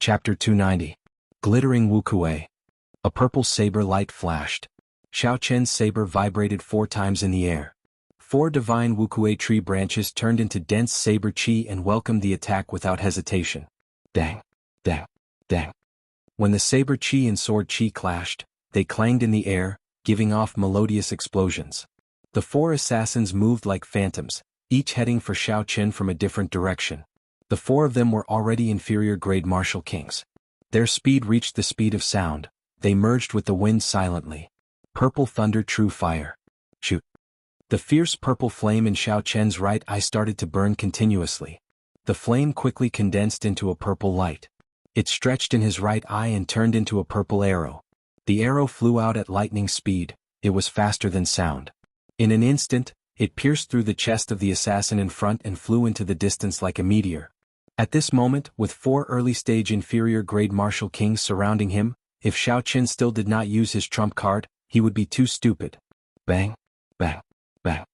Chapter 290. Glittering Wuxia. A purple saber light flashed. Xiao Chen's saber vibrated 4 times in the air. 4 divine Wuxia tree branches turned into dense saber chi and welcomed the attack without hesitation. Dang, dang, dang. When the saber chi and sword chi clashed, they clanged in the air, giving off melodious explosions. The 4 assassins moved like phantoms, each heading for Xiao Chen from a different direction. The 4 of them were already inferior-grade martial kings. Their speed reached the speed of sound. They merged with the wind silently. Purple thunder, true fire. Shoot. The fierce purple flame in Xiao Chen's right eye started to burn continuously. The flame quickly condensed into a purple light. It stretched in his right eye and turned into a purple arrow. The arrow flew out at lightning speed. It was faster than sound. In an instant, it pierced through the chest of the assassin in front and flew into the distance like a meteor. At this moment, with 4 early-stage inferior-grade martial kings surrounding him, if Xiao Chen still did not use his trump card, he would be too stupid. Bang, bang, bang.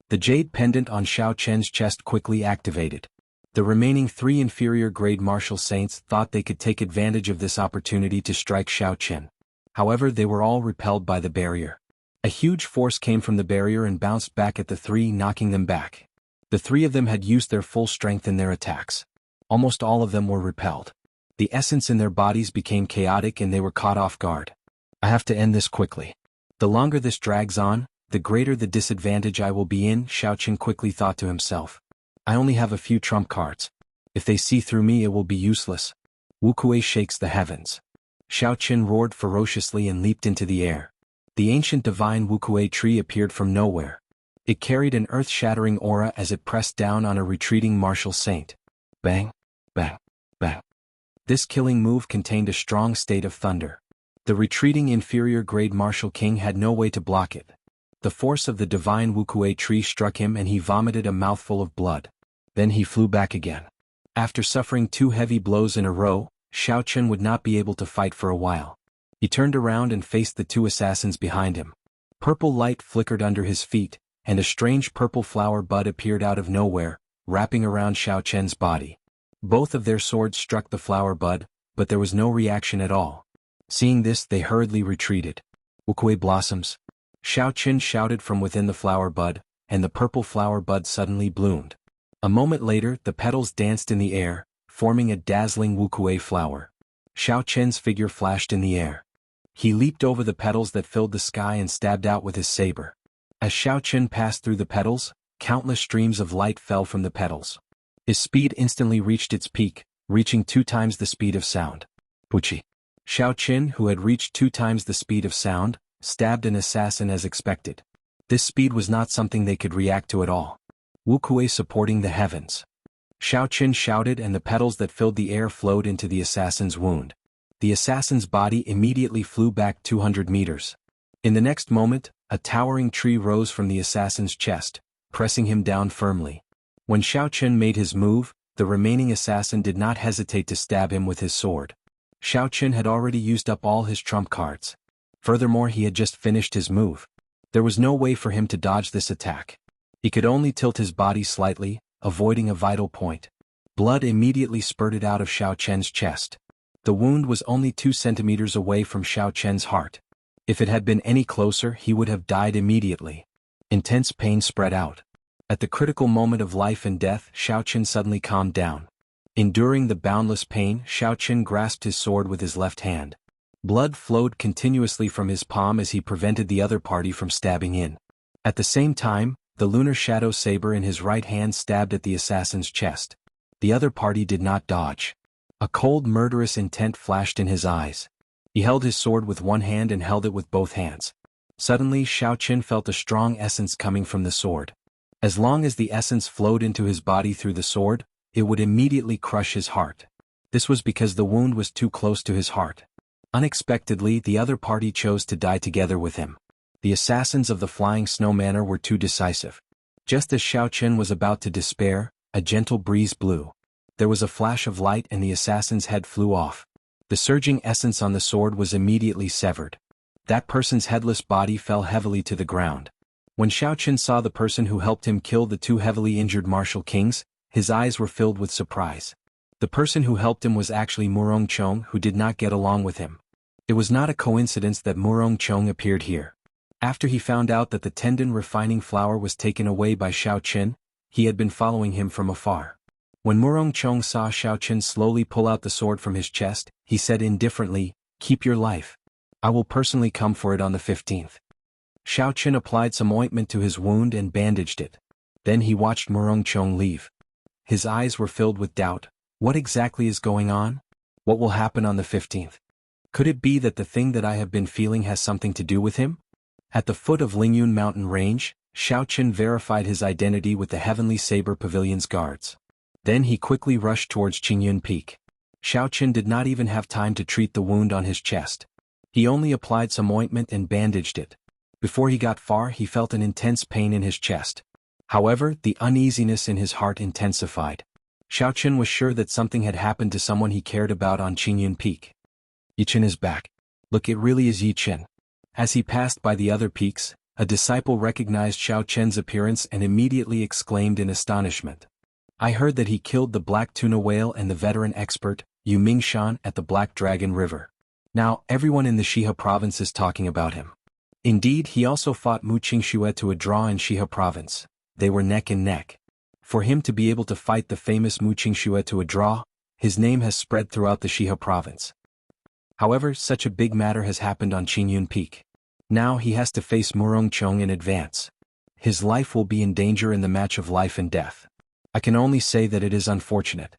The jade pendant on Xiao Chen's chest quickly activated. The remaining 3 inferior-grade martial saints thought they could take advantage of this opportunity to strike Xiao Chen. However, they were all repelled by the barrier. A huge force came from the barrier and bounced back at the 3, knocking them back. The 3 of them had used their full strength in their attacks. Almost all of them were repelled. The essence in their bodies became chaotic and they were caught off guard. I have to end this quickly. The longer this drags on, the greater the disadvantage I will be in, Xiao Chen quickly thought to himself. I only have a few trump cards. If they see through me, it will be useless. Wuxia shakes the heavens. Xiao Chen roared ferociously and leaped into the air. The ancient divine Wuxia tree appeared from nowhere. It carried an earth-shattering aura as it pressed down on a retreating martial saint. Bang, bang, bang. This killing move contained a strong state of thunder. The retreating inferior-grade martial king had no way to block it. The force of the divine Wuxia tree struck him and he vomited a mouthful of blood. Then he flew back again. After suffering 2 heavy blows in a row, Xiao Chen would not be able to fight for a while. He turned around and faced the 2 assassins behind him. Purple light flickered under his feet, and a strange purple flower bud appeared out of nowhere, wrapping around Xiao Chen's body. Both of their swords struck the flower bud, but there was no reaction at all. Seeing this, they hurriedly retreated. Wuxia blossoms. Xiao Chen shouted from within the flower bud, and the purple flower bud suddenly bloomed. A moment later, the petals danced in the air, forming a dazzling Wuxia flower. Xiao Chen's figure flashed in the air. He leaped over the petals that filled the sky and stabbed out with his saber. As Xiao Chen passed through the petals, countless streams of light fell from the petals. His speed instantly reached its peak, reaching 2 times the speed of sound. Puchi. Xiao Chen, who had reached 2 times the speed of sound, stabbed an assassin as expected. This speed was not something they could react to at all. Wuxia supporting the heavens. Xiao Chen shouted and the petals that filled the air flowed into the assassin's wound. The assassin's body immediately flew back 200 meters. In the next moment, a towering tree rose from the assassin's chest, pressing him down firmly. When Xiao Chen made his move, the remaining assassin did not hesitate to stab him with his sword. Xiao Chen had already used up all his trump cards. Furthermore, he had just finished his move. There was no way for him to dodge this attack. He could only tilt his body slightly, avoiding a vital point. Blood immediately spurted out of Xiao Chen's chest. The wound was only 2 centimeters away from Xiao Chen's heart. If it had been any closer, he would have died immediately. Intense pain spread out. At the critical moment of life and death, Xiao Chen suddenly calmed down. Enduring the boundless pain, Xiao Chen grasped his sword with his left hand. Blood flowed continuously from his palm as he prevented the other party from stabbing in. At the same time, the lunar shadow saber in his right hand stabbed at the assassin's chest. The other party did not dodge. A cold, murderous intent flashed in his eyes. He held his sword with one hand and held it with both hands. Suddenly, Xiao Chen felt a strong essence coming from the sword. As long as the essence flowed into his body through the sword, it would immediately crush his heart. This was because the wound was too close to his heart. Unexpectedly, the other party chose to die together with him. The assassins of the Flying Snow Manor were too decisive. Just as Xiao Chen was about to despair, a gentle breeze blew. There was a flash of light and the assassin's head flew off. The surging essence on the sword was immediately severed. That person's headless body fell heavily to the ground. When Xiao Chen saw the person who helped him kill the 2 heavily injured martial kings, his eyes were filled with surprise. The person who helped him was actually Murong Chong, who did not get along with him. It was not a coincidence that Murong Chong appeared here. After he found out that the tendon refining flour was taken away by Xiao Qin, he had been following him from afar. When Murong Chong saw Xiao Qin slowly pull out the sword from his chest, he said indifferently, "Keep your life. I will personally come for it on the 15th. Xiao Qin applied some ointment to his wound and bandaged it. Then he watched Murong Chong leave. His eyes were filled with doubt. What exactly is going on? What will happen on the 15th? Could it be that the thing that I have been feeling has something to do with him? At the foot of Lingyun mountain range, Xiao Qin verified his identity with the Heavenly Saber Pavilion's guards. Then he quickly rushed towards Qingyun Peak. Xiao Qin did not even have time to treat the wound on his chest. He only applied some ointment and bandaged it. Before he got far, he felt an intense pain in his chest. However, the uneasiness in his heart intensified. Xiao Qin was sure that something had happened to someone he cared about on Qingyun Peak. Yi Qin is back. Look, it really is Yi Qin. As he passed by the other peaks, a disciple recognized Xiao Qin's appearance and immediately exclaimed in astonishment. I heard that he killed the black tuna whale and the veteran expert, Yu Mingshan, at the Black Dragon River. Now, everyone in the Shihe province is talking about him. Indeed, he also fought Mu Qingxue to a draw in Shihe province. They were neck and neck. For him to be able to fight the famous Mu Qingxue to a draw, his name has spread throughout the Shihe province. However, such a big matter has happened on Qingyun Peak. Now he has to face Murong Chong in advance. His life will be in danger in the match of life and death. I can only say that it is unfortunate.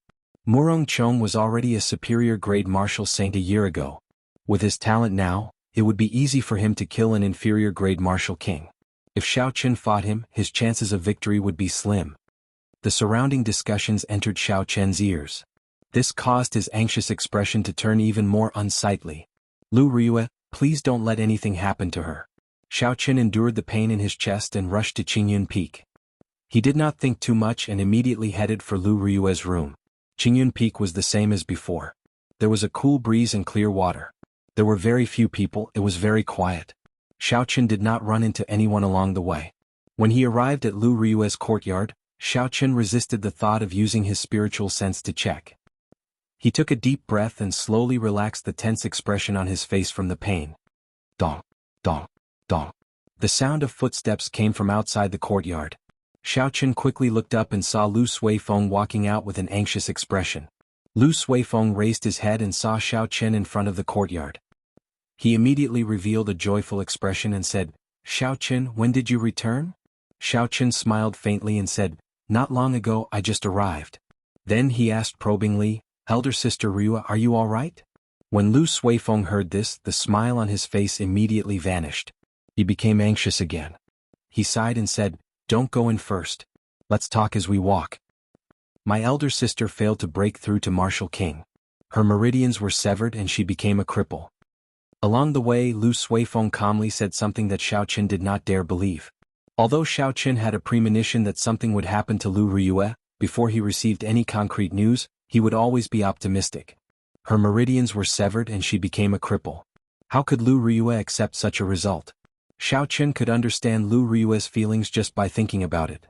Murong Chong was already a superior grade martial saint a year ago. With his talent now, it would be easy for him to kill an inferior grade martial king. If Xiao Qin fought him, his chances of victory would be slim. The surrounding discussions entered Xiao Qin's ears. This caused his anxious expression to turn even more unsightly. Lu Ryue, please don't let anything happen to her. Xiao Qin endured the pain in his chest and rushed to Qingyun Peak. He did not think too much and immediately headed for Lu Ryue's room. Qingyun Peak was the same as before. There was a cool breeze and clear water. There were very few people, it was very quiet. Xiao Qin did not run into anyone along the way. When he arrived at Lu Ryue's courtyard, Xiao Qin resisted the thought of using his spiritual sense to check. He took a deep breath and slowly relaxed the tense expression on his face from the pain. Dong, dong, dong. The sound of footsteps came from outside the courtyard. Xiao Qin quickly looked up and saw Lu Suifeng walking out with an anxious expression. Lu Suifeng raised his head and saw Xiao Qin in front of the courtyard. He immediately revealed a joyful expression and said, Xiao Qin, when did you return? Xiao Qin smiled faintly and said, Not long ago, I just arrived. Then he asked probingly, Elder Sister Ryue, are you all right? When Lu Suifeng heard this, the smile on his face immediately vanished. He became anxious again. He sighed and said, Don't go in first. Let's talk as we walk. My elder sister failed to break through to Martial King. Her meridians were severed and she became a cripple. Along the way, Lu Suifeng calmly said something that Xiao Qin did not dare believe. Although Xiao Qin had a premonition that something would happen to Lu Ryue, before he received any concrete news, he would always be optimistic. Her meridians were severed and she became a cripple. How could Lu Ryue accept such a result? Xiao Qin could understand Lu Ryue's feelings just by thinking about it.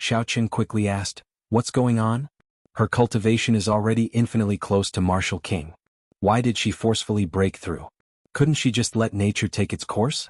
Xiao Qin quickly asked, What's going on? Her cultivation is already infinitely close to Martial King. Why did she forcefully break through? Couldn't she just let nature take its course?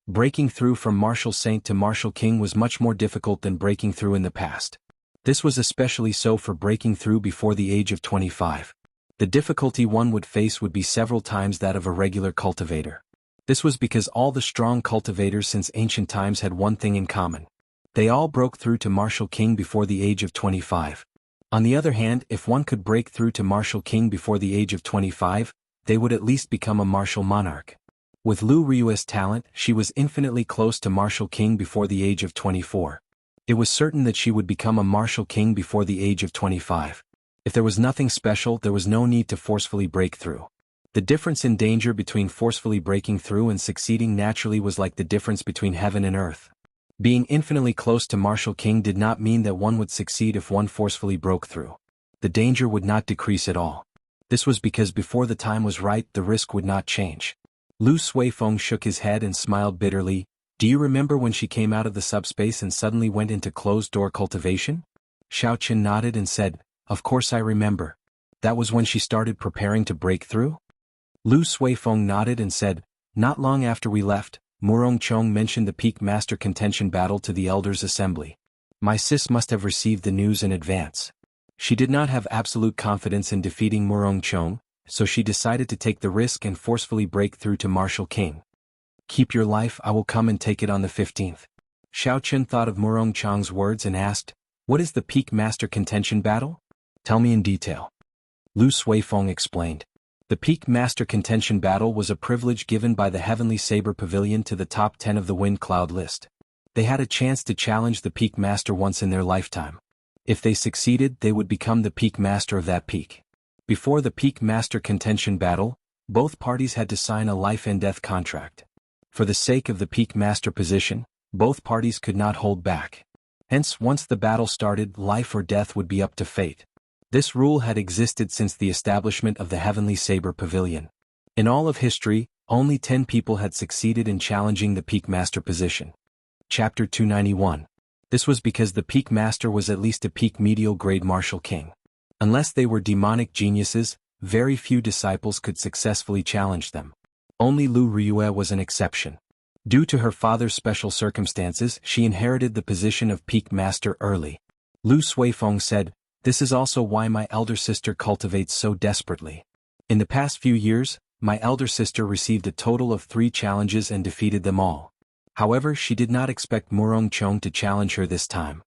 Breaking through from Martial Saint to Martial King was much more difficult than breaking through in the past. This was especially so for breaking through before the age of 25. The difficulty one would face would be several times that of a regular cultivator. This was because all the strong cultivators since ancient times had one thing in common. They all broke through to Martial King before the age of 25. On the other hand, if one could break through to Martial King before the age of 25, they would at least become a martial monarch. With Lu Ryue's talent, she was infinitely close to Martial King before the age of 24. It was certain that she would become a Martial King before the age of 25. If there was nothing special, there was no need to forcefully break through. The difference in danger between forcefully breaking through and succeeding naturally was like the difference between heaven and earth. Being infinitely close to Martial King did not mean that one would succeed if one forcefully broke through. The danger would not decrease at all. This was because before the time was right, the risk would not change. Lu Suifeng shook his head and smiled bitterly. Do you remember when she came out of the subspace and suddenly went into closed-door cultivation? Xiao Qin nodded and said, Of course I remember. That was when she started preparing to break through? Lu Suifeng nodded and said, "Not long after we left, Murong Chong mentioned the peak master contention battle to the elders' assembly. My sis must have received the news in advance. She did not have absolute confidence in defeating Murong Chong, so she decided to take the risk and forcefully break through to Martial King. Keep your life, I will come and take it on the 15th. Xiao Chen thought of Murong Chong's words and asked, "What is the peak master contention battle? Tell me in detail." Lu Suifeng explained. The peak master contention battle was a privilege given by the Heavenly Saber Pavilion to the top 10 of the Wind Cloud list. They had a chance to challenge the peak master once in their lifetime. If they succeeded, they would become the peak master of that peak. Before the peak master contention battle, both parties had to sign a life and death contract. For the sake of the peak master position, both parties could not hold back. Hence, once the battle started, life or death would be up to fate. This rule had existed since the establishment of the Heavenly Saber Pavilion. In all of history, only 10 people had succeeded in challenging the peak master position. Chapter 291. This was because the peak master was at least a peak medial grade martial king. Unless they were demonic geniuses, very few disciples could successfully challenge them. Only Lu Riyue was an exception. Due to her father's special circumstances, she inherited the position of peak master early. Lu Suifeng said, "This is also why my elder sister cultivates so desperately. In the past few years, my elder sister received a total of 3 challenges and defeated them all. However, she did not expect Murong Chong to challenge her this time."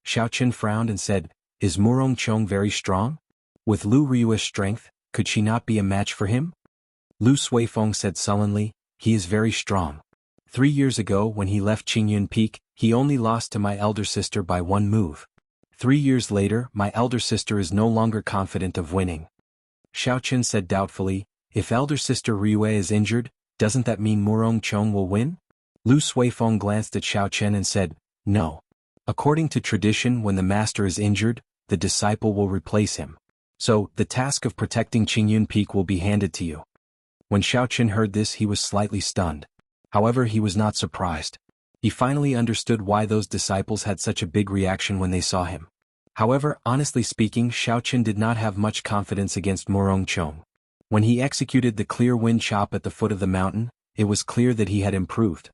Xiao Chen frowned and said, "Is Murong Chong very strong? With Lu Riyue's strength, could she not be a match for him?" Lu Suifeng said sullenly, "He is very strong. 3 years ago when he left Qingyun Peak, he only lost to my elder sister by 1 move. 3 years later, my elder sister is no longer confident of winning." Xiao Chen said doubtfully, "If elder sister Riyue is injured, doesn't that mean Murong Chong will win?" Lu Suifeng glanced at Xiao Chen and said, "No. According to tradition, when the master is injured, the disciple will replace him. So, the task of protecting Qingyun Peak will be handed to you." When Xiao Chen heard this, he was slightly stunned. However, he was not surprised. He finally understood why those disciples had such a big reaction when they saw him. However, honestly speaking, Xiao Chen did not have much confidence against Murong Chong. When he executed the clear wind chop at the foot of the mountain, it was clear that he had improved.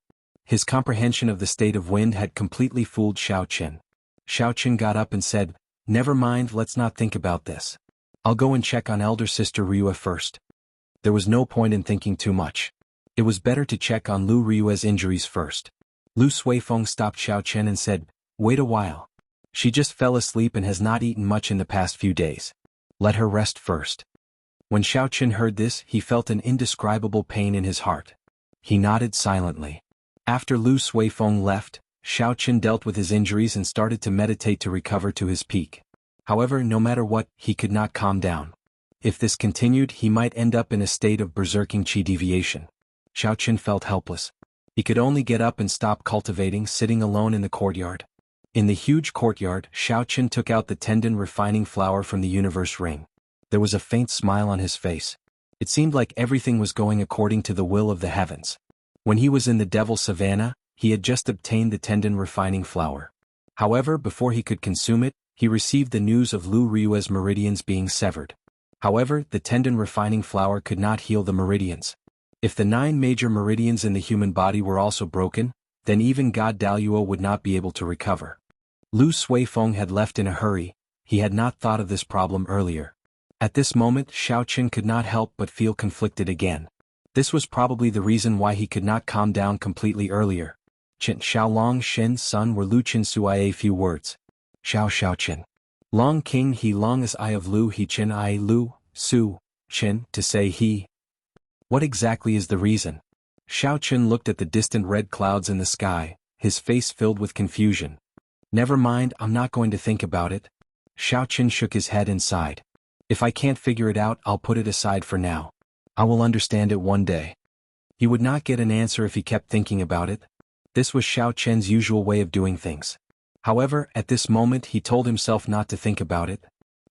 His comprehension of the state of wind had completely fooled Xiao Chen. Xiao Chen got up and said, "Never mind, let's not think about this. I'll go and check on elder sister Riyue first." There was no point in thinking too much. It was better to check on Lu Riyue's injuries first. Lu Suifeng stopped Xiao Chen and said, "Wait a while. She just fell asleep and has not eaten much in the past few days. Let her rest first." When Xiao Chen heard this, he felt an indescribable pain in his heart. He nodded silently. After Lu Suifeng left, Xiao Chen dealt with his injuries and started to meditate to recover to his peak. However, no matter what, he could not calm down. If this continued, he might end up in a state of berserking qi deviation. Xiao Chen felt helpless. He could only get up and stop cultivating, sitting alone in the courtyard. In the huge courtyard, Xiao Chen took out the tendon refining flower from the universe ring. There was a faint smile on his face. It seemed like everything was going according to the will of the heavens. When he was in the Devil Savannah, he had just obtained the tendon refining flower. However, before he could consume it, he received the news of Lu Riyue's meridians being severed. However, the tendon refining flower could not heal the meridians. If the 9 major meridians in the human body were also broken, then even God Daluo would not be able to recover. Lu Suifeng had left in a hurry. He had not thought of this problem earlier. At this moment, Xiao Chen could not help but feel conflicted again. This was probably the reason why he could not calm down completely earlier. Chen Xiaolong Shen's son were Lu Chen Suai. Few words. Xiao Chen. Long King he long is I of Lu he Chen I Lu, Su, Chen, to say he. What exactly is the reason? Xiao Chen looked at the distant red clouds in the sky, his face filled with confusion. Never mind, I'm not going to think about it. Xiao Chen shook his head and sighed. If I can't figure it out, I'll put it aside for now. I will understand it one day. He would not get an answer if he kept thinking about it. This was Xiao Chen's usual way of doing things. However, at this moment he told himself not to think about it.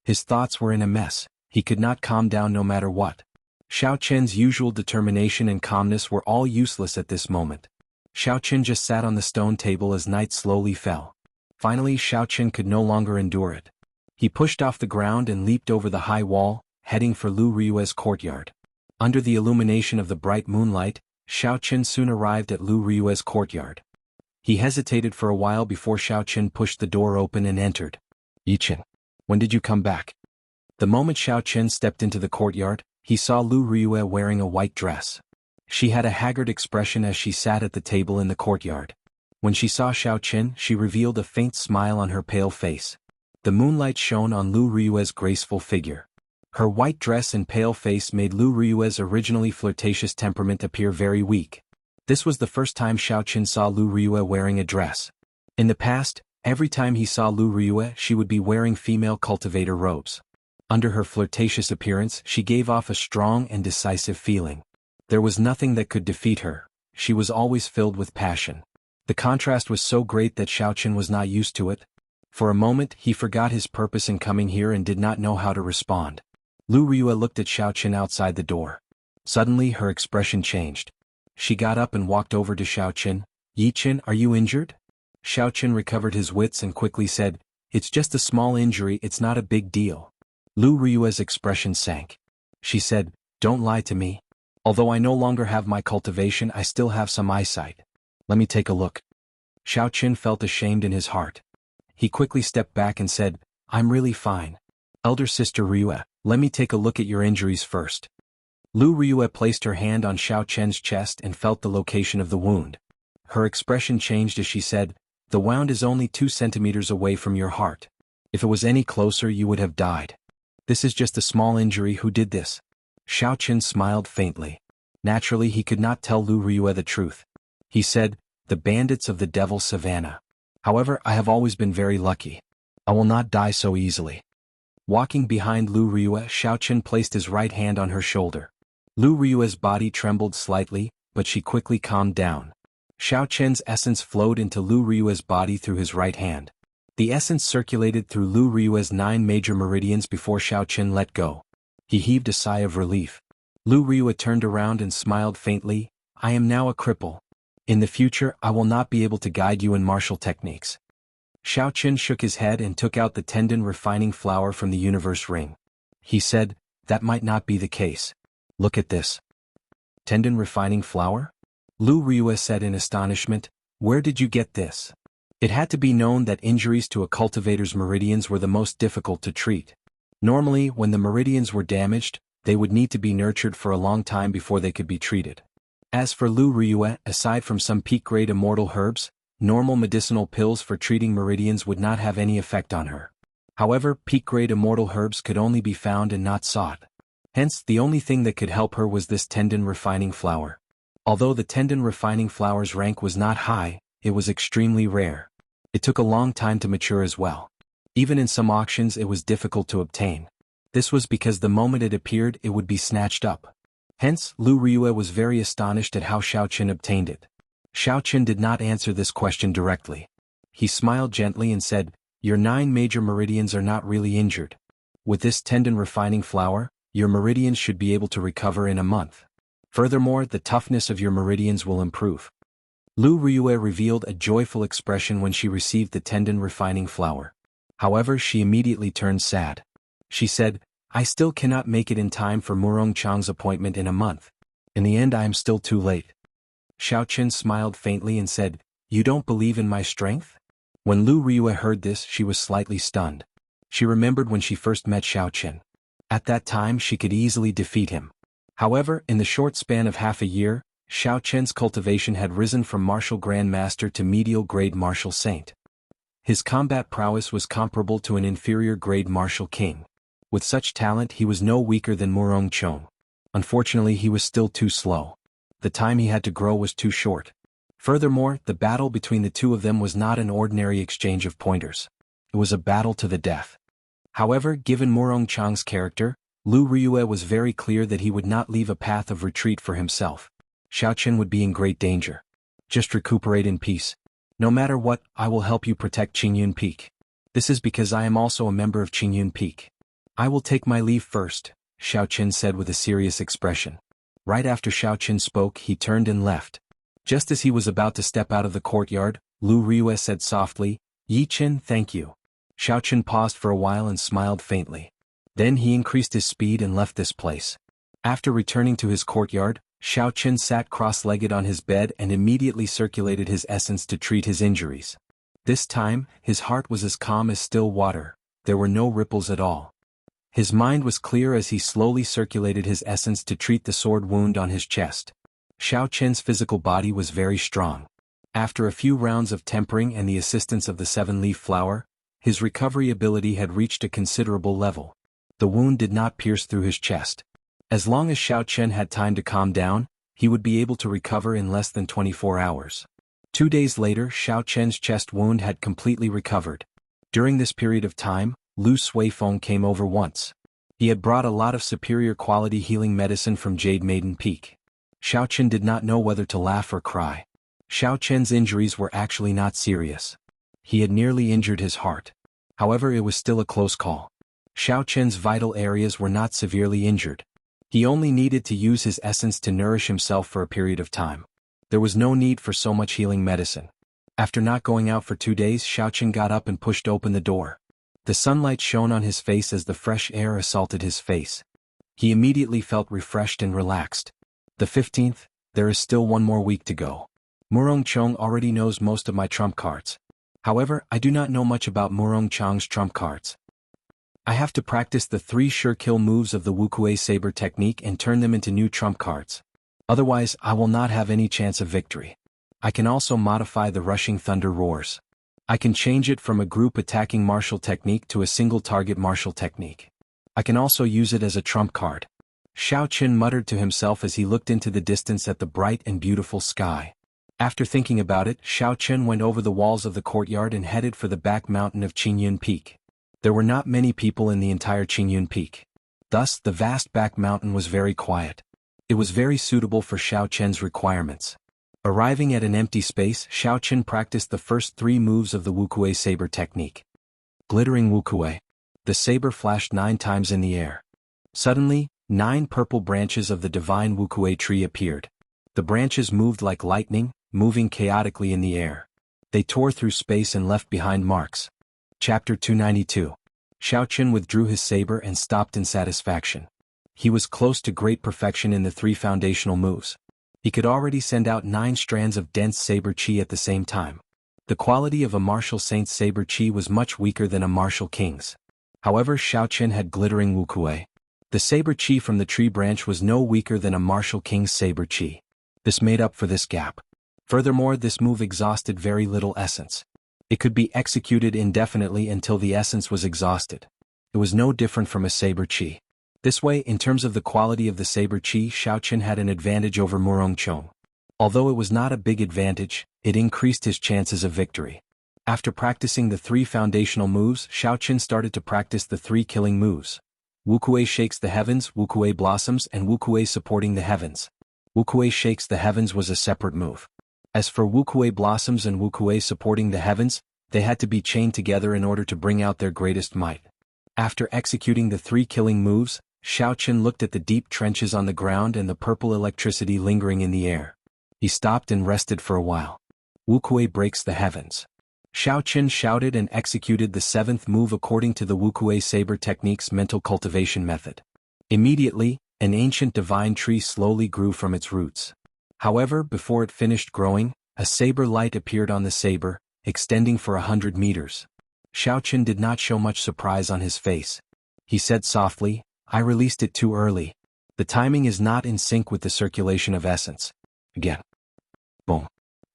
His thoughts were in a mess. He could not calm down no matter what. Xiao Chen's usual determination and calmness were all useless at this moment. Xiao Chen just sat on the stone table as night slowly fell. Finally, Xiao Chen could no longer endure it. He pushed off the ground and leaped over the high wall, heading for Lu Ryue's courtyard. Under the illumination of the bright moonlight, Xiao Qin soon arrived at Lu Ryue's courtyard. He hesitated for a while before Xiao Qin pushed the door open and entered. "Yiqin, when did you come back?" The moment Xiao Qin stepped into the courtyard, he saw Lu Ryue wearing a white dress. She had a haggard expression as she sat at the table in the courtyard. When she saw Xiao Qin, she revealed a faint smile on her pale face. The moonlight shone on Lu Ryue's graceful figure. Her white dress and pale face made Lu Ryue's originally flirtatious temperament appear very weak. This was the first time Xiao Qin saw Lu Ryue wearing a dress. In the past, every time he saw Lu Ryue, she would be wearing female cultivator robes. Under her flirtatious appearance, she gave off a strong and decisive feeling. There was nothing that could defeat her. She was always filled with passion. The contrast was so great that Xiao Qin was not used to it. For a moment, he forgot his purpose in coming here and did not know how to respond. Lu Ryue looked at Xiao Qin outside the door. Suddenly, her expression changed. She got up and walked over to Xiao Qin. "Yiqin, are you injured?" Xiao Qin recovered his wits and quickly said, "It's just a small injury, it's not a big deal." Lu Ryue's expression sank. She said, "Don't lie to me. Although I no longer have my cultivation, I still have some eyesight. Let me take a look." Xiao Qin felt ashamed in his heart. He quickly stepped back and said, "I'm really fine. Elder sister Ryue, let me take a look at your injuries first." Lu Ryue placed her hand on Xiao Qin's chest and felt the location of the wound. Her expression changed as she said, "The wound is only 2 centimeters away from your heart. If it was any closer, you would have died. This is just a small injury. Who did this?" Xiao Qin smiled faintly. Naturally, he could not tell Lu Ryue the truth. He said, "The bandits of the Devil Savannah. However, I have always been very lucky. I will not die so easily." Walking behind Lu Ryue, Xiao Qin placed his right hand on her shoulder. Lu Ryue's body trembled slightly, but she quickly calmed down. Xiao Qin's essence flowed into Lu Ryue's body through his right hand. The essence circulated through Lu Ryue's 9 major meridians before Xiao Qin let go. He heaved a sigh of relief. Lu Ryue turned around and smiled faintly. "I am now a cripple. In the future, I will not be able to guide you in martial techniques." Xiao Qin shook his head and took out the tendon refining flower from the universe ring. He said, "That might not be the case. Look at this." "Tendon refining flower?" Lu Ryue said in astonishment. "Where did you get this?" It had to be known that injuries to a cultivator's meridians were the most difficult to treat. Normally, when the meridians were damaged, they would need to be nurtured for a long time before they could be treated. As for Lu Ryue, aside from some peak-grade immortal herbs, normal medicinal pills for treating meridians would not have any effect on her. However, peak-grade immortal herbs could only be found and not sought. Hence, the only thing that could help her was this tendon refining flower. Although the tendon refining flower's rank was not high, it was extremely rare. It took a long time to mature as well. Even in some auctions it was difficult to obtain. This was because the moment it appeared it would be snatched up. Hence, Lu Ryue was very astonished at how Xiao Qin obtained it. Xiao Qin did not answer this question directly. He smiled gently and said, "Your 9 major meridians are not really injured. With this tendon refining flower, your meridians should be able to recover in a month. Furthermore, the toughness of your meridians will improve." Lu Ryue revealed a joyful expression when she received the tendon refining flower. However, she immediately turned sad. She said, "I still cannot make it in time for Murong Chang's appointment in a month. In the end I am still too late." Xiao Qin smiled faintly and said, "You don't believe in my strength?" When Lu Ryue heard this, she was slightly stunned. She remembered when she first met Xiao Qin. At that time she could easily defeat him. However, in the short span of half a year, Xiao Qin's cultivation had risen from martial grandmaster to medial grade martial saint. His combat prowess was comparable to an inferior grade martial king. With such talent he was no weaker than Murong Chong. Unfortunately he was still too slow. The time he had to grow was too short. Furthermore, the battle between the two of them was not an ordinary exchange of pointers. It was a battle to the death. However, given Murong Chang's character, Lu Ryue was very clear that he would not leave a path of retreat for himself. Xiao Qin would be in great danger. "Just recuperate in peace. No matter what, I will help you protect Qingyun Peak. This is because I am also a member of Qingyun Peak." "I will take my leave first," Xiao Qin said with a serious expression. Right after Xiao Qin spoke, he turned and left. Just as he was about to step out of the courtyard, Lu Ryue said softly, "Yi Qin, thank you. Xiaochen paused for a while and smiled faintly. Then he increased his speed and left this place. After returning to his courtyard, Xiaochen sat cross-legged on his bed and immediately circulated his essence to treat his injuries. This time, his heart was as calm as still water, there were no ripples at all. His mind was clear as he slowly circulated his essence to treat the sword wound on his chest. Xiaochen's physical body was very strong. After a few rounds of tempering and the assistance of the 7-leaf flower, his recovery ability had reached a considerable level. The wound did not pierce through his chest. As long as Xiaochen had time to calm down, he would be able to recover in less than 24 hours. 2 days later, Xiaochen's chest wound had completely recovered. During this period of time, Lu Suifeng came over once. He had brought a lot of superior quality healing medicine from Jade Maiden Peak. Xiaochen did not know whether to laugh or cry. Xiaochen's injuries were actually not serious. He had nearly injured his heart. However, it was still a close call. Xiaochen's vital areas were not severely injured. He only needed to use his essence to nourish himself for a period of time. There was no need for so much healing medicine. After not going out for 2 days, Xiaochen got up and pushed open the door. The sunlight shone on his face as the fresh air assaulted his face. He immediately felt refreshed and relaxed. The 15th, there is still 1 more week to go. Murong Chong already knows most of my trump cards. However, I do not know much about Murong Chong's trump cards. I have to practice the 3 sure kill moves of the Wukuei Saber technique and turn them into new trump cards. Otherwise, I will not have any chance of victory. I can also modify the Rushing Thunder Roars. I can change it from a group attacking martial technique to a single target martial technique. I can also use it as a trump card. Xiaochen muttered to himself as he looked into the distance at the bright and beautiful sky. After thinking about it, Xiaochen went over the walls of the courtyard and headed for the back mountain of Qingyun Peak. There were not many people in the entire Qingyun Peak. Thus, the vast back mountain was very quiet. It was very suitable for Xiaochen's requirements. Arriving at an empty space, Xiaochen practiced the first 3 moves of the Wukuei Saber technique. Glittering Wukuei. The saber flashed 9 times in the air. Suddenly, 9 purple branches of the divine Wukuei tree appeared. The branches moved like lightning, moving chaotically in the air. They tore through space and left behind marks. Chapter 292. Xiaochen withdrew his saber and stopped in satisfaction. He was close to great perfection in the 3 foundational moves. He could already send out 9 strands of dense saber chi at the same time. The quality of a martial saint's saber chi was much weaker than a martial king's. However, Xiaochen had glittering Wukuei. The saber chi from the tree branch was no weaker than a martial king's saber chi. This made up for this gap. Furthermore, this move exhausted very little essence. It could be executed indefinitely until the essence was exhausted. It was no different from a saber chi. This way, in terms of the quality of the saber chi, Xiaochen had an advantage over Murong Chong. Although it was not a big advantage, it increased his chances of victory. After practicing the 3 foundational moves, Xiaochen started to practice the 3 killing moves. Wukuei shakes the heavens, Wukuei blossoms, and Wukuei supporting the heavens. Wukuei shakes the heavens was a separate move. As for Wukuei blossoms and Wukuei supporting the heavens, they had to be chained together in order to bring out their greatest might. After executing the 3 killing moves, Xiaochen looked at the deep trenches on the ground and the purple electricity lingering in the air. He stopped and rested for a while. Wukuei breaks the heavens. Xiaochen shouted and executed the 7th move according to the Wukuei Saber technique's mental cultivation method. Immediately, an ancient divine tree slowly grew from its roots. However, before it finished growing, a saber light appeared on the saber, extending for 100 meters. Xiaochen did not show much surprise on his face. He said softly, "I released it too early. The timing is not in sync with the circulation of essence." Again. Boom.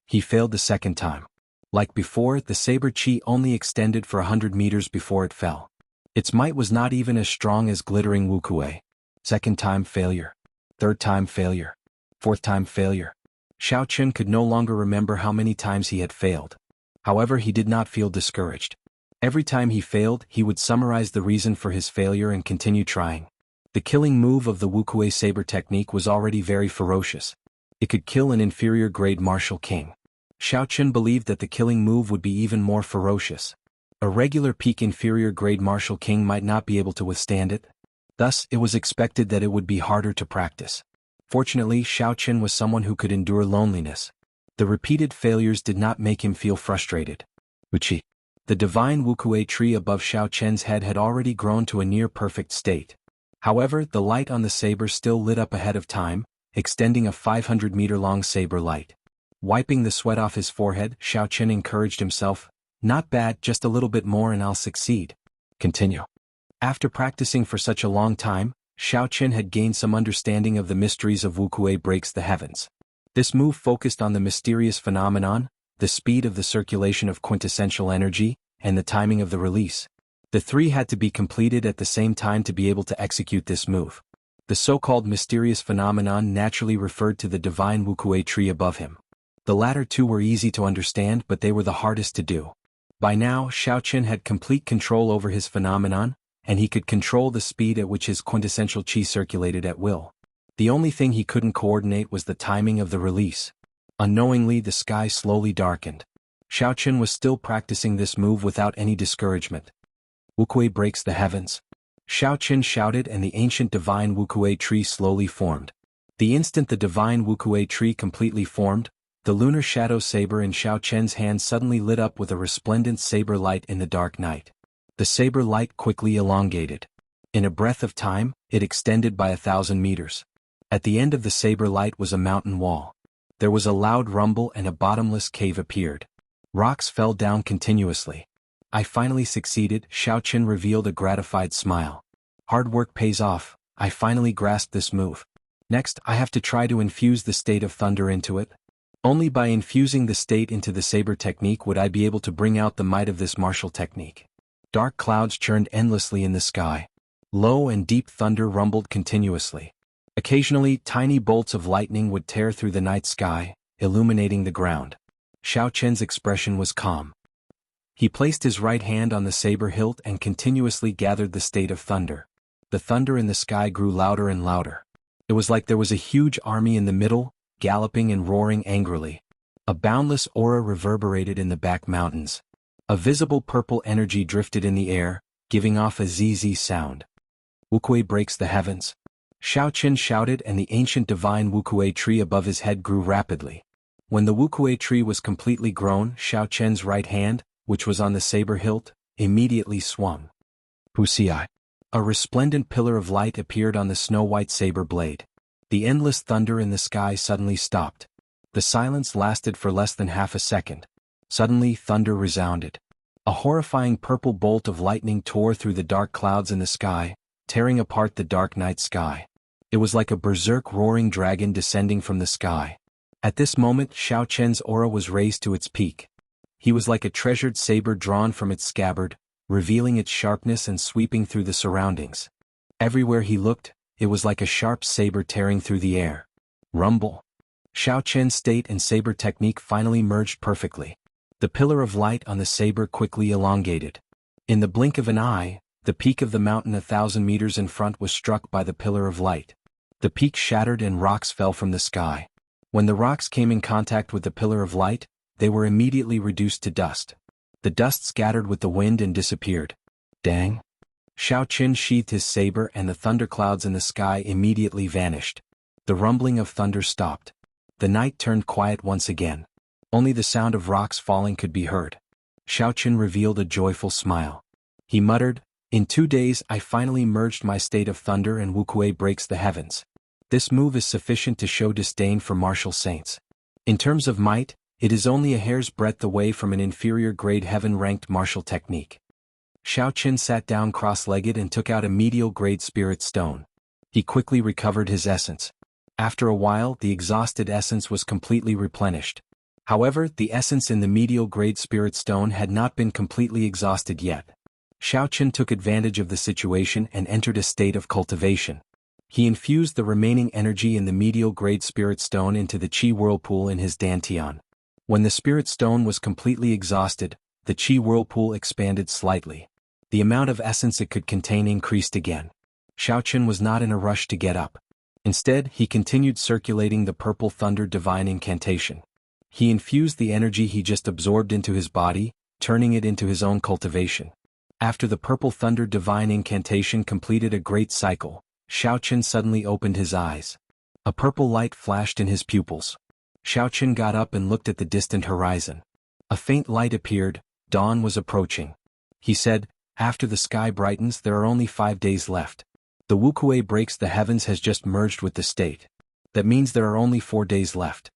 He failed the 2nd time. Like before, the saber chi only extended for 100 meters before it fell. Its might was not even as strong as glittering Wukuei. 2nd time failure. 3rd time failure. 4th time failure. Xiaochen could no longer remember how many times he had failed. However, he did not feel discouraged. Every time he failed, he would summarize the reason for his failure and continue trying. The killing move of the Wukuei Saber technique was already very ferocious. It could kill an inferior grade martial king. Xiaochen believed that the killing move would be even more ferocious. A regular peak inferior grade martial king might not be able to withstand it. Thus, it was expected that it would be harder to practice. Fortunately, Xiaochen was someone who could endure loneliness. The repeated failures did not make him feel frustrated. Wuxia. The divine Wukuei tree above Xiao Chen's head had already grown to a near-perfect state. However, the light on the saber still lit up ahead of time, extending a 500-meter-long saber light. Wiping the sweat off his forehead, Xiao Chen encouraged himself, "Not bad, just a little bit more and I'll succeed." Continue. After practicing for such a long time, Xiao Chen had gained some understanding of the mysteries of Wukuei breaks the heavens. This move focused on the mysterious phenomenon, the speed of the circulation of quintessential energy, and the timing of the release. The three had to be completed at the same time to be able to execute this move. The so-called mysterious phenomenon naturally referred to the divine Wukuei tree above him. The latter two were easy to understand, but they were the hardest to do. By now, Xiao Chen had complete control over his phenomenon, and he could control the speed at which his quintessential qi circulated at will. The only thing he couldn't coordinate was the timing of the release. Unknowingly, the sky slowly darkened. Xiao Chen was still practicing this move without any discouragement. Wukuei breaks the heavens. Xiao Chen shouted, and the ancient divine Wukuei tree slowly formed. The instant the divine Wukuei tree completely formed, the lunar shadow saber in Xiao Chen's hand suddenly lit up with a resplendent saber light in the dark night. The saber light quickly elongated. In a breath of time, it extended by 1,000 meters. At the end of the saber light was a mountain wall. There was a loud rumble and a bottomless cave appeared. Rocks fell down continuously. "I finally succeeded," Xiao Chen revealed a gratified smile. "Hard work pays off, I finally grasped this move. Next, I have to try to infuse the state of thunder into it. Only by infusing the state into the saber technique would I be able to bring out the might of this martial technique." Dark clouds churned endlessly in the sky. Low and deep thunder rumbled continuously. Occasionally, tiny bolts of lightning would tear through the night sky, illuminating the ground. Xiao Chen's expression was calm. He placed his right hand on the saber hilt and continuously gathered the state of thunder. The thunder in the sky grew louder and louder. It was like there was a huge army in the middle, galloping and roaring angrily. A boundless aura reverberated in the back mountains. A visible purple energy drifted in the air, giving off a ZZ sound. Wukuei breaks the heavens. Xiao Chen shouted, and the ancient divine Wukuei tree above his head grew rapidly. When the Wukuei tree was completely grown, Xiao Chen's right hand, which was on the saber hilt, immediately swung. Wuxia. A resplendent pillar of light appeared on the snow-white saber blade. The endless thunder in the sky suddenly stopped. The silence lasted for less than half a second. Suddenly, thunder resounded. A horrifying purple bolt of lightning tore through the dark clouds in the sky, tearing apart the dark night sky. It was like a berserk roaring dragon descending from the sky. At this moment, Xiao Chen's aura was raised to its peak. He was like a treasured saber drawn from its scabbard, revealing its sharpness and sweeping through the surroundings. Everywhere he looked, it was like a sharp saber tearing through the air. Rumble. Xiao Chen's state and saber technique finally merged perfectly. The pillar of light on the saber quickly elongated. In the blink of an eye, the peak of the mountain 1,000 meters in front was struck by the pillar of light. The peak shattered and rocks fell from the sky. When the rocks came in contact with the pillar of light, they were immediately reduced to dust. The dust scattered with the wind and disappeared. Dang! Xiao Chen sheathed his saber, and the thunderclouds in the sky immediately vanished. The rumbling of thunder stopped. The night turned quiet once again. Only the sound of rocks falling could be heard. Xiao Chen revealed a joyful smile. He muttered, "In 2 days I finally merged my state of thunder and Wukuei breaks the heavens. This move is sufficient to show disdain for martial saints. In terms of might, it is only a hair's breadth away from an inferior grade heaven-ranked martial technique." Xiao Chen sat down cross-legged and took out a medial grade spirit stone. He quickly recovered his essence. After a while, the exhausted essence was completely replenished. However, the essence in the medial grade spirit stone had not been completely exhausted yet. Xiao Chen took advantage of the situation and entered a state of cultivation. He infused the remaining energy in the medial grade spirit stone into the qi whirlpool in his dantian. When the spirit stone was completely exhausted, the qi whirlpool expanded slightly. The amount of essence it could contain increased again. Xiao Chen was not in a rush to get up. Instead, he continued circulating the purple thunder divine incantation. He infused the energy he just absorbed into his body, turning it into his own cultivation. After the purple thunder divine incantation completed a great cycle, Xiao Chen suddenly opened his eyes. A purple light flashed in his pupils. Xiao Chen got up and looked at the distant horizon. A faint light appeared, Dawn was approaching. He said, after the sky brightens there are only 5 days left. The Wukuei breaks the heavens has just merged with the state. That means there are only 4 days left.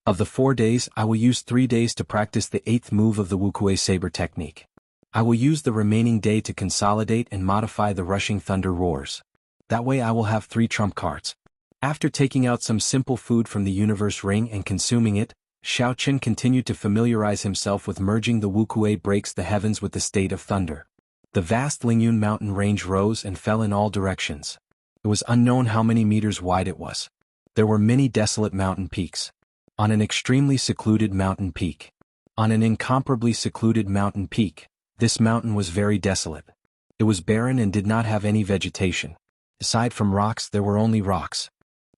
Of the 4 days I will use 3 days to practice the 8th move of the Wukuei saber technique. I will use the remaining day to consolidate and modify the rushing thunder roars. That way I will have 3 trump cards. After taking out some simple food from the universe ring and consuming it, Xiao Chen continued to familiarize himself with merging the Wukuei breaks the heavens with the state of thunder. The vast Lingyun mountain range rose and fell in all directions. It was unknown how many meters wide it was. There were many desolate mountain peaks. On an extremely secluded mountain peak. On an incomparably secluded mountain peak, this mountain was very desolate. It was barren and did not have any vegetation. Aside from rocks there were only rocks.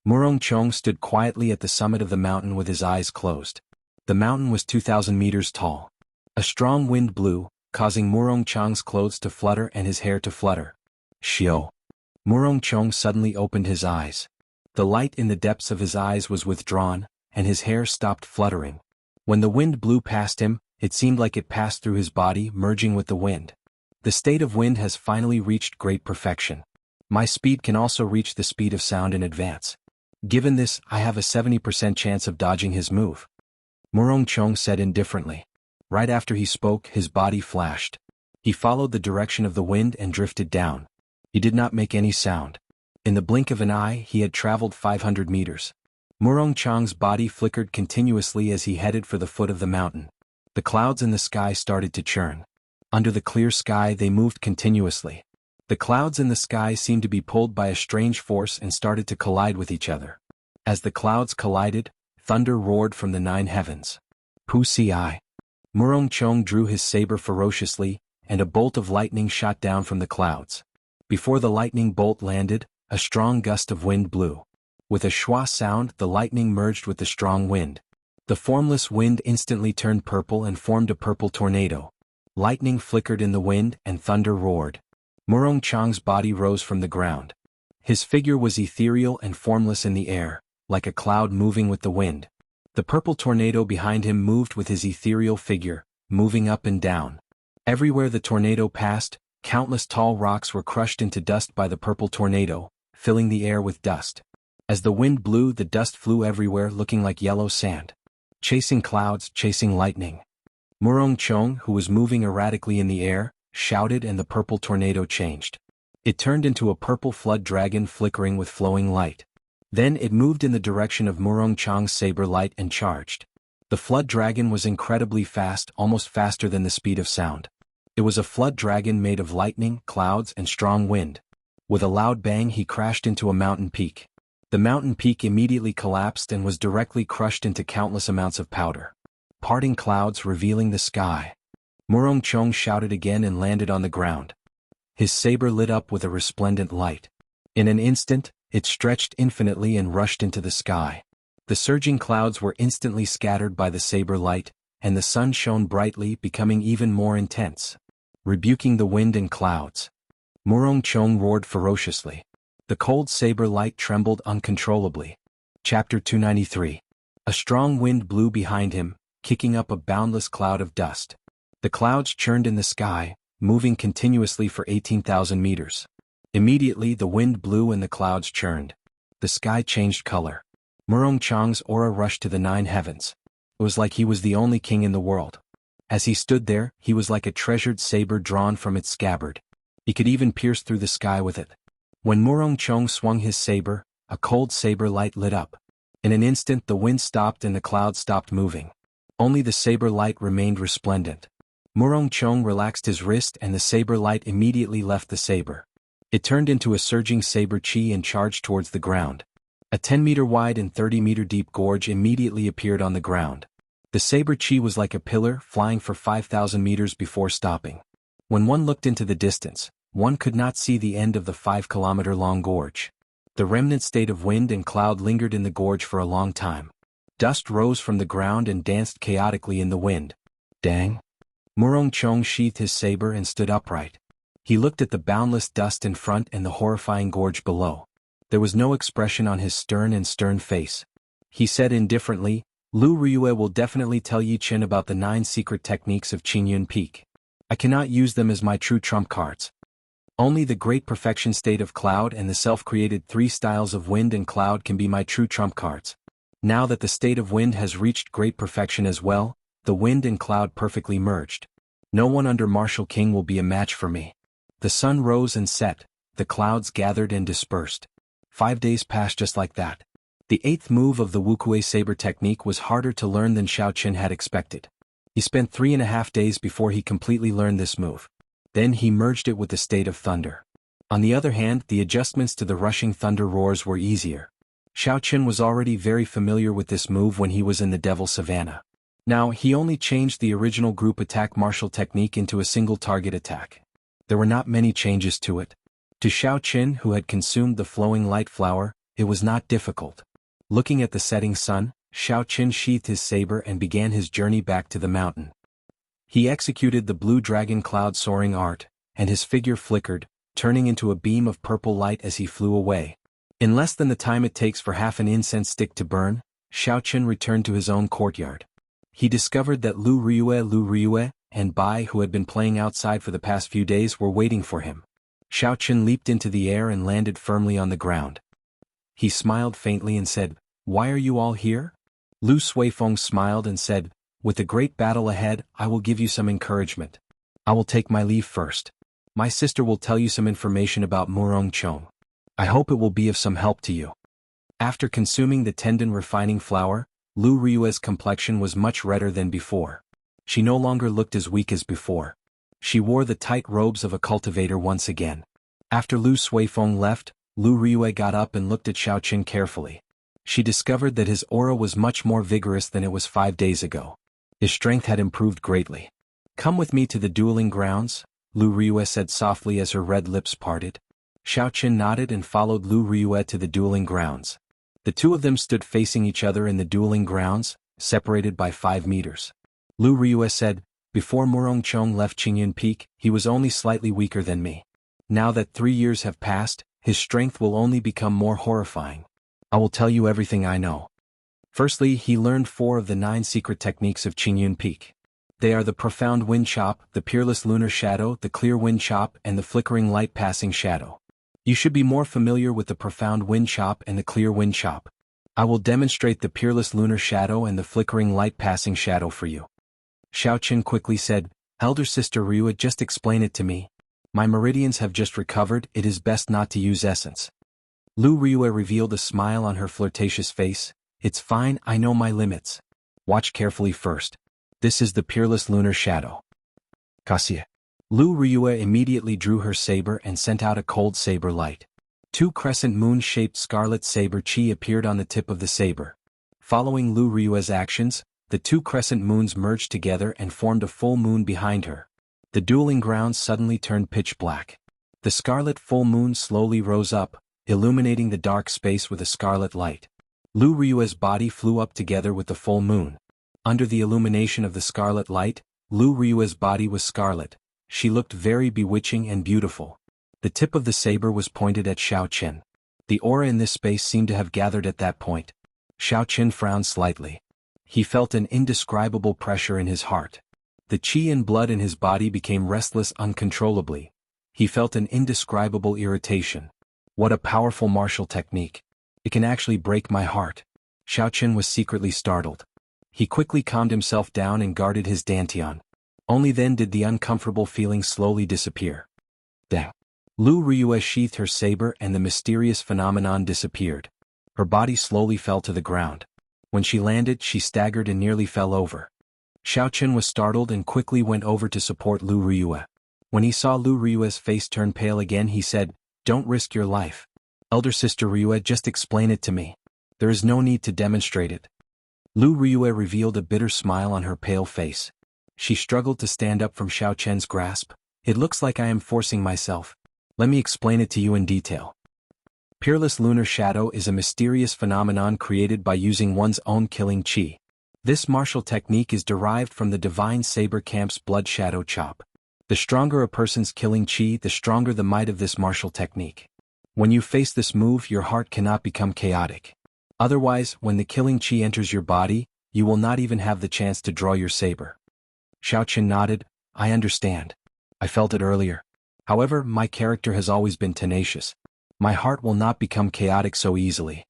Murong Chong stood quietly at the summit of the mountain with his eyes closed. The mountain was 2,000 meters tall. A strong wind blew, causing Murong Chong's clothes to flutter and his hair to flutter. Xiao. Murong Chong suddenly opened his eyes. The light in the depths of his eyes was withdrawn, and his hair stopped fluttering. When the wind blew past him, it seemed like it passed through his body, merging with the wind. The state of wind has finally reached great perfection. My speed can also reach the speed of sound in advance. Given this, I have a 70% chance of dodging his move. Murong Chong said indifferently. Right after he spoke, his body flashed. He followed the direction of the wind and drifted down. He did not make any sound. In the blink of an eye, he had traveled 500 meters. Murong Chong's body flickered continuously as he headed for the foot of the mountain. The clouds in the sky started to churn. Under the clear sky they moved continuously. The clouds in the sky seemed to be pulled by a strange force and started to collide with each other. As the clouds collided, thunder roared from the 9 heavens. Pu-ci. Murong Chong drew his saber ferociously, and a bolt of lightning shot down from the clouds. Before the lightning bolt landed, a strong gust of wind blew. With a schwa sound, the lightning merged with the strong wind. The formless wind instantly turned purple and formed a purple tornado. Lightning flickered in the wind and thunder roared. Murong Chong's body rose from the ground. His figure was ethereal and formless in the air, like a cloud moving with the wind. The purple tornado behind him moved with his ethereal figure, moving up and down. Everywhere the tornado passed, countless tall rocks were crushed into dust by the purple tornado, filling the air with dust. As the wind blew, the dust flew everywhere looking like yellow sand. Chasing clouds, chasing lightning. Murong Chong, who was moving erratically in the air, shouted and the purple tornado changed. It turned into a purple flood dragon flickering with flowing light. Then it moved in the direction of Murong Chong's saber light and charged. The flood dragon was incredibly fast, almost faster than the speed of sound. It was a flood dragon made of lightning, clouds, and strong wind. With a loud bang he crashed into a mountain peak. The mountain peak immediately collapsed and was directly crushed into countless amounts of powder. Parting clouds revealing the sky. Murong Chong shouted again and landed on the ground. His saber lit up with a resplendent light. In an instant, it stretched infinitely and rushed into the sky. The surging clouds were instantly scattered by the saber light, and the sun shone brightly, becoming even more intense. Rebuking the wind and clouds. Murong Chong roared ferociously. The cold saber light trembled uncontrollably. Chapter 293. A strong wind blew behind him, kicking up a boundless cloud of dust. The clouds churned in the sky, moving continuously for 18,000 meters. Immediately the wind blew and the clouds churned. The sky changed color. Murong Chong's aura rushed to the 9 heavens. It was like he was the only king in the world. As he stood there, he was like a treasured saber drawn from its scabbard. He could even pierce through the sky with it. When Murong Chong swung his saber, a cold saber light lit up. In an instant the wind stopped and the clouds stopped moving. Only the saber light remained resplendent. Murong Chong relaxed his wrist and the saber light immediately left the saber. It turned into a surging saber chi and charged towards the ground. A 10-meter wide and 30-meter deep gorge immediately appeared on the ground. The saber chi was like a pillar, flying for 5,000 meters before stopping. When one looked into the distance, one could not see the end of the 5-kilometer-long gorge. The remnant state of wind and cloud lingered in the gorge for a long time. Dust rose from the ground and danced chaotically in the wind. Dang! Murong Chong sheathed his saber and stood upright. He looked at the boundless dust in front and the horrifying gorge below. There was no expression on his stern face. He said indifferently, Lu Ryue will definitely tell Yi Qin about the 9 secret techniques of Qingyun Peak. I cannot use them as my true trump cards. Only the great perfection state of cloud and the self-created 3 styles of wind and cloud can be my true trump cards. Now that the state of wind has reached great perfection as well, the wind and cloud perfectly merged. No one under Martial King will be a match for me. The sun rose and set, the clouds gathered and dispersed. 5 days passed just like that. The 8th move of the Wukuei saber technique was harder to learn than Xiao Qin had expected. He spent 3.5 days before he completely learned this move. Then he merged it with the state of thunder. On the other hand, the adjustments to the rushing thunder roars were easier. Xiao Qin was already very familiar with this move when he was in the Devil Savannah. Now, he only changed the original group attack martial technique into a single target attack. There were not many changes to it. To Xiao Qin, who had consumed the flowing light flower, it was not difficult. Looking at the setting sun, Xiao Qin sheathed his saber and began his journey back to the mountain. He executed the blue dragon cloud soaring art, and his figure flickered, turning into a beam of purple light as he flew away. In less than the time it takes for half an incense stick to burn, Xiao Qin returned to his own courtyard. He discovered that Lu Ryue, and Bai, who had been playing outside for the past few days, were waiting for him. Xiao Qin leaped into the air and landed firmly on the ground. He smiled faintly and said, "Why are you all here?" Lu Suifeng smiled and said, "With the great battle ahead, I will give you some encouragement. I will take my leave first. My sister will tell you some information about Murong Chong. I hope it will be of some help to you." After consuming the tendon refining flower, Lu Ryue's complexion was much redder than before. She no longer looked as weak as before. She wore the tight robes of a cultivator once again. After Lu Suifeng left, Lu Ryue got up and looked at Xiao Qin carefully. She discovered that his aura was much more vigorous than it was 5 days ago. His strength had improved greatly. "Come with me to the dueling grounds," Lu Ryue said softly as her red lips parted. Xiao Qin nodded and followed Lu Ryue to the dueling grounds. The two of them stood facing each other in the dueling grounds, separated by 5 meters. Lu Ryue said, "Before Murong Chong left Qingyun Peak, he was only slightly weaker than me. Now that 3 years have passed, his strength will only become more horrifying. I will tell you everything I know." Firstly, he learned 4 of the 9 secret techniques of Qingyun Peak. They are the profound wind chop, the peerless lunar shadow, the clear wind chop, and the flickering light passing shadow. You should be more familiar with the profound wind chop and the clear wind chop. I will demonstrate the peerless lunar shadow and the flickering light passing shadow for you. Xiao Qin quickly said, "Elder sister Ryue, just explain it to me. My meridians have just recovered, it is best not to use essence." Lu Ryue revealed a smile on her flirtatious face. "It's fine, I know my limits. Watch carefully first. This is the peerless lunar shadow." Kasia. Lu Ryue immediately drew her saber and sent out a cold saber light. 2 crescent moon-shaped scarlet saber chi appeared on the tip of the saber. Following Lu Ryue's actions, the 2 crescent moons merged together and formed a full moon behind her. The dueling grounds suddenly turned pitch black. The scarlet full moon slowly rose up, illuminating the dark space with a scarlet light. Lu Ryue's body flew up together with the full moon. Under the illumination of the scarlet light, Lu Ryue's body was scarlet. She looked very bewitching and beautiful. The tip of the saber was pointed at Xiao Qin. The aura in this space seemed to have gathered at that point. Xiao Qin frowned slightly. He felt an indescribable pressure in his heart. The qi and blood in his body became restless uncontrollably. He felt an indescribable irritation. What a powerful martial technique. It can actually break my heart. Xiao Qin was secretly startled. He quickly calmed himself down and guarded his dantian. Only then did the uncomfortable feeling slowly disappear. Dang. Lu Ryue sheathed her saber and the mysterious phenomenon disappeared. Her body slowly fell to the ground. When she landed, she staggered and nearly fell over. Xiao Qin was startled and quickly went over to support Lu Ryue. When he saw Lu Ryue's face turn pale again, he said, "Don't risk your life. Elder sister Ryue, just explain it to me. There is no need to demonstrate it." Lu Ryue revealed a bitter smile on her pale face. She struggled to stand up from Xiao Qin's grasp. "It looks like I am forcing myself. Let me explain it to you in detail. Peerless lunar shadow is a mysterious phenomenon created by using one's own killing qi. This martial technique is derived from the divine saber camp's blood shadow chop. The stronger a person's killing qi, the stronger the might of this martial technique. When you face this move, your heart cannot become chaotic. Otherwise, when the killing qi enters your body, you will not even have the chance to draw your saber. Xiaoqin nodded. I understand. I felt it earlier. However, my character has always been tenacious. My heart will not become chaotic so easily.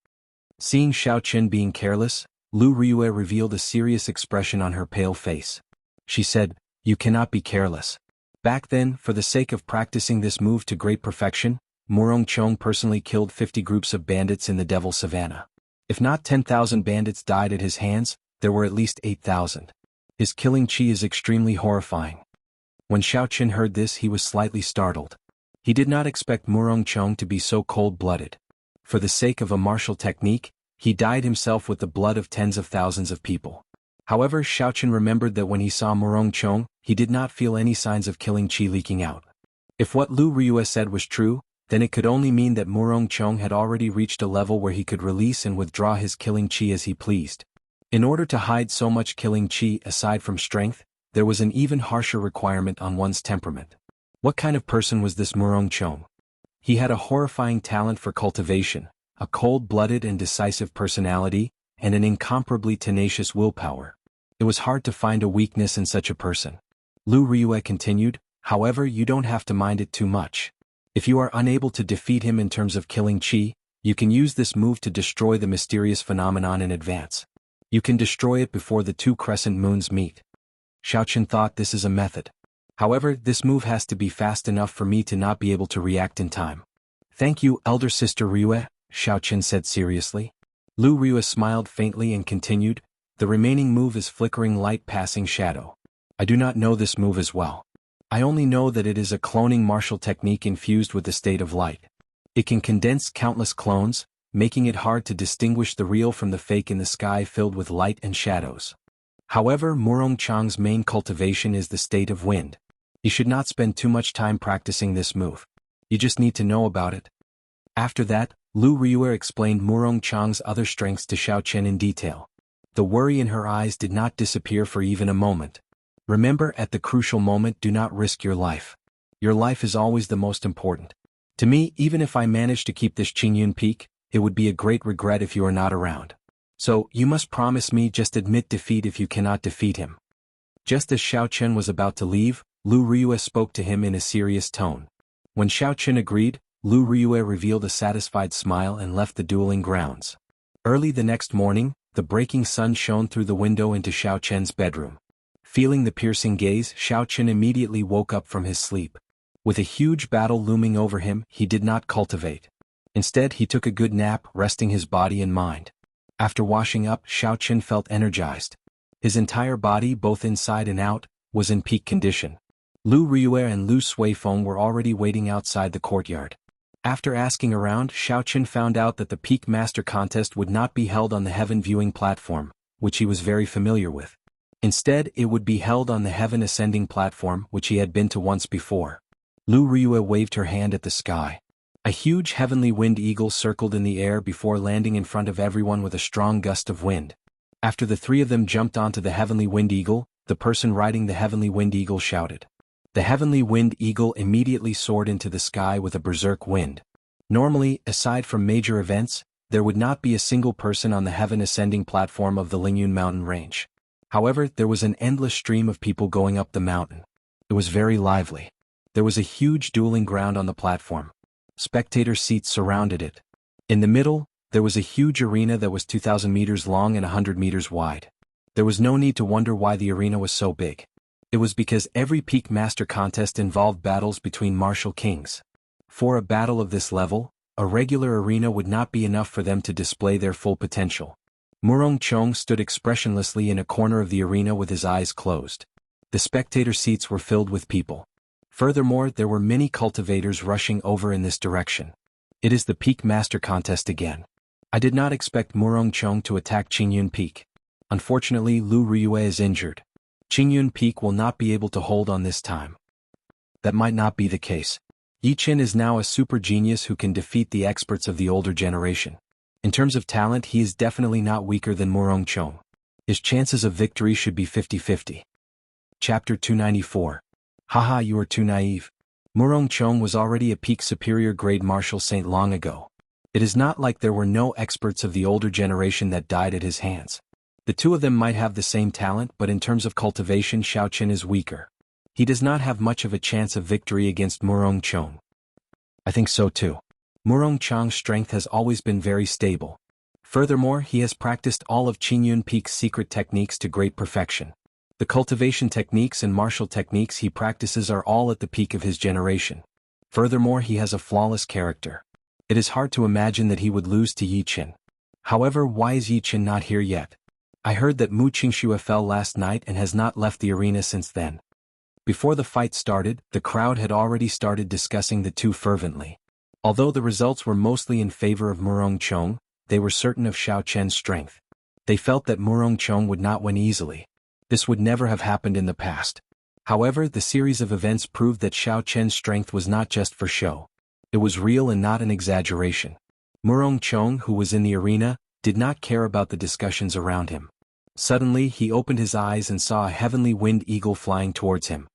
Seeing Xiaoqin being careless, Lu Ryue revealed a serious expression on her pale face. She said, you cannot be careless. Back then, for the sake of practicing this move to great perfection, Murong Chong personally killed 50 groups of bandits in the Devil Savannah. If not 10,000 bandits died at his hands, there were at least 8,000. His killing chi is extremely horrifying. When Xiaoqin heard this, he was slightly startled. He did not expect Murong Chong to be so cold-blooded. For the sake of a martial technique, he dyed himself with the blood of tens of thousands of people. However, Xiaoqin remembered that when he saw Murong Chong, he did not feel any signs of killing chi leaking out. If what Lu Ryue said was true, then it could only mean that Murong Chong had already reached a level where he could release and withdraw his killing chi as he pleased. In order to hide so much killing chi aside from strength, there was an even harsher requirement on one's temperament. What kind of person was this Murong Chong? He had a horrifying talent for cultivation, a cold-blooded and decisive personality, and an incomparably tenacious willpower. It was hard to find a weakness in such a person. Lu Ryue continued, however, you don't have to mind it too much. If you are unable to defeat him in terms of killing chi, you can use this move to destroy the mysterious phenomenon in advance. You can destroy it before the two crescent moons meet. Xiaoqin thought this is a method. However, this move has to be fast enough for me to not be able to react in time. Thank you, elder sister Ryue, Xiaoqin said seriously. Lu Ryue smiled faintly and continued, the remaining move is flickering light passing shadow. I do not know this move as well. I only know that it is a cloning martial technique infused with the state of light. It can condense countless clones, making it hard to distinguish the real from the fake in the sky filled with light and shadows. However, Murong Chong's main cultivation is the state of wind. You should not spend too much time practicing this move. You just need to know about it. After that, Lu Ryue explained Murong Chong's other strengths to Xiaoqin in detail. The worry in her eyes did not disappear for even a moment. Remember, at the crucial moment, do not risk your life. Your life is always the most important. To me, even if I manage to keep this Qingyun Peak, it would be a great regret if you are not around. So, you must promise me just admit defeat if you cannot defeat him. Just as Xiaoqin was about to leave, Lu Ryue spoke to him in a serious tone. When Xiaoqin agreed, Lu Ryue revealed a satisfied smile and left the dueling grounds. Early the next morning, the breaking sun shone through the window into Xiaoqin's bedroom. Feeling the piercing gaze, Xiaoqin immediately woke up from his sleep. With a huge battle looming over him, he did not cultivate. Instead, he took a good nap, resting his body and mind. After washing up, Xiaoqin felt energized. His entire body, both inside and out, was in peak condition. Lu Ryue and Lu Suifeng were already waiting outside the courtyard. After asking around, Xiaoqin found out that the Peak Master Contest would not be held on the Heaven Viewing platform, which he was very familiar with. Instead, it would be held on the Heaven Ascending platform, which he had been to once before. Lu Ryue waved her hand at the sky. A huge heavenly wind eagle circled in the air before landing in front of everyone with a strong gust of wind. After the three of them jumped onto the heavenly wind eagle, the person riding the heavenly wind eagle shouted. The heavenly wind eagle immediately soared into the sky with a berserk wind. Normally, aside from major events, there would not be a single person on the Heaven Ascending platform of the Lingyun mountain range. However, there was an endless stream of people going up the mountain. It was very lively. There was a huge dueling ground on the platform. Spectator seats surrounded it. In the middle, there was a huge arena that was 2,000 meters long and 100 meters wide. There was no need to wonder why the arena was so big. It was because every Peak Master Contest involved battles between martial kings. For a battle of this level, a regular arena would not be enough for them to display their full potential. Murong Chong stood expressionlessly in a corner of the arena with his eyes closed. The spectator seats were filled with people. Furthermore, there were many cultivators rushing over in this direction. It is the Peak Master Contest again. I did not expect Murong Chong to attack Qingyun Peak. Unfortunately, Lu Ryue is injured. Qingyun Peak will not be able to hold on this time. That might not be the case. Yi Qin is now a super genius who can defeat the experts of the older generation. In terms of talent, he is definitely not weaker than Murong Chong. His chances of victory should be 50-50. Chapter 294. Haha, you are too naive. Murong Chong was already a peak superior grade martial saint long ago. It is not like there were no experts of the older generation that died at his hands. The two of them might have the same talent, but in terms of cultivation, Xiao Chen is weaker. He does not have much of a chance of victory against Murong Chong. I think so too. Murong Chong's strength has always been very stable. Furthermore, he has practiced all of Qingyun Peak's secret techniques to great perfection. The cultivation techniques and martial techniques he practices are all at the peak of his generation. Furthermore, he has a flawless character. It is hard to imagine that he would lose to Yi Qin. However, why is Yi Qin not here yet? I heard that Mu Qingxue fell last night and has not left the arena since then. Before the fight started, the crowd had already started discussing the two fervently. Although the results were mostly in favor of Murong Chong, they were certain of Xiao Chen's strength. They felt that Murong Chong would not win easily. This would never have happened in the past. However, the series of events proved that Xiao Chen's strength was not just for show. It was real and not an exaggeration. Murong Chong, who was in the arena, did not care about the discussions around him. Suddenly he opened his eyes and saw a heavenly winged eagle flying towards him.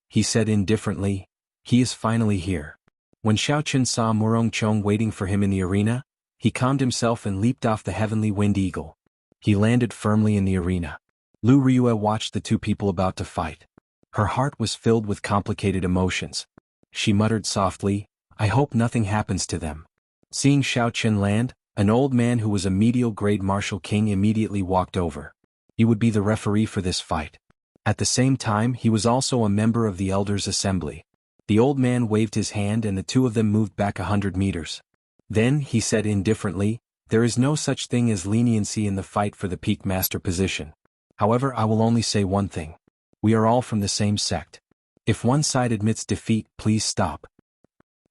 He said indifferently, "He is finally here." When Xiao Chen saw Murong Chong waiting for him in the arena, he calmed himself and leaped off the heavenly winged eagle. He landed firmly in the arena. Lu Ryue watched the two people about to fight. Her heart was filled with complicated emotions. She muttered softly, "I hope nothing happens to them." Seeing Xiao Chen land, an old man who was a medial grade martial king immediately walked over. He would be the referee for this fight. At the same time, he was also a member of the Elders' Assembly. The old man waved his hand and the two of them moved back 100 meters. Then, he said indifferently, "There is no such thing as leniency in the fight for the peak master position. However, I will only say one thing. We are all from the same sect. If one side admits defeat, please stop.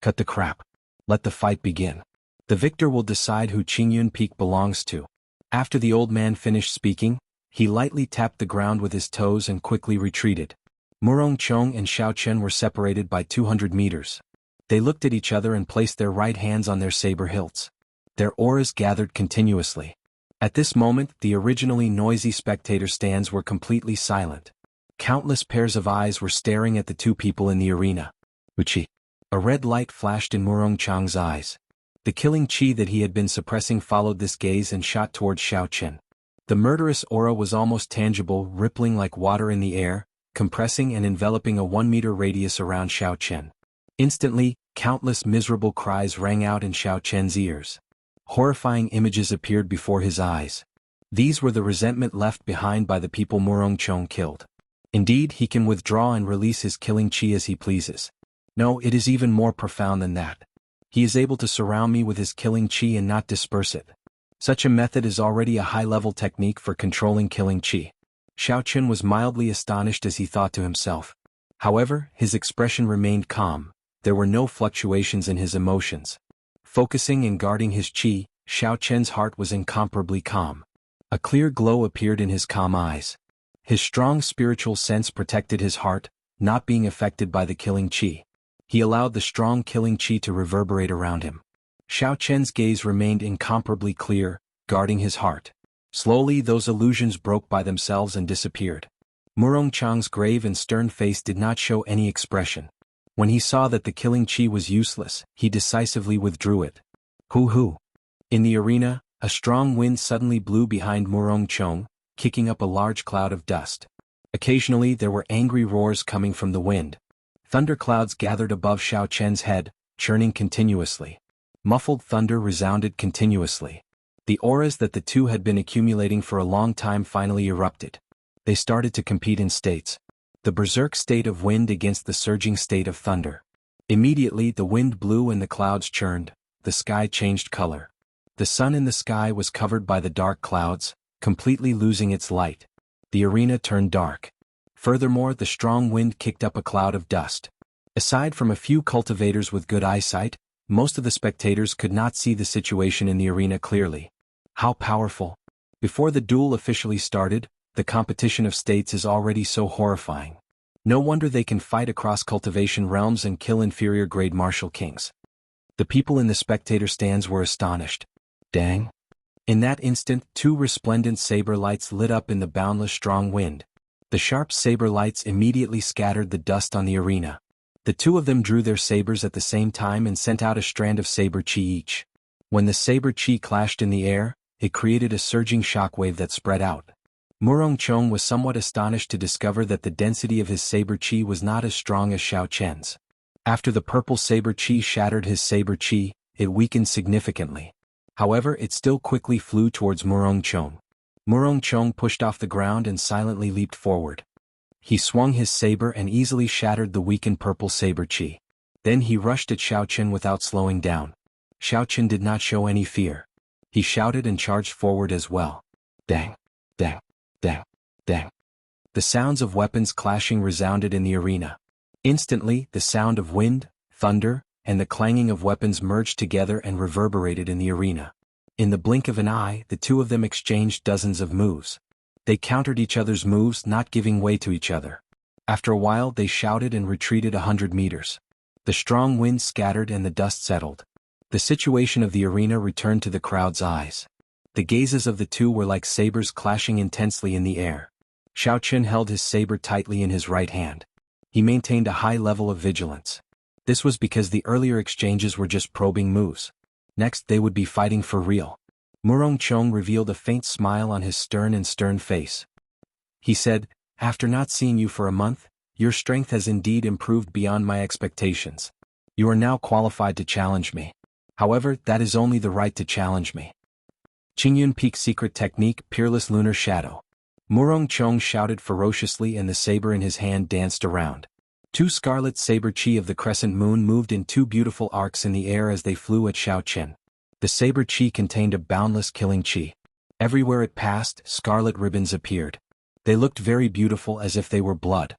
Cut the crap. Let the fight begin. The victor will decide who Qingyun Peak belongs to." After the old man finished speaking, he lightly tapped the ground with his toes and quickly retreated. Murong Chong and Xiao Chen were separated by 200 meters. They looked at each other and placed their right hands on their saber hilts. Their auras gathered continuously. At this moment, the originally noisy spectator stands were completely silent. Countless pairs of eyes were staring at the two people in the arena. Wuxia. A red light flashed in Murong Chong's eyes. The killing chi that he had been suppressing followed this gaze and shot towards Xiao Chen. The murderous aura was almost tangible, rippling like water in the air, compressing and enveloping a 1-meter radius around Xiao Chen. Instantly, countless miserable cries rang out in Xiao Chen's ears. Horrifying images appeared before his eyes. These were the resentment left behind by the people Murong Chong killed. Indeed, he can withdraw and release his killing chi as he pleases. No, it is even more profound than that. He is able to surround me with his killing chi and not disperse it. Such a method is already a high-level technique for controlling killing chi. Xiao Chen was mildly astonished as he thought to himself. However, his expression remained calm. There were no fluctuations in his emotions. Focusing and guarding his chi, Xiao Chen's heart was incomparably calm. A clear glow appeared in his calm eyes. His strong spiritual sense protected his heart, not being affected by the killing chi. He allowed the strong killing chi to reverberate around him. Xiao Chen's gaze remained incomparably clear, guarding his heart. Slowly those illusions broke by themselves and disappeared. Murong Chong's grave and stern face did not show any expression. When he saw that the killing chi was useless, he decisively withdrew it. Hoo-hoo! In the arena, a strong wind suddenly blew behind Murong Chong, kicking up a large cloud of dust. Occasionally there were angry roars coming from the wind. Thunderclouds gathered above Xiao Chen's head, churning continuously. Muffled thunder resounded continuously. The auras that the two had been accumulating for a long time finally erupted. They started to compete in states. The berserk state of wind against the surging state of thunder. Immediately the wind blew and the clouds churned, the sky changed color. The sun in the sky was covered by the dark clouds, completely losing its light. The arena turned dark. Furthermore, the strong wind kicked up a cloud of dust. Aside from a few cultivators with good eyesight, most of the spectators could not see the situation in the arena clearly. How powerful! Before the duel officially started, the competition of states is already so horrifying. No wonder they can fight across cultivation realms and kill inferior grade martial kings. The people in the spectator stands were astonished. Dang! In that instant, two resplendent saber lights lit up in the boundless strong wind. The sharp saber lights immediately scattered the dust on the arena. The two of them drew their sabers at the same time and sent out a strand of saber chi each. When the saber chi clashed in the air, it created a surging shockwave that spread out, Murongchong was somewhat astonished to discover that the density of his saber chi was not as strong as Xiao Chen's. After the purple saber chi shattered his saber chi, it weakened significantly. However, it still quickly flew towards Murongchong. Murongchong pushed off the ground and silently leaped forward. He swung his saber and easily shattered the weakened purple saber chi. Then he rushed at Xiao Chen without slowing down. Xiao Chen did not show any fear. He shouted and charged forward as well. Dang! Dang! Dang! Dang! The sounds of weapons clashing resounded in the arena. Instantly, the sound of wind, thunder, and the clanging of weapons merged together and reverberated in the arena. In the blink of an eye, the two of them exchanged dozens of moves. They countered each other's moves, not giving way to each other. After a while, they shouted and retreated 100 meters. The strong wind scattered and the dust settled. The situation of the arena returned to the crowd's eyes. The gazes of the two were like sabers clashing intensely in the air. Xiao Chen held his saber tightly in his right hand. He maintained a high level of vigilance. This was because the earlier exchanges were just probing moves. Next they would be fighting for real. Murongchong revealed a faint smile on his stern face. He said, "After not seeing you for a month, your strength has indeed improved beyond my expectations. You are now qualified to challenge me. However, that is only the right to challenge me." Qingyun Peak's secret technique, Peerless Lunar Shadow. Murongchong shouted ferociously and the saber in his hand danced around. Two scarlet saber chi of the crescent moon moved in two beautiful arcs in the air as they flew at Xiao Chen. The saber chi contained a boundless killing chi. Everywhere it passed, scarlet ribbons appeared. They looked very beautiful as if they were blood.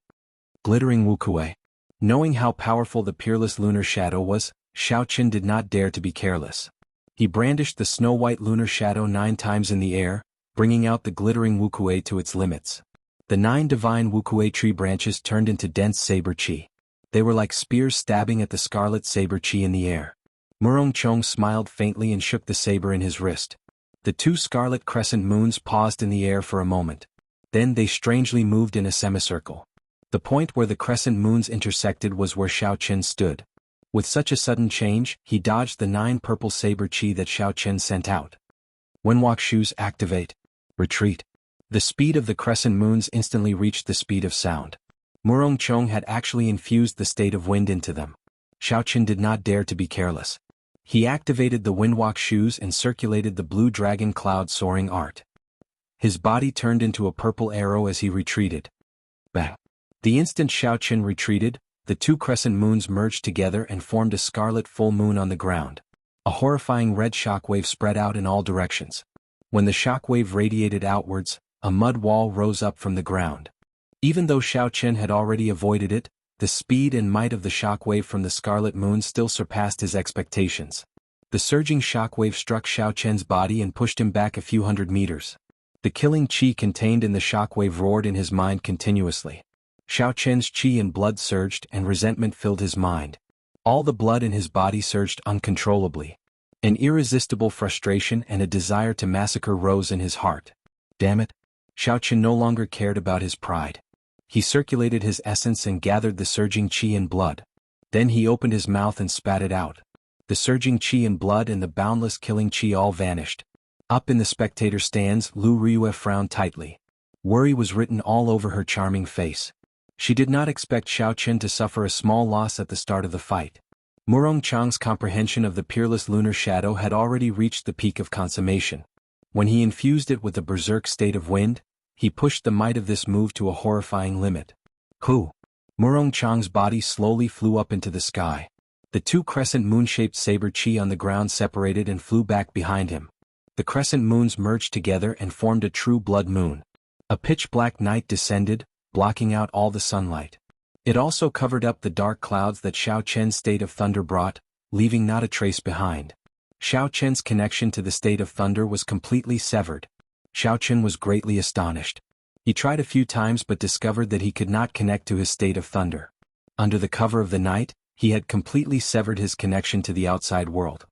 Glittering Wukuei. Knowing how powerful the Peerless Lunar Shadow was, Xiao Chen did not dare to be careless. He brandished the snow-white lunar shadow 9 times in the air, bringing out the glittering Wukuei to its limits. The 9 divine Wukuei tree branches turned into dense saber chi. They were like spears stabbing at the scarlet saber chi in the air. Murongchong smiled faintly and shook the saber in his wrist. The 2 scarlet crescent moons paused in the air for a moment. Then they strangely moved in a semicircle. The point where the crescent moons intersected was where Xiao Chen stood. With such a sudden change, he dodged the 9 purple saber chi that Xiao Chen sent out. Windwalk shoes activate. Retreat. The speed of the crescent moons instantly reached the speed of sound. Murongchong had actually infused the state of wind into them. Xiao Chen did not dare to be careless. He activated the windwalk shoes and circulated the blue dragon cloud soaring art. His body turned into a purple arrow as he retreated. Bang! The instant Xiao Chen retreated, the 2 crescent moons merged together and formed a scarlet full moon on the ground. A horrifying red shockwave spread out in all directions. When the shockwave radiated outwards, a mud wall rose up from the ground. Even though Xiao Chen had already avoided it, the speed and might of the shockwave from the scarlet moon still surpassed his expectations. The surging shockwave struck Xiao Chen's body and pushed him back a few hundred meters. The killing chi contained in the shockwave roared in his mind continuously. Xiao Chen's chi and blood surged and resentment filled his mind. All the blood in his body surged uncontrollably. An irresistible frustration and a desire to massacre rose in his heart. Damn it! Xiao Chen no longer cared about his pride. He circulated his essence and gathered the surging chi and blood. Then he opened his mouth and spat it out. The surging chi and blood and the boundless killing chi all vanished. Up in the spectator stands, Lu Ryue frowned tightly. Worry was written all over her charming face. She did not expect Xiao Chen to suffer a small loss at the start of the fight. Murongchong's comprehension of the Peerless Lunar Shadow had already reached the peak of consummation. When he infused it with the berserk state of wind, he pushed the might of this move to a horrifying limit. Hu! Murongchong's body slowly flew up into the sky. The 2 crescent moon-shaped saber chi on the ground separated and flew back behind him. The crescent moons merged together and formed a true blood moon. A pitch-black night descended, blocking out all the sunlight. It also covered up the dark clouds that Xiao Chen's state of thunder brought, leaving not a trace behind. Xiao Chen's connection to the state of thunder was completely severed. Xiao Chen was greatly astonished. He tried a few times but discovered that he could not connect to his state of thunder. Under the cover of the night, he had completely severed his connection to the outside world.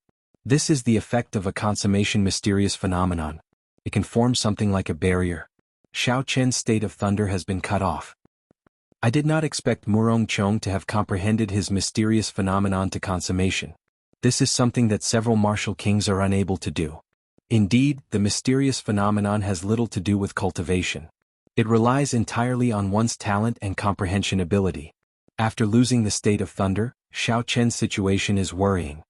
This is the effect of a consummation mysterious phenomenon. It can form something like a barrier. Xiao Chen's state of thunder has been cut off. I did not expect Murongchong to have comprehended his mysterious phenomenon to consummation. This is something that several martial kings are unable to do. Indeed, the mysterious phenomenon has little to do with cultivation. It relies entirely on one's talent and comprehension ability. After losing the state of thunder, Xiao Chen's situation is worrying.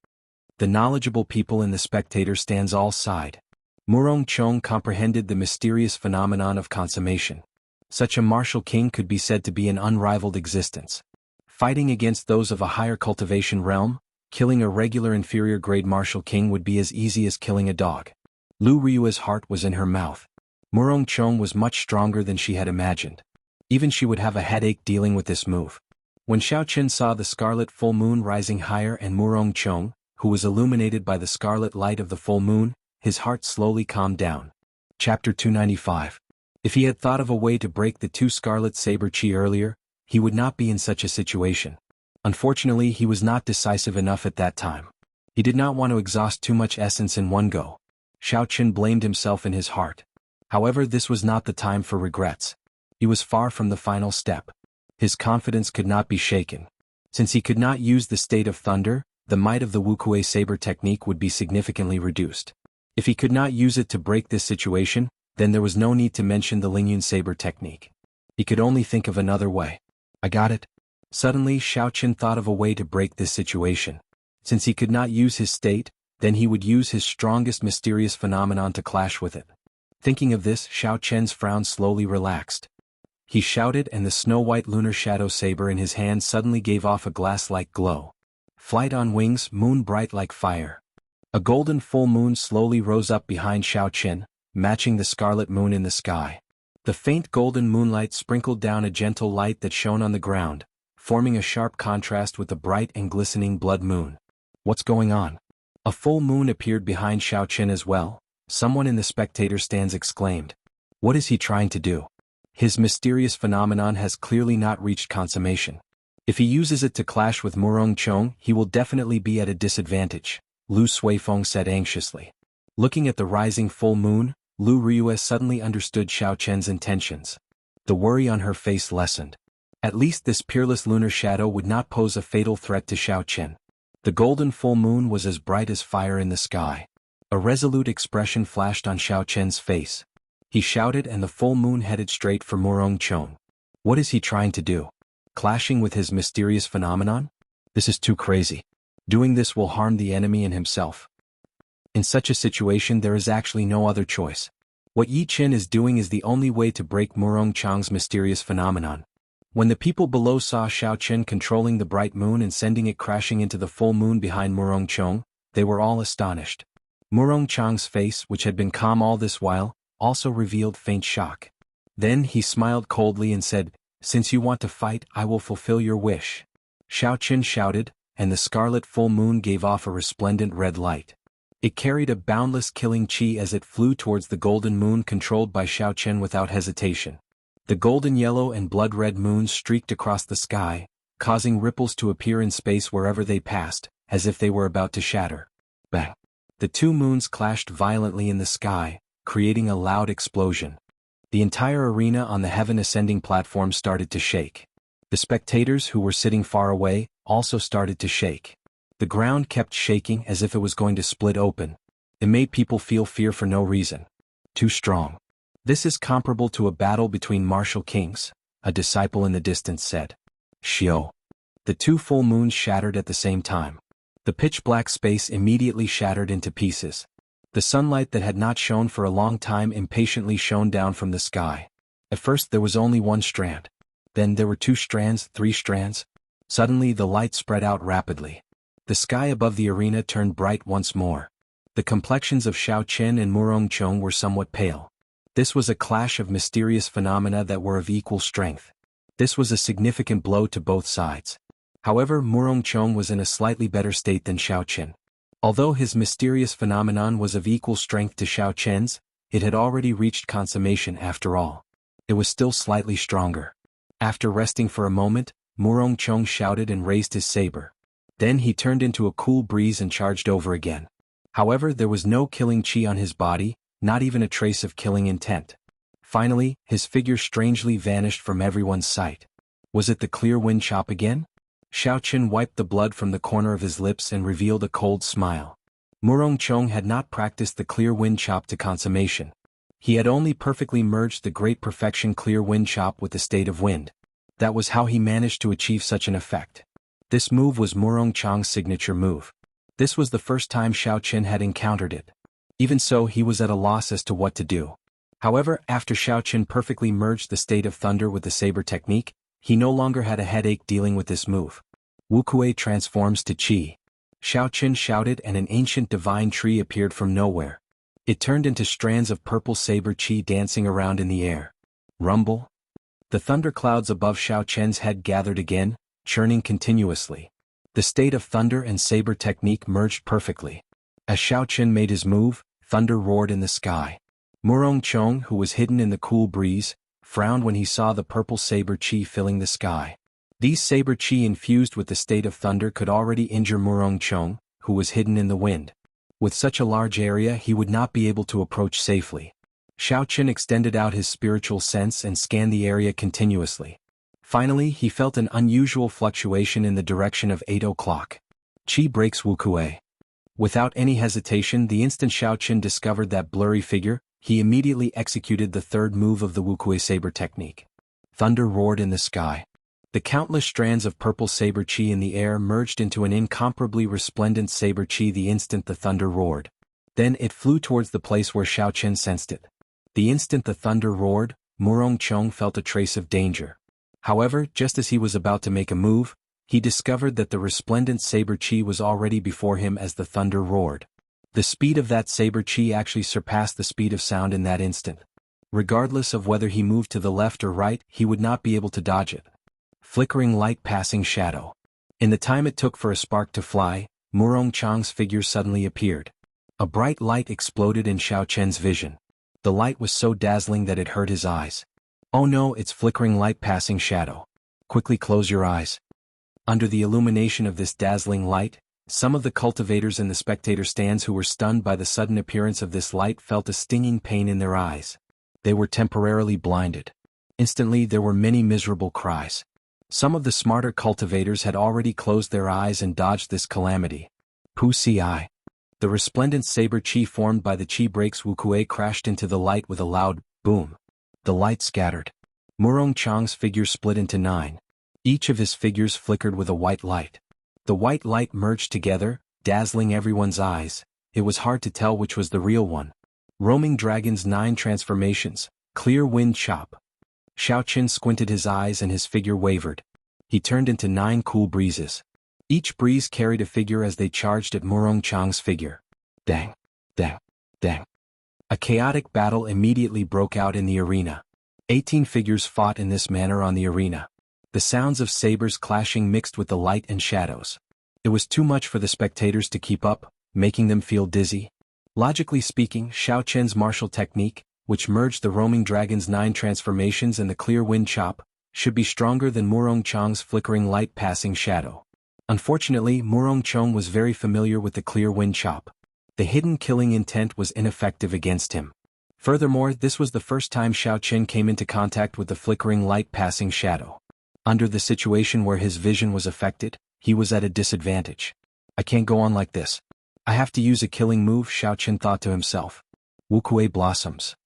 The knowledgeable people in the spectator stands all side. Murong Chong comprehended the mysterious phenomenon of consummation. Such a martial king could be said to be an unrivaled existence. Fighting against those of a higher cultivation realm, killing a regular inferior grade martial king would be as easy as killing a dog. Lu Ryua's heart was in her mouth. Murong Chong was much stronger than she had imagined. Even she would have a headache dealing with this move. When Xiao Chen saw the scarlet full moon rising higher and Murong Chong, who was illuminated by the scarlet light of the full moon, his heart slowly calmed down. Chapter 295. If he had thought of a way to break the two scarlet saber chi earlier, he would not be in such a situation. Unfortunately, he was not decisive enough at that time. He did not want to exhaust too much essence in one go. Xiao Chen blamed himself in his heart. However, this was not the time for regrets. He was far from the final step. His confidence could not be shaken. Since he could not use the state of thunder, the might of the Wukuei saber technique would be significantly reduced. If he could not use it to break this situation, then there was no need to mention the Lingyun saber technique. He could only think of another way. I got it. Suddenly Xiao Chen thought of a way to break this situation. Since he could not use his state, then he would use his strongest mysterious phenomenon to clash with it. Thinking of this, Xiao Chen's frown slowly relaxed. He shouted, and the snow-white lunar shadow saber in his hand suddenly gave off a glass-like glow. Flight on wings, moon bright like fire. A golden full moon slowly rose up behind Xiao Chen, matching the scarlet moon in the sky. The faint golden moonlight sprinkled down a gentle light that shone on the ground, forming a sharp contrast with the bright and glistening blood moon. What's going on? A full moon appeared behind Xiao Chen as well. Someone in the spectator stands exclaimed. What is he trying to do? His mysterious phenomenon has clearly not reached consummation. If he uses it to clash with Murong Chong, he will definitely be at a disadvantage, Lu Suifeng said anxiously. Looking at the rising full moon, Lu Ryue suddenly understood Xiao Chen's intentions. The worry on her face lessened. At least this peerless lunar shadow would not pose a fatal threat to Xiao Chen. The golden full moon was as bright as fire in the sky. A resolute expression flashed on Xiao Chen's face. He shouted, and the full moon headed straight for Murong Chong. What is he trying to do? Clashing with his mysterious phenomenon? This is too crazy. Doing this will harm the enemy and himself. In such a situation there is actually no other choice. What Yi Chen is doing is the only way to break Murong Chong's mysterious phenomenon. When the people below saw Xiao Chen controlling the bright moon and sending it crashing into the full moon behind Murong Chong, they were all astonished. Murong Chong's face, which had been calm all this while, also revealed faint shock. Then he smiled coldly and said, Since you want to fight, I will fulfill your wish. Xiao Chen shouted, and the scarlet full moon gave off a resplendent red light. It carried a boundless killing chi as it flew towards the golden moon controlled by Xiao Chen without hesitation. The golden yellow and blood-red moons streaked across the sky, causing ripples to appear in space wherever they passed, as if they were about to shatter. Bang! The two moons clashed violently in the sky, creating a loud explosion. The entire arena on the heaven-ascending platform started to shake. The spectators who were sitting far away also started to shake. The ground kept shaking as if it was going to split open. It made people feel fear for no reason. Too strong. This is comparable to a battle between martial kings, a disciple in the distance said. Shio. The two full moons shattered at the same time. The pitch-black space immediately shattered into pieces. The sunlight that had not shone for a long time impatiently shone down from the sky. At first there was only one strand. Then there were 2 strands, 3 strands. Suddenly the light spread out rapidly. The sky above the arena turned bright once more. The complexions of Xiao Chen and Murong Chong were somewhat pale. This was a clash of mysterious phenomena that were of equal strength. This was a significant blow to both sides. However, Murong Chong was in a slightly better state than Xiao Chen. Although his mysterious phenomenon was of equal strength to Xiao Chen's, it had already reached consummation after all. It was still slightly stronger. After resting for a moment, Murong Chong shouted and raised his saber. Then he turned into a cool breeze and charged over again. However, there was no killing chi on his body, not even a trace of killing intent. Finally, his figure strangely vanished from everyone's sight. Was it the clear wind chop again? Xiao Chen wiped the blood from the corner of his lips and revealed a cold smile. Murong Chong had not practiced the clear wind chop to consummation. He had only perfectly merged the great perfection clear wind chop with the state of wind. That was how he managed to achieve such an effect. This move was Murong Chang's signature move. This was the first time Xiao Chen had encountered it. Even so, he was at a loss as to what to do. However, after Xiao Chen perfectly merged the state of thunder with the saber technique, he no longer had a headache dealing with this move. Wukuei transforms to Qi. Xiao Chen shouted and an ancient divine tree appeared from nowhere. It turned into strands of purple saber Qi dancing around in the air. Rumble. The thunderclouds above Xiao Chen's head gathered again, churning continuously. The state of thunder and saber technique merged perfectly. As Xiao Chen made his move, thunder roared in the sky. Murong Chong, who was hidden in the cool breeze, frowned when he saw the purple saber Qi filling the sky. These saber Qi infused with the state of thunder could already injure Murong Chong, who was hidden in the wind. With such a large area he would not be able to approach safely. Xiao Chen extended out his spiritual sense and scanned the area continuously. Finally, he felt an unusual fluctuation in the direction of 8 o'clock. Qi breaks Wukuei. Without any hesitation, the instant Xiao Chen discovered that blurry figure, he immediately executed the third move of the Wukuei saber technique. Thunder roared in the sky. The countless strands of purple saber Qi in the air merged into an incomparably resplendent saber Qi the instant the thunder roared. Then it flew towards the place where Xiao Chen sensed it. The instant the thunder roared, Murong Chong felt a trace of danger. However, just as he was about to make a move, he discovered that the resplendent saber Qi was already before him as the thunder roared. The speed of that saber Qi actually surpassed the speed of sound in that instant. Regardless of whether he moved to the left or right, he would not be able to dodge it. Flickering light passing shadow. In the time it took for a spark to fly, Murong Chang's figure suddenly appeared. A bright light exploded in Xiao Chen's vision. The light was so dazzling that it hurt his eyes. Oh no, it's flickering light passing shadow. Quickly close your eyes. Under the illumination of this dazzling light, some of the cultivators in the spectator stands who were stunned by the sudden appearance of this light felt a stinging pain in their eyes. They were temporarily blinded. Instantly there were many miserable cries. Some of the smarter cultivators had already closed their eyes and dodged this calamity. Wuxia. The resplendent saber Qi formed by the Qi breaks Wukuei crashed into the light with a loud boom. The light scattered. Murong Chang's figure split into 9. Each of his figures flickered with a white light. The white light merged together, dazzling everyone's eyes. It was hard to tell which was the real one. Roaming Dragon's 9 transformations, clear wind chop. Xiao Chen squinted his eyes and his figure wavered. He turned into 9 cool breezes. Each breeze carried a figure as they charged at Murong Chang's figure. Dang, dang, dang. A chaotic battle immediately broke out in the arena. 18 figures fought in this manner on the arena. The sounds of sabers clashing mixed with the light and shadows. It was too much for the spectators to keep up, making them feel dizzy. Logically speaking, Xiao Chen's martial technique, which merged the roaming dragon's 9 transformations and the clear wind chop, should be stronger than Murong Chang's flickering light passing shadow. Unfortunately, Murong Chong was very familiar with the clear wind chop. The hidden killing intent was ineffective against him. Furthermore, this was the first time Xiao Chen came into contact with the flickering light passing shadow. Under the situation where his vision was affected, he was at a disadvantage. I can't go on like this. I have to use a killing move, Xiao Chen thought to himself. Wukuei blossoms.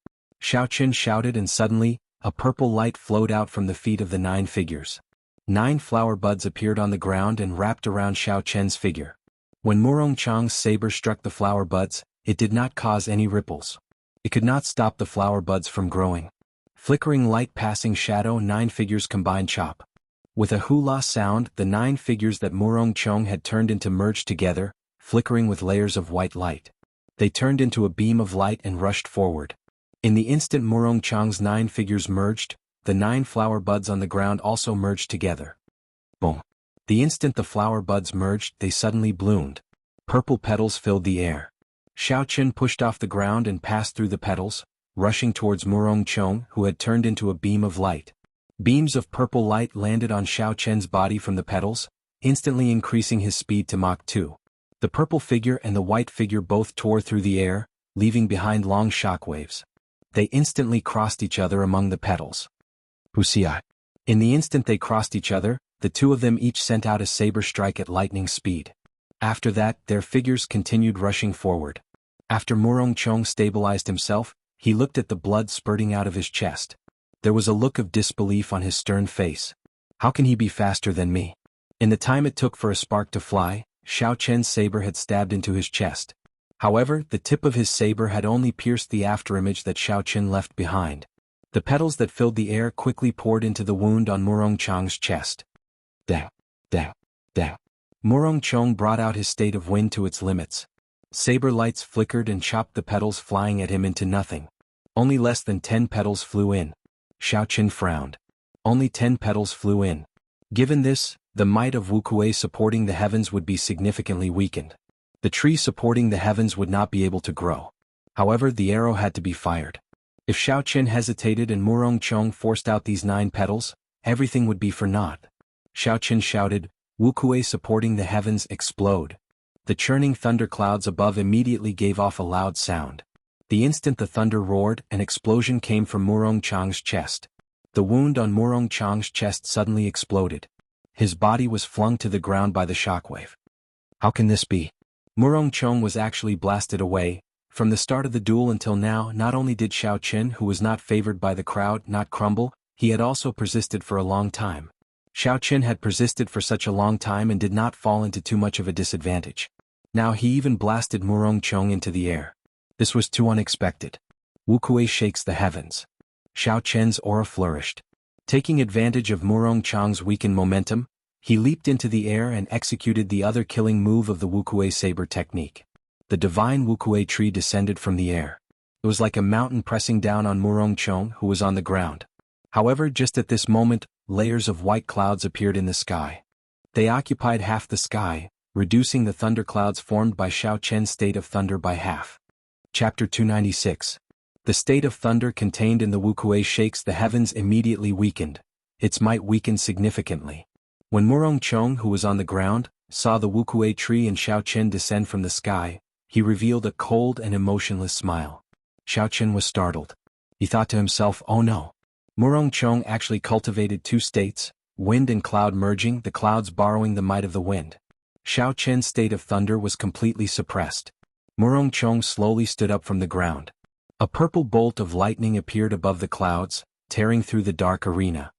Xiao Chen shouted and suddenly, a purple light flowed out from the feet of the 9 figures. 9 flower buds appeared on the ground and wrapped around Xiao Chen's figure. When Murong Chang's saber struck the flower buds, it did not cause any ripples. It could not stop the flower buds from growing. Flickering light passing shadow 9 figures combined chop. With a hula sound, the 9 figures that Murong Chong had turned into merged together, flickering with layers of white light. They turned into a beam of light and rushed forward. In the instant Murong Chang's 9 figures merged, the 9 flower buds on the ground also merged together. Boom. The instant the flower buds merged, they suddenly bloomed. Purple petals filled the air. Xiao Chen pushed off the ground and passed through the petals, rushing towards Murong Chong, who had turned into a beam of light. Beams of purple light landed on Xiao Chen's body from the petals, instantly increasing his speed to Mach 2. The purple figure and the white figure both tore through the air, leaving behind long shockwaves. They instantly crossed each other among the petals. Wuxia. In the instant they crossed each other, the 2 of them each sent out a saber strike at lightning speed. After that, their figures continued rushing forward. After Murong Chong stabilized himself, He looked at the blood spurting out of his chest. There was a look of disbelief on his stern face. How can he be faster than me? In the time it took for a spark to fly, Xiao Chen's saber had stabbed into his chest. However, the tip of his saber had only pierced the afterimage that Xiao Chen left behind. The petals that filled the air quickly poured into the wound on Murong Chang's chest. Da, da, da. Murong Chang brought out his state of wind to its limits. Saber lights flickered and chopped the petals flying at him into nothing. Only less than 10 petals flew in. Xiao Chen frowned. Only 10 petals flew in. Given this, the might of Wukuei supporting the heavens would be significantly weakened. The tree supporting the heavens would not be able to grow. However, the arrow had to be fired. If Xiao Chen hesitated and Murong Chang forced out these 9 petals, everything would be for naught. Xiao Chen shouted, "Wukuei supporting the heavens, explode." The churning thunderclouds above immediately gave off a loud sound. The instant the thunder roared, an explosion came from Murong Chang's chest. The wound on Murong Chang's chest suddenly exploded. His body was flung to the ground by the shockwave. How can this be? Murong Chang was actually blasted away. From the start of the duel until now, not only did Xiao Chen, who was not favored by the crowd, not crumble, he had also persisted for a long time. Xiao Chen had persisted for such a long time and did not fall into too much of a disadvantage. Now he even blasted Murong Chang into the air. This was too unexpected. Wukuei shakes the heavens. Xiao Chen's aura flourished. Taking advantage of Murong Chang's weakened momentum, he leaped into the air and executed the other killing move of the Wukuei saber technique. The divine Wukuei tree descended from the air. It was like a mountain pressing down on Murong Chang, who was on the ground. However, just at this moment, layers of white clouds appeared in the sky. They occupied half the sky, reducing the thunderclouds formed by Xiao Chen's state of thunder by half. Chapter 296. The state of thunder contained in the Wukuei shakes the heavens immediately weakened. Its might weakened significantly. When Murong Chang, who was on the ground, saw the Wukuei tree and Xiao Chen descend from the sky, he revealed a cold and emotionless smile. Xiao Chen was startled. He thought to himself, oh no. Murong Chang actually cultivated 2 states, wind and cloud merging, the clouds borrowing the might of the wind. Xiao Chen's state of thunder was completely suppressed. Murong Chang slowly stood up from the ground. A purple bolt of lightning appeared above the clouds, tearing through the dark arena.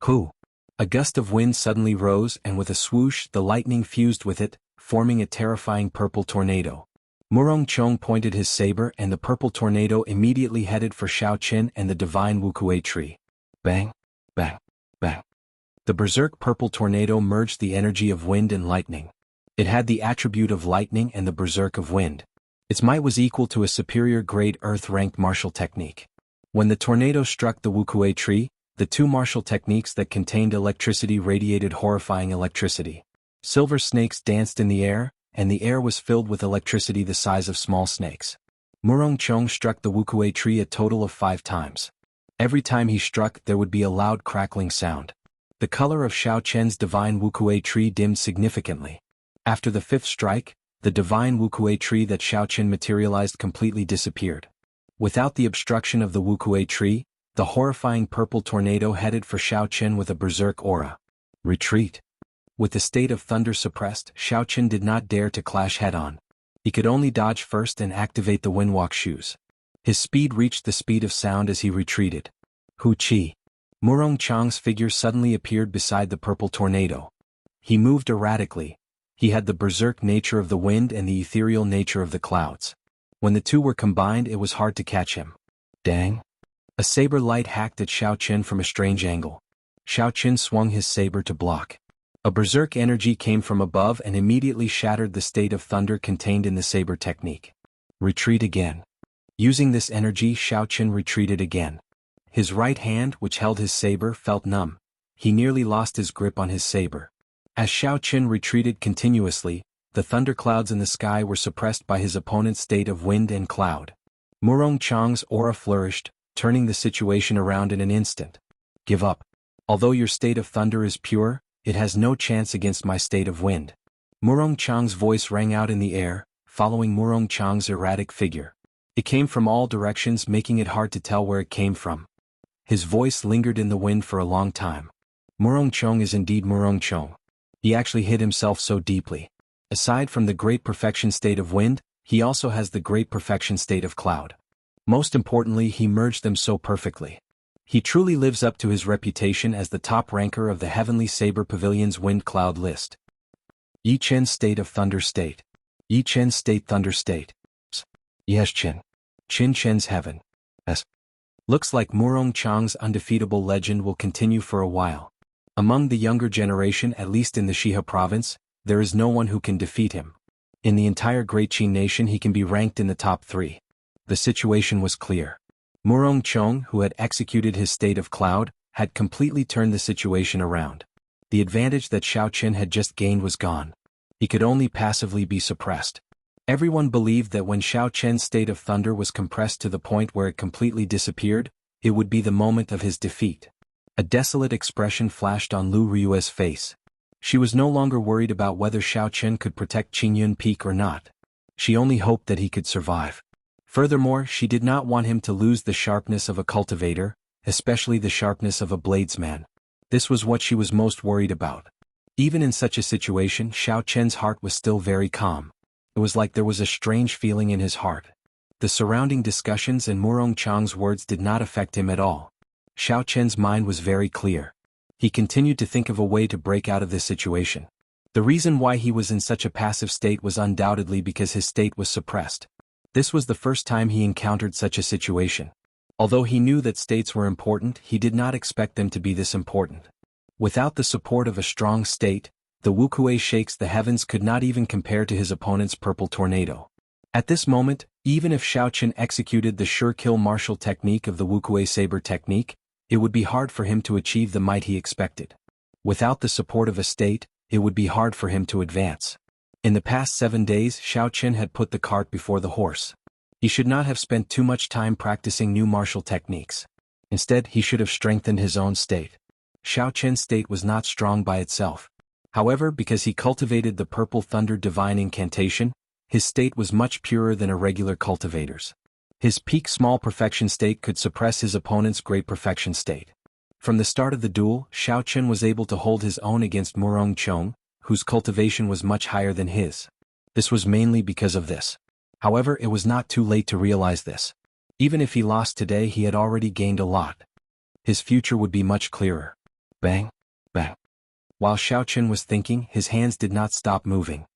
Hoo! A gust of wind suddenly rose and with a swoosh the lightning fused with it, forming a terrifying purple tornado. Murong Chang pointed his saber and the purple tornado immediately headed for Xiao Chen and the divine Wukuei tree. Bang! Bang! Bang! The berserk purple tornado merged the energy of wind and lightning. It had the attribute of lightning and the berserk of wind. Its might was equal to a superior grade earth-ranked martial technique. When the tornado struck the Wukuei tree, the 2 martial techniques that contained electricity radiated horrifying electricity. Silver snakes danced in the air, and the air was filled with electricity the size of small snakes. Murong Chang struck the Wukuei tree a total of 5 times. Every time he struck, there would be a loud crackling sound. The color of Xiao Chen's divine Wukuei tree dimmed significantly. After the 5th strike, the divine Wukuei tree that Xiao Chen materialized completely disappeared. Without the obstruction of the Wukuei tree, the horrifying purple tornado headed for Xiao Chen with a berserk aura. Retreat. With the state of thunder suppressed, Xiao Chen did not dare to clash head-on. He could only dodge first and activate the windwalk shoes. His speed reached the speed of sound as he retreated. Hu Qi. Murong Chang's figure suddenly appeared beside the purple tornado. He moved erratically. He had the berserk nature of the wind and the ethereal nature of the clouds. When the 2 were combined, it was hard to catch him. Dang! A saber light hacked at Xiao Chen from a strange angle. Xiao Chen swung his saber to block. A berserk energy came from above and immediately shattered the state of thunder contained in the saber technique. Retreat again. Using this energy, Xiao Chen retreated again. His right hand, which held his saber, felt numb. He nearly lost his grip on his saber. As Xiao Chen retreated continuously, the thunderclouds in the sky were suppressed by his opponent's state of wind and cloud. Murong Chang's aura flourished, turning the situation around in an instant. Give up. Although your state of thunder is pure, it has no chance against my state of wind. Murong Chang's voice rang out in the air, following Murong Chang's erratic figure. It came from all directions, making it hard to tell where it came from. His voice lingered in the wind for a long time. Murong Chang is indeed Murong Chang. He actually hid himself so deeply. Aside from the great perfection state of wind, he also has the great perfection state of cloud. Most importantly, he merged them so perfectly. He truly lives up to his reputation as the top ranker of the Heavenly Saber Pavilion's Wind Cloud list. Yi Chen State of Thunder State. Yi Chen State Thunder State. Yes Chen. Qin Chen's Heaven. S. Looks like Murong Chang's undefeatable legend will continue for a while. Among the younger generation, at least in the Shiha province, there is no one who can defeat him. In the entire Great Qin nation he can be ranked in the top 3. The situation was clear. Murong Chong, who had executed his state of cloud, had completely turned the situation around. The advantage that Xiao Qin had just gained was gone. He could only passively be suppressed. Everyone believed that when Xiao Qian's state of thunder was compressed to the point where it completely disappeared, it would be the moment of his defeat. A desolate expression flashed on Lu Ryue's face. She was no longer worried about whether Xiao Qian could protect Qingyun Peak or not. She only hoped that he could survive. Furthermore, she did not want him to lose the sharpness of a cultivator, especially the sharpness of a bladesman. This was what she was most worried about. Even in such a situation, Xiao Qian's heart was still very calm. It was like there was a strange feeling in his heart. The surrounding discussions and Murong Chang's words did not affect him at all. Xiao Qian's mind was very clear. He continued to think of a way to break out of this situation. The reason why he was in such a passive state was undoubtedly because his state was suppressed. This was the first time he encountered such a situation. Although he knew that states were important, he did not expect them to be this important. Without the support of a strong state, the Wukuei shakes the heavens could not even compare to his opponent's purple tornado. At this moment, even if Xiao Qian executed the sure-kill martial technique of the Wukuei saber technique, it would be hard for him to achieve the might he expected. Without the support of a state, it would be hard for him to advance. In the past 7 days, Xiao Qian had put the cart before the horse. He should not have spent too much time practicing new martial techniques. Instead, he should have strengthened his own state. Xiao Qian's state was not strong by itself. However, because he cultivated the Purple Thunder Divine Incantation, his state was much purer than a regular cultivator's. His peak small perfection state could suppress his opponent's great perfection state. From the start of the duel, Xiao Qian was able to hold his own against Murong Chong, whose cultivation was much higher than his. This was mainly because of this. However, it was not too late to realize this. Even if he lost today, he had already gained a lot. His future would be much clearer. Bang, bang. While Xiao Qian was thinking, his hands did not stop moving.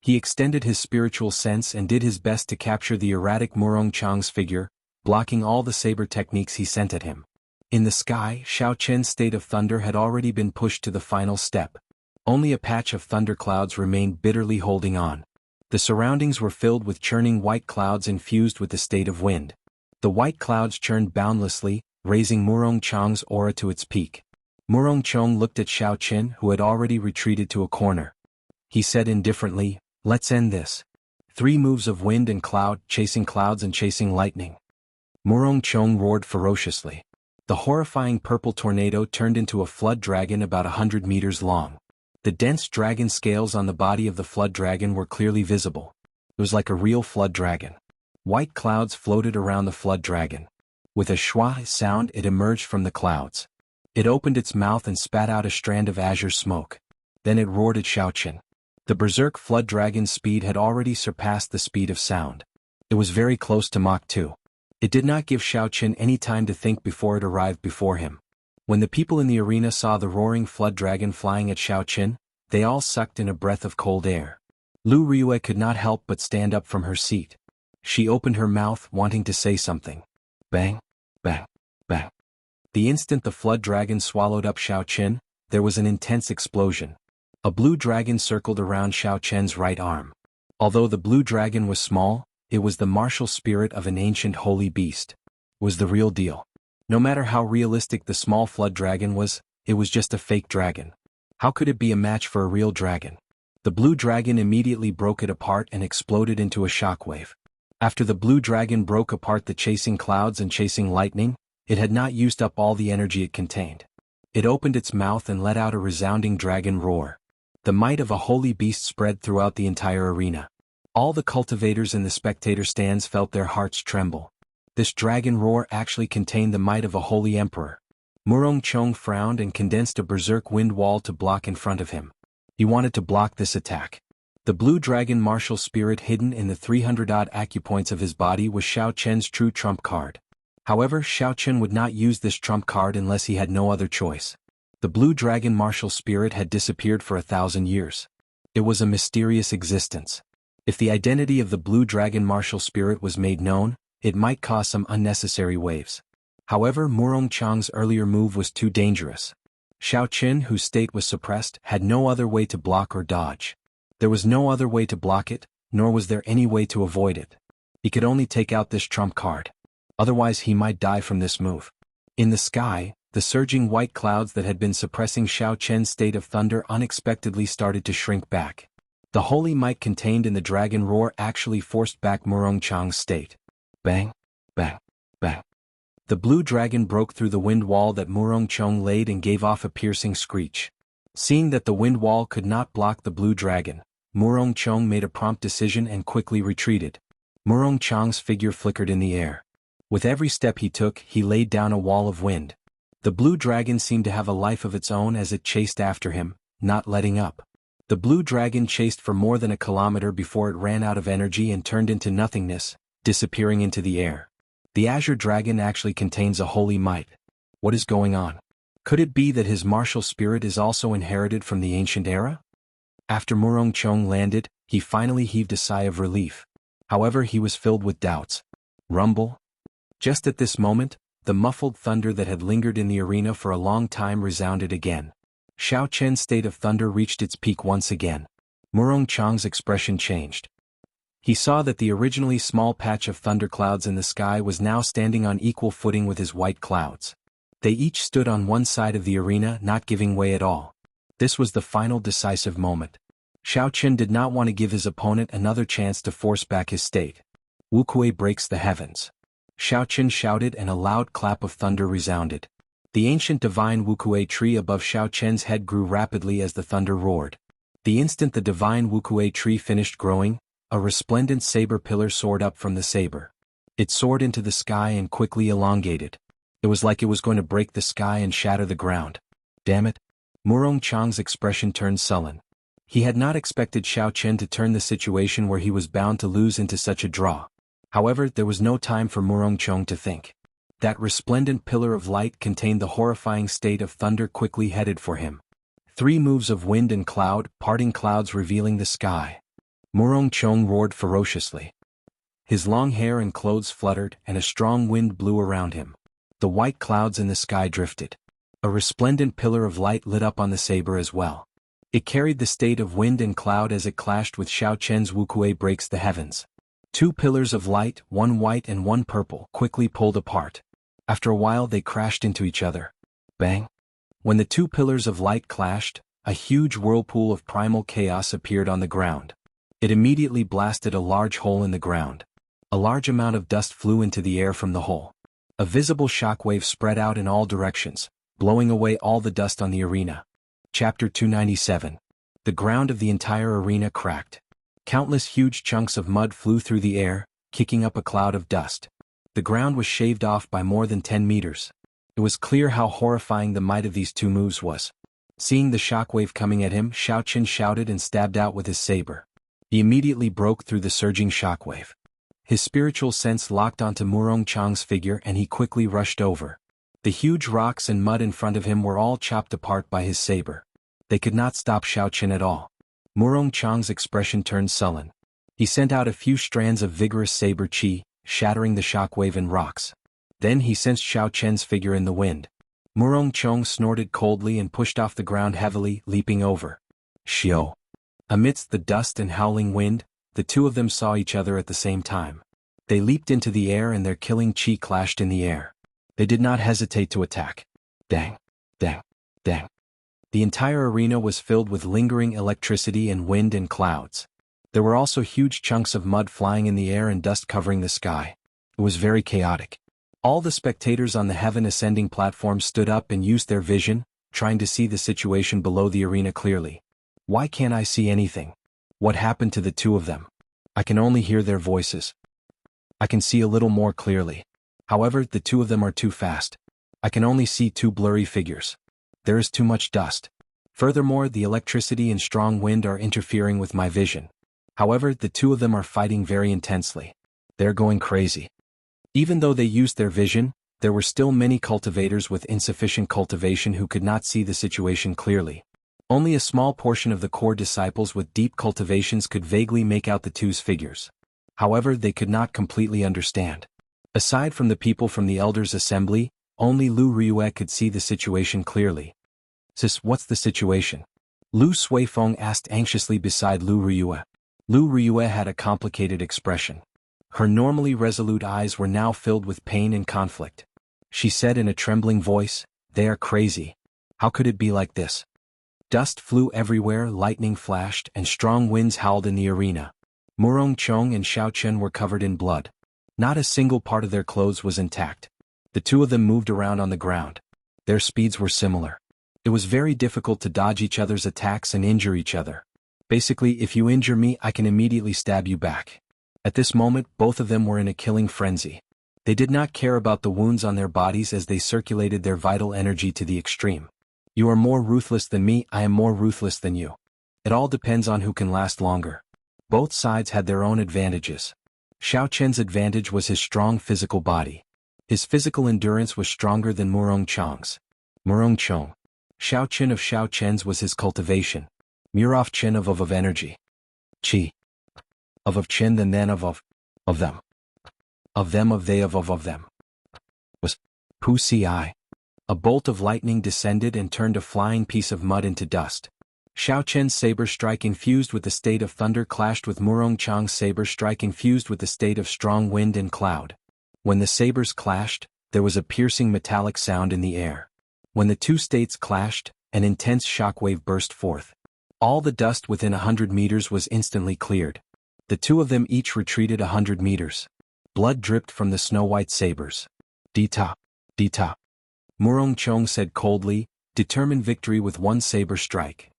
He extended his spiritual sense and did his best to capture the erratic Murong Chang's figure, blocking all the saber techniques he sent at him. In the sky, Xiao Qian's state of thunder had already been pushed to the final step. Only a patch of thunderclouds remained bitterly holding on. The surroundings were filled with churning white clouds infused with the state of wind. The white clouds churned boundlessly, raising Murong Chang's aura to its peak. Murong Chong looked at Xiao Qian, who had already retreated to a corner. He said indifferently, "Let's end this." 3 moves of wind and cloud, chasing clouds and chasing lightning. Murong Chong roared ferociously. The horrifying purple tornado turned into a flood dragon about 100 meters long. The dense dragon scales on the body of the flood dragon were clearly visible. It was like a real flood dragon. White clouds floated around the flood dragon. With a schwa sound, it emerged from the clouds. It opened its mouth and spat out a strand of azure smoke. Then it roared at Xiao Qian. The berserk flood dragon's speed had already surpassed the speed of sound. It was very close to Mach 2. It did not give Xiao Qian any time to think before it arrived before him. When the people in the arena saw the roaring flood dragon flying at Xiao Qian, they all sucked in a breath of cold air. Lu Ryue could not help but stand up from her seat. She opened her mouth, wanting to say something. Bang, bang, bang. The instant the flood dragon swallowed up Xiao Qian, there was an intense explosion. A blue dragon circled around Xiao Qian's right arm. Although the blue dragon was small, it was the martial spirit of an ancient holy beast. It was the real deal. No matter how realistic the small flood dragon was, it was just a fake dragon. How could it be a match for a real dragon? The blue dragon immediately broke it apart and exploded into a shockwave. After the blue dragon broke apart the chasing clouds and chasing lightning, it had not used up all the energy it contained. It opened its mouth and let out a resounding dragon roar. The might of a holy beast spread throughout the entire arena. All the cultivators in the spectator stands felt their hearts tremble. This dragon roar actually contained the might of a holy emperor. Murong Chong frowned and condensed a berserk wind wall to block in front of him. He wanted to block this attack. The blue dragon martial spirit hidden in the 300-odd acupoints of his body was Xiao Chen's true trump card. However, Xiao Chen would not use this trump card unless he had no other choice. The blue dragon martial spirit had disappeared for 1,000 years. It was a mysterious existence. If the identity of the blue dragon martial spirit was made known, it might cause some unnecessary waves. However, Murong Chang's earlier move was too dangerous. Xiao Chen, whose state was suppressed, had no other way to block or dodge. There was no other way to block it, nor was there any way to avoid it. He could only take out this trump card. Otherwise he might die from this move. In the sky, the surging white clouds that had been suppressing Xiao Chen's state of thunder unexpectedly started to shrink back. The holy might contained in the dragon roar actually forced back Murong Chang's state. Bang, bang, bang. The blue dragon broke through the wind wall that Murong Chang laid and gave off a piercing screech. Seeing that the wind wall could not block the blue dragon, Murong Chang made a prompt decision and quickly retreated. Murong Chang's figure flickered in the air. With every step he took, he laid down a wall of wind. The blue dragon seemed to have a life of its own as it chased after him, not letting up. The blue dragon chased for more than a kilometer before it ran out of energy and turned into nothingness, disappearing into the air. The azure dragon actually contains a holy might. What is going on? Could it be that his martial spirit is also inherited from the ancient era? After Murong Chang landed, he finally heaved a sigh of relief. However, he was filled with doubts. Rumble? Just at this moment, the muffled thunder that had lingered in the arena for a long time resounded again. Xiao Chen's state of thunder reached its peak once again. Murong Chang's expression changed. He saw that the originally small patch of thunderclouds in the sky was now standing on equal footing with his white clouds. They each stood on one side of the arena, not giving way at all. This was the final decisive moment. Xiao Chen did not want to give his opponent another chance to force back his state. Wukuei breaks the heavens. Xiao Chen shouted and a loud clap of thunder resounded. The ancient divine Wukuei tree above Xiao Chen's head grew rapidly as the thunder roared. The instant the divine Wukuei tree finished growing, a resplendent saber pillar soared up from the saber. It soared into the sky and quickly elongated. It was like it was going to break the sky and shatter the ground. Damn it! Murong Chang's expression turned sullen. He had not expected Xiao Chen to turn the situation where he was bound to lose into such a draw. However, there was no time for Murong Chang to think. That resplendent pillar of light contained the horrifying state of thunder quickly headed for him. 3 moves of wind and cloud, parting clouds revealing the sky. Murong Chang roared ferociously. His long hair and clothes fluttered and a strong wind blew around him. The white clouds in the sky drifted. A resplendent pillar of light lit up on the saber as well. It carried the state of wind and cloud as it clashed with Xiao Chen's Wukuei breaks the heavens. 2 pillars of light, one white and one purple, quickly pulled apart. After a while they crashed into each other. Bang! When the 2 pillars of light clashed, a huge whirlpool of primal chaos appeared on the ground. It immediately blasted a large hole in the ground. A large amount of dust flew into the air from the hole. A visible shockwave spread out in all directions, blowing away all the dust on the arena. Chapter 297. The ground of the entire arena cracked. Countless huge chunks of mud flew through the air, kicking up a cloud of dust. The ground was shaved off by more than 10 meters. It was clear how horrifying the might of these 2 moves was. Seeing the shockwave coming at him, Xiao Chen shouted and stabbed out with his saber. He immediately broke through the surging shockwave. His spiritual sense locked onto Murong Chang's figure and he quickly rushed over. The huge rocks and mud in front of him were all chopped apart by his saber. They could not stop Xiao Chen at all. Murong Chang's expression turned sullen. He sent out a few strands of vigorous saber chi, shattering the shockwave and rocks. Then he sensed Xiao Chen's figure in the wind. Murong Chang snorted coldly and pushed off the ground heavily, leaping over. Xiao. Amidst the dust and howling wind, the 2 of them saw each other at the same time. They leaped into the air and their killing chi clashed in the air. They did not hesitate to attack. Dang, dang, dang. The entire arena was filled with lingering electricity and wind and clouds. There were also huge chunks of mud flying in the air and dust covering the sky. It was very chaotic. All the spectators on the heaven ascending platform stood up and used their vision, trying to see the situation below the arena clearly. Why can't I see anything? What happened to the 2 of them? I can only hear their voices. I can see a little more clearly. However, the 2 of them are too fast. I can only see 2 blurry figures. There is too much dust. Furthermore, the electricity and strong wind are interfering with my vision. However, the two of them are fighting very intensely. They're going crazy. Even though they used their vision, there were still many cultivators with insufficient cultivation who could not see the situation clearly. Only a small portion of the core disciples with deep cultivations could vaguely make out the two's figures. However, they could not completely understand. Aside from the people from the elders' assembly, only Lu Ryue could see the situation clearly. "Sis, what's the situation?" Lu Suifeng asked anxiously beside Lu Ryue. Lu Ryue had a complicated expression. Her normally resolute eyes were now filled with pain and conflict. She said in a trembling voice, "They are crazy. How could it be like this?" Dust flew everywhere, lightning flashed, and strong winds howled in the arena. Murong Chong and Xiao Chen were covered in blood. Not a single part of their clothes was intact. The two of them moved around on the ground. Their speeds were similar. It was very difficult to dodge each other's attacks and injure each other. Basically, if you injure me, I can immediately stab you back. At this moment, both of them were in a killing frenzy. They did not care about the wounds on their bodies as they circulated their vital energy to the extreme. "You are more ruthless than me, I am more ruthless than you. It all depends on who can last longer." Both sides had their own advantages. Xiao Chen's advantage was his strong physical body. His physical endurance was stronger than Murong Chong's. Murong Chong. Xiao Chen of Xiao Chen's was his cultivation. Murong Chen of energy. Qi. Of Chen then of them. Of them of they of them. Was. Pu Ci. A bolt of lightning descended and turned a flying piece of mud into dust. Xiao Chen's saber strike infused with the state of thunder clashed with Murong Chong's saber strike infused with the state of strong wind and cloud. When the sabers clashed, there was a piercing metallic sound in the air. When the two states clashed, an intense shockwave burst forth. All the dust within 100 meters was instantly cleared. The two of them each retreated 100 meters. Blood dripped from the snow-white sabers. "Dita, Dita." Murong Chong said coldly, "Determine victory with one saber strike."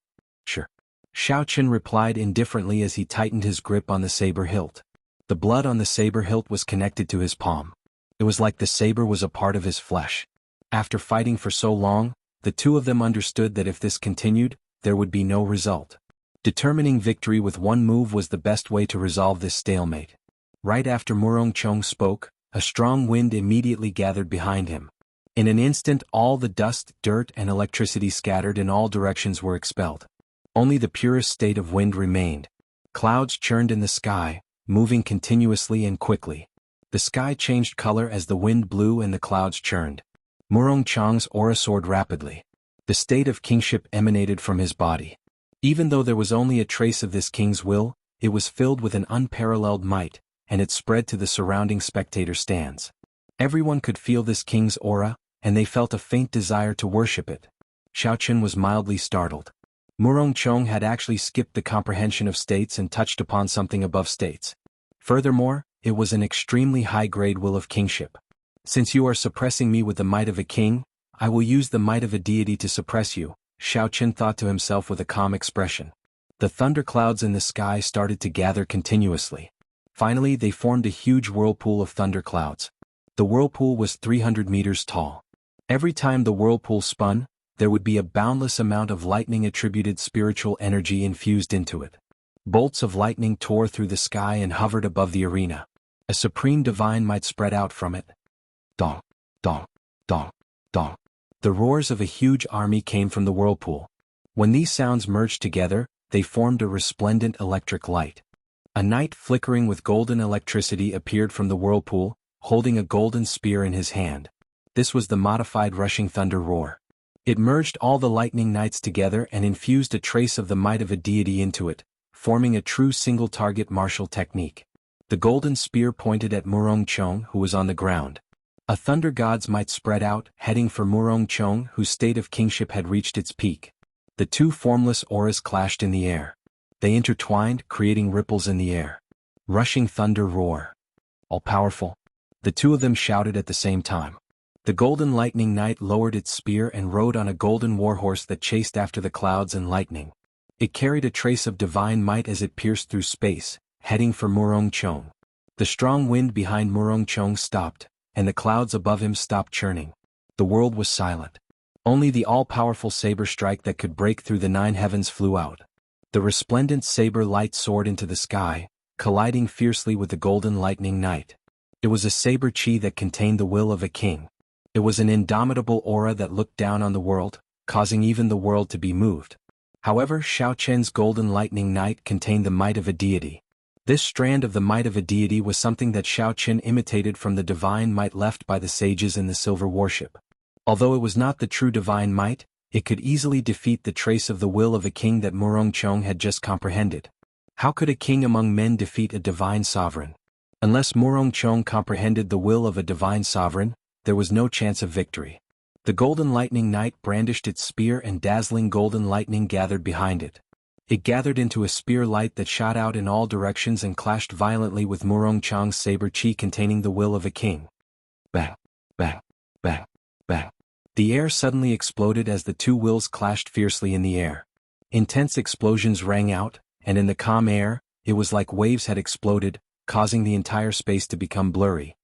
"Sure." Xiao Chen replied indifferently as he tightened his grip on the saber hilt. The blood on the saber hilt was connected to his palm. It was like the saber was a part of his flesh. After fighting for so long, the two of them understood that if this continued, there would be no result. Determining victory with one move was the best way to resolve this stalemate. Right after Murong Chong spoke, a strong wind immediately gathered behind him. In an instant, all the dust, dirt, and electricity scattered in all directions were expelled. Only the purest state of wind remained. Clouds churned in the sky, moving continuously and quickly. The sky changed color as the wind blew and the clouds churned. Murong Chong's aura soared rapidly. The state of kingship emanated from his body. Even though there was only a trace of this king's will, it was filled with an unparalleled might, and it spread to the surrounding spectator stands. Everyone could feel this king's aura, and they felt a faint desire to worship it. Xiao Chen was mildly startled. Murong Chong had actually skipped the comprehension of states and touched upon something above states. Furthermore, it was an extremely high-grade will of kingship. "Since you are suppressing me with the might of a king, I will use the might of a deity to suppress you," Xiao Chen thought to himself with a calm expression. The thunderclouds in the sky started to gather continuously. Finally, they formed a huge whirlpool of thunderclouds. The whirlpool was 300 meters tall. Every time the whirlpool spun, there would be a boundless amount of lightning-attributed spiritual energy infused into it. Bolts of lightning tore through the sky and hovered above the arena. A supreme divine might spread out from it. Dong, dong, dong, dong. The roars of a huge army came from the whirlpool. When these sounds merged together, they formed a resplendent electric light. A knight flickering with golden electricity appeared from the whirlpool, holding a golden spear in his hand. This was the modified rushing thunder roar. It merged all the lightning knights together and infused a trace of the might of a deity into it, forming a true single-target martial technique. The golden spear pointed at Murong Chong, who was on the ground. A thunder god's might spread out, heading for Murong Chong, whose state of kingship had reached its peak. The two formless auras clashed in the air. They intertwined, creating ripples in the air. Rushing thunder roar. All-powerful. The two of them shouted at the same time. The golden lightning knight lowered its spear and rode on a golden warhorse that chased after the clouds and lightning. It carried a trace of divine might as it pierced through space, heading for Murong Chong. The strong wind behind Murong Chong stopped, and the clouds above him stopped churning. The world was silent. Only the all-powerful saber strike that could break through the 9 heavens flew out. The resplendent saber light soared into the sky, colliding fiercely with the golden lightning knight. It was a saber chi that contained the will of a king. It was an indomitable aura that looked down on the world, causing even the world to be moved. However, Xiao Qian's golden lightning knight contained the might of a deity. This strand of the might of a deity was something that Xiao Qian imitated from the divine might left by the sages in the silver warship. Although it was not the true divine might, it could easily defeat the trace of the will of a king that Murong Chong had just comprehended. How could a king among men defeat a divine sovereign? Unless Murong Chong comprehended the will of a divine sovereign, there was no chance of victory. The golden lightning knight brandished its spear and dazzling golden lightning gathered behind it. It gathered into a spear light that shot out in all directions and clashed violently with Murong Chong's saber chi containing the will of a king. Bang! Bang! Bang! Bang! The air suddenly exploded as the two wills clashed fiercely in the air. Intense explosions rang out, and in the calm air, it was like waves had exploded, causing the entire space to become blurry.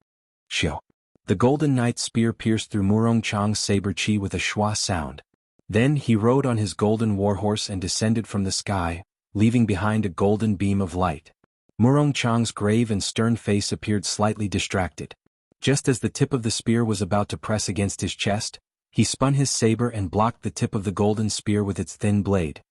Shio! The golden knight's spear pierced through Murong Chong's saber chi with a schwa sound. Then he rode on his golden warhorse and descended from the sky, leaving behind a golden beam of light. Murong Chong's grave and stern face appeared slightly distracted. Just as the tip of the spear was about to press against his chest, he spun his saber and blocked the tip of the golden spear with its thin blade.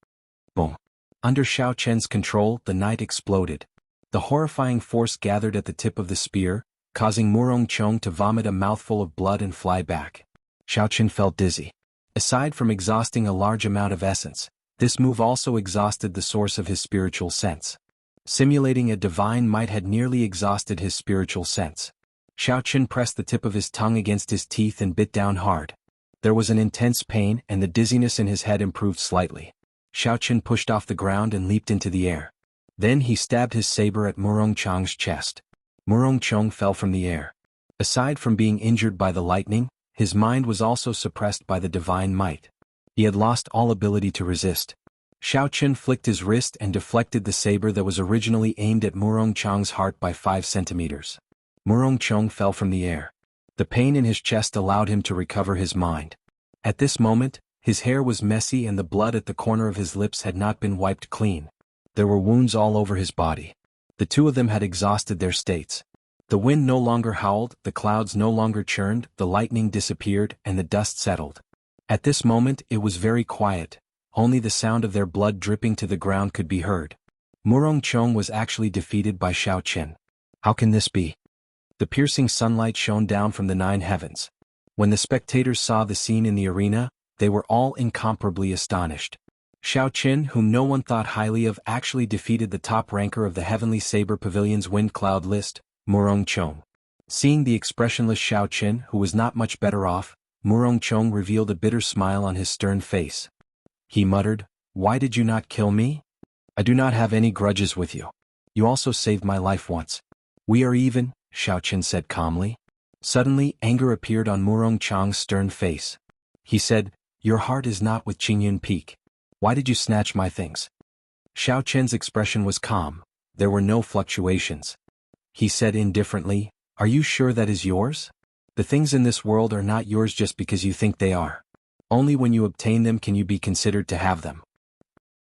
Boom! Under Xiao Qian's control, the knight exploded. The horrifying force gathered at the tip of the spear, causing Murong Chong to vomit a mouthful of blood and fly back. Xiao Qian felt dizzy. Aside from exhausting a large amount of essence, this move also exhausted the source of his spiritual sense. Simulating a divine might had nearly exhausted his spiritual sense. Xiao Qian pressed the tip of his tongue against his teeth and bit down hard. There was an intense pain and the dizziness in his head improved slightly. Xiao Qian pushed off the ground and leaped into the air. Then he stabbed his saber at Murong Chong's chest. Murong Chong fell from the air. Aside from being injured by the lightning, his mind was also suppressed by the divine might. He had lost all ability to resist. Xiao Qian flicked his wrist and deflected the saber that was originally aimed at Murong Chong's heart by 5 centimeters. Murong Chong fell from the air. The pain in his chest allowed him to recover his mind. At this moment, his hair was messy and the blood at the corner of his lips had not been wiped clean. There were wounds all over his body. The two of them had exhausted their states. The wind no longer howled, the clouds no longer churned, the lightning disappeared, and the dust settled. At this moment it was very quiet, only the sound of their blood dripping to the ground could be heard. Murong Chong was actually defeated by Xiao Qian. How can this be? The piercing sunlight shone down from the 9 heavens. When the spectators saw the scene in the arena, they were all incomparably astonished. Xiao Qian, whom no one thought highly of, actually defeated the top ranker of the Heavenly Saber Pavilion's wind cloud list, Murong Chong. Seeing the expressionless Xiao Qian, who was not much better off, Murong Chong revealed a bitter smile on his stern face. He muttered, "Why did you not kill me? I do not have any grudges with you. You also saved my life once. We are even," Xiao Qian said calmly. Suddenly, anger appeared on Murong Chong's stern face. He said, "Your heart is not with Qingyun Peak. Why did you snatch my things?" Xiao Qian's expression was calm. There were no fluctuations. He said indifferently, "Are you sure that is yours? The things in this world are not yours just because you think they are. Only when you obtain them can you be considered to have them."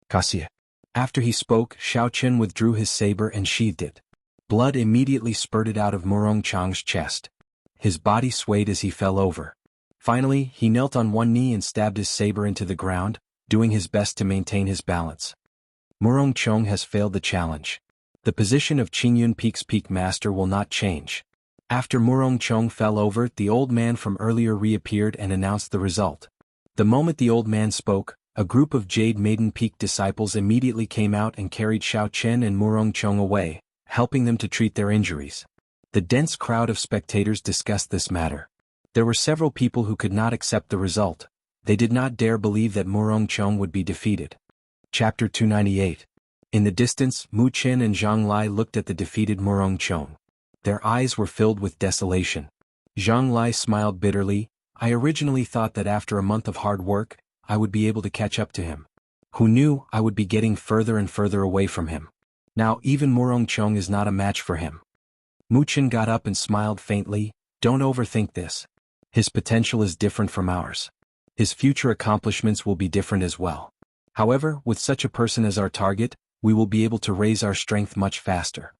Cassia. After he spoke, Xiao Qian withdrew his saber and sheathed it. Blood immediately spurted out of Murong Chong's chest. His body swayed as he fell over. Finally, he knelt on one knee and stabbed his saber into the ground, doing his best to maintain his balance. Murong Chong has failed the challenge. The position of Qingyun Peak's peak master will not change. After Murong Chong fell over, the old man from earlier reappeared and announced the result. The moment the old man spoke, a group of Jade Maiden Peak disciples immediately came out and carried Xiao Qian and Murong Chong away, helping them to treat their injuries. The dense crowd of spectators discussed this matter. There were several people who could not accept the result. They did not dare believe that Murong Chong would be defeated. Chapter 298. In the distance, Mu Qian and Zhang Lai looked at the defeated Murong Chong. Their eyes were filled with desolation. Zhang Lai smiled bitterly. "I originally thought that after a month of hard work, I would be able to catch up to him. Who knew I would be getting further and further away from him? Now even Murong Chong is not a match for him." Mu Qian got up and smiled faintly. "Don't overthink this. His potential is different from ours. his future accomplishments will be different as well. However, with such a person as our target, we will be able to raise our strength much faster.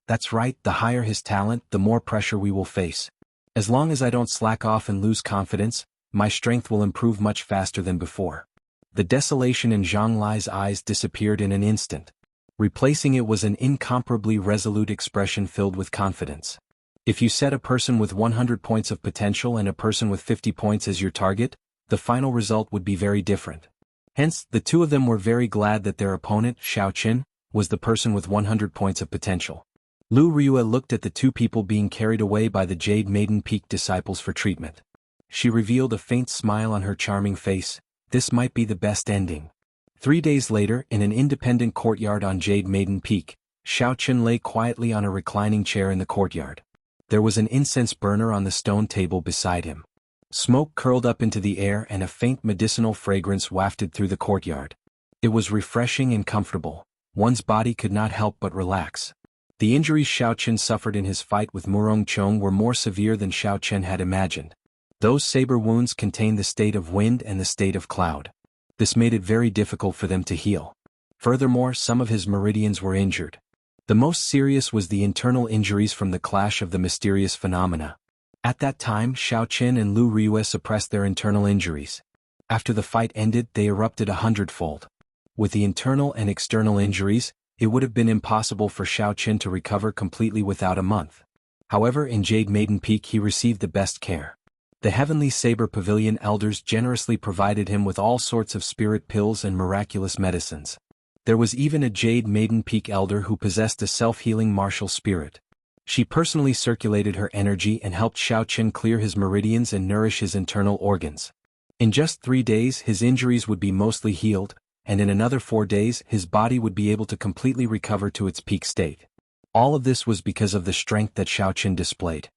That's right, the higher his talent, the more pressure we will face. As long as I don't slack off and lose confidence, my strength will improve much faster than before. The desolation in Zhang Lai's eyes disappeared in an instant. Replacing it was an incomparably resolute expression filled with confidence. If you set a person with 100 points of potential and a person with 50 points as your target, the final result would be very different. Hence, the two of them were very glad that their opponent, Xiao Qin, was the person with 100 points of potential. Lu Ryue looked at the two people being carried away by the Jade Maiden Peak disciples for treatment. She revealed a faint smile on her charming face. This might be the best ending. 3 days later, in an independent courtyard on Jade Maiden Peak, Xiao Qin lay quietly on a reclining chair in the courtyard. There was an incense burner on the stone table beside him. Smoke curled up into the air and a faint medicinal fragrance wafted through the courtyard. It was refreshing and comfortable. One's body could not help but relax. The injuries Xiao Qin suffered in his fight with Murong Chong were more severe than Xiao Qin had imagined. Those saber wounds contained the state of wind and the state of cloud. This made it very difficult for them to heal. Furthermore, some of his meridians were injured. The most serious was the internal injuries from the clash of the mysterious phenomena. At that time, Xiao Qin and Lu Ryue suppressed their internal injuries. After the fight ended, they erupted 100-fold. With the internal and external injuries, it would have been impossible for Xiao Qin to recover completely without a month. However, in Jade Maiden Peak he received the best care. The Heavenly Saber Pavilion elders generously provided him with all sorts of spirit pills and miraculous medicines. There was even a Jade Maiden Peak elder who possessed a self-healing martial spirit. She personally circulated her energy and helped Xiao Qin clear his meridians and nourish his internal organs. In just 3 days his injuries would be mostly healed, and in another 4 days his body would be able to completely recover to its peak state. All of this was because of the strength that Xiao Qin displayed.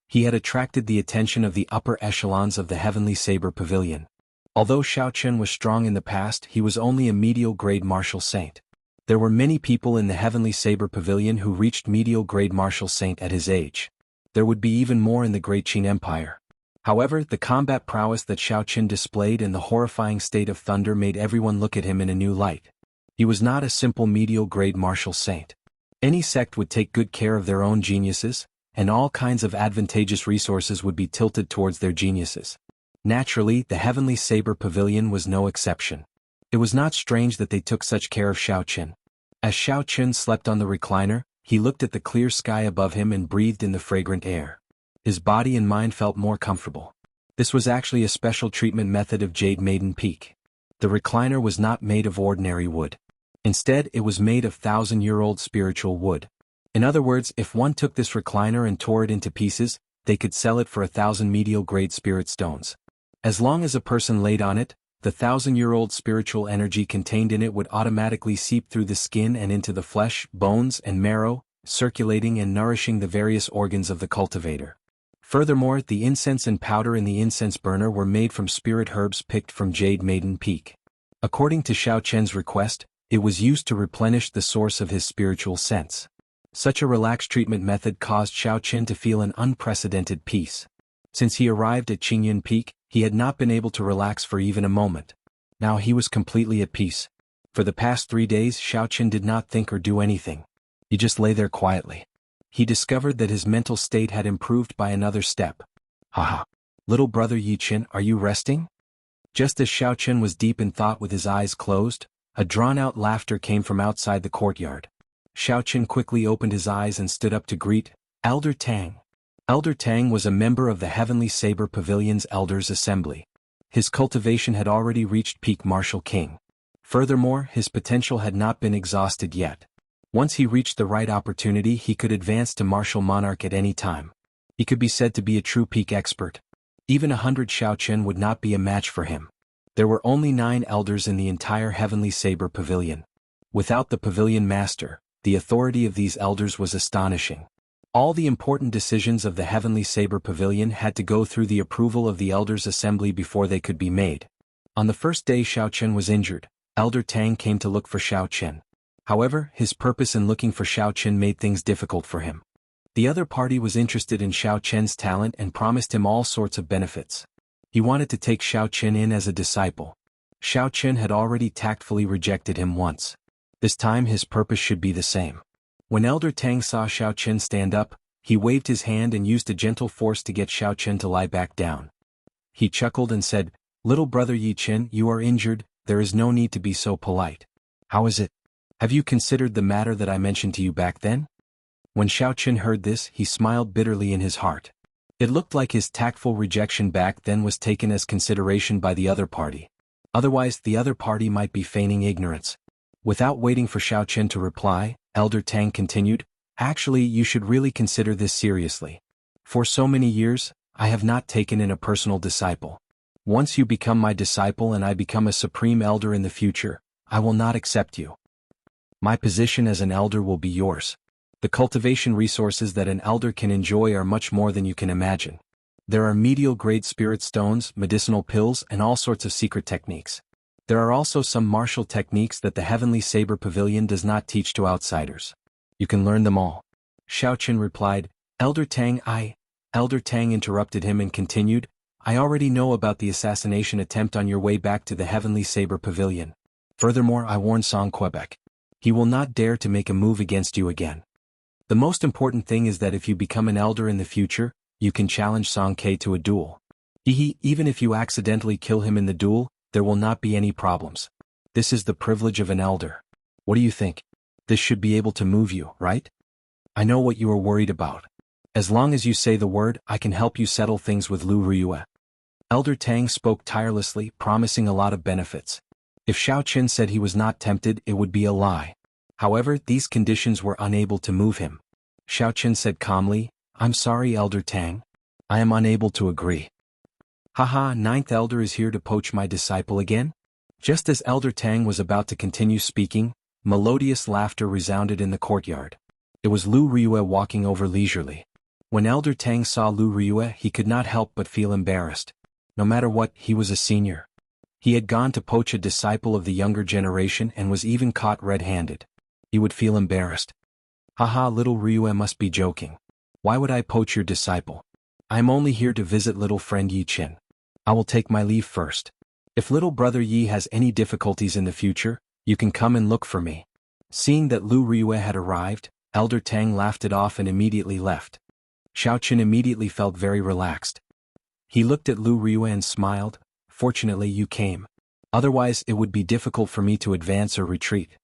He had attracted the attention of the upper echelons of the Heavenly Saber Pavilion. Although Xiao Qin was strong in the past, he was only a medial-grade martial saint. There were many people in the Heavenly Saber Pavilion who reached medial-grade martial saint at his age. There would be even more in the Great Qin Empire. However, the combat prowess that Xiao Qin displayed and the horrifying state of thunder made everyone look at him in a new light. He was not a simple medial-grade martial saint. Any sect would take good care of their own geniuses, and all kinds of advantageous resources would be tilted towards their geniuses. Naturally, the Heavenly Saber Pavilion was no exception. It was not strange that they took such care of Xiao Qin. As Xiao Qin slept on the recliner, he looked at the clear sky above him and breathed in the fragrant air. His body and mind felt more comfortable. This was actually a special treatment method of Jade Maiden Peak. The recliner was not made of ordinary wood. Instead, it was made of 1,000-year-old spiritual wood. In other words, if one took this recliner and tore it into pieces, they could sell it for 1,000 medial-grade spirit stones. As long as a person laid on it, the 1,000-year-old spiritual energy contained in it would automatically seep through the skin and into the flesh, bones, and marrow, circulating and nourishing the various organs of the cultivator. Furthermore, the incense and powder in the incense burner were made from spirit herbs picked from Jade Maiden Peak. According to Xiao Qin's request, it was used to replenish the source of his spiritual sense. Such a relaxed treatment method caused Xiao Qin to feel an unprecedented peace. Since he arrived at Qingyun Peak, he had not been able to relax for even a moment. Now he was completely at peace. For the past 3 days Xiao Qin did not think or do anything. He just lay there quietly. He discovered that his mental state had improved by another step. Haha. Little brother Yi Qin, are you resting? Just as Xiao Qin was deep in thought with his eyes closed, a drawn-out laughter came from outside the courtyard. Xiao Qin quickly opened his eyes and stood up to greet Elder Tang. Elder Tang was a member of the Heavenly Saber Pavilion's Elders Assembly. His cultivation had already reached peak Martial King. Furthermore, his potential had not been exhausted yet. Once he reached the right opportunity, he could advance to Martial Monarch at any time. He could be said to be a true peak expert. Even 100 Xiao Qin would not be a match for him. There were only 9 elders in the entire Heavenly Saber Pavilion. Without the Pavilion Master, the authority of these elders was astonishing. All the important decisions of the Heavenly Saber Pavilion had to go through the approval of the Elders' Assembly before they could be made. On the first day Xiao Qin was injured, Elder Tang came to look for Xiao Qin. However, his purpose in looking for Xiao Qin made things difficult for him. The other party was interested in Xiao Qin's talent and promised him all sorts of benefits. He wanted to take Xiao Qin in as a disciple. Xiao Qin had already tactfully rejected him once. This time his purpose should be the same. When Elder Tang saw Xiao Qin stand up, he waved his hand and used a gentle force to get Xiao Qin to lie back down. He chuckled and said, "Little brother Yi Qin, you are injured, there is no need to be so polite. How is it? Have you considered the matter that I mentioned to you back then?" When Xiao Qin heard this, he smiled bitterly in his heart. It looked like his tactful rejection back then was taken as consideration by the other party. Otherwise, the other party might be feigning ignorance. Without waiting for Xiao Qin to reply, Elder Tang continued, "Actually, you should really consider this seriously. For so many years, I have not taken in a personal disciple. Once you become my disciple and I become a supreme elder in the future, I will not accept you. My position as an elder will be yours. The cultivation resources that an elder can enjoy are much more than you can imagine. There are medial-grade spirit stones, medicinal pills, and all sorts of secret techniques. There are also some martial techniques that the Heavenly Saber Pavilion does not teach to outsiders. You can learn them all." Xiao Qin replied, Elder Tang interrupted him and continued, "I already know about the assassination attempt on your way back to the Heavenly Saber Pavilion. Furthermore, I warned Song Quebec. He will not dare to make a move against you again. The most important thing is that if you become an elder in the future, you can challenge Song Ke to a duel. Even if you accidentally kill him in the duel, there will not be any problems. This is the privilege of an elder. What do you think? This should be able to move you, right? I know what you are worried about. As long as you say the word, I can help you settle things with Lu Riyue." Elder Tang spoke tirelessly, promising a lot of benefits. If Xiao Qin said he was not tempted, it would be a lie. However, these conditions were unable to move him. Xiao Qin said calmly, "I'm sorry, Elder Tang. I am unable to agree." "Haha, ninth elder is here to poach my disciple again?" Just as Elder Tang was about to continue speaking, melodious laughter resounded in the courtyard. It was Lu Riyue walking over leisurely. When Elder Tang saw Lu Riyue, he could not help but feel embarrassed. No matter what, he was a senior. He had gone to poach a disciple of the younger generation and was even caught red-handed. He would feel embarrassed. "Haha, little Riyue must be joking. Why would I poach your disciple? I am only here to visit little friend Yi Qin. I will take my leave first. If little brother Yi has any difficulties in the future, you can come and look for me." Seeing that Lu Riyue had arrived, Elder Tang laughed it off and immediately left. Xiao Qin immediately felt very relaxed. He looked at Lu Riyue and smiled, "Fortunately you came. Otherwise it would be difficult for me to advance or retreat."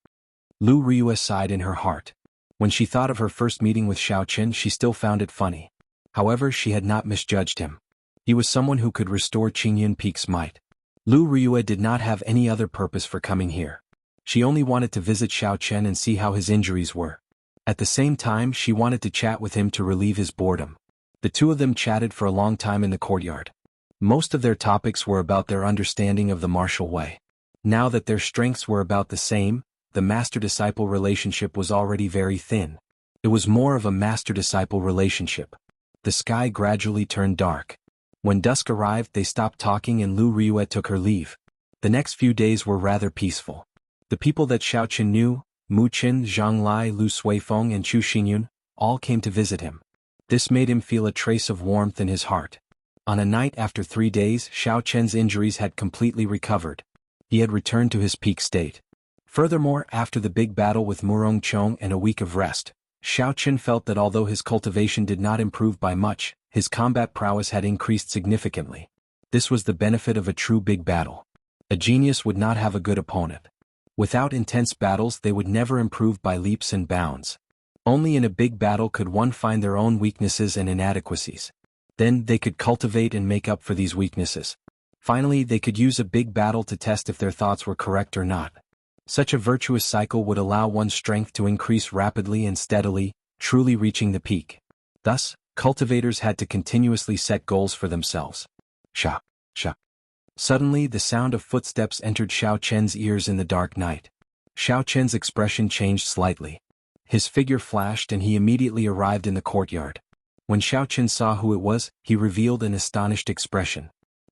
Lu Riyue sighed in her heart. When she thought of her first meeting with Xiao Qin, she still found it funny. However, she had not misjudged him. He was someone who could restore Qingyun Peak's might. Lu Riyue did not have any other purpose for coming here. She only wanted to visit Xiao Qin and see how his injuries were. At the same time, she wanted to chat with him to relieve his boredom. The two of them chatted for a long time in the courtyard. Most of their topics were about their understanding of the martial way. Now that their strengths were about the same, the master-disciple relationship was already very thin. It was more of a master-disciple relationship. The sky gradually turned dark. When dusk arrived, they stopped talking and Lu Riyue took her leave. The next few days were rather peaceful. The people that Xiao Qin knew, Mu Qin, Zhang Lai, Lu Suifeng and Chu Xingyun, all came to visit him. This made him feel a trace of warmth in his heart. On a night after 3 days, Xiao Qin's injuries had completely recovered. He had returned to his peak state. Furthermore, after the big battle with Murong Chong and a week of rest, Xiao Qin felt that although his cultivation did not improve by much, his combat prowess had increased significantly. This was the benefit of a true big battle. A genius would not have a good opponent. Without intense battles, they would never improve by leaps and bounds. Only in a big battle could one find their own weaknesses and inadequacies. Then they could cultivate and make up for these weaknesses. Finally, they could use a big battle to test if their thoughts were correct or not. Such a virtuous cycle would allow one's strength to increase rapidly and steadily, truly reaching the peak. Thus, cultivators had to continuously set goals for themselves. Sha, sha. Suddenly, the sound of footsteps entered Xiao Chen's ears in the dark night. Xiao Chen's expression changed slightly. His figure flashed and he immediately arrived in the courtyard. When Xiao Chen saw who it was, he revealed an astonished expression.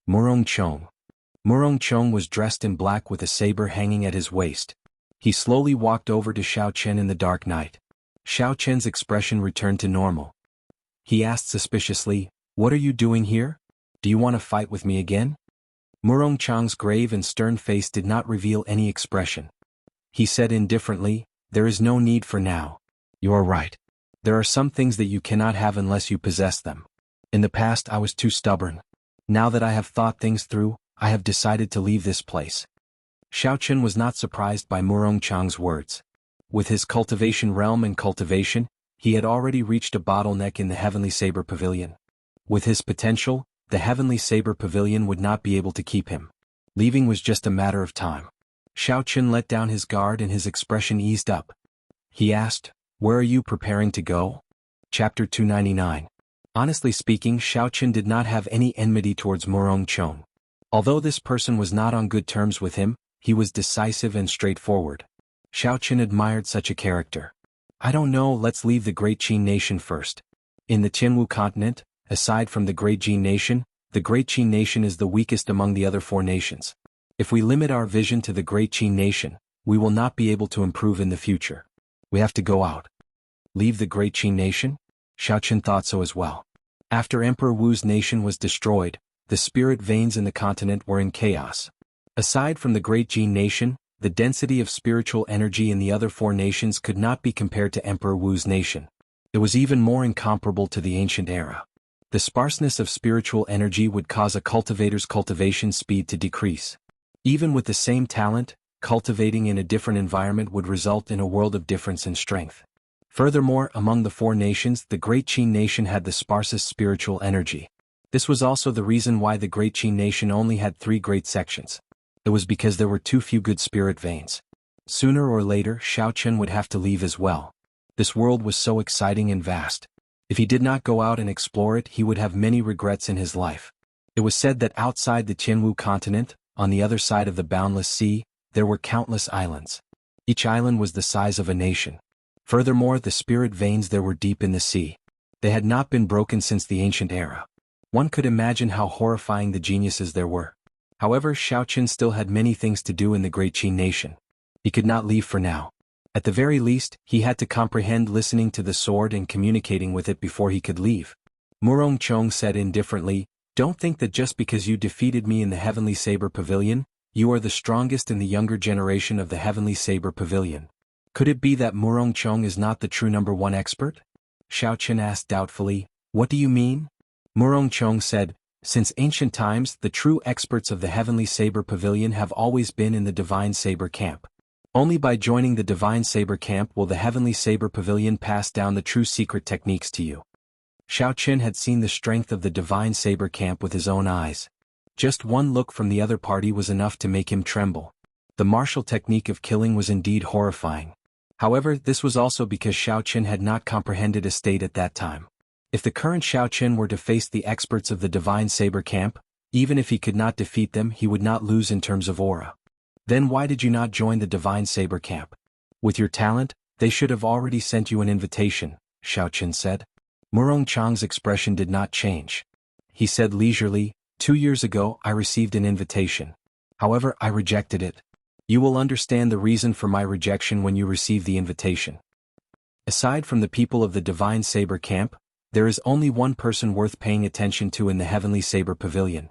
Murong Chong. Murong Chong was dressed in black with a saber hanging at his waist. He slowly walked over to Xiao Chen in the dark night. Xiao Chen's expression returned to normal. He asked suspiciously, "What are you doing here?" Do you want to fight with me again? Murong Chang's grave and stern face did not reveal any expression. He said indifferently, "There is no need for now. You are right. There are some things that you cannot have unless you possess them. In the past I was too stubborn. Now that I have thought things through, I have decided to leave this place." Xiaochen was not surprised by Murong Chang's words. With his cultivation realm and cultivation, he had already reached a bottleneck in the Heavenly Saber Pavilion. With his potential, the Heavenly Saber Pavilion would not be able to keep him. Leaving was just a matter of time. Xiaochen let down his guard and his expression eased up. He asked, "Where are you preparing to go?" Chapter 299. Honestly speaking, Xiaochen did not have any enmity towards Murong Chong. Although this person was not on good terms with him, he was decisive and straightforward. Xiaochen admired such a character. "I don't know, let's leave the Great Qin Nation first. In the Jianghu continent, aside from the Great Qin Nation, the Great Qin Nation is the weakest among the other 4 nations. If we limit our vision to the Great Qin Nation, we will not be able to improve in the future. We have to go out." Leave the Great Qin Nation? Xiaochen thought so as well. After Emperor Wu's nation was destroyed, the spirit veins in the continent were in chaos. Aside from the Great Qin Nation, the density of spiritual energy in the other 4 nations could not be compared to Emperor Wu's nation. It was even more incomparable to the ancient era. The sparseness of spiritual energy would cause a cultivator's cultivation speed to decrease. Even with the same talent, cultivating in a different environment would result in a world of difference in strength. Furthermore, among the 4 nations, the Great Qin Nation had the sparsest spiritual energy. This was also the reason why the Great Qin Nation only had 3 great sections. It was because there were too few good spirit veins. Sooner or later, Xiaochen would have to leave as well. This world was so exciting and vast. If he did not go out and explore it, he would have many regrets in his life. It was said that outside the Jianghu continent, on the other side of the boundless sea, there were countless islands. Each island was the size of a nation. Furthermore, the spirit veins there were deep in the sea. They had not been broken since the ancient era. One could imagine how horrifying the geniuses there were. However, Xiaochen still had many things to do in the Great Qin Nation. He could not leave for now. At the very least, he had to comprehend listening to the sword and communicating with it before he could leave. Murong Chong said indifferently, "Don't think that just because you defeated me in the Heavenly Saber Pavilion, you are the strongest in the younger generation of the Heavenly Saber Pavilion. Could it be that Murong Chong is not the true number 1 expert?" Xiaochen asked doubtfully, "What do you mean?" Murong Chong said, "Since ancient times, the true experts of the Heavenly Saber Pavilion have always been in the Divine Saber Camp. Only by joining the Divine Saber Camp will the Heavenly Saber Pavilion pass down the true secret techniques to you." Xiaochen had seen the strength of the Divine Saber Camp with his own eyes. Just one look from the other party was enough to make him tremble. The martial technique of killing was indeed horrifying. However, this was also because Xiaochen had not comprehended a state at that time. If the current Xiaochen were to face the experts of the Divine Saber Camp, even if he could not defeat them, he would not lose in terms of aura. Then why did you not join the Divine Saber Camp? With your talent, they should have already sent you an invitation, Xiaochen said. Murong Chang's expression did not change. He said leisurely, 2 years ago I received an invitation. However, I rejected it. You will understand the reason for my rejection when you receive the invitation. Aside from the people of the Divine Saber Camp, there is only one person worth paying attention to in the Heavenly Saber Pavilion.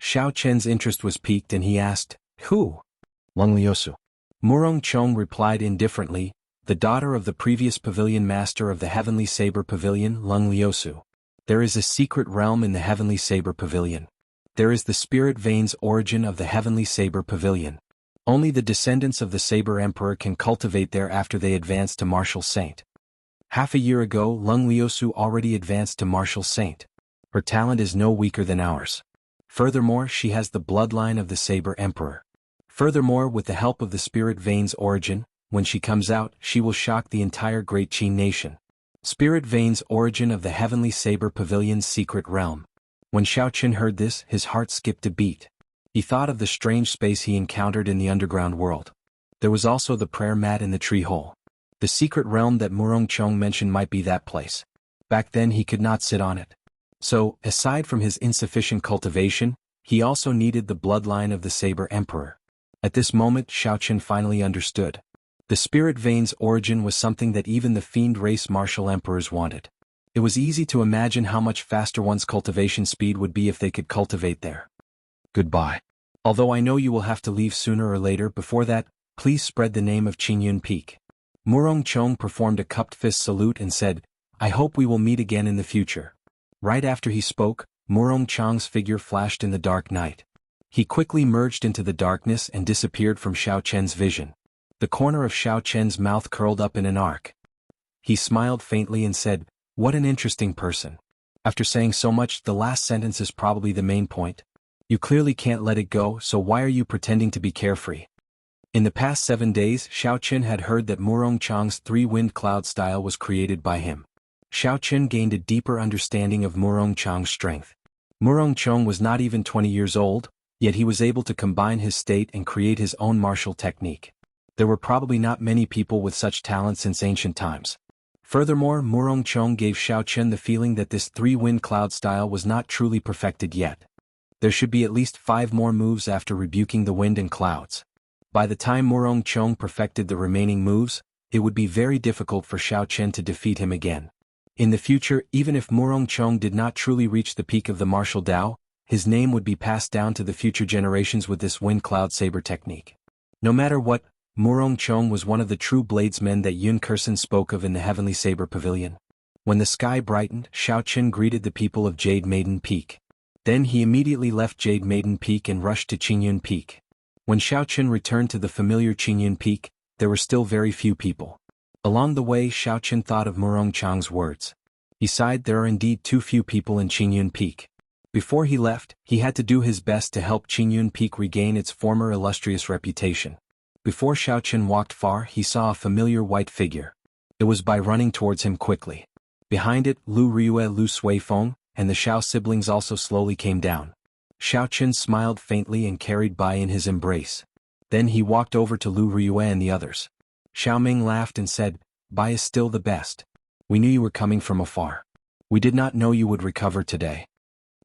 Xiaochen's interest was piqued and he asked, "Who?" "Lung Liusu." Murong Chong replied indifferently, "The daughter of the previous pavilion master of the Heavenly Saber Pavilion, Lung Liusu. There is a secret realm in the Heavenly Saber Pavilion. There is the spirit veins origin of the Heavenly Saber Pavilion. Only the descendants of the Saber Emperor can cultivate there after they advance to Martial Saint. Half a year ago, Lung Liusu already advanced to Martial Saint. Her talent is no weaker than ours. Furthermore, she has the bloodline of the Saber Emperor. Furthermore, with the help of the Spirit Veins Origin, when she comes out, she will shock the entire Great Qin Nation. Spirit Veins Origin of the Heavenly Saber Pavilion's secret realm." When Xiaochen heard this, his heart skipped a beat. He thought of the strange space he encountered in the underground world. There was also the prayer mat in the tree hole. The secret realm that Murong Chong mentioned might be that place. Back then he could not sit on it. So, aside from his insufficient cultivation, he also needed the bloodline of the Saber Emperor. At this moment, Xiaochen finally understood. The Spirit Veins Origin was something that even the Fiend race martial emperors wanted. It was easy to imagine how much faster one's cultivation speed would be if they could cultivate there. Goodbye. Although I know you will have to leave sooner or later, before that, please spread the name of Qingyun Peak. Murong Chong performed a cupped fist salute and said, I hope we will meet again in the future. Right after he spoke, Murong Chong's figure flashed in the dark night. He quickly merged into the darkness and disappeared from Xiao Chen's vision. The corner of Xiao Chen's mouth curled up in an arc. He smiled faintly and said, What an interesting person. After saying so much, the last sentence is probably the main point. You clearly can't let it go, so why are you pretending to be carefree? In the past 7 days, Xiao Chen had heard that Murong Chong's three-wind cloud style was created by him. Xiao Chen gained a deeper understanding of Murong Chong's strength. Murong Chong was not even 20 years old, yet he was able to combine his state and create his own martial technique. There were probably not many people with such talent since ancient times. Furthermore, Murong Chong gave Xiao Chen the feeling that this three-wind cloud style was not truly perfected yet. There should be at least 5 more moves after rebuking the wind and clouds. By the time Murong Chong perfected the remaining moves, it would be very difficult for Xiao Chen to defeat him again. In the future, even if Murong Chong did not truly reach the peak of the martial Tao, his name would be passed down to the future generations with this wind cloud saber technique. No matter what, Murong Chong was one of the true bladesmen that Yun Kursen spoke of in the Heavenly Saber Pavilion. When the sky brightened, Xiao Chen greeted the people of Jade Maiden Peak. Then he immediately left Jade Maiden Peak and rushed to Qingyun Peak. When Xiao Chen returned to the familiar Qingyun Peak, there were still very few people. Along the way, Xiao Chen thought of Murong Chong's words. Besides, there are indeed too few people in Qingyun Peak. Before he left, he had to do his best to help Qingyun Peak regain its former illustrious reputation. Before Xiao Chen walked far, he saw a familiar white figure. It was by running towards him quickly. Behind it, Lu Ryue, Lu Suifeng, and the Xiao siblings also slowly came down. Xiao Chen smiled faintly and carried Bai in his embrace. Then he walked over to Lu Ryue and the others. Xiao Ming laughed and said, Bai is still the best. We knew you were coming from afar. We did not know you would recover today.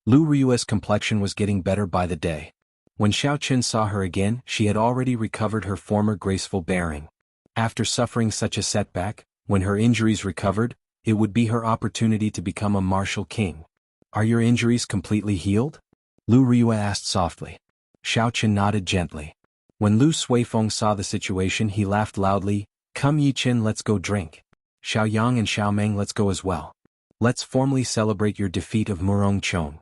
Lu Ryue's complexion was getting better by the day. When Xiao Chen saw her again, she had already recovered her former graceful bearing. After suffering such a setback, when her injuries recovered, it would be her opportunity to become a martial king. Are your injuries completely healed? Lu Ryue asked softly. Xiao Chen nodded gently. When Lu Suifeng saw the situation, he laughed loudly. Come Yi Chen, let's go drink. Xiao Yang and Xiao Meng, let's go as well. Let's formally celebrate your defeat of Murong Chong.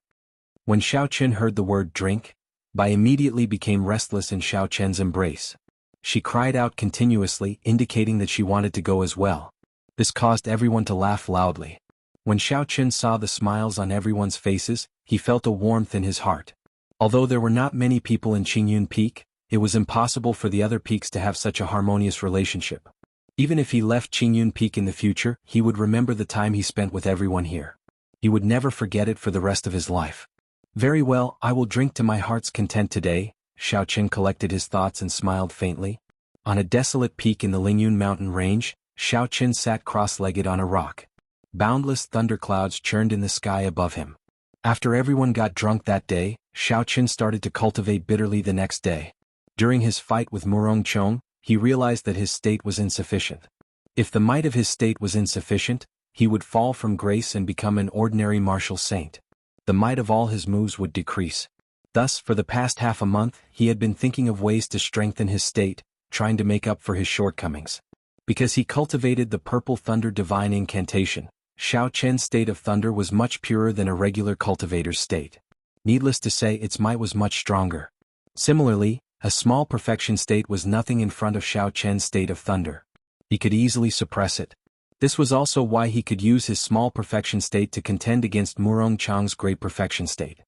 When Xiao Chen heard the word drink, Bai immediately became restless in Xiao Chen's embrace. She cried out continuously, indicating that she wanted to go as well. This caused everyone to laugh loudly. When Xiao Chen saw the smiles on everyone's faces, he felt a warmth in his heart. Although there were not many people in Qingyun Peak, it was impossible for the other peaks to have such a harmonious relationship. Even if he left Qingyun Peak in the future, he would remember the time he spent with everyone here. He would never forget it for the rest of his life. Very well, I will drink to my heart's content today. Xiao Chen collected his thoughts and smiled faintly. On a desolate peak in the Lingyun mountain range, Xiao Chen sat cross-legged on a rock. Boundless thunderclouds churned in the sky above him. After everyone got drunk that day, Xiao Chen started to cultivate bitterly the next day. During his fight with Murong Chong, he realized that his state was insufficient. If the might of his state was insufficient, he would fall from grace and become an ordinary martial saint. The might of all his moves would decrease. Thus, for the past half a month, he had been thinking of ways to strengthen his state, trying to make up for his shortcomings. Because he cultivated the Purple Thunder Divine Incantation, Xiao Chen's state of thunder was much purer than a regular cultivator's state. Needless to say, its might was much stronger. Similarly, a small perfection state was nothing in front of Xiao Chen's state of thunder. He could easily suppress it. This was also why he could use his small perfection state to contend against Murong Chong's great perfection state.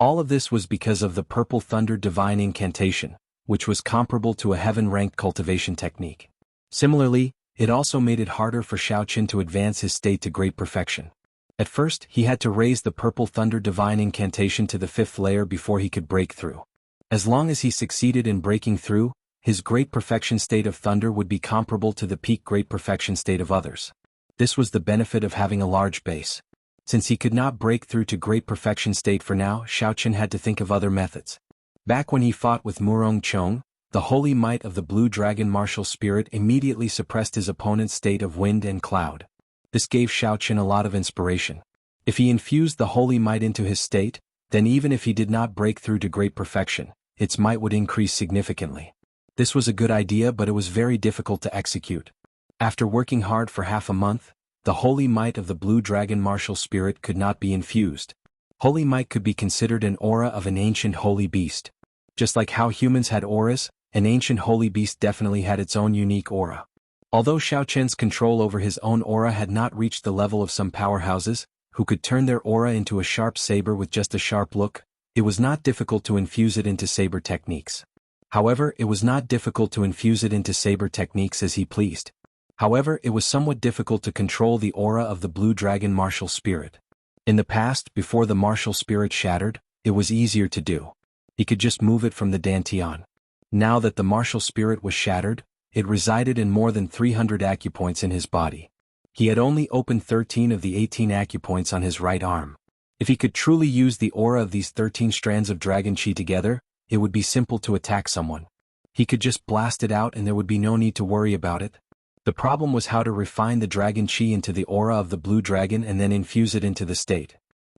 All of this was because of the Purple Thunder Divine Incantation, which was comparable to a heaven-ranked cultivation technique. Similarly, it also made it harder for Xiao Chen to advance his state to great perfection. At first, he had to raise the Purple Thunder Divine Incantation to the 5th layer before he could break through. As long as he succeeded in breaking through, his great perfection state of thunder would be comparable to the peak great perfection state of others. This was the benefit of having a large base. Since he could not break through to great perfection state for now, Xiao Chen had to think of other methods. Back when he fought with Murong Chong, the holy might of the Blue Dragon martial spirit immediately suppressed his opponent's state of wind and cloud. This gave Xiaochen a lot of inspiration. If he infused the holy might into his state, then even if he did not break through to great perfection, its might would increase significantly. This was a good idea, but it was very difficult to execute. After working hard for half a month, the holy might of the blue dragon martial spirit could not be infused. Holy might could be considered an aura of an ancient holy beast. Just like how humans had auras, an ancient holy beast definitely had its own unique aura. Although Xiaochen's control over his own aura had not reached the level of some powerhouses, who could turn their aura into a sharp saber with just a sharp look, it was not difficult to infuse it into saber techniques. However, it was not difficult to infuse it into saber techniques as he pleased. However, it was somewhat difficult to control the aura of the blue dragon martial spirit. In the past, before the martial spirit shattered, it was easier to do. He could just move it from the dantian. Now that the martial spirit was shattered, it resided in more than 300 acupoints in his body. He had only opened 13 of the 18 acupoints on his right arm. If he could truly use the aura of these 13 strands of dragon chi together, it would be simple to attack someone. He could just blast it out and there would be no need to worry about it. The problem was how to refine the dragon chi into the aura of the blue dragon and then infuse it into the state.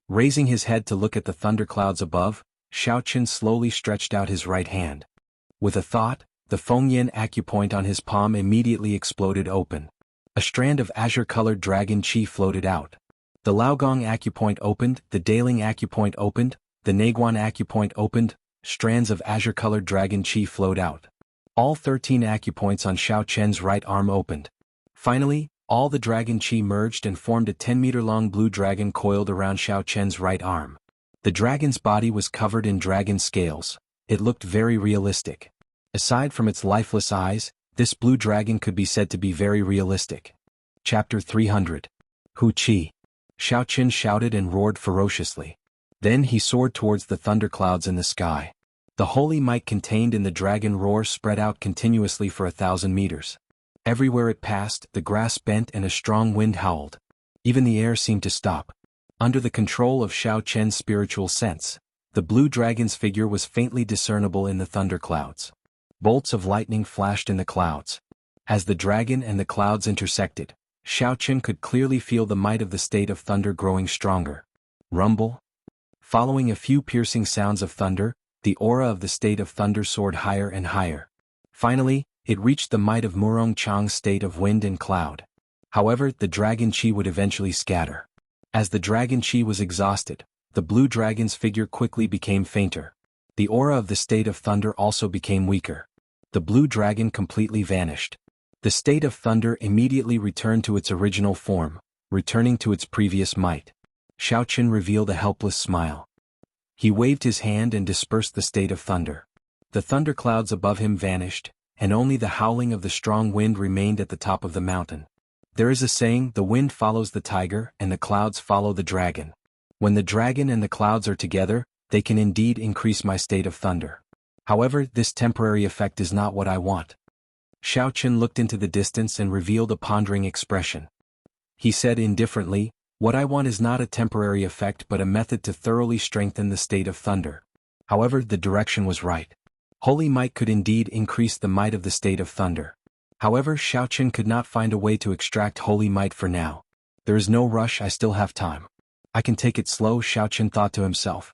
Raising his head to look at the thunderclouds above, Xiaochen slowly stretched out his right hand. With a thought, the Fengyan acupoint on his palm immediately exploded open. A strand of azure-colored dragon chi floated out. The Laogong acupoint opened, the Daling acupoint opened, the Naguan acupoint opened, strands of azure-colored dragon chi flowed out. All 13 acupoints on Xiaochen's right arm opened. Finally, all the dragon chi merged and formed a 10-meter-long blue dragon coiled around Xiaochen's right arm. The dragon's body was covered in dragon scales. It looked very realistic. Aside from its lifeless eyes, this blue dragon could be said to be very realistic. Chapter 300. Hu Qi. Xiaochen shouted and roared ferociously. Then he soared towards the thunderclouds in the sky. The holy might contained in the dragon roar spread out continuously for 1,000 meters. Everywhere it passed, the grass bent and a strong wind howled. Even the air seemed to stop. Under the control of Xiaochen's spiritual sense, the blue dragon's figure was faintly discernible in the thunderclouds. Bolts of lightning flashed in the clouds. As the dragon and the clouds intersected, Xiaochen could clearly feel the might of the state of thunder growing stronger. Rumble. Following a few piercing sounds of thunder, the aura of the state of thunder soared higher and higher. Finally, it reached the might of Murong Chang's state of wind and cloud. However, the dragon chi would eventually scatter. As the dragon chi was exhausted, the blue dragon's figure quickly became fainter. The aura of the state of thunder also became weaker. The blue dragon completely vanished. The state of thunder immediately returned to its original form, returning to its previous might. Xiaochen revealed a helpless smile. He waved his hand and dispersed the state of thunder. The thunderclouds above him vanished, and only the howling of the strong wind remained at the top of the mountain. There is a saying, the wind follows the tiger and the clouds follow the dragon. When the dragon and the clouds are together, they can indeed increase my state of thunder. However, this temporary effect is not what I want. Xiaochen looked into the distance and revealed a pondering expression. He said indifferently, what I want is not a temporary effect but a method to thoroughly strengthen the state of thunder. However, the direction was right. Holy might could indeed increase the might of the state of thunder. However, Xiaochen could not find a way to extract holy might for now. There is no rush, I still have time. I can take it slow, Xiaochen thought to himself.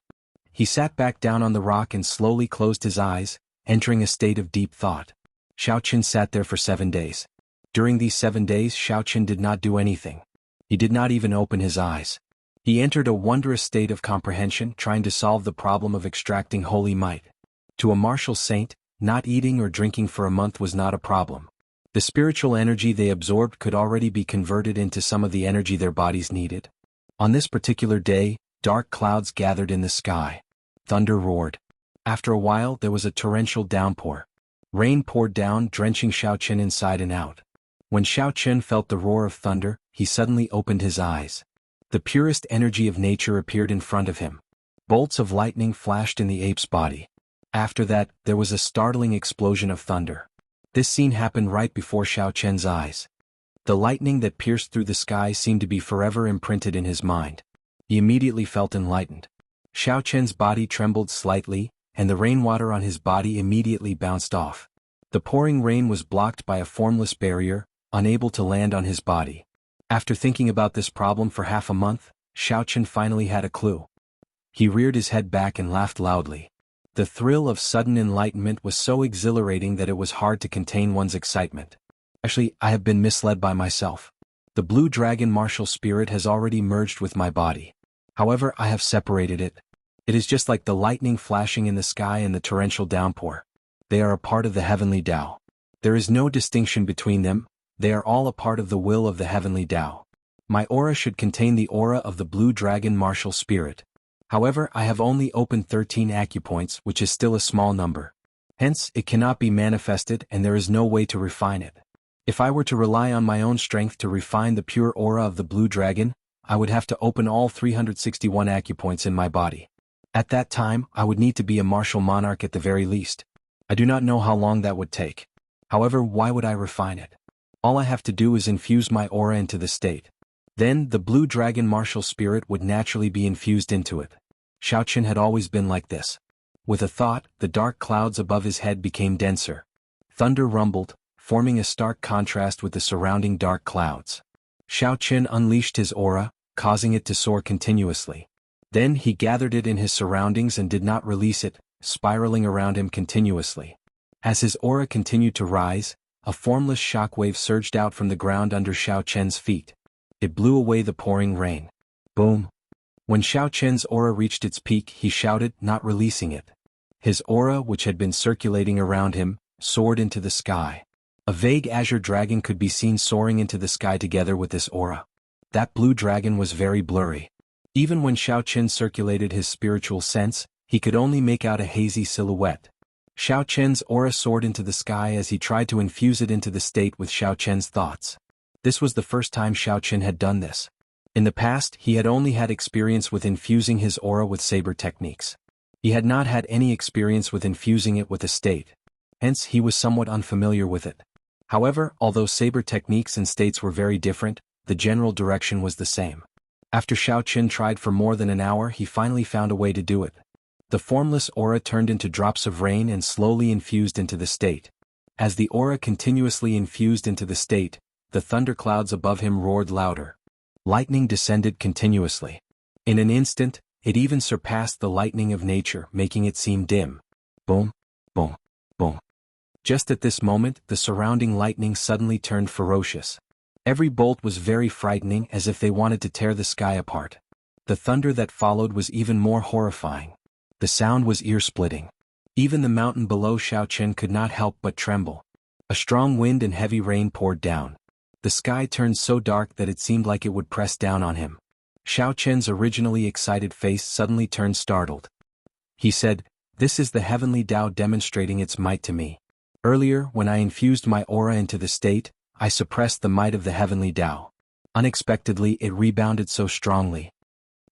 He sat back down on the rock and slowly closed his eyes, entering a state of deep thought. Xiaochen sat there for 7 days. During these 7 days, Xiaochen did not do anything. He did not even open his eyes. He entered a wondrous state of comprehension, trying to solve the problem of extracting holy might. To a martial saint, not eating or drinking for a month was not a problem. The spiritual energy they absorbed could already be converted into some of the energy their bodies needed. On this particular day, dark clouds gathered in the sky. Thunder roared. After a while, there was a torrential downpour. Rain poured down, drenching Xiaochen inside and out. When Xiaochen felt the roar of thunder, he suddenly opened his eyes. The purest energy of nature appeared in front of him. Bolts of lightning flashed in the ape's body. After that, there was a startling explosion of thunder. This scene happened right before Xiaochen's eyes. The lightning that pierced through the sky seemed to be forever imprinted in his mind. He immediately felt enlightened. Xiaochen's body trembled slightly, and the rainwater on his body immediately bounced off. The pouring rain was blocked by a formless barrier, unable to land on his body. After thinking about this problem for half a month, Xiaochen finally had a clue. He reared his head back and laughed loudly. The thrill of sudden enlightenment was so exhilarating that it was hard to contain one's excitement. Actually, I have been misled by myself. The blue dragon martial spirit has already merged with my body. However, I have separated it. It is just like the lightning flashing in the sky and the torrential downpour. They are a part of the heavenly Tao. There is no distinction between them, they are all a part of the will of the heavenly Tao. My aura should contain the aura of the blue dragon martial spirit. However, I have only opened 13 acupoints, which is still a small number. Hence, it cannot be manifested and there is no way to refine it. If I were to rely on my own strength to refine the pure aura of the blue dragon, I would have to open all 361 acupoints in my body. At that time, I would need to be a martial monarch at the very least. I do not know how long that would take. However, why would I refine it? All I have to do is infuse my aura into the state. Then, the blue dragon martial spirit would naturally be infused into it. Xiaochen had always been like this. With a thought, the dark clouds above his head became denser. Thunder rumbled, forming a stark contrast with the surrounding dark clouds. Xiaochen unleashed his aura, causing it to soar continuously. Then he gathered it in his surroundings and did not release it, spiraling around him continuously. As his aura continued to rise, a formless shockwave surged out from the ground under Xiaochen's feet. It blew away the pouring rain. Boom! When Xiaochen's aura reached its peak, he shouted, not releasing it. His aura, which had been circulating around him, soared into the sky. A vague azure dragon could be seen soaring into the sky together with this aura. That blue dragon was very blurry. Even when Xiaochen circulated his spiritual sense, he could only make out a hazy silhouette. Xiaochen's aura soared into the sky as he tried to infuse it into the state with Xiaochen's thoughts. This was the first time Xiaochen had done this. In the past, he had only had experience with infusing his aura with saber techniques. He had not had any experience with infusing it with a state. Hence, he was somewhat unfamiliar with it. However, although saber techniques and states were very different, the general direction was the same. After Xiaochen tried for more than an hour, he finally found a way to do it. The formless aura turned into drops of rain and slowly infused into the state. As the aura continuously infused into the state, the thunderclouds above him roared louder. Lightning descended continuously. In an instant, it even surpassed the lightning of nature, making it seem dim. Boom, boom, boom. Just at this moment, the surrounding lightning suddenly turned ferocious. Every bolt was very frightening, as if they wanted to tear the sky apart. The thunder that followed was even more horrifying. The sound was ear-splitting. Even the mountain below Xiaochen could not help but tremble. A strong wind and heavy rain poured down. The sky turned so dark that it seemed like it would press down on him. Xiaochen's originally excited face suddenly turned startled. He said, "This is the heavenly Tao demonstrating its might to me. Earlier, when I infused my aura into the state, I suppressed the might of the heavenly Tao. Unexpectedly, it rebounded so strongly.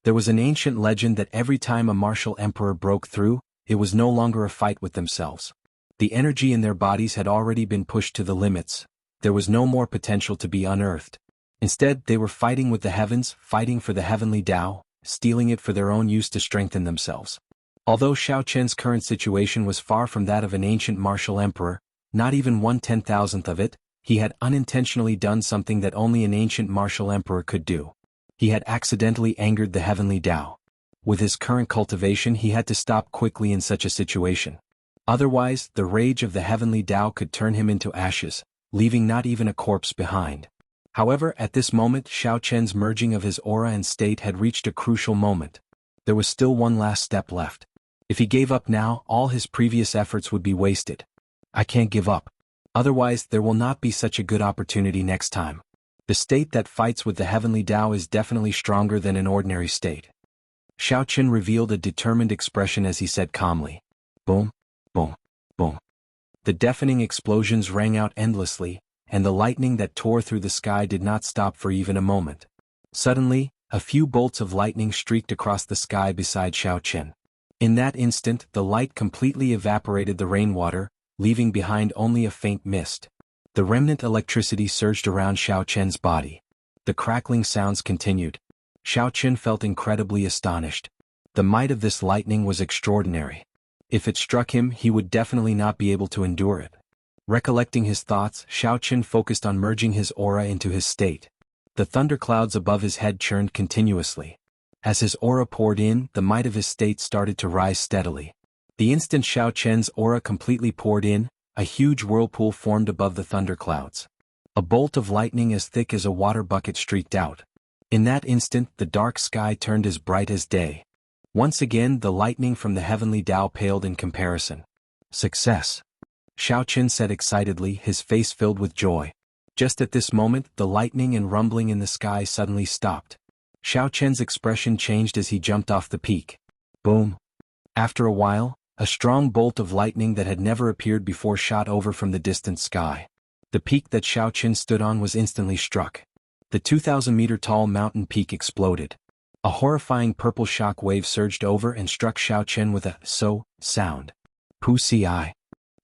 There was an ancient legend that every time a martial emperor broke through, it was no longer a fight with themselves. The energy in their bodies had already been pushed to the limits. There was no more potential to be unearthed. Instead, they were fighting with the heavens, fighting for the heavenly Tao, stealing it for their own use to strengthen themselves." Although Xiaochen's current situation was far from that of an ancient martial emperor, not even 1/10,000th of it, he had unintentionally done something that only an ancient martial emperor could do. He had accidentally angered the heavenly Tao. With his current cultivation, he had to stop quickly in such a situation. Otherwise, the rage of the heavenly Tao could turn him into ashes, leaving not even a corpse behind. However, at this moment, Xiaochen's merging of his aura and state had reached a crucial moment. There was still one last step left. If he gave up now, all his previous efforts would be wasted. I can't give up. Otherwise, there will not be such a good opportunity next time. The state that fights with the heavenly Tao is definitely stronger than an ordinary state. Xiaochen revealed a determined expression as he said calmly, "Boom, boom, boom." The deafening explosions rang out endlessly, and the lightning that tore through the sky did not stop for even a moment. Suddenly, a few bolts of lightning streaked across the sky beside Xiaochen. In that instant, the light completely evaporated the rainwater, leaving behind only a faint mist. The remnant electricity surged around Xiaochen's body. The crackling sounds continued. Xiaochen felt incredibly astonished. The might of this lightning was extraordinary. If it struck him, he would definitely not be able to endure it. Recollecting his thoughts, Xiaochen focused on merging his aura into his state. The thunderclouds above his head churned continuously. As his aura poured in, the might of his state started to rise steadily. The instant Xiao Chen's aura completely poured in, a huge whirlpool formed above the thunderclouds. A bolt of lightning as thick as a water bucket streaked out. In that instant, the dark sky turned as bright as day. Once again, the lightning from the heavenly Tao paled in comparison. Success! Xiao Chen said excitedly, his face filled with joy. Just at this moment, the lightning and rumbling in the sky suddenly stopped. Xiao Chen's expression changed as he jumped off the peak. Boom! After a while, a strong bolt of lightning that had never appeared before shot over from the distant sky. The peak that Xiao Chen stood on was instantly struck. The 2,000-meter-tall mountain peak exploded. A horrifying purple shock wave surged over and struck Xiao Chen with a sound. Pussy eye.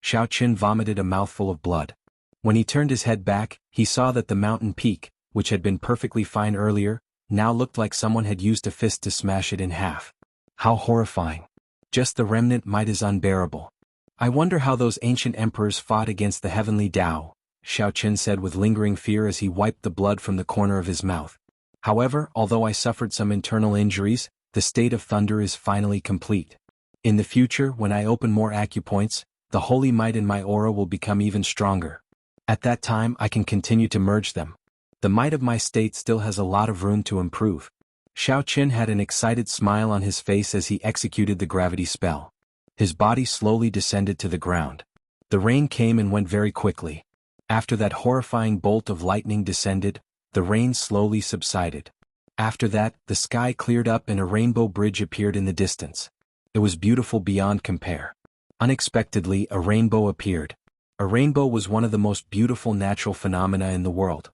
Xiao Chen vomited a mouthful of blood. When he turned his head back, he saw that the mountain peak, which had been perfectly fine earlier, now looked like someone had used a fist to smash it in half. How horrifying. Just the remnant might is unbearable. I wonder how those ancient emperors fought against the heavenly Tao, Xiao Chen said with lingering fear as he wiped the blood from the corner of his mouth. However, although I suffered some internal injuries, the state of thunder is finally complete. In the future, when I open more acupoints, the holy might in my aura will become even stronger. At that time I can continue to merge them. The might of my state still has a lot of room to improve. Xiao Chen had an excited smile on his face as he executed the gravity spell. His body slowly descended to the ground. The rain came and went very quickly. After that horrifying bolt of lightning descended, the rain slowly subsided. After that, the sky cleared up and a rainbow bridge appeared in the distance. It was beautiful beyond compare. Unexpectedly, a rainbow appeared. A rainbow was one of the most beautiful natural phenomena in the world.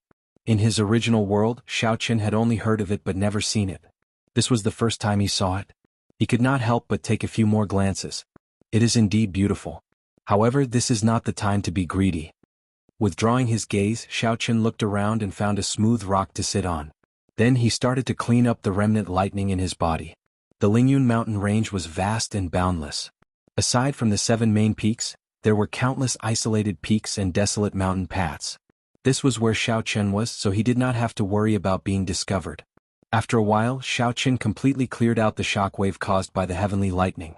In his original world, Xiao Chen had only heard of it but never seen it. This was the first time he saw it. He could not help but take a few more glances. It is indeed beautiful. However, this is not the time to be greedy. Withdrawing his gaze, Xiao Chen looked around and found a smooth rock to sit on. Then he started to clean up the remnant lightning in his body. The Lingyun mountain range was vast and boundless. Aside from the 7 main peaks, there were countless isolated peaks and desolate mountain paths. This was where Xiao Chen was, so he did not have to worry about being discovered. After a while, Xiao Chen completely cleared out the shockwave caused by the heavenly lightning.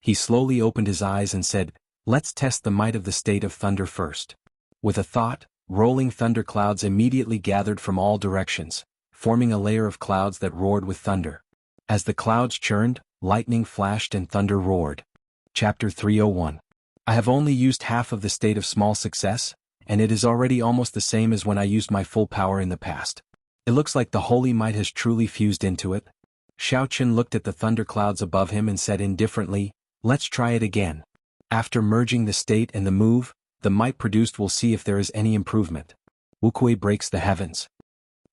He slowly opened his eyes and said, "Let's test the might of the state of thunder first." With a thought, rolling thunderclouds immediately gathered from all directions, forming a layer of clouds that roared with thunder. As the clouds churned, lightning flashed and thunder roared. Chapter 301. I have only used half of the state of small success, and it is already almost the same as when I used my full power in the past. It looks like the holy might has truly fused into it. Xiao Chen looked at the thunderclouds above him and said indifferently, "Let's try it again." After merging the state and the move, the might produced will see if there is any improvement. Wukuei breaks the heavens.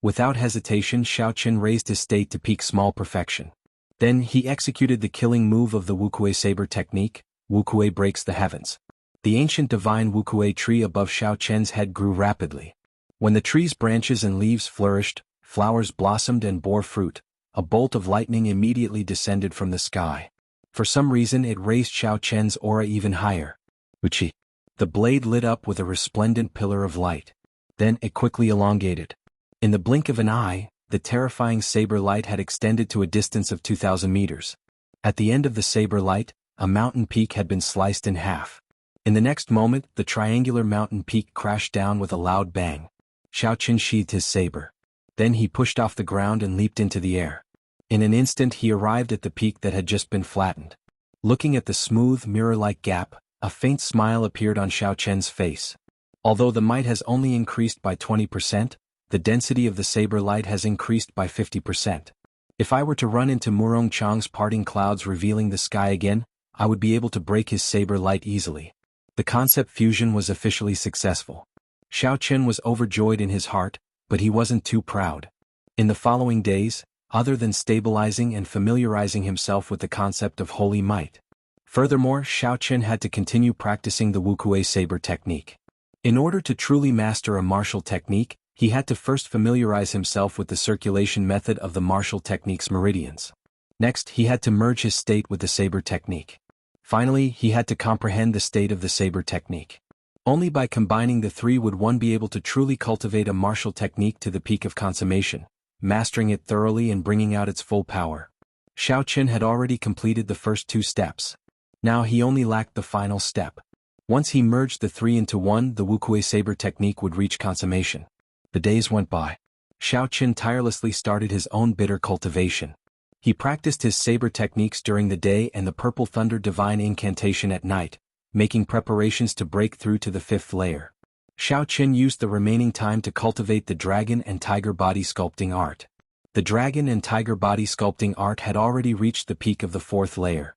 Without hesitation, Xiao Chen raised his state to peak small perfection. Then he executed the killing move of the Wukuei saber technique, Wukuei breaks the heavens. The ancient divine Wukuei tree above Xiao Chen's head grew rapidly. When the tree's branches and leaves flourished, flowers blossomed and bore fruit, a bolt of lightning immediately descended from the sky. For some reason it raised Xiao Chen's aura even higher. Uchi. The blade lit up with a resplendent pillar of light. Then it quickly elongated. In the blink of an eye, the terrifying saber light had extended to a distance of 2,000 meters. At the end of the saber light, a mountain peak had been sliced in half. In the next moment, the triangular mountain peak crashed down with a loud bang. Xiao Chen sheathed his saber. Then he pushed off the ground and leaped into the air. In an instant he arrived at the peak that had just been flattened. Looking at the smooth, mirror-like gap, a faint smile appeared on Xiao Chen's face. Although the might has only increased by 20%, the density of the saber light has increased by 50%. If I were to run into Murong Chang's parting clouds revealing the sky again, I would be able to break his saber light easily. The concept fusion was officially successful. Xiao Chen was overjoyed in his heart, but he wasn't too proud. In the following days, other than stabilizing and familiarizing himself with the concept of holy might. Furthermore, Xiao Chen had to continue practicing the Wukuei saber technique. In order to truly master a martial technique, he had to first familiarize himself with the circulation method of the martial technique's meridians. Next, he had to merge his state with the saber technique. Finally, he had to comprehend the state of the saber technique. Only by combining the three would one be able to truly cultivate a martial technique to the peak of consummation, mastering it thoroughly and bringing out its full power. Xiao Qin had already completed the first 2 steps. Now he only lacked the final step. Once he merged the 3 into one, the Wukuei saber technique would reach consummation. The days went by. Xiao Qin tirelessly started his own bitter cultivation. He practiced his saber techniques during the day and the Purple Thunder Divine Incantation at night, making preparations to break through to the 5th layer. Xiao Qin used the remaining time to cultivate the Dragon and Tiger Body Sculpting art. The Dragon and Tiger Body Sculpting art had already reached the peak of the 4th layer.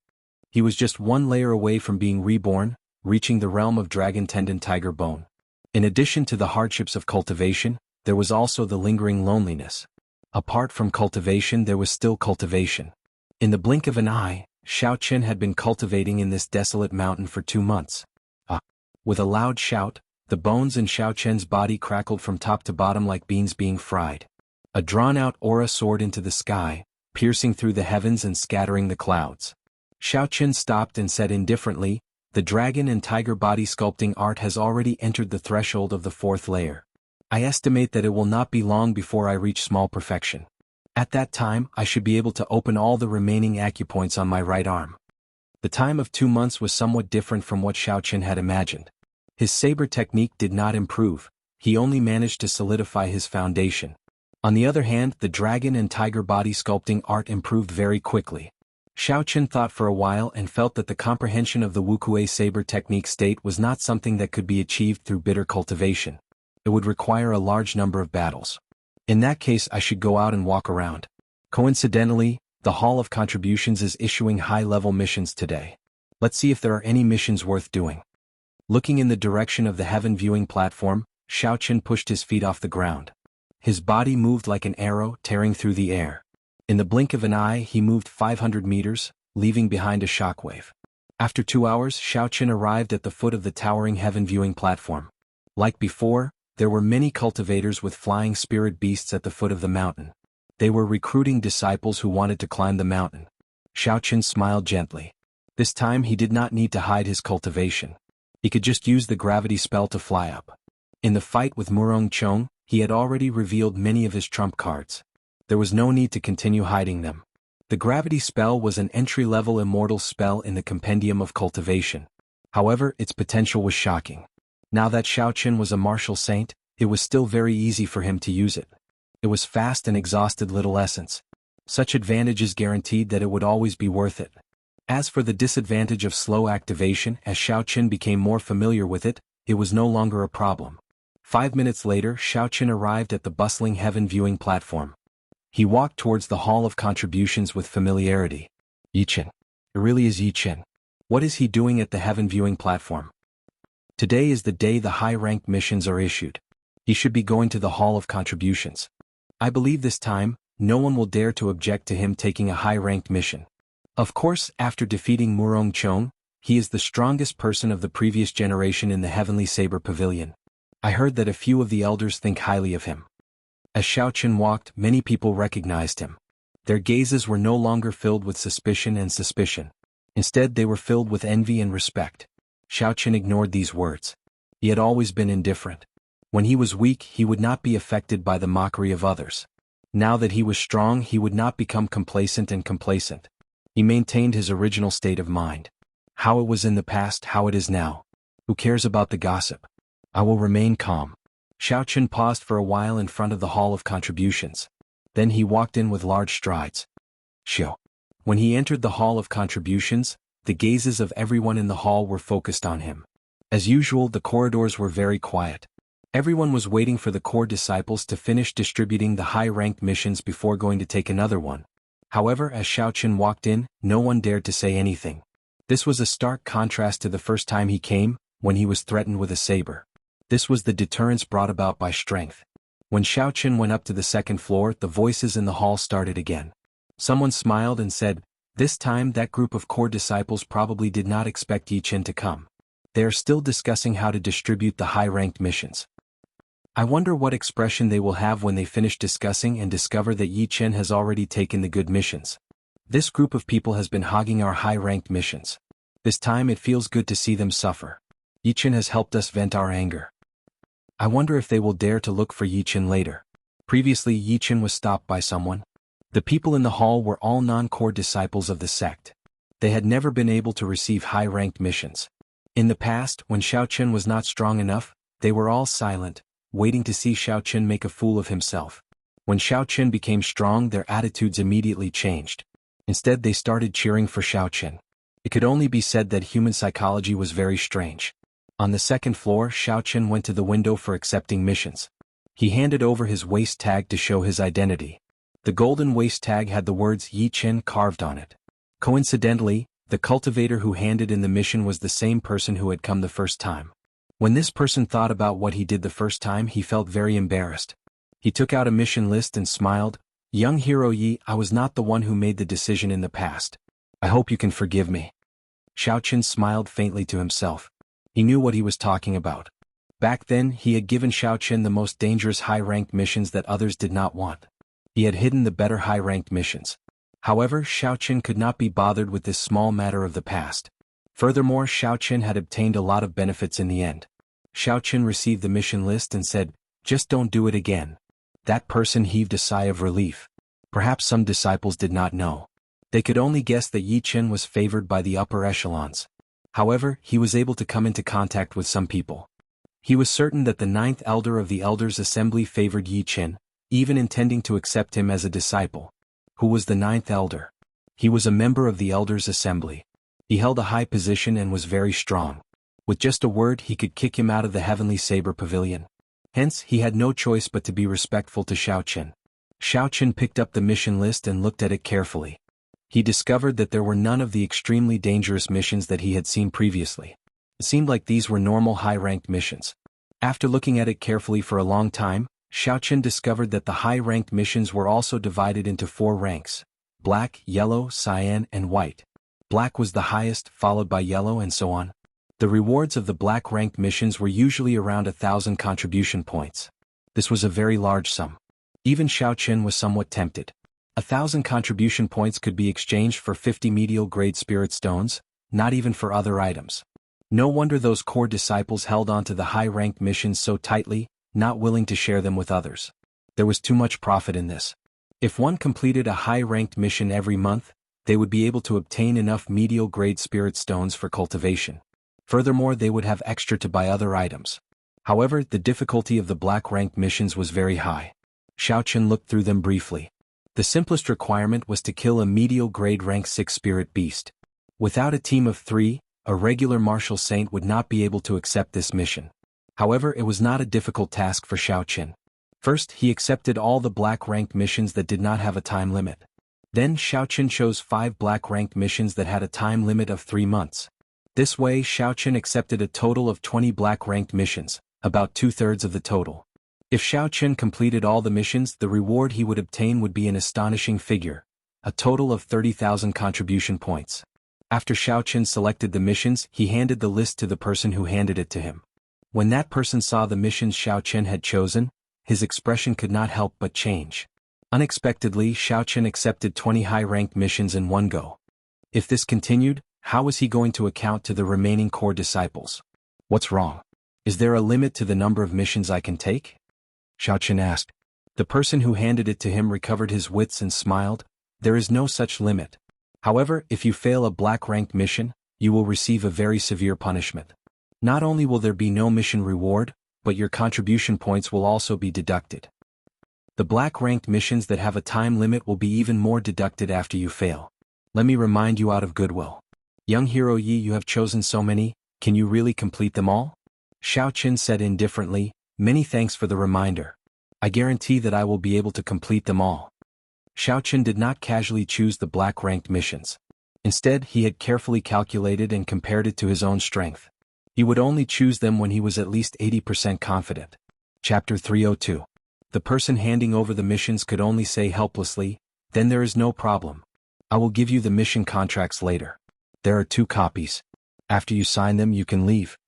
He was just 1 layer away from being reborn, reaching the realm of Dragon Tendon Tiger Bone. In addition to the hardships of cultivation, there was also the lingering loneliness. Apart from cultivation, there was still cultivation. In the blink of an eye, Xiao Qin had been cultivating in this desolate mountain for 2 months. With a loud shout, the bones in Xiao Qin's body crackled from top to bottom like beans being fried. A drawn-out aura soared into the sky, piercing through the heavens and scattering the clouds. Xiao Qin stopped and said indifferently, "The Dragon and Tiger Body Sculpting art has already entered the threshold of the 4th layer. I estimate that it will not be long before I reach small perfection. At that time, I should be able to open all the remaining acupoints on my right arm." The time of 2 months was somewhat different from what Xiao Qin had imagined. His saber technique did not improve, he only managed to solidify his foundation. On the other hand, the Dragon and Tiger Body Sculpting art improved very quickly. Xiao Qin thought for a while and felt that the comprehension of the Wukuei saber technique state was not something that could be achieved through bitter cultivation. It would require a large number of battles. In that case, I should go out and walk around. Coincidentally, the Hall of Contributions is issuing high-level missions today. Let's see if there are any missions worth doing. Looking in the direction of the heaven viewing platform, Xiao Qin pushed his feet off the ground. His body moved like an arrow tearing through the air. In the blink of an eye, he moved 500 meters, leaving behind a shockwave. After 2 hours, Xiao Qin arrived at the foot of the towering heaven viewing platform. Like before, there were many cultivators with flying spirit beasts at the foot of the mountain. They were recruiting disciples who wanted to climb the mountain. Xiao Qin smiled gently. This time he did not need to hide his cultivation. He could just use the gravity spell to fly up. In the fight with Murong Chong, he had already revealed many of his trump cards. There was no need to continue hiding them. The gravity spell was an entry-level immortal spell in the Compendium of Cultivation. However, its potential was shocking. Now that Xiao Qin was a martial saint, it was still very easy for him to use it. It was fast and exhausted little essence. Such advantages guaranteed that it would always be worth it. As for the disadvantage of slow activation, as Xiao Qin became more familiar with it, it was no longer a problem. 5 minutes later, Xiao Qin arrived at the bustling heaven viewing platform. He walked towards the Hall of Contributions with familiarity. Yi Qin. It really is Yi Qin. What is he doing at the heaven viewing platform? Today is the day the high-ranked missions are issued. He should be going to the Hall of Contributions. I believe this time, no one will dare to object to him taking a high-ranked mission. Of course, after defeating Murong Chong, he is the strongest person of the previous generation in the Heavenly Saber Pavilion. I heard that a few of the elders think highly of him. As Xiao Qin walked, many people recognized him. Their gazes were no longer filled with suspicion and suspicion. Instead, they were filled with envy and respect. Xiao Qin ignored these words. He had always been indifferent. When he was weak, he would not be affected by the mockery of others. Now that he was strong, he would not become complacent. He maintained his original state of mind. How it was in the past, how it is now. Who cares about the gossip? I will remain calm. Xiao Qin paused for a while in front of the Hall of Contributions. Then he walked in with large strides. Xiao. When he entered the Hall of Contributions, the gazes of everyone in the hall were focused on him. As usual, the corridors were very quiet. Everyone was waiting for the core disciples to finish distributing the high-ranked missions before going to take another one. However, as Xiao Qin walked in, no one dared to say anything. This was a stark contrast to the first time he came, when he was threatened with a saber. This was the deterrence brought about by strength. When Xiao Qin went up to the second floor, the voices in the hall started again. Someone smiled and said, "This time that group of core disciples probably did not expect Yi Qin to come. They are still discussing how to distribute the high-ranked missions. I wonder what expression they will have when they finish discussing and discover that Yi Qin has already taken the good missions. This group of people has been hogging our high-ranked missions. This time it feels good to see them suffer." Yichen has helped us vent our anger. I wonder if they will dare to look for Yichen later. Previously Yichen was stopped by someone. The people in the hall were all non-core disciples of the sect. They had never been able to receive high-ranked missions. In the past, when Xiaochen was not strong enough, they were all silent, waiting to see Xiaochen make a fool of himself. When Xiaochen became strong, their attitudes immediately changed. Instead, they started cheering for Xiaochen. It could only be said that human psychology was very strange. On the second floor, Xiaochen went to the window for accepting missions. He handed over his waist tag to show his identity. The golden waist tag had the words Yichen carved on it. Coincidentally, the cultivator who handed in the mission was the same person who had come the first time. When this person thought about what he did the first time, he felt very embarrassed. He took out a mission list and smiled. Young hero Yi, I was not the one who made the decision in the past. I hope you can forgive me. Xiaochen smiled faintly to himself. He knew what he was talking about. Back then, he had given Xiaochen the most dangerous high-ranked missions that others did not want. He had hidden the better high-ranked missions. However, Xiaochen could not be bothered with this small matter of the past. Furthermore, Xiaochen had obtained a lot of benefits in the end. Xiaochen received the mission list and said, "Just don't do it again." That person heaved a sigh of relief. Perhaps some disciples did not know. They could only guess that Yichen was favored by the upper echelons. However, he was able to come into contact with some people. He was certain that the ninth elder of the Elders' Assembly favored Yichen, even intending to accept him as a disciple. Who was the ninth elder? He was a member of the Elders' Assembly. He held a high position and was very strong. With just a word he could kick him out of the Heavenly Saber Pavilion. Hence, he had no choice but to be respectful to Xiaochen. Xiaochen picked up the mission list and looked at it carefully. He discovered that there were none of the extremely dangerous missions that he had seen previously. It seemed like these were normal high-ranked missions. After looking at it carefully for a long time, Xiaochen discovered that the high-ranked missions were also divided into 4 ranks: black, yellow, cyan, and white. Black was the highest, followed by yellow, and so on. The rewards of the black-ranked missions were usually around 1,000 contribution points. This was a very large sum. Even Xiaochen was somewhat tempted. 1,000 contribution points could be exchanged for 50 medial-grade spirit stones, not even for other items. No wonder those core disciples held on to the high-ranked missions so tightly, not willing to share them with others. There was too much profit in this. If one completed a high-ranked mission every month, they would be able to obtain enough medial-grade spirit stones for cultivation. Furthermore, they would have extra to buy other items. However, the difficulty of the black-ranked missions was very high. Xiaochen looked through them briefly. The simplest requirement was to kill a medial-grade rank 6 spirit beast. Without a team of 3, a regular martial saint would not be able to accept this mission. However, it was not a difficult task for Xiaochen. First, he accepted all the black-ranked missions that did not have a time limit. Then Xiaochen chose 5 black-ranked missions that had a time limit of 3 months. This way, Xiaochen accepted a total of 20 black-ranked missions, about 2/3 of the total. If Xiaochen completed all the missions, the reward he would obtain would be an astonishing figure, a total of 30,000 contribution points. After Xiaochen selected the missions, he handed the list to the person who handed it to him. When that person saw the missions Xiaochen had chosen, his expression could not help but change. Unexpectedly, Xiaochen accepted 20 high-ranked missions in one go. If this continued, how was he going to account to the remaining core disciples? What's wrong? Is there a limit to the number of missions I can take? Xiaochen asked. The person who handed it to him recovered his wits and smiled. There is no such limit. However, if you fail a black-ranked mission, you will receive a very severe punishment. Not only will there be no mission reward, but your contribution points will also be deducted. The black-ranked missions that have a time limit will be even more deducted after you fail. Let me remind you out of goodwill. Young hero Yi, you have chosen so many, can you really complete them all? Xiaochen said indifferently, many thanks for the reminder. I guarantee that I will be able to complete them all. Xiaochen did not casually choose the black-ranked missions. Instead, he had carefully calculated and compared it to his own strength. He would only choose them when he was at least 80% confident. Chapter 302. The person handing over the missions could only say helplessly, then there is no problem. I will give you the mission contracts later. There are 2 copies. After you sign them, you can leave.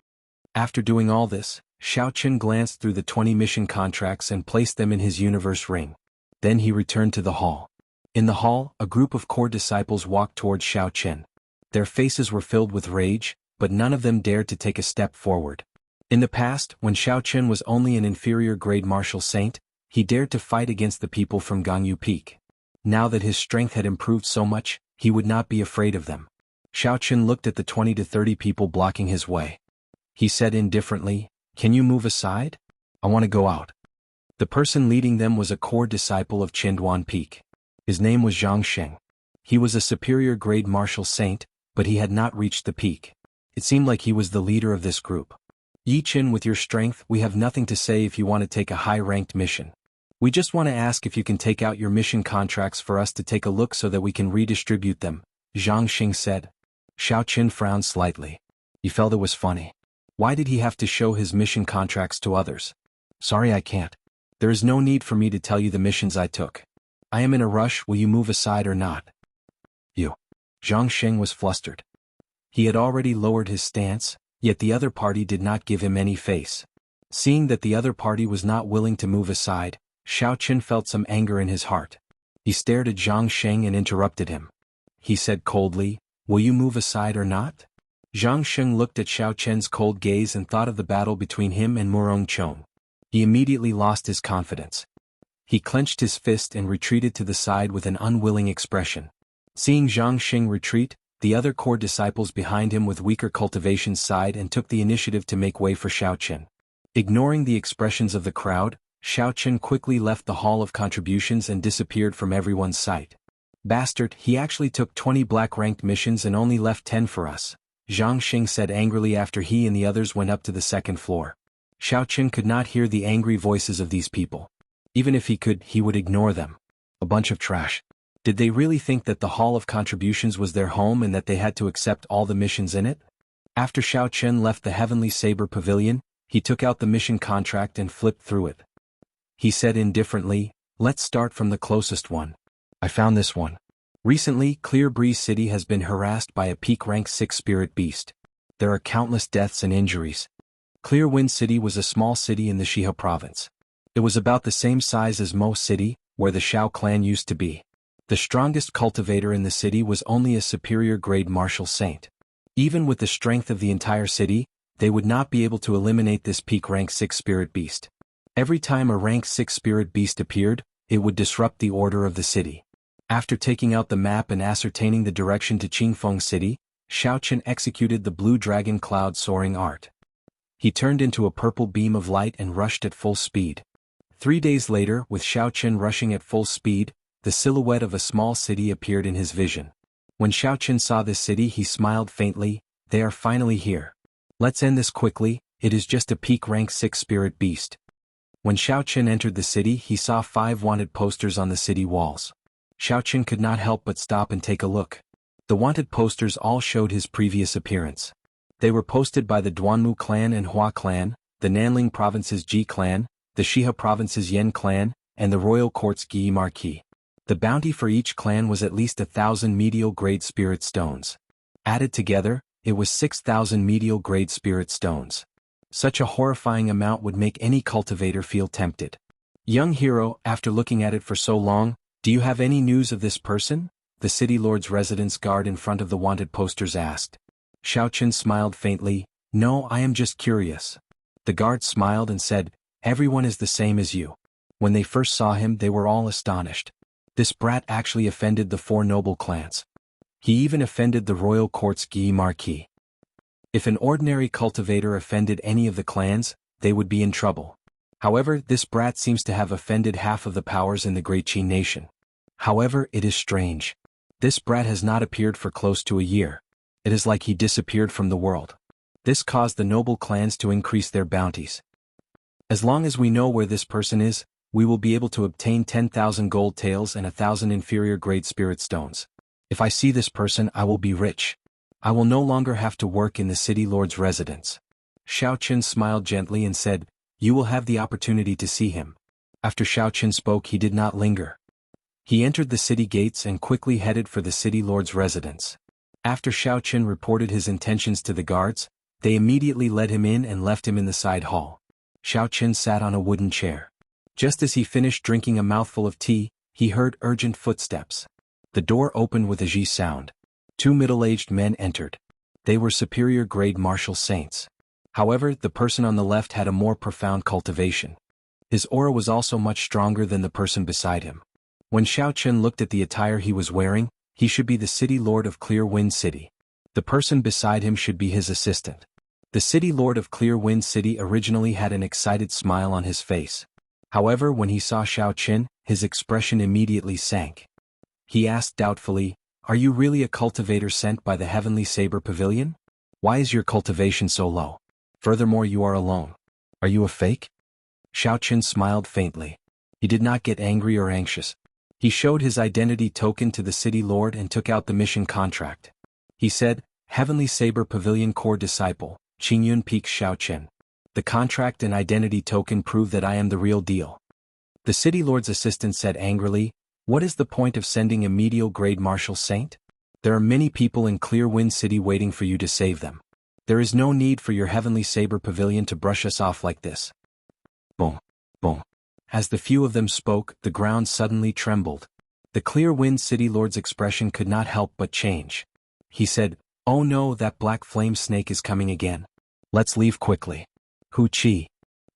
After doing all this, Xiaochen glanced through the 20 mission contracts and placed them in his universe ring. Then he returned to the hall. In the hall, a group of core disciples walked towards Xiaochen. Their faces were filled with rage, but none of them dared to take a step forward. In the past, when Xiao Chen was only an inferior-grade martial saint, he dared to fight against the people from Jianghu Peak. Now that his strength had improved so much, he would not be afraid of them. Xiao Chen looked at the 20 to 30 people blocking his way. He said indifferently, "Can you move aside? I want to go out." The person leading them was a core disciple of Qinduan Peak. His name was Zhang Sheng. He was a superior-grade martial saint, but he had not reached the peak. It seemed like he was the leader of this group. "Yi Qin, with your strength, we have nothing to say if you want to take a high-ranked mission. We just want to ask if you can take out your mission contracts for us to take a look so that we can redistribute them," Zhang Xing said. Xiao Chen frowned slightly. He felt it was funny. Why did he have to show his mission contracts to others? "Sorry, I can't. There is no need for me to tell you the missions I took. I am in a rush, will you move aside or not?" "You." Zhang Sheng was flustered. He had already lowered his stance, yet the other party did not give him any face. Seeing that the other party was not willing to move aside, Xiao Chen felt some anger in his heart. He stared at Zhang Sheng and interrupted him. He said coldly, "Will you move aside or not?" Zhang Sheng looked at Xiao Chen's cold gaze and thought of the battle between him and Murong Chong. He immediately lost his confidence. He clenched his fist and retreated to the side with an unwilling expression. Seeing Zhang Sheng retreat, the other core disciples behind him with weaker cultivation sighed and took the initiative to make way for Xiao Chen. Ignoring the expressions of the crowd, Xiao Chen quickly left the hall of contributions and disappeared from everyone's sight. "Bastard, he actually took 20 black-ranked missions and only left 10 for us," Zhang Xing said angrily after he and the others went up to the second floor. Xiao Chen could not hear the angry voices of these people. Even if he could, he would ignore them. A bunch of trash. Did they really think that the Hall of Contributions was their home and that they had to accept all the missions in it? After Xiao Chen left the Heavenly Saber Pavilion, he took out the mission contract and flipped through it. He said indifferently, "Let's start from the closest one. I found this one. Recently, Clear Breeze City has been harassed by a peak rank 6 spirit beast. There are countless deaths and injuries. Clear Wind City was a small city in the Shihe province. It was about the same size as Mo City, where the Shao clan used to be. The strongest cultivator in the city was only a superior-grade martial saint. Even with the strength of the entire city, they would not be able to eliminate this peak rank 6 spirit beast. Every time a rank 6 spirit beast appeared, it would disrupt the order of the city." After taking out the map and ascertaining the direction to Qingfeng City, Xiao Chen executed the blue dragon cloud soaring art. He turned into a purple beam of light and rushed at full speed. 3 days later, with Xiao Chen rushing at full speed, the silhouette of a small city appeared in his vision. When Xiao Chen saw this city, he smiled faintly. "They are finally here. Let's end this quickly, it is just a peak rank 6 spirit beast." When Xiao Chen entered the city, he saw 5 wanted posters on the city walls. Xiao Chen could not help but stop and take a look. The wanted posters all showed his previous appearance. They were posted by the Duanmu clan and Hua clan, the Nanling province's Ji clan, the Shihe province's Yen clan, and the royal court's Gi Marquis. The bounty for each clan was at least 1,000 medial-grade spirit stones. Added together, it was 6,000 medial-grade spirit stones. Such a horrifying amount would make any cultivator feel tempted. "Young hero, after looking at it for so long, do you have any news of this person?" the city lord's residence guard in front of the wanted posters asked. Xiao Chen smiled faintly. "No, I am just curious." The guard smiled and said, "Everyone is the same as you." When they first saw him, they were all astonished. This brat actually offended the 4 noble clans. He even offended the royal court's Gi Marquis. If an ordinary cultivator offended any of the clans, they would be in trouble. However, this brat seems to have offended half of the powers in the Great Qin nation. However, it is strange. This brat has not appeared for close to a year. It is like he disappeared from the world. This caused the noble clans to increase their bounties. As long as we know where this person is, we will be able to obtain 10,000 gold taels and 1,000 inferior-grade spirit stones. If I see this person, I will be rich. I will no longer have to work in the city lord's residence." Xiao Chen smiled gently and said, "You will have the opportunity to see him." After Xiao Chen spoke, he did not linger. He entered the city gates and quickly headed for the city lord's residence. After Xiao Chen reported his intentions to the guards, they immediately led him in and left him in the side hall. Xiao Chen sat on a wooden chair. Just as he finished drinking a mouthful of tea, he heard urgent footsteps. The door opened with a zhi sound. 2 middle-aged men entered. They were superior-grade martial saints. However, the person on the left had a more profound cultivation. His aura was also much stronger than the person beside him. When Xiao Chen looked at the attire he was wearing, he should be the city lord of Clear Wind City. The person beside him should be his assistant. The city lord of Clear Wind City originally had an excited smile on his face. However, when he saw Xiao Chen, his expression immediately sank. He asked doubtfully, "Are you really a cultivator sent by the Heavenly Saber Pavilion? Why is your cultivation so low? Furthermore, you are alone. Are you a fake?" Xiao Chen smiled faintly. He did not get angry or anxious. He showed his identity token to the city lord and took out the mission contract. He said, "Heavenly Saber Pavilion Core Disciple, Qingyun Peak Xiao Chen. The contract and identity token prove that I am the real deal." The city lord's assistant said angrily, "What is the point of sending a medial-grade martial saint? There are many people in Clear Wind City waiting for you to save them. There is no need for your Heavenly Saber Pavilion to brush us off like this." Boom, boom. As the few of them spoke, the ground suddenly trembled. The Clear Wind City lord's expression could not help but change. He said, "Oh no, that black flame snake is coming again. Let's leave quickly." Hu Qi.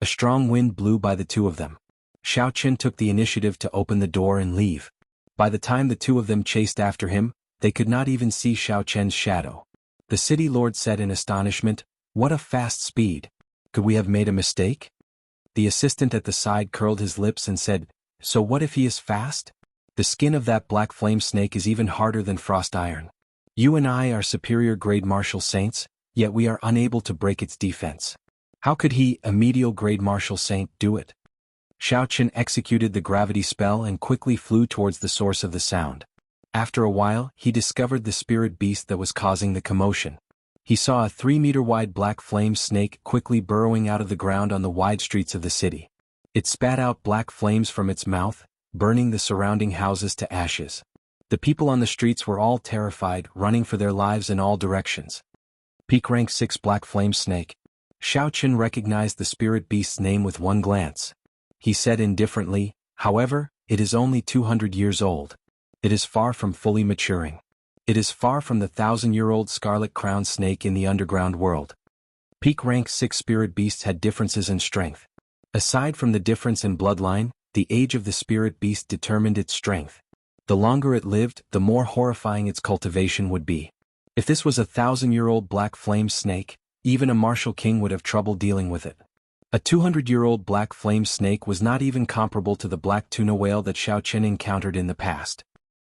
A strong wind blew by the two of them. Xiao Chen took the initiative to open the door and leave. By the time the two of them chased after him, they could not even see Xiao Chen's shadow. The city lord said in astonishment, "What a fast speed! Could we have made a mistake?" The assistant at the side curled his lips and said, "So what if he is fast? The skin of that black flame snake is even harder than frost iron. You and I are superior-grade martial saints, yet we are unable to break its defense. How could he, a medial-grade martial saint, do it?" Xiao Chen executed the gravity spell and quickly flew towards the source of the sound. After a while, he discovered the spirit beast that was causing the commotion. He saw a 3-meter-wide black flame snake quickly burrowing out of the ground on the wide streets of the city. It spat out black flames from its mouth, burning the surrounding houses to ashes. The people on the streets were all terrified, running for their lives in all directions. Peak Rank 6 Black Flame Snake. Xiao Chen recognized the spirit beast's name with one glance. He said indifferently, "However, it is only 200 years old. It is far from fully maturing. It is far from the 1,000-year-old scarlet crown snake in the underground world." Peak Rank 6 spirit beasts had differences in strength. Aside from the difference in bloodline, the age of the spirit beast determined its strength. The longer it lived, the more horrifying its cultivation would be. If this was a 1,000-year-old black flame snake, even a martial king would have trouble dealing with it. A 200-year-old black flame snake was not even comparable to the black tuna whale that Xiao Chen encountered in the past.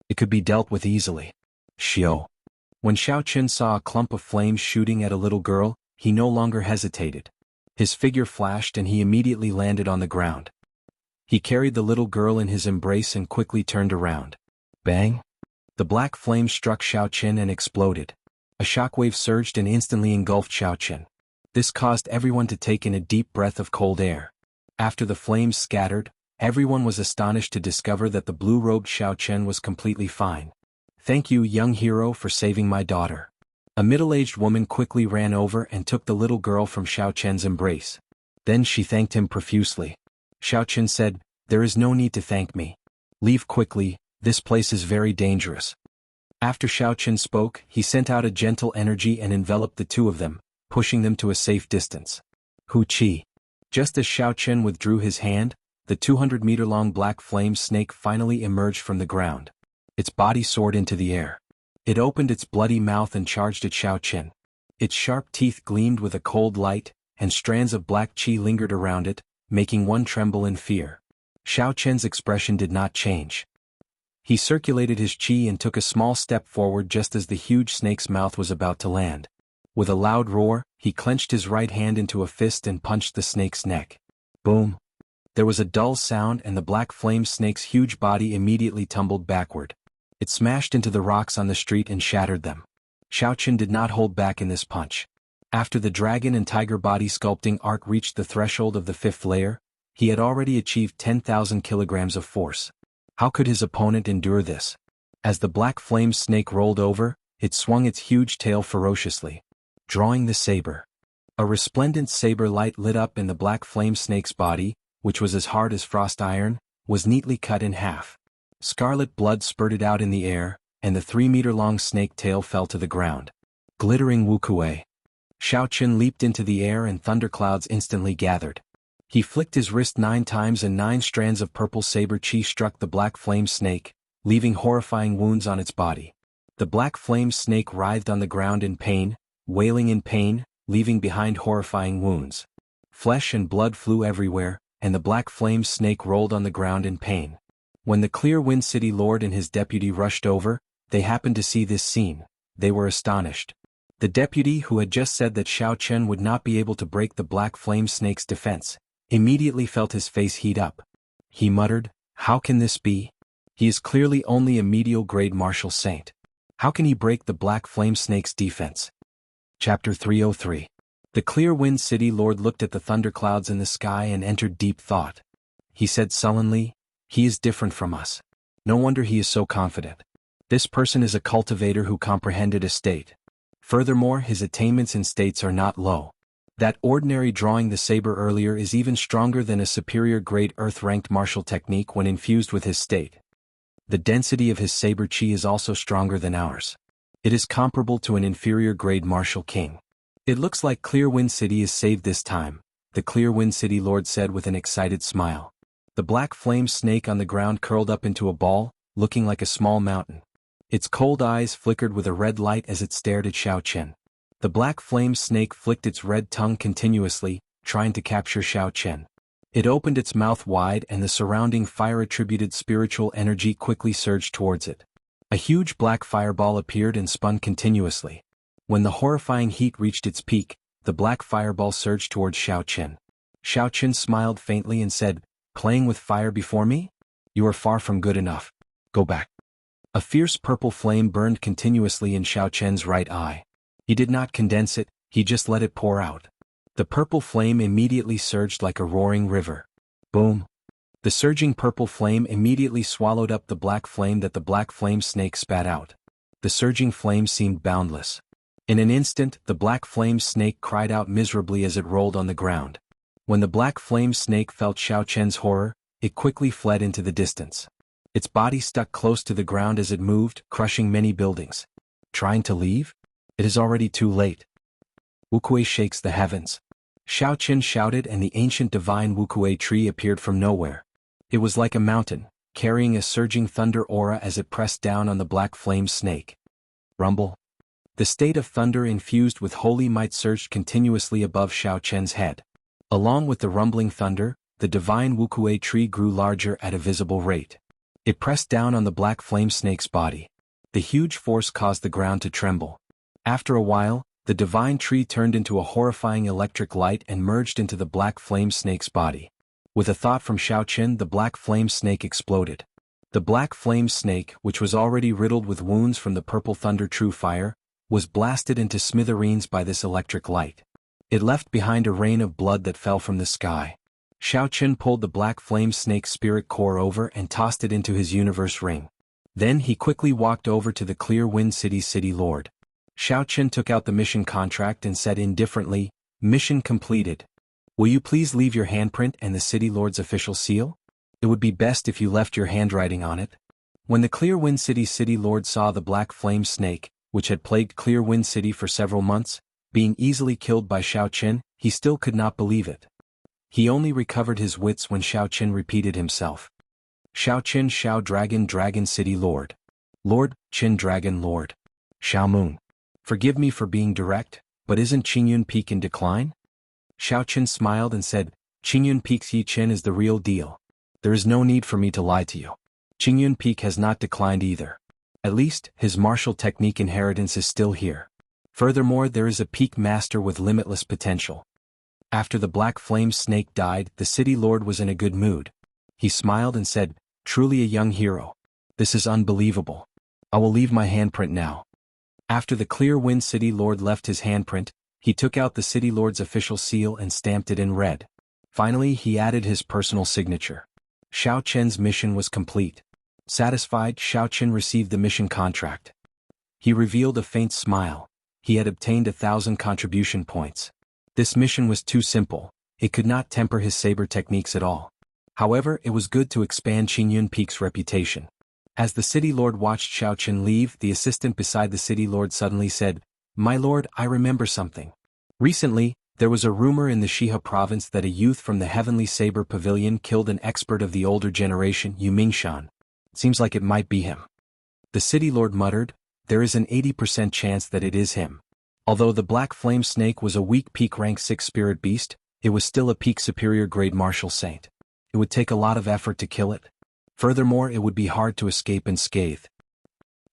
It could be dealt with easily. Xiao. When Xiao Chen saw a clump of flames shooting at a little girl, he no longer hesitated. His figure flashed and he immediately landed on the ground. He carried the little girl in his embrace and quickly turned around. Bang! The black flame struck Xiao Chen and exploded. A shockwave surged and instantly engulfed Xiao Chen. This caused everyone to take in a deep breath of cold air. After the flames scattered, everyone was astonished to discover that the blue-robed Xiao Chen was completely fine. "Thank you, young hero, for saving my daughter." A middle-aged woman quickly ran over and took the little girl from Xiao Chen's embrace. Then she thanked him profusely. Xiao Chen said, "There is no need to thank me. Leave quickly, this place is very dangerous." After Xiao Chen spoke, he sent out a gentle energy and enveloped the two of them, pushing them to a safe distance. Hu Qi. Just as Xiao Chen withdrew his hand, the 200-meter-long black flame snake finally emerged from the ground. Its body soared into the air. It opened its bloody mouth and charged at Xiao Chen. Its sharp teeth gleamed with a cold light, and strands of black qi lingered around it, making one tremble in fear. Xiao Chen's expression did not change. He circulated his qi and took a small step forward just as the huge snake's mouth was about to land. With a loud roar, he clenched his right hand into a fist and punched the snake's neck. Boom! There was a dull sound and the black flame snake's huge body immediately tumbled backward. It smashed into the rocks on the street and shattered them. Xiao Chen did not hold back in this punch. After the dragon and tiger body sculpting arc reached the threshold of the 5th layer, he had already achieved 10,000 kilograms of force. How could his opponent endure this? As the black flame snake rolled over, it swung its huge tail ferociously, drawing the saber. A resplendent saber light lit up in the black flame snake's body, which was as hard as frost iron, was neatly cut in half. Scarlet blood spurted out in the air, and the 3-meter-long snake tail fell to the ground. Glittering Wukuei. Xiao Chen leaped into the air and thunderclouds instantly gathered. He flicked his wrist 9 times and 9 strands of purple saber chi struck the black flame snake, leaving horrifying wounds on its body. The black flame snake writhed on the ground in pain, wailing in pain, leaving behind horrifying wounds. Flesh and blood flew everywhere, and the black flame snake rolled on the ground in pain. When the Clear Wind City Lord and his deputy rushed over, they happened to see this scene. They were astonished. The deputy, who had just said that Xiao Chen would not be able to break the black flame snake's defense, immediately felt his face heat up. He muttered, "How can this be? He is clearly only a medial grade martial saint. How can he break the black flame snake's defense?" Chapter 303. The Clear Wind City Lord looked at the thunderclouds in the sky and entered deep thought. He said sullenly, "He is different from us. No wonder he is so confident. This person is a cultivator who comprehended a state. Furthermore, his attainments in states are not low. That ordinary drawing the saber earlier is even stronger than a superior grade earth-ranked martial technique when infused with his state. The density of his saber chi is also stronger than ours. It is comparable to an inferior grade martial king. It looks like Clear Wind City is saved this time," the Clear Wind City Lord said with an excited smile. The black flame snake on the ground curled up into a ball, looking like a small mountain. Its cold eyes flickered with a red light as it stared at Xiao Chen. The black flame snake flicked its red tongue continuously, trying to capture Xiao Chen. It opened its mouth wide and the surrounding fire-attributed spiritual energy quickly surged towards it. A huge black fireball appeared and spun continuously. When the horrifying heat reached its peak, the black fireball surged towards Xiao Chen. Xiao Chen smiled faintly and said, "Playing with fire before me? You are far from good enough. Go back." A fierce purple flame burned continuously in Xiao Chen's right eye. He did not condense it, he just let it pour out. The purple flame immediately surged like a roaring river. Boom! The surging purple flame immediately swallowed up the black flame that the black flame snake spat out. The surging flame seemed boundless. In an instant, the black flame snake cried out miserably as it rolled on the ground. When the black flame snake felt Xiao Chen's horror, it quickly fled into the distance. Its body stuck close to the ground as it moved, crushing many buildings. Trying to leave? It is already too late. Wukuei shakes the heavens. Xiao Chen shouted and the ancient divine Wukuei tree appeared from nowhere. It was like a mountain, carrying a surging thunder aura as it pressed down on the black flame snake. Rumble. The state of thunder infused with holy might surged continuously above Xiao Chen's head. Along with the rumbling thunder, the divine Wukuei tree grew larger at a visible rate. It pressed down on the black flame snake's body. The huge force caused the ground to tremble. After a while, the divine tree turned into a horrifying electric light and merged into the black flame snake's body. With a thought from Xiao Chen, the black flame snake exploded. The black flame snake, which was already riddled with wounds from the purple thunder true fire, was blasted into smithereens by this electric light. It left behind a rain of blood that fell from the sky. Xiao Chen pulled the black flame snake's spirit core over and tossed it into his universe ring. Then he quickly walked over to the Clear Wind City Lord. Xiao Chen took out the mission contract and said indifferently, "Mission completed. Will you please leave your handprint and the City Lord's official seal? It would be best if you left your handwriting on it." When the Clear Wind City Lord saw the black flame snake, which had plagued Clear Wind City for several months, being easily killed by Xiao Chen, he still could not believe it. He only recovered his wits when Xiao Chen repeated himself. Xiao Chen Xiao Dragon City Lord. Lord, Qin Dragon Lord. Xiao Moon. Forgive me for being direct, but isn't Qingyun Peak in decline? Xiao Chen smiled and said, "Qingyun Peak's Yi Chen is the real deal. There is no need for me to lie to you. Qingyun Peak has not declined either. At least, his martial technique inheritance is still here. Furthermore, there is a peak master with limitless potential." After the black flame snake died, the city lord was in a good mood. He smiled and said, "Truly a young hero. This is unbelievable. I will leave my handprint now." After the Clear Wind City Lord left his handprint, he took out the City Lord's official seal and stamped it in red. Finally, he added his personal signature. Xiao Chen's mission was complete. Satisfied, Xiao Chen received the mission contract. He revealed a faint smile. He had obtained 1,000 contribution points. This mission was too simple. It could not temper his saber techniques at all. However, it was good to expand Qingyun Peak's reputation. As the city lord watched Xiao Chen leave, the assistant beside the city lord suddenly said, My lord, I remember something. Recently, there was a rumor in the Shihe province that a youth from the Heavenly Saber Pavilion killed an expert of the older generation, Yu Mingshan. Seems like it might be him. The city lord muttered, there is an 80% chance that it is him. Although the Black Flame Snake was a weak peak rank 6 spirit beast, it was still a peak superior grade martial saint. It would take a lot of effort to kill it. Furthermore, it would be hard to escape unscathed.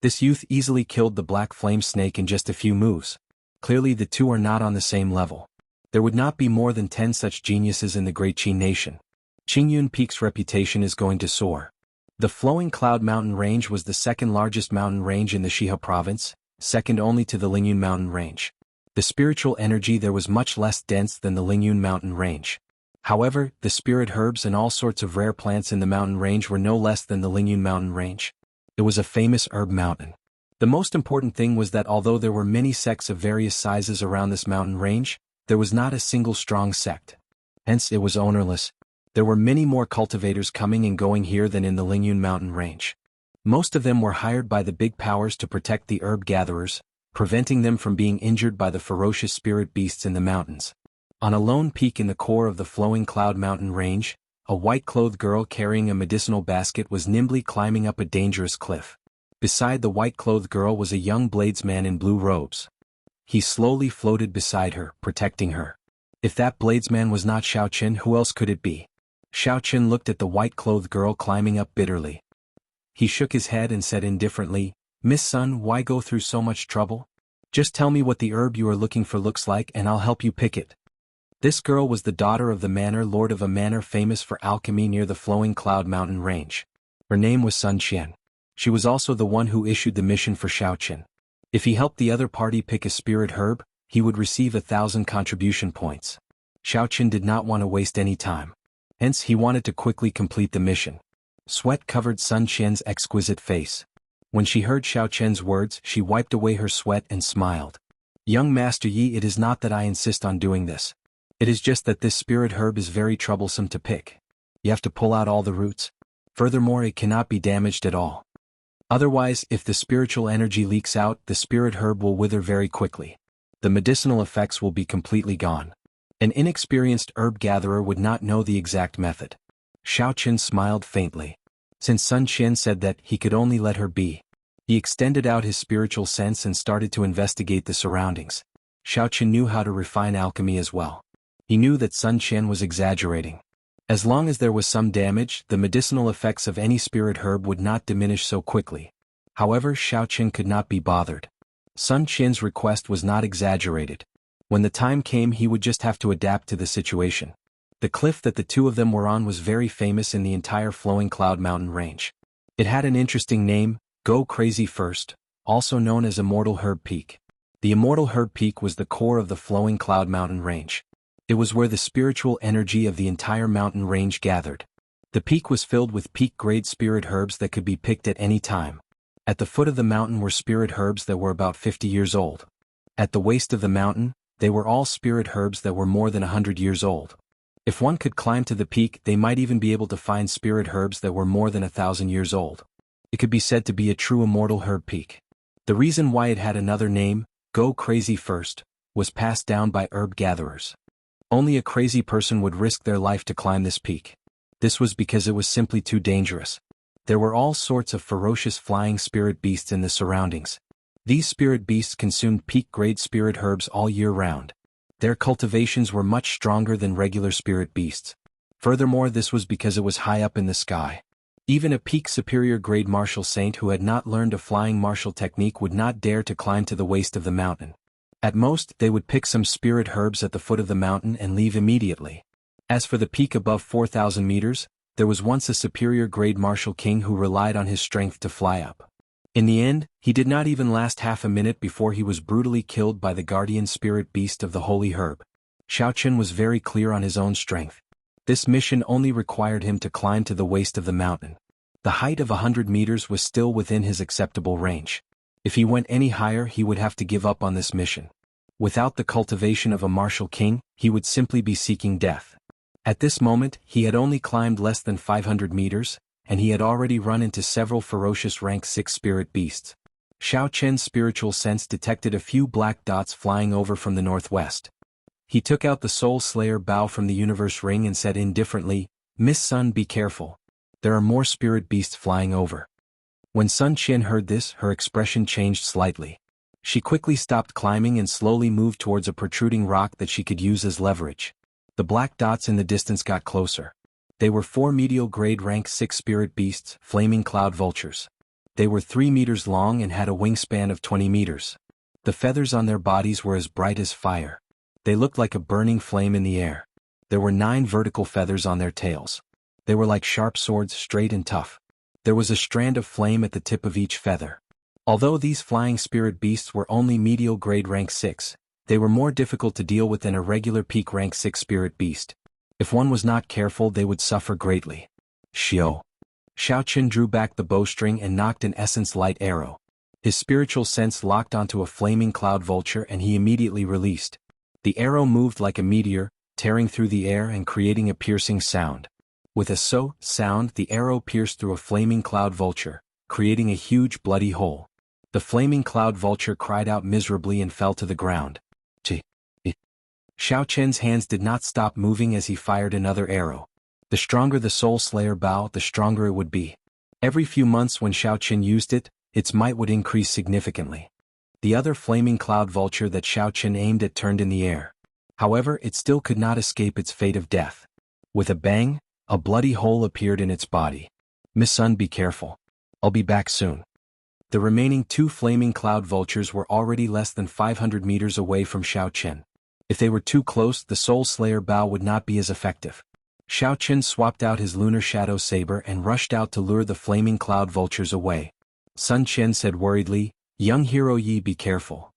This youth easily killed the Black Flame Snake in just a few moves. Clearly the two are not on the same level. There would not be more than 10 such geniuses in the Great Qi nation. Qingyun Peak's reputation is going to soar. The Flowing Cloud Mountain Range was the second largest mountain range in the Shihe province, second only to the Lingyun Mountain Range. The spiritual energy there was much less dense than the Lingyun Mountain Range. However, the spirit herbs and all sorts of rare plants in the mountain range were no less than the Lingyun Mountain Range. It was a famous herb mountain. The most important thing was that although there were many sects of various sizes around this mountain range, there was not a single strong sect. Hence it was ownerless. There were many more cultivators coming and going here than in the Lingyun Mountain Range. Most of them were hired by the big powers to protect the herb gatherers, preventing them from being injured by the ferocious spirit beasts in the mountains. On a lone peak in the core of the Flowing Cloud Mountain Range, a white-clothed girl carrying a medicinal basket was nimbly climbing up a dangerous cliff. Beside the white-clothed girl was a young bladesman in blue robes. He slowly floated beside her, protecting her. If that bladesman was not Xiaoqin, who else could it be? Xiaoqin looked at the white-clothed girl climbing up bitterly. He shook his head and said indifferently, Miss Sun, why go through so much trouble? Just tell me what the herb you are looking for looks like and I'll help you pick it. This girl was the daughter of the manor lord of a manor famous for alchemy near the Flowing Cloud Mountain Range. Her name was Sun Qian. She was also the one who issued the mission for Xiaoqin. If he helped the other party pick a spirit herb, he would receive 1,000 contribution points. Xiaoqin did not want to waste any time. Hence he wanted to quickly complete the mission. Sweat covered Sun Qian's exquisite face. When she heard Xiaoqian's words, she wiped away her sweat and smiled. Young Master Yi, it is not that I insist on doing this. It is just that this spirit herb is very troublesome to pick. You have to pull out all the roots. Furthermore, it cannot be damaged at all. Otherwise, if the spiritual energy leaks out, the spirit herb will wither very quickly. The medicinal effects will be completely gone. An inexperienced herb gatherer would not know the exact method. Xiaoqin smiled faintly. Since Sun Qian said that, he could only let her be. He extended out his spiritual sense and started to investigate the surroundings. Xiaoqin knew how to refine alchemy as well. He knew that Sun Qian was exaggerating. As long as there was some damage, the medicinal effects of any spirit herb would not diminish so quickly. However, Xiaoqin could not be bothered. Sun Qian's request was not exaggerated. When the time came, he would just have to adapt to the situation. The cliff that the two of them were on was very famous in the entire Flowing Cloud Mountain Range. It had an interesting name, Go Crazy First, also known as Immortal Herb Peak. The Immortal Herb Peak was the core of the Flowing Cloud Mountain Range. It was where the spiritual energy of the entire mountain range gathered. The peak was filled with peak-grade spirit herbs that could be picked at any time. At the foot of the mountain were spirit herbs that were about 50 years old. At the waist of the mountain, they were all spirit herbs that were more than 100 years old. If one could climb to the peak, they might even be able to find spirit herbs that were more than 1,000 years old. It could be said to be a true immortal herb peak. The reason why it had another name, Go Crazy First, was passed down by herb gatherers. Only a crazy person would risk their life to climb this peak. This was because it was simply too dangerous. There were all sorts of ferocious flying spirit beasts in the surroundings. These spirit beasts consumed peak-grade spirit herbs all year round. Their cultivations were much stronger than regular spirit beasts. Furthermore, this was because it was high up in the sky. Even a peak superior grade martial saint who had not learned a flying martial technique would not dare to climb to the waist of the mountain. At most, they would pick some spirit herbs at the foot of the mountain and leave immediately. As for the peak above 4,000 meters, there was once a superior grade martial king who relied on his strength to fly up. In the end, he did not even last half a minute before he was brutally killed by the guardian spirit beast of the holy herb. Xiaoqin was very clear on his own strength. This mission only required him to climb to the waist of the mountain. The height of 100 meters was still within his acceptable range. If he went any higher, he would have to give up on this mission. Without the cultivation of a martial king, he would simply be seeking death. At this moment, he had only climbed less than 500 meters, and he had already run into several ferocious rank 6 spirit beasts. Xiao Chen's spiritual sense detected a few black dots flying over from the northwest. He took out the Soul Slayer bow from the universe ring and said indifferently, "Miss Sun, be careful. There are more spirit beasts flying over." When Sun Qian heard this, her expression changed slightly. She quickly stopped climbing and slowly moved towards a protruding rock that she could use as leverage. The black dots in the distance got closer. They were 4 medial grade rank 6 spirit beasts, flaming cloud vultures. They were 3 meters long and had a wingspan of 20 meters. The feathers on their bodies were as bright as fire. They looked like a burning flame in the air. There were 9 vertical feathers on their tails. They were like sharp swords, straight and tough. There was a strand of flame at the tip of each feather. Although these flying spirit beasts were only medial grade rank 6, they were more difficult to deal with than a regular peak rank 6 spirit beast. If one was not careful, they would suffer greatly. Xiao Chen drew back the bowstring and nocked an essence light arrow. His spiritual sense locked onto a flaming cloud vulture and he immediately released. The arrow moved like a meteor, tearing through the air and creating a piercing sound. With a sound, the arrow pierced through a flaming cloud vulture, creating a huge bloody hole. The flaming cloud vulture cried out miserably and fell to the ground. Xiao Chen's hands did not stop moving as he fired another arrow. The stronger the Soul Slayer bow, the stronger it would be. Every few months when Xiao Chen used it, its might would increase significantly. The other flaming cloud vulture that Xiao Chen aimed at turned in the air. However, it still could not escape its fate of death. With a bang, a bloody hole appeared in its body. "Miss Sun, be careful. I'll be back soon." The remaining 2 flaming cloud vultures were already less than 500 meters away from Xiao Chen. If they were too close, the Soul Slayer bow would not be as effective. Xiao Chen swapped out his lunar shadow saber and rushed out to lure the flaming cloud vultures away. Sun Qian said worriedly, "Young hero Yi, be careful."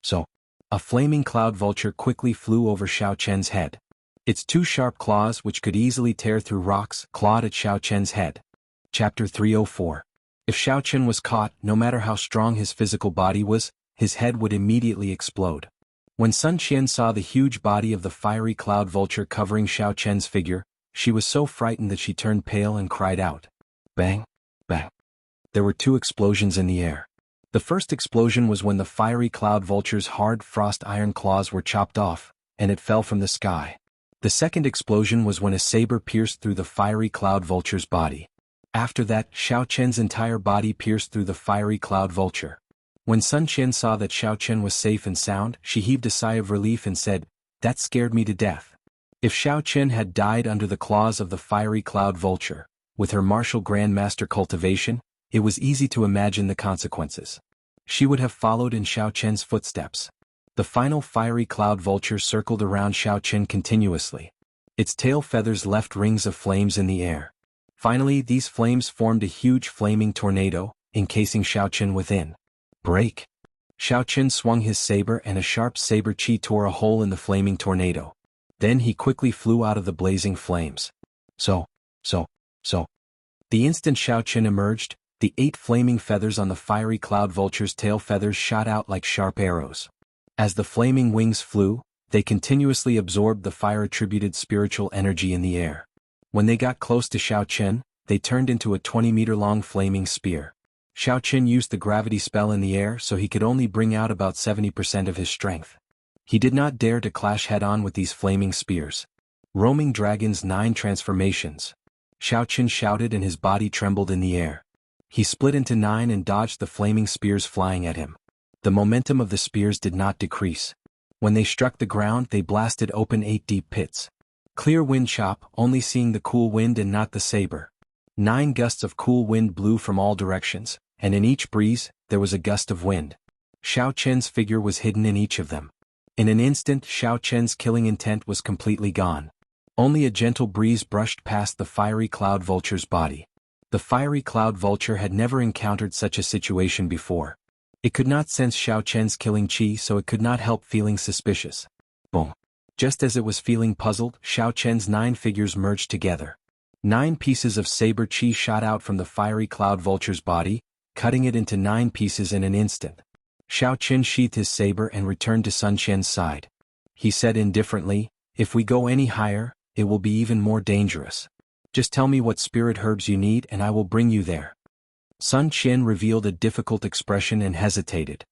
So, a flaming cloud vulture quickly flew over Xiao Chen's head. Its 2 sharp claws, which could easily tear through rocks, clawed at Xiao Chen's head. Chapter 304. If Xiao Chen was caught, no matter how strong his physical body was, his head would immediately explode. When Sun Qian saw the huge body of the fiery cloud vulture covering Xiao Chen's figure, she was so frightened that she turned pale and cried out. Bang! Bang! There were 2 explosions in the air. The first explosion was when the fiery cloud vulture's hard frost iron claws were chopped off, and it fell from the sky. The second explosion was when a saber pierced through the fiery cloud vulture's body. After that, Xiao Chen's entire body pierced through the fiery cloud vulture. When Sun Qian saw that Xiao Chen was safe and sound, she heaved a sigh of relief and said, "That scared me to death." If Xiao Chen had died under the claws of the fiery cloud vulture, with her martial grandmaster cultivation, it was easy to imagine the consequences. She would have followed in Xiao Chen's footsteps. The final fiery cloud vulture circled around Xiao Chen continuously. Its tail feathers left rings of flames in the air. Finally, these flames formed a huge flaming tornado, encasing Xiao Chen within. Break! Xiao Chen swung his saber and a sharp saber chi tore a hole in the flaming tornado. Then he quickly flew out of the blazing flames. So. The instant Xiao Chen emerged, the 8 flaming feathers on the fiery cloud vulture's tail feathers shot out like sharp arrows. As the flaming wings flew, they continuously absorbed the fire-attributed spiritual energy in the air. When they got close to Xiao Chen, they turned into a 20-meter-long flaming spear. Xiao Chen used the gravity spell in the air so he could only bring out about 70% of his strength. He did not dare to clash head-on with these flaming spears. Roaming Dragon's 9 transformations. Xiao Chen shouted and his body trembled in the air. He split into 9 and dodged the flaming spears flying at him. The momentum of the spears did not decrease. When they struck the ground, they blasted open 8 deep pits. Clear wind chop, only seeing the cool wind and not the saber. 9 gusts of cool wind blew from all directions, and in each breeze, there was a gust of wind. Xiao Chen's figure was hidden in each of them. In an instant, Xiao Chen's killing intent was completely gone. Only a gentle breeze brushed past the fiery cloud vulture's body. The fiery cloud vulture had never encountered such a situation before. It could not sense Xiao Chen's killing chi, so it could not help feeling suspicious. Boom! Just as it was feeling puzzled, Xiao Chen's 9 figures merged together. 9 pieces of saber chi shot out from the fiery cloud vulture's body, cutting it into 9 pieces in an instant. Xiao Chen sheathed his saber and returned to Sun Qian's side. He said indifferently, "If we go any higher, it will be even more dangerous. Just tell me what spirit herbs you need and I will bring you there." Sun Qian revealed a difficult expression and hesitated.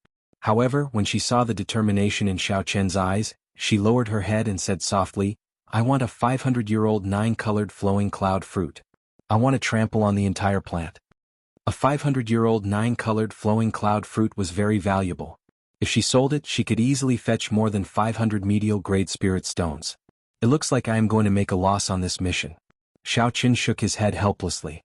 However, when she saw the determination in Xiao Chen's eyes, she lowered her head and said softly, "I want a 500-year-old 9-colored flowing cloud fruit. I want to trample on the entire plant." A 500-year-old 9-colored flowing cloud fruit was very valuable. If she sold it, she could easily fetch more than 500 medial-grade spirit stones. "It looks like I am going to make a loss on this mission." Xiao Chen shook his head helplessly.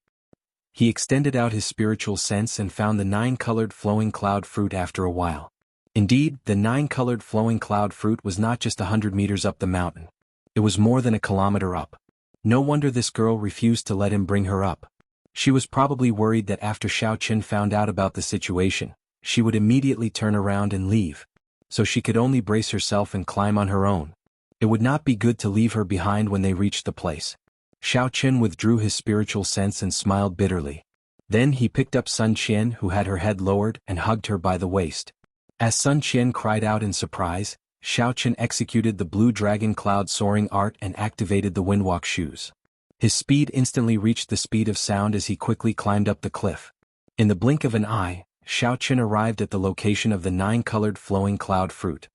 He extended out his spiritual sense and found the 9-colored flowing cloud fruit after a while. Indeed, the 9-colored flowing cloud fruit was not just 100 meters up the mountain. It was more than a kilometer up. No wonder this girl refused to let him bring her up. She was probably worried that after Xiao Chen found out about the situation, she would immediately turn around and leave. So she could only brace herself and climb on her own. It would not be good to leave her behind when they reached the place. Xiao Chen withdrew his spiritual sense and smiled bitterly. Then he picked up Sun Qian, who had her head lowered, and hugged her by the waist. As Sun Qian cried out in surprise, Xiao Chen executed the blue dragon cloud soaring art and activated the windwalk shoes. His speed instantly reached the speed of sound as he quickly climbed up the cliff. In the blink of an eye, Xiao Chen arrived at the location of the 9-colored flowing cloud fruit.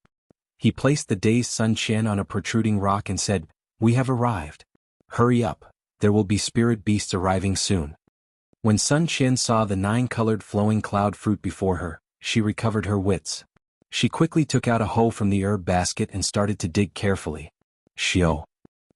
He placed the dazed Sun Qian on a protruding rock and said, "We have arrived. Hurry up, there will be spirit beasts arriving soon." When Sun Qian saw the 9-colored flowing cloud fruit before her, she recovered her wits. She quickly took out a hoe from the herb basket and started to dig carefully. Shio.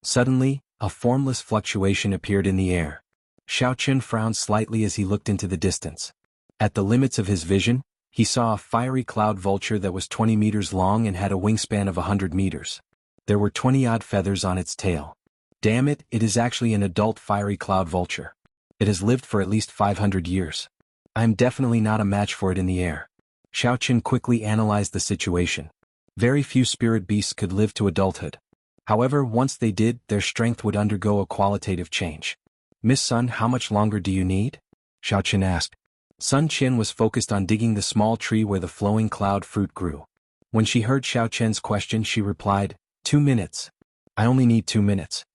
Suddenly, a formless fluctuation appeared in the air. Xiao Chen frowned slightly as he looked into the distance. At the limits of his vision, he saw a fiery cloud vulture that was 20 meters long and had a wingspan of 100 meters. There were 20-odd feathers on its tail. Damn it, it is actually an adult fiery cloud vulture. It has lived for at least 500 years. I am definitely not a match for it in the air. Xiao Chen quickly analyzed the situation. Very few spirit beasts could live to adulthood. However, once they did, their strength would undergo a qualitative change. "Miss Sun, how much longer do you need?" Xiao Chen asked. Sun Qian was focused on digging the small tree where the flowing cloud fruit grew. When she heard Xiao Chen's question, she replied, 2 minutes. I only need 2 minutes.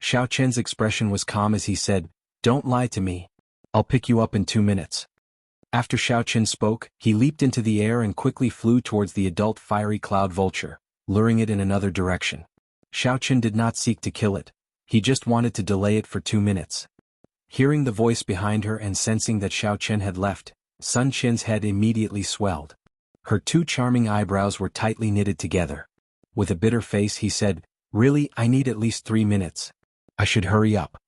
Xiao Chen's expression was calm as he said, "Don't lie to me. I'll pick you up in 2 minutes." After Xiao Chen spoke, he leaped into the air and quickly flew towards the adult fiery cloud vulture, luring it in another direction. Xiao Chen did not seek to kill it. He just wanted to delay it for 2 minutes. Hearing the voice behind her and sensing that Xiao Chen had left, Sun Qian's head immediately swelled. Her 2 charming eyebrows were tightly knitted together. With a bitter face he said, "Really, I need at least 3 minutes. I should hurry up."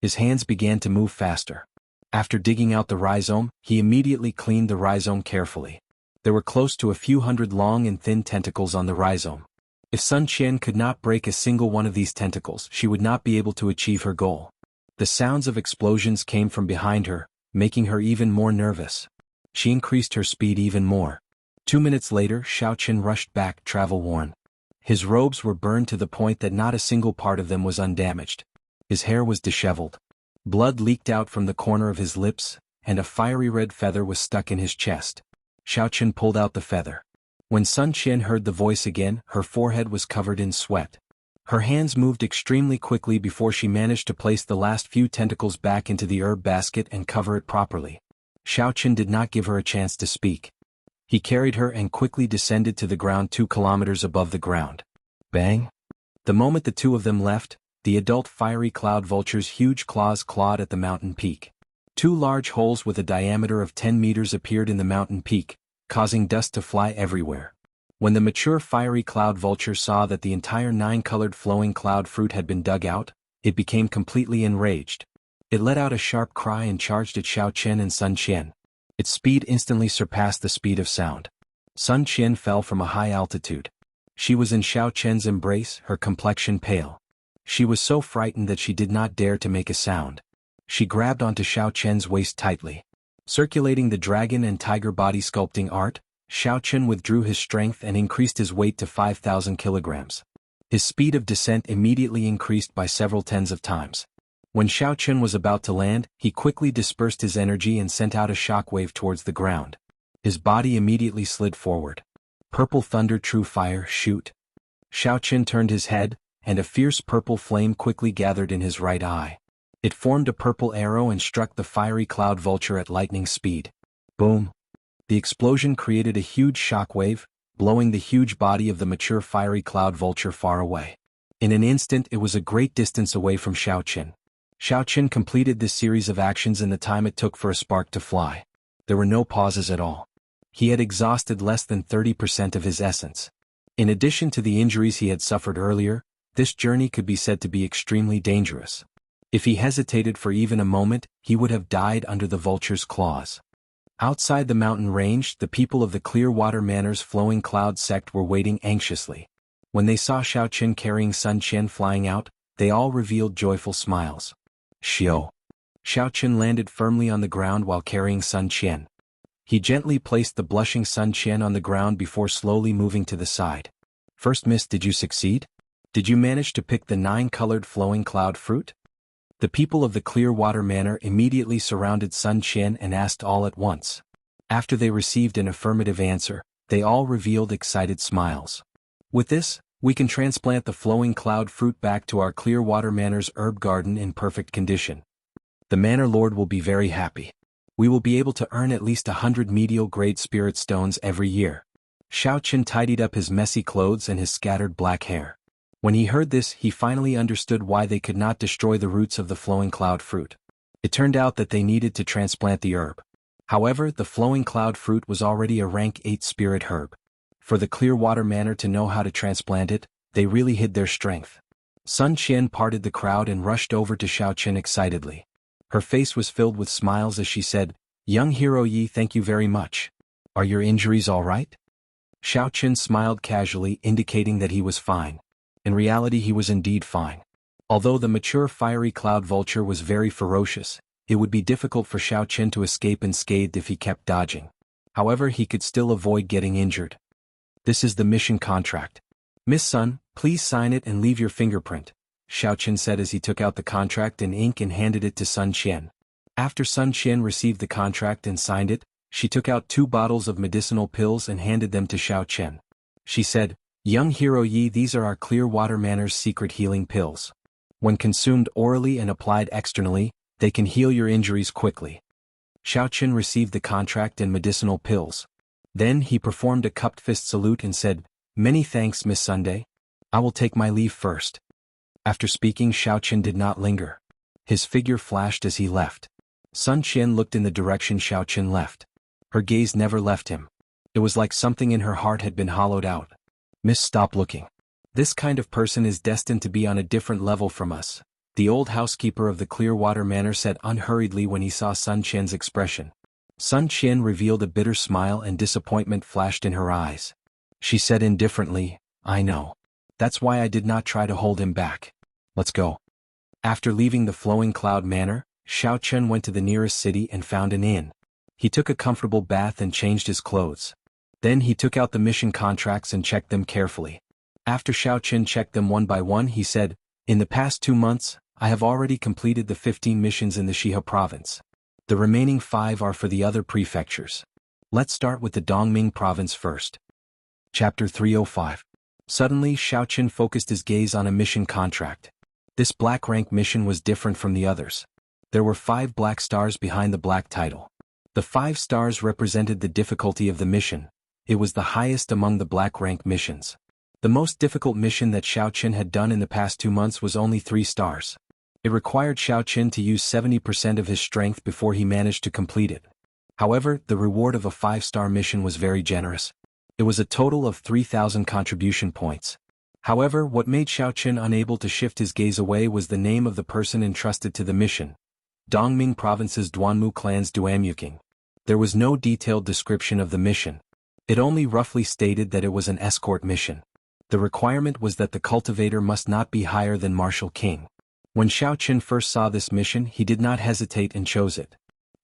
His hands began to move faster. After digging out the rhizome, he immediately cleaned the rhizome carefully. There were close to a few hundred long and thin tentacles on the rhizome. If Sun Qian could not break a single one of these tentacles, she would not be able to achieve her goal. The sounds of explosions came from behind her, making her even more nervous. She increased her speed even more. 2 minutes later, Xiao Chen rushed back, travel-worn. His robes were burned to the point that not a single part of them was undamaged. His hair was disheveled. Blood leaked out from the corner of his lips, and a fiery red feather was stuck in his chest. Xiao Chen pulled out the feather. When Sun Qian heard the voice again, her forehead was covered in sweat. Her hands moved extremely quickly before she managed to place the last few tentacles back into the herb basket and cover it properly. Xiao Chen did not give her a chance to speak. He carried her and quickly descended to the ground 2 kilometers above the ground. Bang! The moment the 2 of them left, the adult fiery cloud vulture's huge claws clawed at the mountain peak. 2 large holes with a diameter of 10 meters appeared in the mountain peak, causing dust to fly everywhere. When the mature fiery cloud vulture saw that the entire 9-colored flowing cloud fruit had been dug out, it became completely enraged. It let out a sharp cry and charged at Xiao Chen and Sun Qian. Its speed instantly surpassed the speed of sound. Sun Qian fell from a high altitude. She was in Xiao Chen's embrace, her complexion pale. She was so frightened that she did not dare to make a sound. She grabbed onto Xiao Chen's waist tightly. Circulating the dragon and tiger body sculpting art, Xiao Chen withdrew his strength and increased his weight to 5,000 kilograms. His speed of descent immediately increased by several tens of times. When Xiao Chen was about to land, he quickly dispersed his energy and sent out a shockwave towards the ground. His body immediately slid forward. Purple thunder, true fire, shoot. Xiao Chen turned his head, and a fierce purple flame quickly gathered in his right eye. It formed a purple arrow and struck the fiery cloud vulture at lightning speed. Boom! The explosion created a huge shockwave, blowing the huge body of the mature fiery cloud vulture far away. In an instant it was a great distance away from Xiaoqin. Xiaoqin completed this series of actions in the time it took for a spark to fly. There were no pauses at all. He had exhausted less than 30% of his essence. In addition to the injuries he had suffered earlier, this journey could be said to be extremely dangerous. If he hesitated for even a moment, he would have died under the vulture's claws. Outside the mountain range, the people of the Clearwater Manor's flowing cloud sect were waiting anxiously. When they saw Xiaoqin carrying Sun Qian flying out, they all revealed joyful smiles. Xiao. Xiaoqin landed firmly on the ground while carrying Sun Qian. He gently placed the blushing Sun Qian on the ground before slowly moving to the side. First Miss, did you succeed? Did you manage to pick the 9-colored flowing cloud fruit? The people of the Clearwater Manor immediately surrounded Sun Qian and asked all at once. After they received an affirmative answer, they all revealed excited smiles. With this, we can transplant the flowing cloud fruit back to our Clearwater Manor's herb garden in perfect condition. The Manor Lord will be very happy. We will be able to earn at least 100 medial-grade spirit stones every year. Xiaoqin tidied up his messy clothes and his scattered black hair. When he heard this, he finally understood why they could not destroy the roots of the flowing cloud fruit. It turned out that they needed to transplant the herb. However, the flowing cloud fruit was already a rank 8 spirit herb. For the Clearwater Manor to know how to transplant it, they really hid their strength. Sun Qian parted the crowd and rushed over to Xiaoqin excitedly. Her face was filled with smiles as she said, "Young hero Yi, thank you very much. Are your injuries all right?" Xiaoqin smiled casually, indicating that he was fine. In reality, he was indeed fine. Although the mature fiery cloud vulture was very ferocious, it would be difficult for Xiaoqin to escape unscathed if he kept dodging. However, he could still avoid getting injured. "This is the mission contract. Miss Sun, please sign it and leave your fingerprint," Xiaoqin said as he took out the contract in ink and handed it to Sun Qian. After Sun Qian received the contract and signed it, she took out 2 bottles of medicinal pills and handed them to Xiaoqin. She said, "Young hero Yi, these are our Clearwater Manor's secret healing pills. When consumed orally and applied externally, they can heal your injuries quickly." Xiaoqin received the contract and medicinal pills. Then he performed a cupped fist salute and said, "Many thanks, Miss Sunday. I will take my leave first." After speaking, Xiaoqin did not linger. His figure flashed as he left. Sun Qian looked in the direction Xiaoqin left. Her gaze never left him. It was like something in her heart had been hollowed out. "Miss, stop looking. This kind of person is destined to be on a different level from us," the old housekeeper of the Clearwater Manor said unhurriedly when he saw Sun Qian's expression. Sun Qian revealed a bitter smile and disappointment flashed in her eyes. She said indifferently, "I know. That's why I did not try to hold him back. Let's go." After leaving the Flowing Cloud Manor, Xiaoqin went to the nearest city and found an inn. He took a comfortable bath and changed his clothes. Then he took out the mission contracts and checked them carefully. After Xiaoqin checked them one by one, he said, "In the past 2 months, I have already completed the 15 missions in the Shihe province. The remaining 5 are for the other prefectures. Let's start with the Dongming province first." Chapter 305. Suddenly, Xiaoqin focused his gaze on a mission contract. This black rank mission was different from the others. There were 5 black stars behind the black title. The 5 stars represented the difficulty of the mission. It was the highest among the black rank missions. The most difficult mission that Xiaoqin had done in the past 2 months was only 3 stars. It required Xiaoqin to use 70% of his strength before he managed to complete it. However, the reward of a 5-star mission was very generous. It was a total of 3,000 contribution points. However, what made Xiaoqin unable to shift his gaze away was the name of the person entrusted to the mission. Dongming Province's Duanmu clan's Duamuking. There was no detailed description of the mission. It only roughly stated that it was an escort mission. The requirement was that the cultivator must not be higher than Martial King. When Xiaoqin first saw this mission, he did not hesitate and chose it.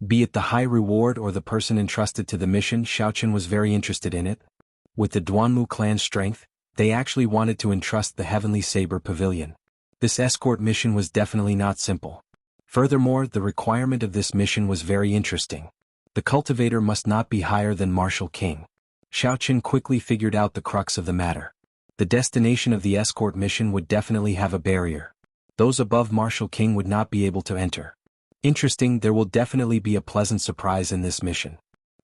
Be it the high reward or the person entrusted to the mission, Xiaoqin was very interested in it. With the Duanmu clan's strength, they actually wanted to entrust the Heavenly Saber Pavilion. This escort mission was definitely not simple. Furthermore, the requirement of this mission was very interesting. The cultivator must not be higher than Martial King. Xiaoqin quickly figured out the crux of the matter. The destination of the escort mission would definitely have a barrier. Those above Martial King would not be able to enter. Interesting, there will definitely be a pleasant surprise in this mission.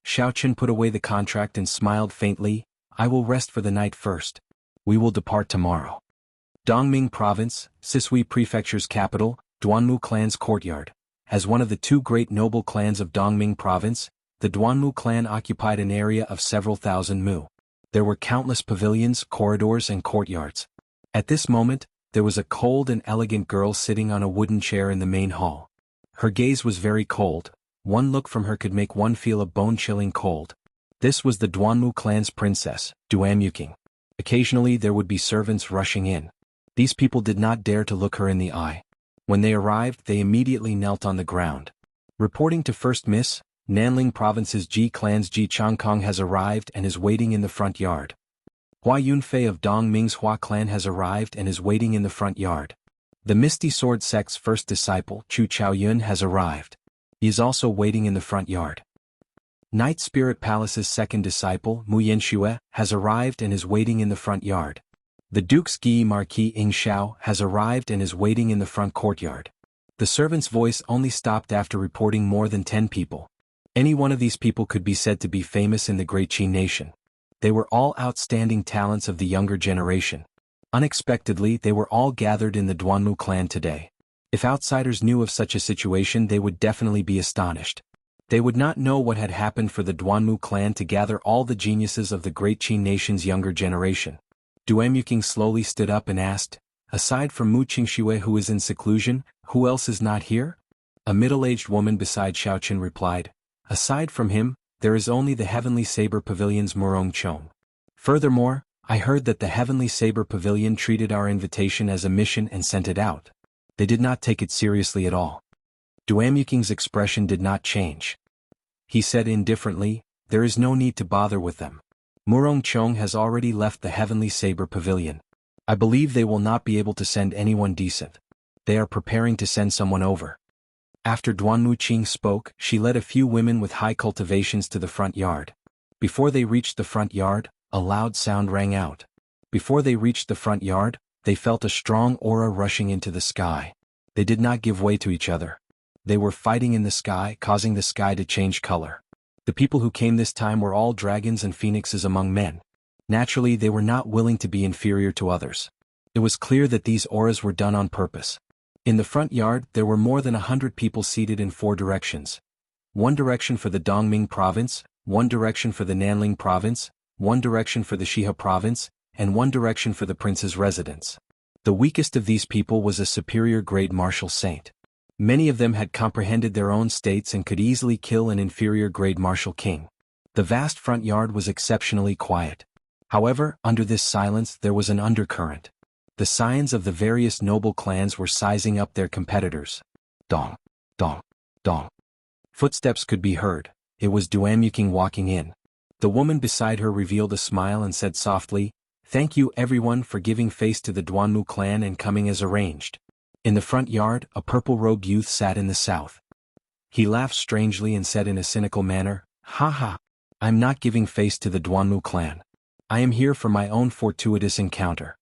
Xiaochen put away the contract and smiled faintly. I will rest for the night first. We will depart tomorrow. Dongming Province, Sisui Prefecture's capital, Duanmu clan's courtyard. As one of the two great noble clans of Dongming Province, the Duanmu clan occupied an area of several thousand mu. There were countless pavilions, corridors and courtyards. At this moment, there was a cold and elegant girl sitting on a wooden chair in the main hall. Her gaze was very cold. One look from her could make one feel a bone-chilling cold. This was the Duanmu clan's princess, Duanmuking. Occasionally there would be servants rushing in. These people did not dare to look her in the eye. When they arrived, they immediately knelt on the ground. Reporting to First Miss, Nanling Province's Ji clan's Ji Changkong has arrived and is waiting in the front yard. Hua Yunfei of Dongming's Hua clan has arrived and is waiting in the front yard. The Misty Sword sect's first disciple, Chu Chaoyun, has arrived. He is also waiting in the front yard. Night Spirit Palace's second disciple, Mu Yanxue, has arrived and is waiting in the front yard. The Duke's Gi Marquis Ing Xiao has arrived and is waiting in the front courtyard. The servant's voice only stopped after reporting more than 10 people. Any one of these people could be said to be famous in the Great Qin nation. They were all outstanding talents of the younger generation. Unexpectedly, they were all gathered in the Duanmu clan today. If outsiders knew of such a situation, they would definitely be astonished. They would not know what had happened for the Duanmu clan to gather all the geniuses of the Great Qin nation's younger generation. Duanmuking slowly stood up and asked, aside from Mu Qingxue who is in seclusion, who else is not here? A middle-aged woman beside Xiaochen replied, aside from him, there is only the Heavenly Saber Pavilion's Murong Chong. Furthermore, I heard that the Heavenly Saber Pavilion treated our invitation as a mission and sent it out. They did not take it seriously at all. Duanmuking's expression did not change. He said indifferently, there is no need to bother with them. Murong Chong has already left the Heavenly Saber Pavilion. I believe they will not be able to send anyone decent. They are preparing to send someone over. After Duanmu Qing spoke, she led a few women with high cultivations to the front yard. Before they reached the front yard, a loud sound rang out. Before they reached the front yard, they felt a strong aura rushing into the sky. They did not give way to each other. They were fighting in the sky, causing the sky to change color. The people who came this time were all dragons and phoenixes among men. Naturally, they were not willing to be inferior to others. It was clear that these auras were done on purpose. In the front yard, there were more than 100 people seated in 4 directions. One direction for the Dongming province, one direction for the Nanling province, one direction for the Shihe province, and one direction for the prince's residence. The weakest of these people was a superior grade martial saint. Many of them had comprehended their own states and could easily kill an inferior grade martial king. The vast front yard was exceptionally quiet. However, under this silence there was an undercurrent. The scions of the various noble clans were sizing up their competitors. Dong, dong, dong. Footsteps could be heard. It was Duanmuking walking in. The woman beside her revealed a smile and said softly, thank you everyone for giving face to the Duanmu clan and coming as arranged. In the front yard, a purple-robed youth sat in the south. He laughed strangely and said in a cynical manner, ha ha, I'm not giving face to the Duanmu clan. I am here for my own fortuitous encounter.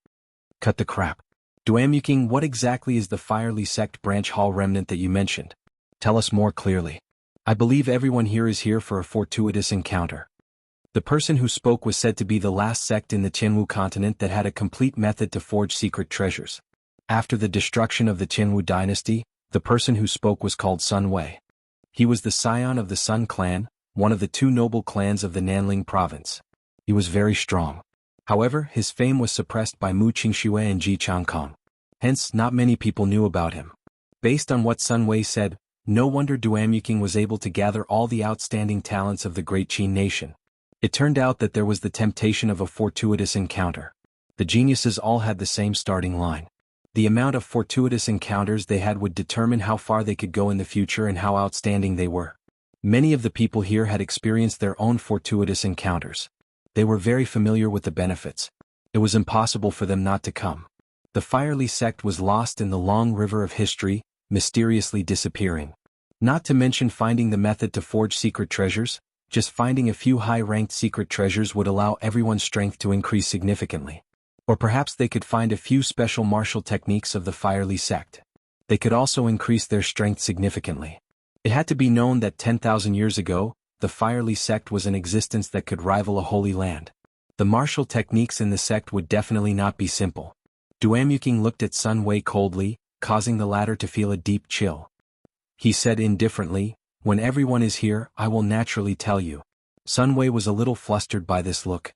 Cut the crap. Duanmuking, what exactly is the Firely Sect branch hall remnant that you mentioned? Tell us more clearly. I believe everyone here is here for a fortuitous encounter. The person who spoke was said to be the last sect in the Jianghu continent that had a complete method to forge secret treasures. After the destruction of the Jianghu dynasty, the person who spoke was called Sun Wei. He was the scion of the Sun clan, one of the 2 noble clans of the Nanling province. He was very strong. However, his fame was suppressed by Mu Qingxue and Ji Changkong. Hence, not many people knew about him. Based on what Sun Wei said, no wonder Duanmuking was able to gather all the outstanding talents of the Great Qin nation. It turned out that there was the temptation of a fortuitous encounter. The geniuses all had the same starting line. The amount of fortuitous encounters they had would determine how far they could go in the future and how outstanding they were. Many of the people here had experienced their own fortuitous encounters. They were very familiar with the benefits. It was impossible for them not to come. The Firely sect was lost in the long river of history, mysteriously disappearing. Not to mention finding the method to forge secret treasures, just finding a few high-ranked secret treasures would allow everyone's strength to increase significantly. Or perhaps they could find a few special martial techniques of the fiery sect. They could also increase their strength significantly. It had to be known that 10,000 years ago, the fiery sect was in existence that could rival a holy land. The martial techniques in the sect would definitely not be simple. Duamuking looked at Sun Wei coldly, causing the latter to feel a deep chill. He said indifferently, "When everyone is here, I will naturally tell you." Sun Wei was a little flustered by this look.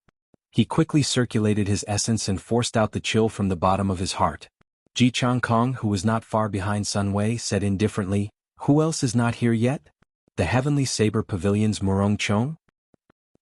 He quickly circulated his essence and forced out the chill from the bottom of his heart. Ji Changkong, who was not far behind Sun Wei, said indifferently, "Who else is not here yet? The Heavenly Saber Pavilion's Murong Chong?"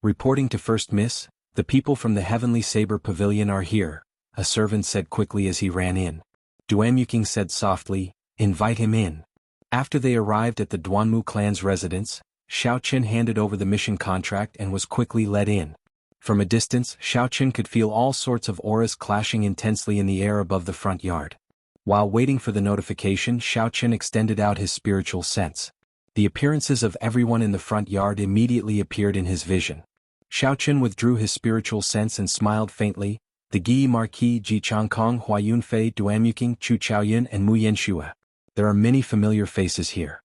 Reporting to First Miss, "The people from the Heavenly Saber Pavilion are here," a servant said quickly as he ran in. Duamuking said softly, "Invite him in." After they arrived at the Duanmu clan's residence, Xiaoqin handed over the mission contract and was quickly led in. From a distance, Xiaoqin could feel all sorts of auras clashing intensely in the air above the front yard. While waiting for the notification, Xiaoqin extended out his spiritual sense. The appearances of everyone in the front yard immediately appeared in his vision. Xiaoqin withdrew his spiritual sense and smiled faintly. The Gi Marquis, Ji Changkong, Hua Yunfei, Duamuking, Chu Chaoyun and Mu Yanxue. There are many familiar faces here.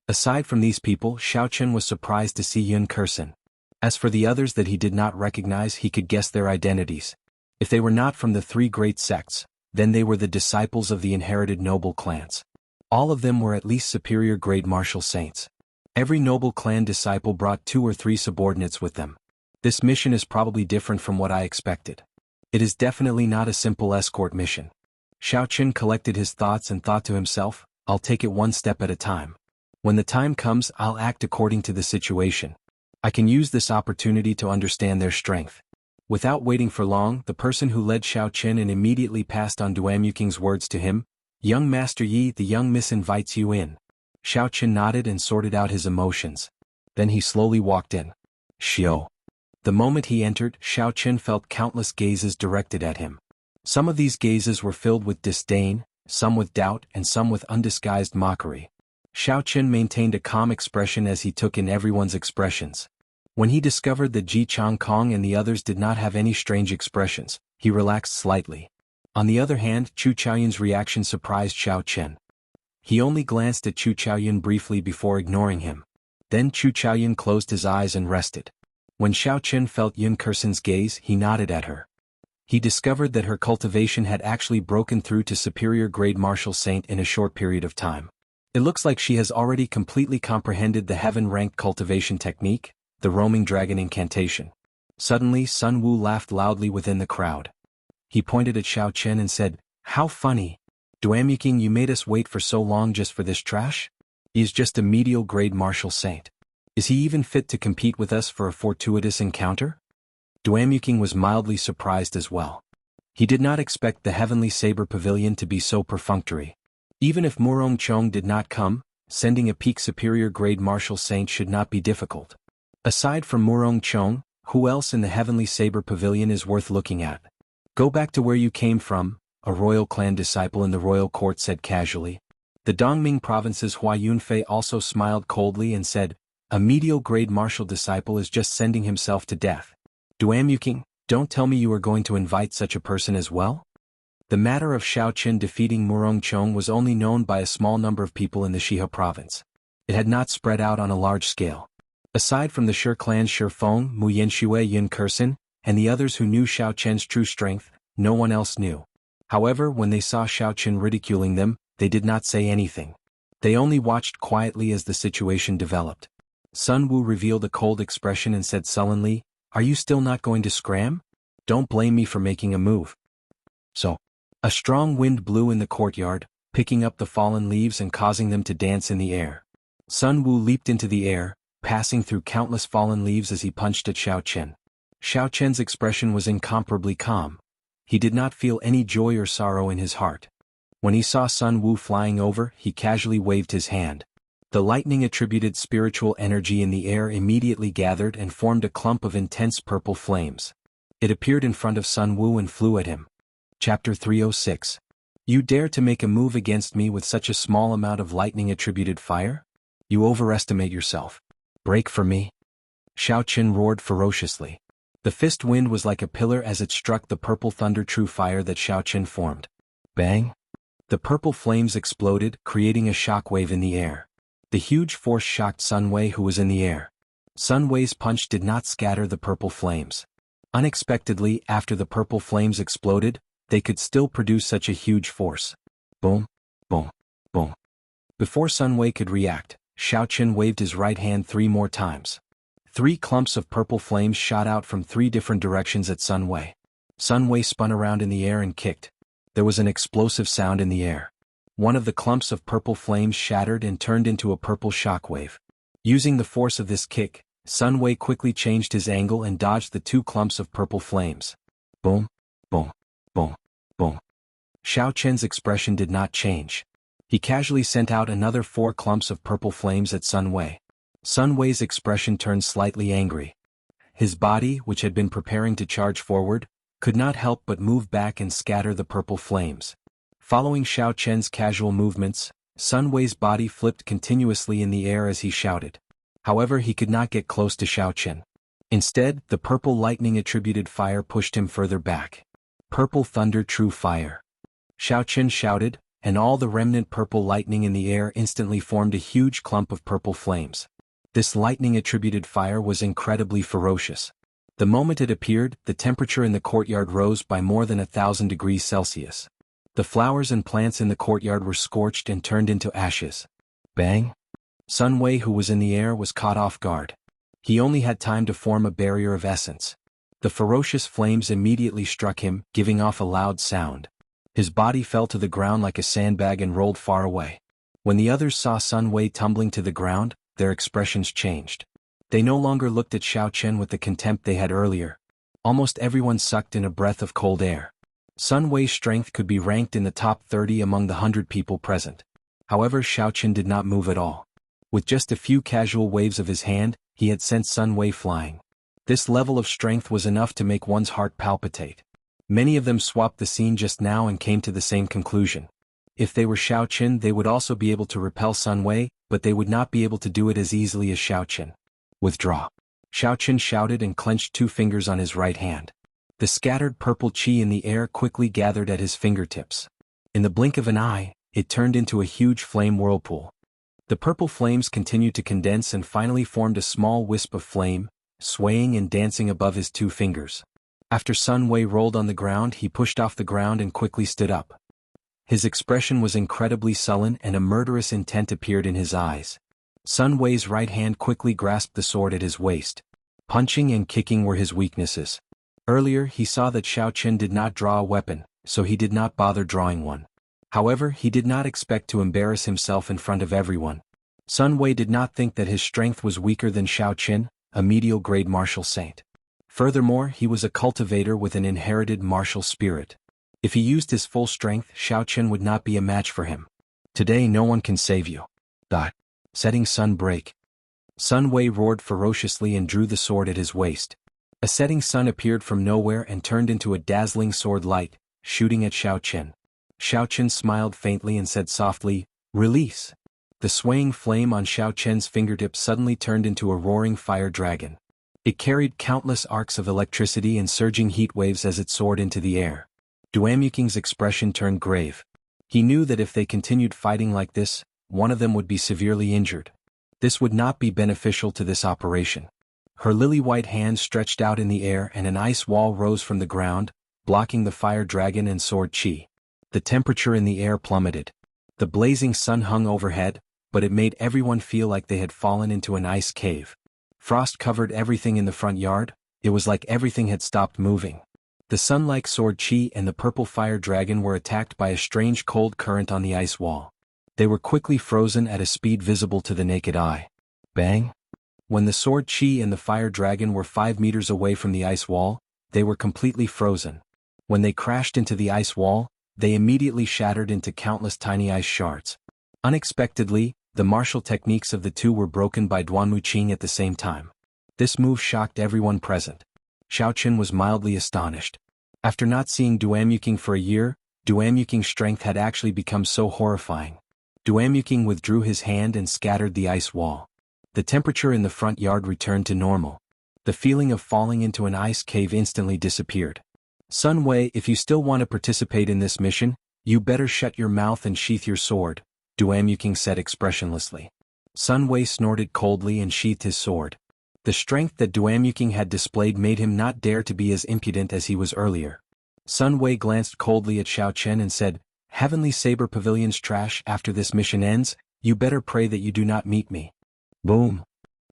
Aside from these people, Xiaoqin was surprised to see Yun Kursen. As for the others that he did not recognize, he could guess their identities. If they were not from the three great sects, then they were the disciples of the inherited noble clans. All of them were at least superior grade martial saints. Every noble clan disciple brought 2 or 3 subordinates with them. This mission is probably different from what I expected. It is definitely not a simple escort mission. Xiaoqin collected his thoughts and thought to himself, "I'll take it one step at a time. When the time comes, I'll act according to the situation. I can use this opportunity to understand their strength." Without waiting for long, the person who led Xiaoqin and immediately passed on Duamuking's words to him, "Young Master Yi, the young miss invites you in." Xiaoqin nodded and sorted out his emotions. Then he slowly walked in. Xiao. The moment he entered, Xiaoqin felt countless gazes directed at him. Some of these gazes were filled with disdain, some with doubt and some with undisguised mockery. Xiaoqin maintained a calm expression as he took in everyone's expressions. When he discovered that Ji Changkong and the others did not have any strange expressions, he relaxed slightly. On the other hand, Chu Chaoyun's reaction surprised Xiaoqin. He only glanced at Chu Chaoyun briefly before ignoring him. Then Chu Chaoyun closed his eyes and rested. When Xiaoqin felt Yun Kursen's gaze, he nodded at her. He discovered that her cultivation had actually broken through to superior grade martial saint in a short period of time. It looks like she has already completely comprehended the heaven-ranked cultivation technique, the roaming dragon incantation. Suddenly Sun Wu laughed loudly within the crowd. He pointed at Xiaoqin and said, "How funny! Duamuking, you made us wait for so long just for this trash? He is just a medial grade martial saint. Is he even fit to compete with us for a fortuitous encounter?" Duamuking was mildly surprised as well. He did not expect the Heavenly Saber Pavilion to be so perfunctory. Even if Murong Chong did not come, sending a peak superior grade martial saint should not be difficult. Aside from Murong Chong, who else in the Heavenly Saber Pavilion is worth looking at? "Go back to where you came from," a royal clan disciple in the royal court said casually. The Dongming province's Hua Yunfei also smiled coldly and said, "A medial grade martial disciple is just sending himself to death. Duamuking, don't tell me you are going to invite such a person as well?" The matter of Xiaoqin defeating Murong Chong was only known by a small number of people in the Shihe province. It had not spread out on a large scale. Aside from the Shi clan's Shi Feng, Mu Yanxue, Yun Kursen, and the others who knew Xiaoqin's true strength, no one else knew. However, when they saw Xiaoqin ridiculing them, they did not say anything. They only watched quietly as the situation developed. Sun Wu revealed a cold expression and said sullenly, "Are you still not going to scram? Don't blame me for making a move." So, a strong wind blew in the courtyard, picking up the fallen leaves and causing them to dance in the air. Sun Wu leaped into the air, passing through countless fallen leaves as he punched at Xiaoqin. Xiaoqin's expression was incomparably calm. He did not feel any joy or sorrow in his heart. When he saw Sun Wu flying over, he casually waved his hand. The lightning-attributed spiritual energy in the air immediately gathered and formed a clump of intense purple flames. It appeared in front of Sun Wu and flew at him. Chapter 306. You dare to make a move against me with such a small amount of lightning-attributed fire? You overestimate yourself. Break for me. Xiaoqin roared ferociously. The fist wind was like a pillar as it struck the purple thunder true fire that Xiaoqin formed. Bang! The purple flames exploded, creating a shockwave in the air. The huge force shocked Sun Wei, who was in the air. Sun Wei's punch did not scatter the purple flames. Unexpectedly, after the purple flames exploded, they could still produce such a huge force. Boom, boom, boom. Before Sun Wei could react, Xiaoqin waved his right hand 3 more times. 3 clumps of purple flames shot out from 3 different directions at Sun Wei. Sun Wei spun around in the air and kicked. There was an explosive sound in the air. One of the clumps of purple flames shattered and turned into a purple shockwave. Using the force of this kick, Sun Wei quickly changed his angle and dodged the 2 clumps of purple flames. Boom, boom, boom, boom. Xiaoqin's expression did not change. He casually sent out another 4 clumps of purple flames at Sun Wei. Sun Wei's expression turned slightly angry. His body, which had been preparing to charge forward, could not help but move back and scatter the purple flames. Following Xiaoqin's casual movements, Sun Wei's body flipped continuously in the air as he shouted. However, he could not get close to Xiaoqin. Instead, the purple lightning-attributed fire pushed him further back. Purple thunder true fire. Xiaoqin shouted, and all the remnant purple lightning in the air instantly formed a huge clump of purple flames. This lightning-attributed fire was incredibly ferocious. The moment it appeared, the temperature in the courtyard rose by more than 1,000 degrees Celsius. The flowers and plants in the courtyard were scorched and turned into ashes. Bang! Sun Wei, who was in the air, was caught off guard. He only had time to form a barrier of essence. The ferocious flames immediately struck him, giving off a loud sound. His body fell to the ground like a sandbag and rolled far away. When the others saw Sun Wei tumbling to the ground, their expressions changed. They no longer looked at Xiaoqin with the contempt they had earlier. Almost everyone sucked in a breath of cold air. Sun Wei's strength could be ranked in the top 30 among the 100 people present. However, Xiaoqin did not move at all. With just a few casual waves of his hand, he had sent Sun Wei flying. This level of strength was enough to make one's heart palpitate. Many of them swapped the scene just now and came to the same conclusion. If they were Xiaoqin, they would also be able to repel Sun Wei, but they would not be able to do it as easily as Xiaoqin. Withdraw. Xiaoqin shouted and clenched 2 fingers on his right hand. The scattered purple qi in the air quickly gathered at his fingertips. In the blink of an eye, it turned into a huge flame whirlpool. The purple flames continued to condense and finally formed a small wisp of flame, swaying and dancing above his 2 fingers. After Sun Wei rolled on the ground, he pushed off the ground and quickly stood up. His expression was incredibly sullen and a murderous intent appeared in his eyes. Sun Wei's right hand quickly grasped the sword at his waist. Punching and kicking were his weaknesses. Earlier, he saw that Xiaoqin did not draw a weapon, so he did not bother drawing one. However, he did not expect to embarrass himself in front of everyone. Sun Wei did not think that his strength was weaker than Xiaoqin, a medial-grade martial saint. Furthermore, he was a cultivator with an inherited martial spirit. If he used his full strength, Xiaoqin would not be a match for him. Today no one can save you. Setting sun break. Sun Wei roared ferociously and drew the sword at his waist. A setting sun appeared from nowhere and turned into a dazzling sword light, shooting at Xiaoqin. Xiaoqin smiled faintly and said softly, "Release." The swaying flame on Xiaoqin's fingertip suddenly turned into a roaring fire dragon. It carried countless arcs of electricity and surging heat waves as it soared into the air. Duamuking's expression turned grave. He knew that if they continued fighting like this, one of them would be severely injured. This would not be beneficial to this operation. Her lily-white hand stretched out in the air and an ice wall rose from the ground, blocking the fire dragon and sword qi. The temperature in the air plummeted. The blazing sun hung overhead, but it made everyone feel like they had fallen into an ice cave. Frost covered everything in the front yard. It was like everything had stopped moving. The sun-like sword qi and the purple fire dragon were attacked by a strange cold current on the ice wall. They were quickly frozen at a speed visible to the naked eye. Bang! When the sword qi and the fire dragon were 5 meters away from the ice wall, they were completely frozen. When they crashed into the ice wall, they immediately shattered into countless tiny ice shards. Unexpectedly, the martial techniques of the two were broken by Duanmuqing at the same time. This move shocked everyone present. Xiaoqin was mildly astonished. After not seeing Duamuking for a year, Duamuking's strength had actually become so horrifying. Duamuking withdrew his hand and scattered the ice wall. The temperature in the front yard returned to normal. The feeling of falling into an ice cave instantly disappeared. Sun Wei, if you still want to participate in this mission, you better shut your mouth and sheath your sword, Duamuking said expressionlessly. Sun Wei snorted coldly and sheathed his sword. The strength that Duamuking had displayed made him not dare to be as impudent as he was earlier. Sun Wei glanced coldly at Xiao Chen and said, Heavenly Saber Pavilion's trash, after this mission ends, you better pray that you do not meet me. Boom.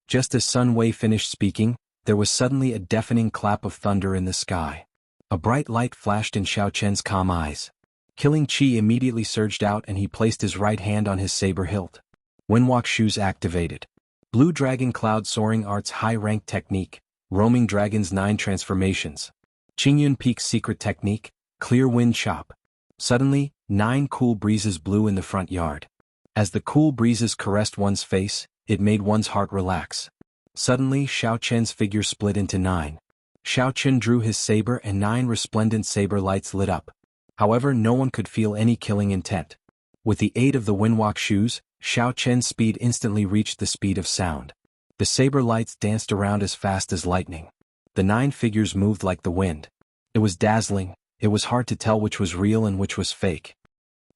Just as Sun Wei finished speaking, there was suddenly a deafening clap of thunder in the sky. A bright light flashed in Xiao Chen's calm eyes. Killing Qi immediately surged out and he placed his right hand on his saber hilt. Windwalk shoes activated. Blue Dragon Cloud Soaring Arts High-Rank Technique, Roaming Dragon's 9 Transformations. Qingyun Peak's Secret Technique, Clear Wind Chop. Suddenly, 9 cool breezes blew in the front yard. As the cool breezes caressed one's face, it made one's heart relax. Suddenly, Xiao Chen's figure split into 9. Xiao Chen drew his saber and 9 resplendent saber lights lit up. However, no one could feel any killing intent. With the aid of the Windwalk shoes, Xiao Chen's speed instantly reached the speed of sound. The saber lights danced around as fast as lightning. The 9 figures moved like the wind. It was dazzling. It was hard to tell which was real and which was fake.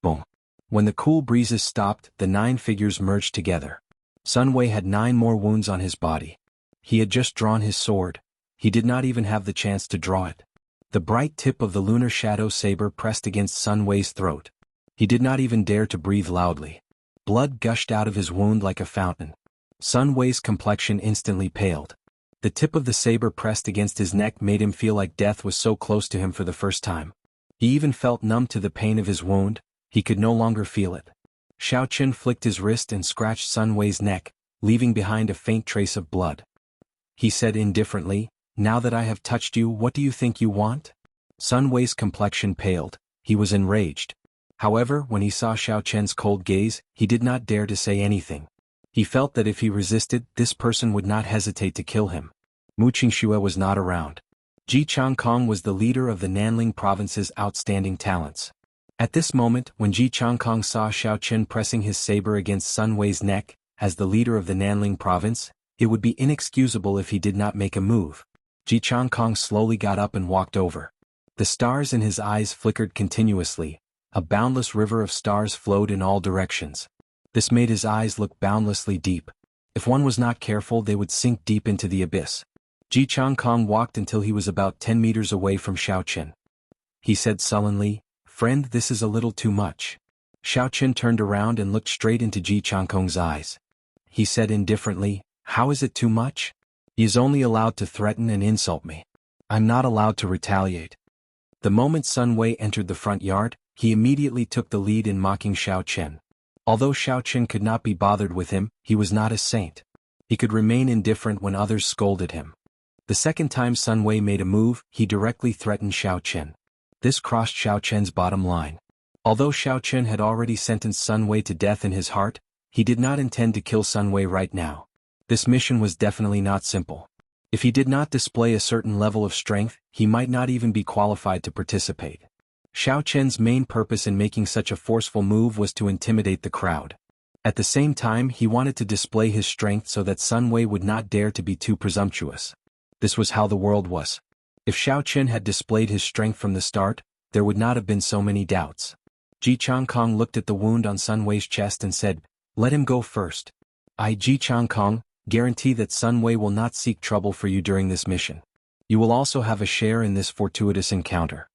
Boom. When the cool breezes stopped, the 9 figures merged together. Sun Wei had 9 more wounds on his body. He had just drawn his sword. He did not even have the chance to draw it. The bright tip of the lunar shadow saber pressed against Sun Wei's throat. He did not even dare to breathe loudly. Blood gushed out of his wound like a fountain. Sun Wei's complexion instantly paled. The tip of the saber pressed against his neck made him feel like death was so close to him for the first time. He even felt numb to the pain of his wound. He could no longer feel it. Xiao Chen flicked his wrist and scratched Sun Wei's neck, leaving behind a faint trace of blood. He said indifferently, Now that I have touched you, what do you think you want? Sun Wei's complexion paled. He was enraged. However, when he saw Xiao Chen's cold gaze, he did not dare to say anything. He felt that if he resisted, this person would not hesitate to kill him. Mu Qingxue was not around. Ji Changkong was the leader of the Nanling province's outstanding talents. At this moment, when Ji Changkong saw Xiao Chen pressing his saber against Sun Wei's neck, as the leader of the Nanling province, it would be inexcusable if he did not make a move. Ji Changkong slowly got up and walked over. The stars in his eyes flickered continuously. A boundless river of stars flowed in all directions. This made his eyes look boundlessly deep. If one was not careful, they would sink deep into the abyss. Ji Changkong walked until he was about 10 meters away from Xiao Chen. He said sullenly, Friend, this is a little too much. Xiao Chen turned around and looked straight into Ji Changkong's eyes. He said indifferently, How is it too much? He is only allowed to threaten and insult me. I'm not allowed to retaliate. The moment Sun Wei entered the front yard, he immediately took the lead in mocking Xiao Chen. Although Xiao Chen could not be bothered with him, he was not a saint. He could remain indifferent when others scolded him. The second time Sun Wei made a move, he directly threatened Xiao Chen. This crossed Xiao Chen's bottom line. Although Xiao Chen had already sentenced Sun Wei to death in his heart, he did not intend to kill Sun Wei right now. This mission was definitely not simple. If he did not display a certain level of strength, he might not even be qualified to participate. Xiao Chen's main purpose in making such a forceful move was to intimidate the crowd. At the same time, he wanted to display his strength so that Sun Wei would not dare to be too presumptuous. This was how the world was. If Xiao Chen had displayed his strength from the start, there would not have been so many doubts. Ji Changkong looked at the wound on Sun Wei's chest and said, Let him go first. I, Ji Changkong, guarantee that Sun Wei will not seek trouble for you during this mission. You will also have a share in this fortuitous encounter.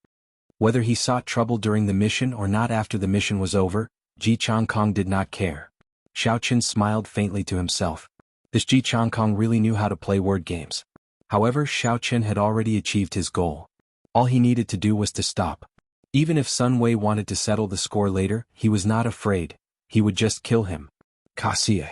Whether he sought trouble during the mission or not after the mission was over, Ji Changkong did not care. Xiao Chen smiled faintly to himself. This Ji Changkong really knew how to play word games. However, Xiao Chen had already achieved his goal. All he needed to do was to stop. Even if Sun Wei wanted to settle the score later, he was not afraid. He would just kill him. Cassie.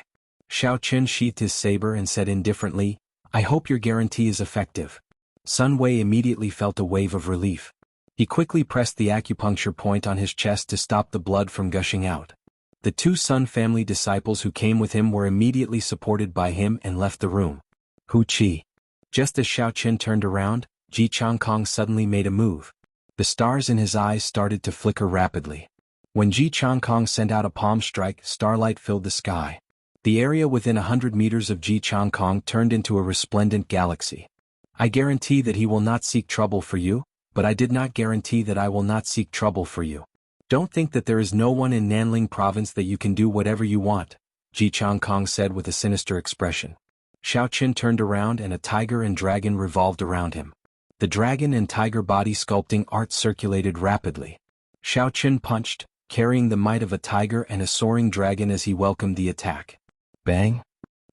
Xiao Chen sheathed his saber and said indifferently, I hope your guarantee is effective. Sun Wei immediately felt a wave of relief. He quickly pressed the acupuncture point on his chest to stop the blood from gushing out. The 2 Sun family disciples who came with him were immediately supported by him and left the room. Hu Qi. Just as Xiao Chen turned around, Ji Changkong suddenly made a move. The stars in his eyes started to flicker rapidly. When Ji Changkong sent out a palm strike, starlight filled the sky. The area within 100 meters of Ji Changkong turned into a resplendent galaxy. I guarantee that he will not seek trouble for you, but I did not guarantee that I will not seek trouble for you. Don't think that there is no one in Nanling province that you can do whatever you want, Ji Changkong said with a sinister expression. Xiao Qin turned around and a tiger and dragon revolved around him. The dragon and tiger body sculpting art circulated rapidly. Xiao Qin punched, carrying the might of a tiger and a soaring dragon as he welcomed the attack. Bang!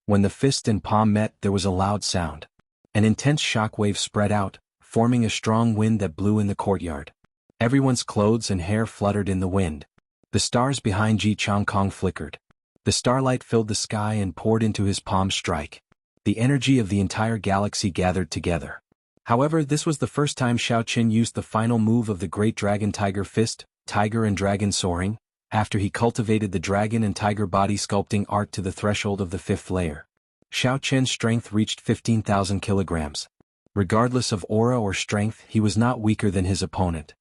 When the fist and palm met, there was a loud sound. An intense shockwave spread out, forming a strong wind that blew in the courtyard. Everyone's clothes and hair fluttered in the wind. The stars behind Ji Changkong flickered. The starlight filled the sky and poured into his palm strike. The energy of the entire galaxy gathered together. However, this was the first time Xiao Qin used the final move of the Great Dragon Tiger Fist, Tiger and Dragon Soaring, after he cultivated the dragon and tiger body sculpting art to the threshold of the 5th layer. Xiao Qin's strength reached 15,000 kilograms. Regardless of aura or strength, he was not weaker than his opponent.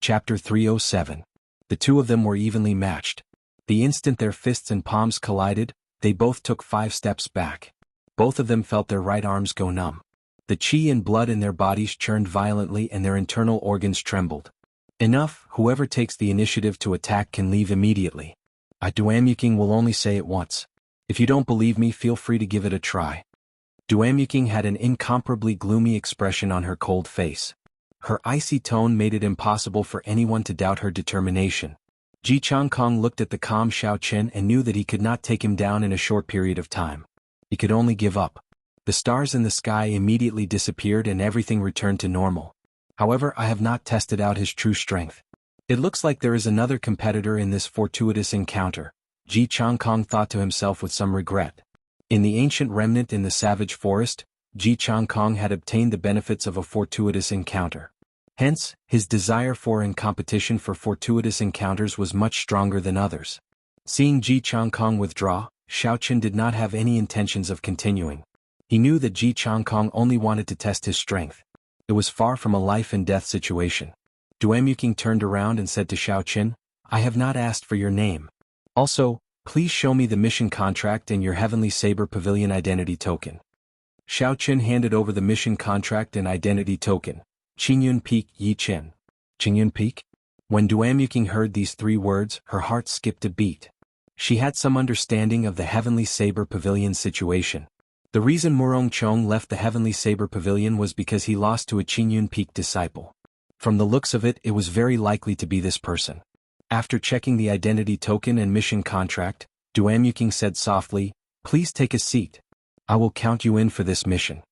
Chapter 307. The two of them were evenly matched. The instant their fists and palms collided, they both took 5 steps back. Both of them felt their right arms go numb. The qi and blood in their bodies churned violently and their internal organs trembled. Enough, whoever takes the initiative to attack can leave immediately. Duamyuking will only say it once. If you don't believe me, feel free to give it a try. Duamyuking had an incomparably gloomy expression on her cold face. Her icy tone made it impossible for anyone to doubt her determination. Ji Changkong looked at the calm Xiao Qin and knew that he could not take him down in a short period of time. He could only give up. The stars in the sky immediately disappeared and everything returned to normal. However, I have not tested out his true strength. It looks like there is another competitor in this fortuitous encounter, Ji Changkong thought to himself with some regret. In the ancient remnant in the savage forest, Ji Changkong had obtained the benefits of a fortuitous encounter. Hence, his desire for and competition for fortuitous encounters was much stronger than others. Seeing Ji Changkong withdraw, Xiao Qin did not have any intentions of continuing. He knew that Ji Changkong only wanted to test his strength. It was far from a life-and-death situation. Duamyuking turned around and said to Xiao Qin, I have not asked for your name. Also, please show me the mission contract and your Heavenly Saber Pavilion identity token. Xiao Qin handed over the mission contract and identity token. Qingyun Peak Yi Qin. Qingyun Peak? When Duamyuking heard these 3 words, her heart skipped a beat. She had some understanding of the Heavenly Saber Pavilion situation. The reason Murong Chong left the Heavenly Saber Pavilion was because he lost to a Qingyun Peak disciple. From the looks of it, it was very likely to be this person. After checking the identity token and mission contract, Duamyuking said softly, Please take a seat. I will count you in for this mission.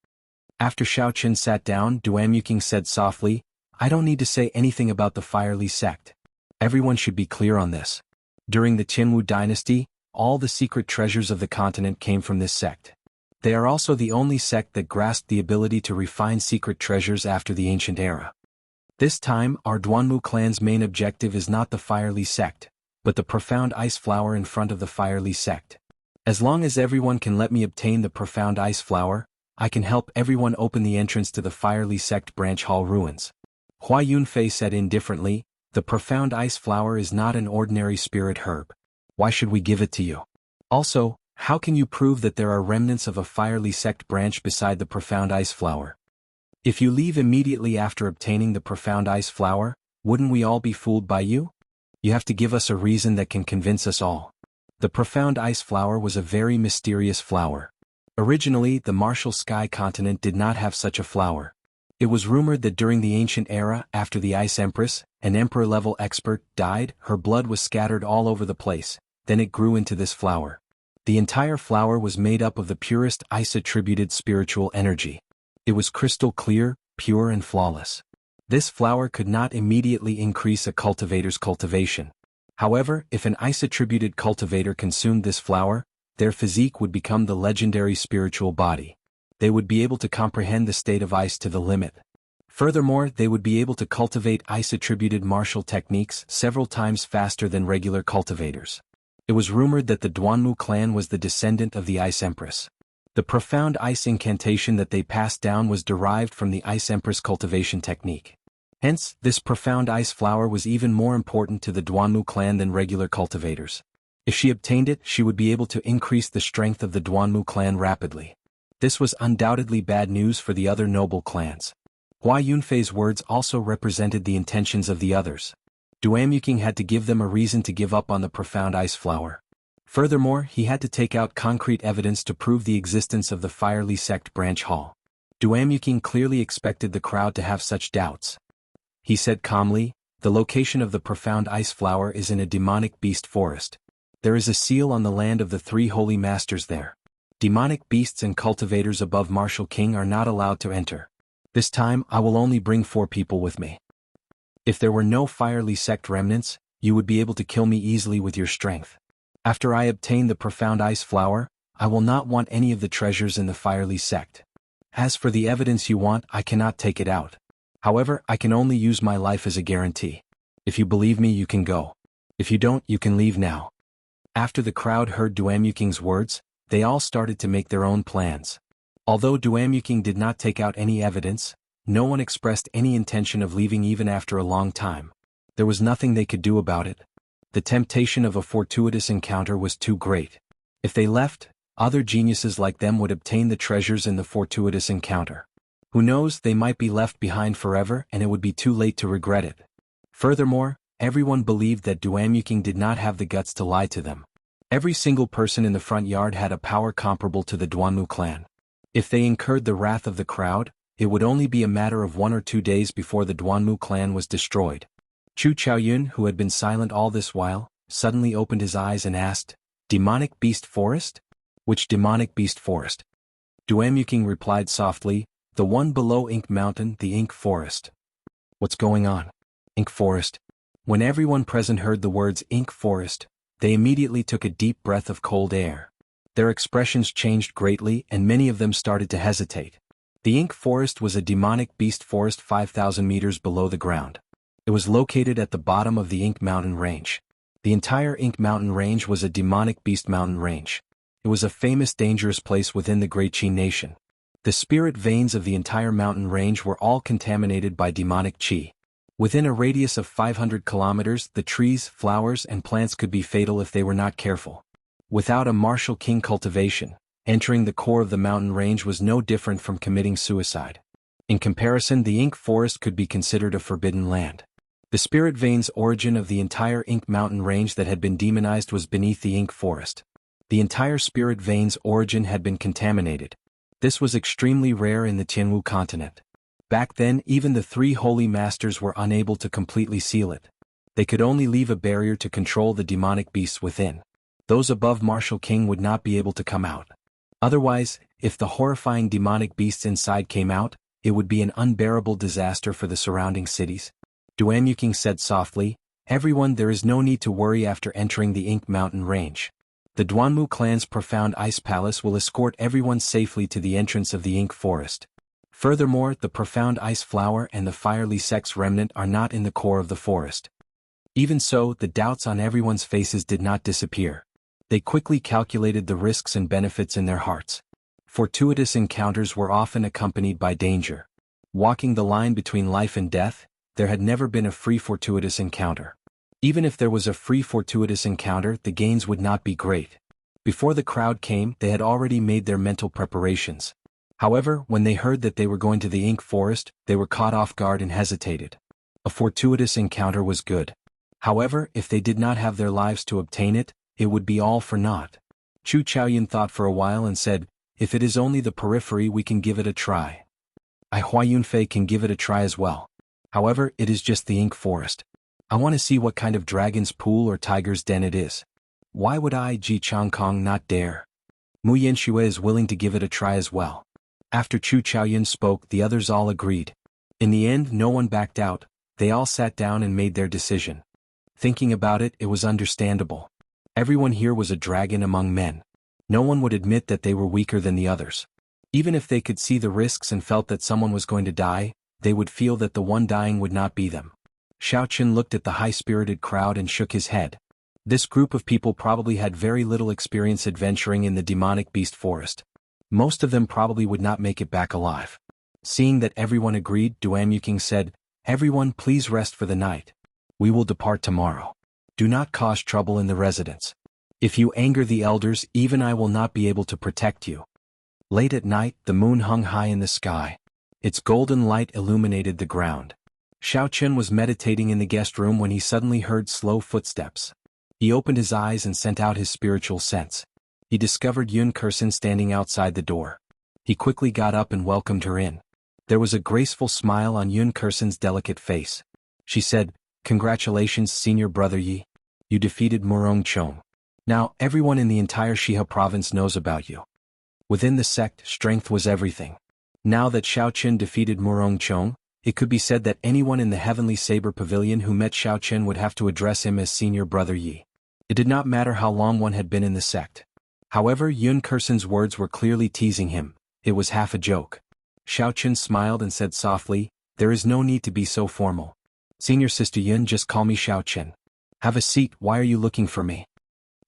After Xiao Qin sat down, Duamyuking said softly, I don't need to say anything about the Firely sect. Everyone should be clear on this. During the Qinwu dynasty, all the secret treasures of the continent came from this sect. They are also the only sect that grasped the ability to refine secret treasures after the ancient era. This time, our Duanmu clan's main objective is not the Firely sect, but the profound ice flower in front of the Firely sect. As long as everyone can let me obtain the profound ice flower, I can help everyone open the entrance to the Firely sect branch hall ruins. Hua Yunfei said indifferently, the profound ice flower is not an ordinary spirit herb. Why should we give it to you? Also, how can you prove that there are remnants of a Firely sect branch beside the profound ice flower? If you leave immediately after obtaining the profound ice flower, wouldn't we all be fooled by you? You have to give us a reason that can convince us all. The profound ice flower was a very mysterious flower. Originally, the Martial Sky continent did not have such a flower. It was rumored that during the ancient era, after the Ice Empress, an emperor-level expert, died, her blood was scattered all over the place, then it grew into this flower. The entire flower was made up of the purest ice-attributed spiritual energy. It was crystal clear, pure and flawless. This flower could not immediately increase a cultivator's cultivation. However, if an ice-attributed cultivator consumed this flower, their physique would become the legendary spiritual body. They would be able to comprehend the state of ice to the limit. Furthermore, they would be able to cultivate ice-attributed martial techniques several times faster than regular cultivators. It was rumored that the Duanmu clan was the descendant of the Ice Empress. The profound ice incantation that they passed down was derived from the Ice Empress cultivation technique. Hence, this profound ice flower was even more important to the Duanmu clan than regular cultivators. If she obtained it, she would be able to increase the strength of the Duanmu clan rapidly. This was undoubtedly bad news for the other noble clans. Hua Yunfei's words also represented the intentions of the others. Duamuking had to give them a reason to give up on the profound ice flower. Furthermore, he had to take out concrete evidence to prove the existence of the Firely Sect branch hall. Duamuking clearly expected the crowd to have such doubts. He said calmly, "The location of the profound ice flower is in a demonic beast forest. There is a seal on the land of the 3 holy masters there. Demonic beasts and cultivators above Martial King are not allowed to enter. This time I will only bring 4 people with me. If there were no Firely Sect remnants, you would be able to kill me easily with your strength. After I obtain the profound ice flower, I will not want any of the treasures in the Firely Sect. As for the evidence you want, I cannot take it out. However, I can only use my life as a guarantee. If you believe me, you can go. If you don't, you can leave now." After the crowd heard Duamuking's words, they all started to make their own plans. Although Duamuking did not take out any evidence, no one expressed any intention of leaving even after a long time. There was nothing they could do about it. The temptation of a fortuitous encounter was too great. If they left, other geniuses like them would obtain the treasures in the fortuitous encounter. Who knows, they might be left behind forever and it would be too late to regret it. Furthermore, everyone believed that Duamuking did not have the guts to lie to them. Every single person in the front yard had a power comparable to the Duanmu clan. If they incurred the wrath of the crowd, it would only be a matter of 1 or 2 days before the Duanmu clan was destroyed. Chu Chaoyun, who had been silent all this while, suddenly opened his eyes and asked, "Demonic beast forest? Which demonic beast forest?" Duamuking replied softly, "The one below Ink Mountain, the Ink Forest." "What's going on? Ink Forest?" When everyone present heard the words Ink Forest, they immediately took a deep breath of cold air. Their expressions changed greatly and many of them started to hesitate. The Ink Forest was a demonic beast forest 5,000 meters below the ground. It was located at the bottom of the Ink Mountain Range. The entire Ink Mountain Range was a demonic beast mountain range. It was a famous dangerous place within the Great Qi nation. The spirit veins of the entire mountain range were all contaminated by demonic qi. Within a radius of 500 kilometers, the trees, flowers, and plants could be fatal if they were not careful. Without a martial king cultivation, entering the core of the mountain range was no different from committing suicide. In comparison, the Ink Forest could be considered a forbidden land. The spirit veins origin of the entire Ink Mountain range that had been demonized was beneath the Ink Forest. The entire spirit veins origin had been contaminated. This was extremely rare in the Jianghu continent. Back then, even the 3 holy masters were unable to completely seal it. They could only leave a barrier to control the demonic beasts within. Those above Martial King would not be able to come out. Otherwise, if the horrifying demonic beasts inside came out, it would be an unbearable disaster for the surrounding cities. Duamuking said softly, "Everyone, there is no need to worry after entering the Ink Mountain Range. The Duanmu clan's profound ice palace will escort everyone safely to the entrance of the Ink Forest. Furthermore, the profound ice flower and the Firely Sect's remnant are not in the core of the forest." Even so, the doubts on everyone's faces did not disappear. They quickly calculated the risks and benefits in their hearts. Fortuitous encounters were often accompanied by danger. Walking the line between life and death, there had never been a free fortuitous encounter. Even if there was a free fortuitous encounter, the gains would not be great. Before the crowd came, they had already made their mental preparations. However, when they heard that they were going to the Ink Forest, they were caught off guard and hesitated. A fortuitous encounter was good. However, if they did not have their lives to obtain it, it would be all for naught. Chu Chaoyun thought for a while and said, "If it is only the periphery, we can give it a try. Hua Yunfei can give it a try as well. However, it is just the Ink Forest. I want to see what kind of dragon's pool or tiger's den it is. Why would I, Ji Changkong, not dare?" Mu Yanxue is willing to give it a try as well. After Chu Chaoyun spoke, the others all agreed. In the end, no one backed out. They all sat down and made their decision. Thinking about it, it was understandable. Everyone here was a dragon among men. No one would admit that they were weaker than the others. Even if they could see the risks and felt that someone was going to die, they would feel that the one dying would not be them. Xiaoqun looked at the high-spirited crowd and shook his head. This group of people probably had very little experience adventuring in the demonic beast forest. Most of them probably would not make it back alive. Seeing that everyone agreed, Duamuking said, "Everyone, please rest for the night. We will depart tomorrow. Do not cause trouble in the residence. If you anger the elders, even I will not be able to protect you." Late at night, the moon hung high in the sky. Its golden light illuminated the ground. Xiaochen was meditating in the guest room when he suddenly heard slow footsteps. He opened his eyes and sent out his spiritual sense. He discovered Yun Kursen standing outside the door. He quickly got up and welcomed her in. There was a graceful smile on Yun Kursen's delicate face. She said, "Congratulations, senior brother Yi. You defeated Murong Chong. Now, everyone in the entire Shihe province knows about you." Within the sect, strength was everything. Now that Xiaochen defeated Murong Chong, it could be said that anyone in the Heavenly Saber Pavilion who met Xiaochen would have to address him as senior brother Yi. It did not matter how long one had been in the sect. However, Yun Kursen's words were clearly teasing him. It was half a joke. Xiaochen smiled and said softly, "There is no need to be so formal. Senior sister Yun, just call me Xiaochen. Have a seat, why are you looking for me?"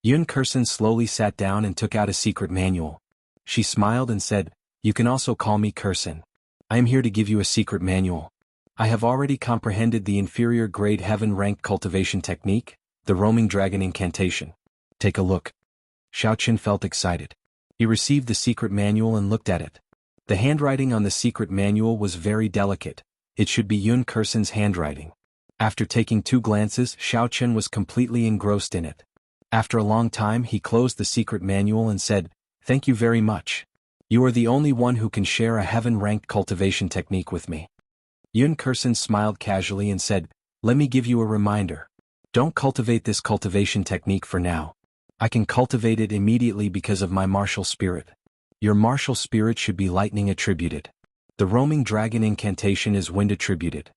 Yun Kursen slowly sat down and took out a secret manual. She smiled and said, "You can also call me Kursen. I am here to give you a secret manual. I have already comprehended the inferior grade heaven-ranked cultivation technique, the roaming dragon incantation. Take a look." Xiaochen felt excited. He received the secret manual and looked at it. The handwriting on the secret manual was very delicate. It should be Yun Kursen's handwriting. After taking 2 glances, Xiaochen was completely engrossed in it. After a long time, he closed the secret manual and said, "Thank you very much. You are the only one who can share a heaven-ranked cultivation technique with me." Yun Kursen smiled casually and said, "Let me give you a reminder. Don't cultivate this cultivation technique for now. I can cultivate it immediately because of my martial spirit. Your martial spirit should be lightning attributed. The roaming dragon incantation is wind attributed.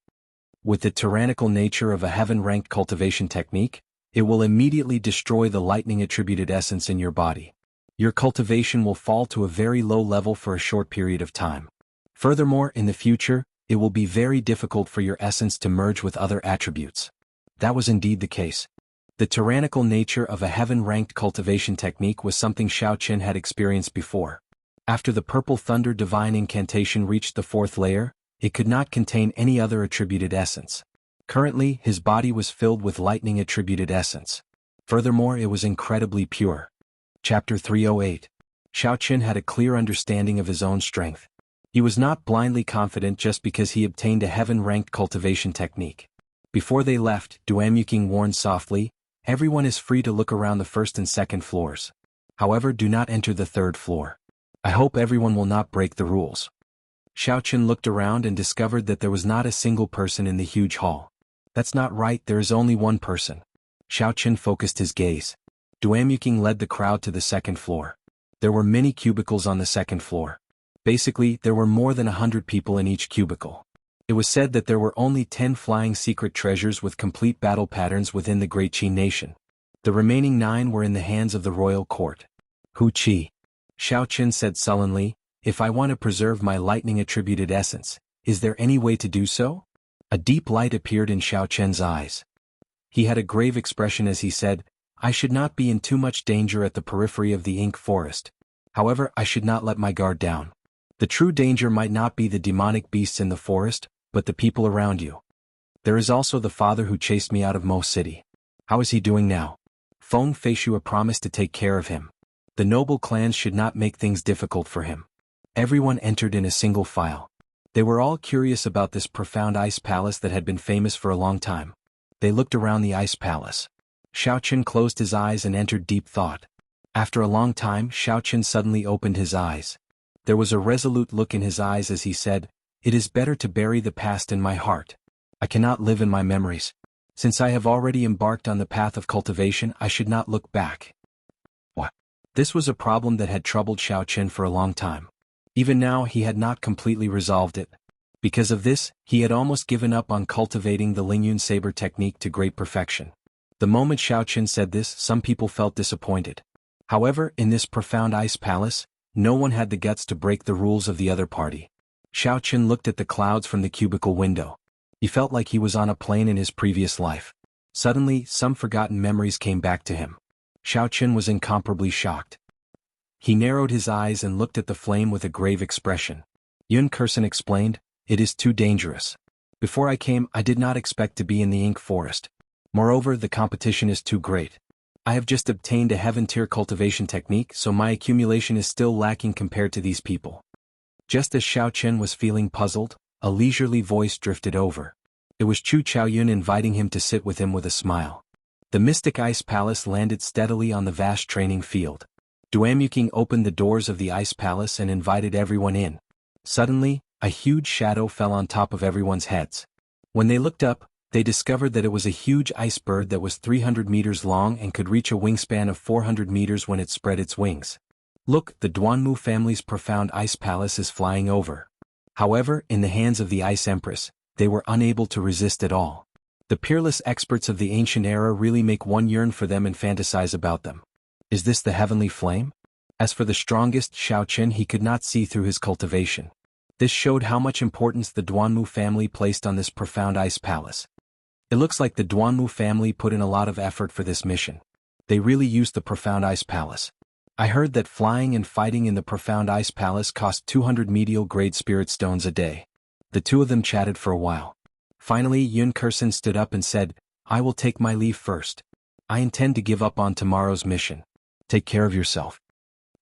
With the tyrannical nature of a heaven-ranked cultivation technique, it will immediately destroy the lightning attributed essence in your body. Your cultivation will fall to a very low level for a short period of time. Furthermore, in the future, it will be very difficult for your essence to merge with other attributes." That was indeed the case. The tyrannical nature of a heaven-ranked cultivation technique was something Xiaochen had experienced before. After the Purple Thunder Divine Incantation reached the 4th layer, it could not contain any other attributed essence. Currently, his body was filled with lightning attributed essence. Furthermore, it was incredibly pure. Chapter 308. Xiaochen had a clear understanding of his own strength. He was not blindly confident just because he obtained a heaven-ranked cultivation technique. Before they left, Duamuking warned softly, "Everyone is free to look around the 1st and 2nd floors. However, do not enter the 3rd floor. I hope everyone will not break the rules." Xiaochen looked around and discovered that there was not a single person in the huge hall. "That's not right, there is only one person." Xiaochen focused his gaze. Duamuking led the crowd to the 2nd floor. There were many cubicles on the 2nd floor. Basically, there were more than 100 people in each cubicle. It was said that there were only 10 flying secret treasures with complete battle patterns within the Great Qi nation. The remaining 9 were in the hands of the royal court. "Hu Qi," Xiaochen said sullenly, "if I want to preserve my lightning-attributed essence, is there any way to do so?" A deep light appeared in Xiaochen's eyes. He had a grave expression as he said, "I should not be in too much danger at the periphery of the Ink Forest. However, I should not let my guard down. The true danger might not be the demonic beasts in the forest, but the people around you. There is also the father who chased me out of Mo City. How is he doing now? Feng Feishua promised to take care of him. The noble clans should not make things difficult for him." Everyone entered in a single file. They were all curious about this profound ice palace that had been famous for a long time. They looked around the ice palace. Xiaochen closed his eyes and entered deep thought. After a long time, Xiaochen suddenly opened his eyes. There was a resolute look in his eyes as he said, "It is better to bury the past in my heart. I cannot live in my memories. Since I have already embarked on the path of cultivation, I should not look back." What? This was a problem that had troubled Xiaochen for a long time. Even now he had not completely resolved it. Because of this, he had almost given up on cultivating the Lingyun Saber technique to great perfection. The moment Xiaochen said this, some people felt disappointed. However, in this profound ice palace, no one had the guts to break the rules of the other party. Xiaochen looked at the clouds from the cubicle window. He felt like he was on a plane in his previous life. Suddenly, some forgotten memories came back to him. Xiaochen was incomparably shocked. He narrowed his eyes and looked at the flame with a grave expression. Yun Kursen explained, "It is too dangerous. Before I came, I did not expect to be in the Ink Forest. Moreover, the competition is too great. I have just obtained a heaven-tier cultivation technique, so my accumulation is still lacking compared to these people. Just as Xiao Chen was feeling puzzled, a leisurely voice drifted over. It was Chu Chaoyun inviting him to sit with him with a smile. The mystic ice palace landed steadily on the vast training field. Duamuking opened the doors of the ice palace and invited everyone in. Suddenly, a huge shadow fell on top of everyone's heads. When they looked up, they discovered that it was a huge ice bird that was 300 meters long and could reach a wingspan of 400 meters when it spread its wings. Look, the Duanmu family's profound ice palace is flying over. However, in the hands of the Ice Empress, they were unable to resist at all. The peerless experts of the ancient era really make one yearn for them and fantasize about them. Is this the heavenly flame? As for the strongest Xiao Chen, he could not see through his cultivation. This showed how much importance the Duanmu family placed on this profound ice palace. It looks like the Duanmu family put in a lot of effort for this mission. They really used the profound ice palace. I heard that flying and fighting in the profound ice palace cost 200 medial grade spirit stones a day. The two of them chatted for a while. Finally, Yun Kursen stood up and said, I will take my leave first. I intend to give up on tomorrow's mission. Take care of yourself.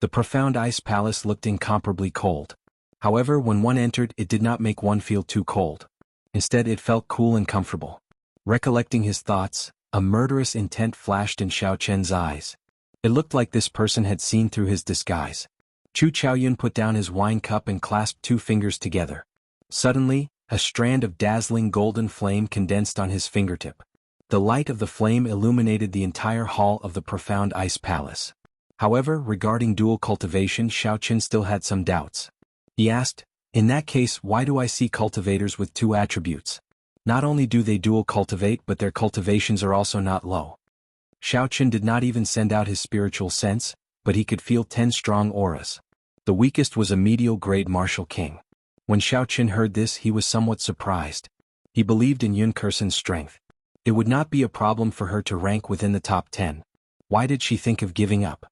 The profound ice palace looked incomparably cold. However, when one entered, it did not make one feel too cold. Instead, it felt cool and comfortable. Recollecting his thoughts, a murderous intent flashed in Xiao Chen's eyes. It looked like this person had seen through his disguise. Chu Chaoyun put down his wine cup and clasped two fingers together. Suddenly, a strand of dazzling golden flame condensed on his fingertip. The light of the flame illuminated the entire hall of the profound ice palace. However, regarding dual cultivation, Xiao Chen still had some doubts. He asked, in that case, why do I see cultivators with two attributes? Not only do they dual cultivate, but their cultivations are also not low. Xiao Chen did not even send out his spiritual sense, but he could feel 10 strong auras. The weakest was a medial grade martial king. When Xiao Chen heard this, he was somewhat surprised. He believed in Yun Kursen's strength. It would not be a problem for her to rank within the top 10. Why did she think of giving up?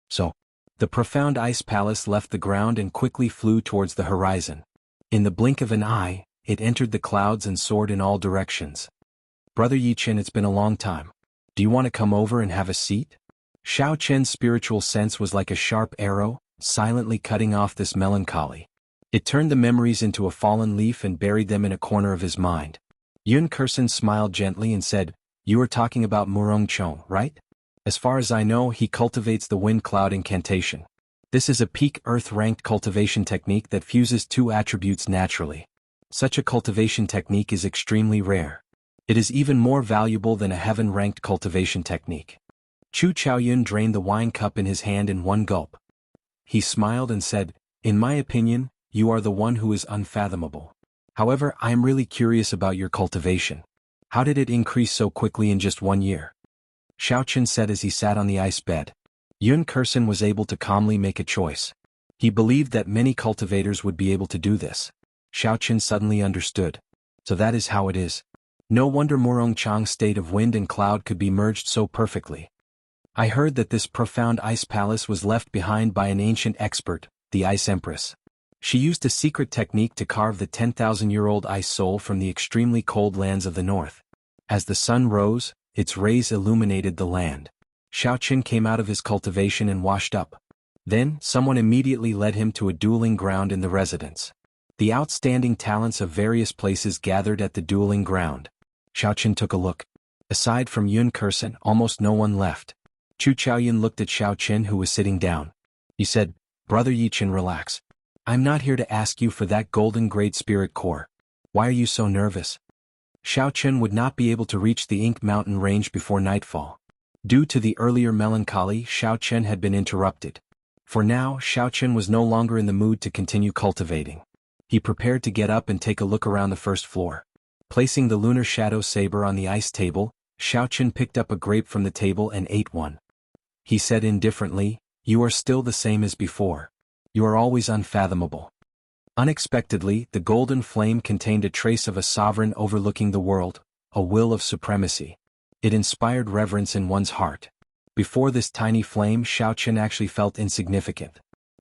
So, the profound ice palace left the ground and quickly flew towards the horizon. In the blink of an eye, it entered the clouds and soared in all directions. Brother Yi Chen, it's been a long time. Do you want to come over and have a seat? Xiao Chen's spiritual sense was like a sharp arrow, silently cutting off this melancholy. It turned the memories into a fallen leaf and buried them in a corner of his mind. Yun Kursen smiled gently and said, you are talking about Murong Chong, right? As far as I know, he cultivates the wind cloud incantation. This is a peak earth-ranked cultivation technique that fuses two attributes naturally. Such a cultivation technique is extremely rare. It is even more valuable than a heaven-ranked cultivation technique. Chu Chaoyun drained the wine cup in his hand in one gulp. He smiled and said, in my opinion, you are the one who is unfathomable. However, I am really curious about your cultivation. How did it increase so quickly in just 1 year? Xiao Chen said as he sat on the ice bed. Yun Kursen was able to calmly make a choice. He believed that many cultivators would be able to do this. Xiao Chen suddenly understood. So that is how it is. No wonder Murong Chang's state of wind and cloud could be merged so perfectly. I heard that this profound ice palace was left behind by an ancient expert, the Ice Empress. She used a secret technique to carve the 10,000-year-old ice soul from the extremely cold lands of the north. As the sun rose, its rays illuminated the land. Xiao Chen came out of his cultivation and washed up. Then, someone immediately led him to a dueling ground in the residence. The outstanding talents of various places gathered at the dueling ground. Xiao Chen took a look. Aside from Yun Kursen, almost no one left. Chu Chaoyun looked at Xiao Chen, who was sitting down. He said, Brother Yi Chen, relax. I'm not here to ask you for that golden great spirit core. Why are you so nervous? Xiao Chen would not be able to reach the Ink Mountain range before nightfall. Due to the earlier melancholy, Xiao Chen had been interrupted. For now, Xiao Chen was no longer in the mood to continue cultivating. He prepared to get up and take a look around the first floor. Placing the lunar shadow saber on the ice table, Xiao Chen picked up a grape from the table and ate one. He said indifferently, you are still the same as before. You are always unfathomable. Unexpectedly, the golden flame contained a trace of a sovereign overlooking the world, a will of supremacy. It inspired reverence in one's heart. Before this tiny flame, Xiao Chen actually felt insignificant.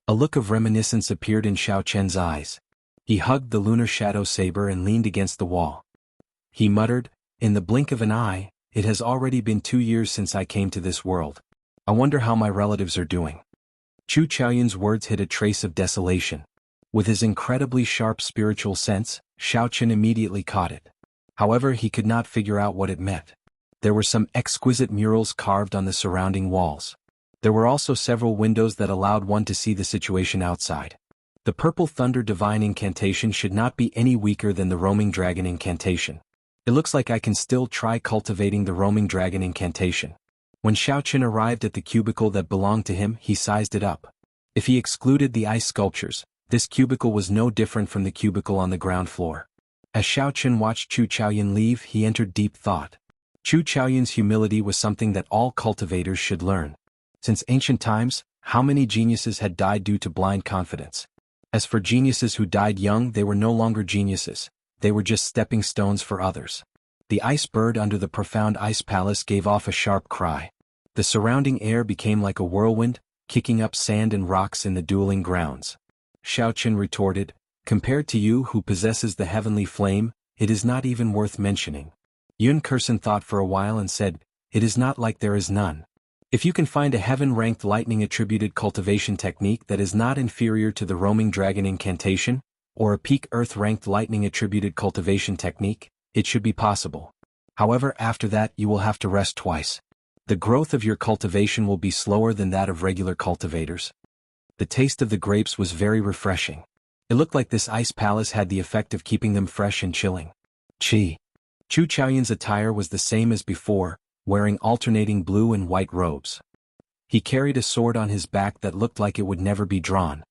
A look of reminiscence appeared in Xiao Chen's eyes. He hugged the lunar shadow saber and leaned against the wall. He muttered, in the blink of an eye, it has already been 2 years since I came to this world. I wonder how my relatives are doing. Chu Chaoyun's words hid a trace of desolation. With his incredibly sharp spiritual sense, Xiaochen immediately caught it. However, he could not figure out what it meant. There were some exquisite murals carved on the surrounding walls. There were also several windows that allowed one to see the situation outside. The Purple Thunder Divine Incantation should not be any weaker than the Roaming Dragon Incantation. It looks like I can still try cultivating the Roaming Dragon Incantation. When Xiaochen arrived at the cubicle that belonged to him, he sized it up. If he excluded the ice sculptures, this cubicle was no different from the cubicle on the ground floor. As Xiaochen watched Chu Chaoyun leave, he entered deep thought. Chu Chaoyun's humility was something that all cultivators should learn. Since ancient times, how many geniuses had died due to blind confidence? As for geniuses who died young, they were no longer geniuses, they were just stepping stones for others. The ice bird under the profound ice palace gave off a sharp cry. The surrounding air became like a whirlwind, kicking up sand and rocks in the dueling grounds. Xiaochen retorted, "Compared to you who possesses the heavenly flame, it is not even worth mentioning." Yun Kursen thought for a while and said, "It is not like there is none. If you can find a heaven-ranked lightning-attributed cultivation technique that is not inferior to the Roaming Dragon Incantation, or a peak earth-ranked lightning-attributed cultivation technique, it should be possible. However, after that you will have to rest twice. The growth of your cultivation will be slower than that of regular cultivators." The taste of the grapes was very refreshing. It looked like this ice palace had the effect of keeping them fresh and chilling. Chu Chaoyun's attire was the same as before, wearing alternating blue and white robes. He carried a sword on his back that looked like it would never be drawn.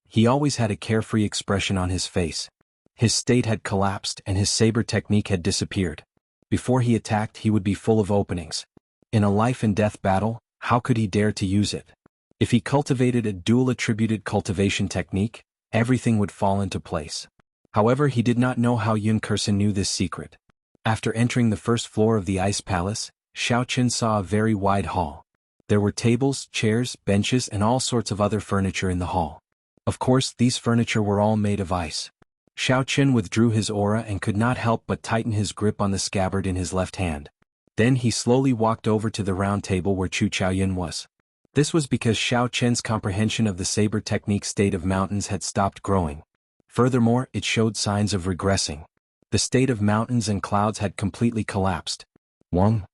He always had a carefree expression on his face. His state had collapsed and his saber technique had disappeared. Before he attacked, he would be full of openings. In a life-and-death battle, how could he dare to use it? If he cultivated a dual-attributed cultivation technique, everything would fall into place. However, he did not know how Yun Kursen knew this secret. After entering the first floor of the ice palace, Xiaochen saw a very wide hall. There were tables, chairs, benches and all sorts of other furniture in the hall. Of course, these furniture were all made of ice. Xiaochen withdrew his aura and could not help but tighten his grip on the scabbard in his left hand. Then he slowly walked over to the round table where Chu Chaoyun was. This was because Xiaochen's comprehension of the saber technique state of mountains had stopped growing. Furthermore, it showed signs of regressing. The state of mountains and clouds had completely collapsed. Wang.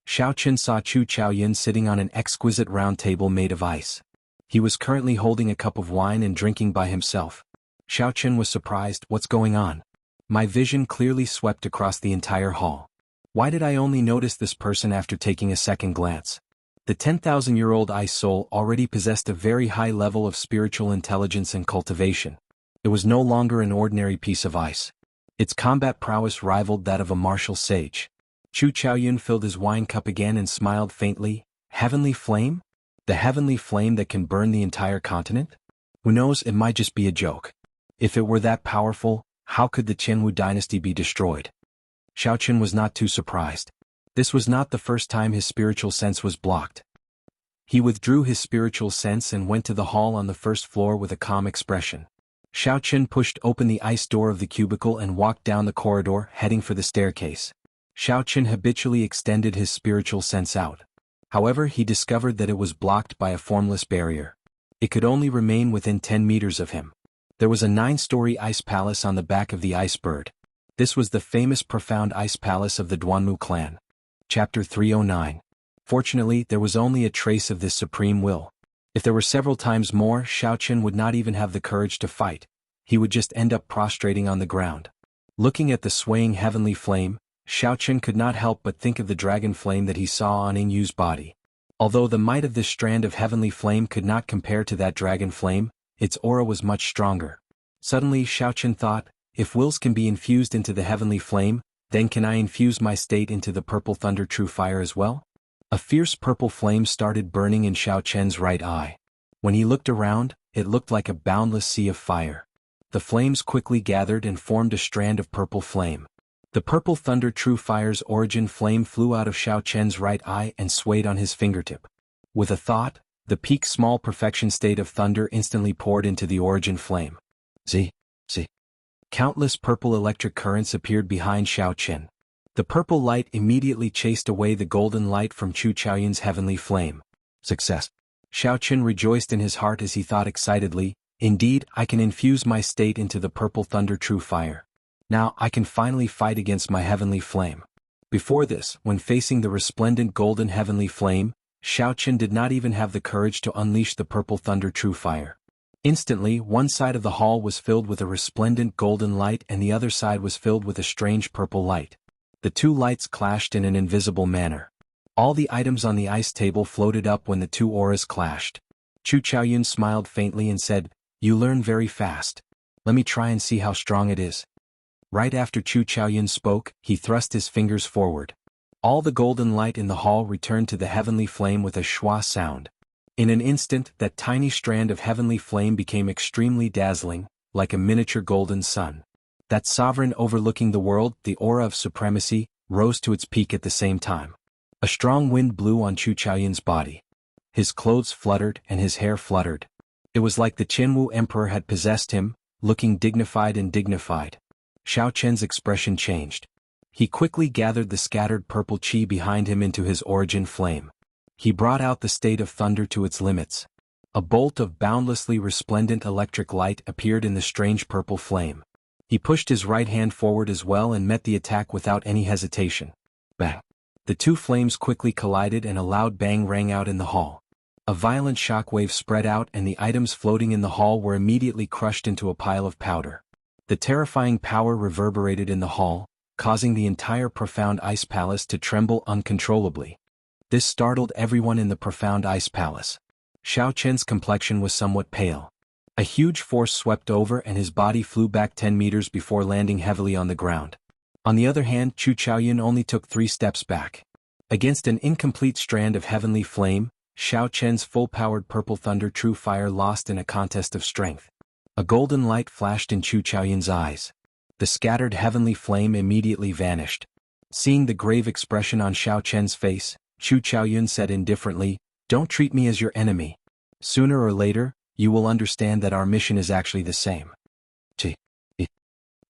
Xiaochen saw Chu Chaoyun sitting on an exquisite round table made of ice. He was currently holding a cup of wine and drinking by himself. Xiaochen was surprised, "What's going on?" My vision clearly swept across the entire hall. Why did I only notice this person after taking a second glance? The 10,000-year-old ice soul already possessed a very high level of spiritual intelligence and cultivation. It was no longer an ordinary piece of ice. Its combat prowess rivaled that of a martial sage. Chu Chaoyun filled his wine cup again and smiled faintly. Heavenly flame? The heavenly flame that can burn the entire continent? Who knows, it might just be a joke. If it were that powerful, how could the Jianghu dynasty be destroyed? Xiaochen was not too surprised. This was not the first time his spiritual sense was blocked. He withdrew his spiritual sense and went to the hall on the first floor with a calm expression. Xiaochen pushed open the ice door of the cubicle and walked down the corridor, heading for the staircase. Xiaochen habitually extended his spiritual sense out. However, he discovered that it was blocked by a formless barrier. It could only remain within 10 meters of him. There was a 9-story ice palace on the back of the ice bird. This was the famous profound ice palace of the Duanmu clan. Chapter 309. Fortunately, there was only a trace of this supreme will. If there were several times more, Xiaochen would not even have the courage to fight. He would just end up prostrating on the ground. Looking at the swaying heavenly flame, Xiaochen could not help but think of the dragon flame that he saw on Yingyu's body. Although the might of this strand of heavenly flame could not compare to that dragon flame, its aura was much stronger. Suddenly Xiaochen thought, if wills can be infused into the heavenly flame, then can I infuse my state into the purple thunder true fire as well? A fierce purple flame started burning in Xiaochen's right eye. When he looked around, it looked like a boundless sea of fire. The flames quickly gathered and formed a strand of purple flame. The purple thunder true fire's origin flame flew out of Xiaochen's right eye and swayed on his fingertip. With a thought, the peak small perfection state of thunder instantly poured into the origin flame. Z. Countless purple electric currents appeared behind Xiaochen. The purple light immediately chased away the golden light from Chu Chaoyun's heavenly flame. Success. Xiao Qin rejoiced in his heart as he thought excitedly, indeed, I can infuse my state into the purple thunder true fire. Now I can finally fight against my heavenly flame. Before this, when facing the resplendent golden heavenly flame, Xiao Qin did not even have the courage to unleash the purple thunder true fire. Instantly, one side of the hall was filled with a resplendent golden light and the other side was filled with a strange purple light. The two lights clashed in an invisible manner. All the items on the ice table floated up when the two auras clashed. Chu Chaoyun smiled faintly and said, "You learn very fast. Let me try and see how strong it is." Right after Chu Chaoyun spoke, he thrust his fingers forward. All the golden light in the hall returned to the heavenly flame with a schwa sound. In an instant, that tiny strand of heavenly flame became extremely dazzling, like a miniature golden sun. That sovereign overlooking the world, the aura of supremacy, rose to its peak at the same time. A strong wind blew on Chu Chaoyun's body. His clothes fluttered and his hair fluttered. It was like the Jianghu emperor had possessed him, looking dignified and dignified. Xiao Qian's expression changed. He quickly gathered the scattered purple qi behind him into his origin flame. He brought out the state of thunder to its limits. A bolt of boundlessly resplendent electric light appeared in the strange purple flame. He pushed his right hand forward as well and met the attack without any hesitation. Bang! The two flames quickly collided and a loud bang rang out in the hall. A violent shockwave spread out and the items floating in the hall were immediately crushed into a pile of powder. The terrifying power reverberated in the hall, causing the entire profound ice palace to tremble uncontrollably. This startled everyone in the profound ice palace. Xiao Qian's complexion was somewhat pale. A huge force swept over and his body flew back 10 meters before landing heavily on the ground. On the other hand, Chu Chaoyun only took 3 steps back. Against an incomplete strand of heavenly flame, Xiao Qian's full-powered purple thunder true fire lost in a contest of strength. A golden light flashed in Chu Chaoyun's eyes. The scattered heavenly flame immediately vanished. Seeing the grave expression on Xiao Qian's face, Chu Chaoyun said indifferently, "Don't treat me as your enemy. Sooner or later, you will understand that our mission is actually the same."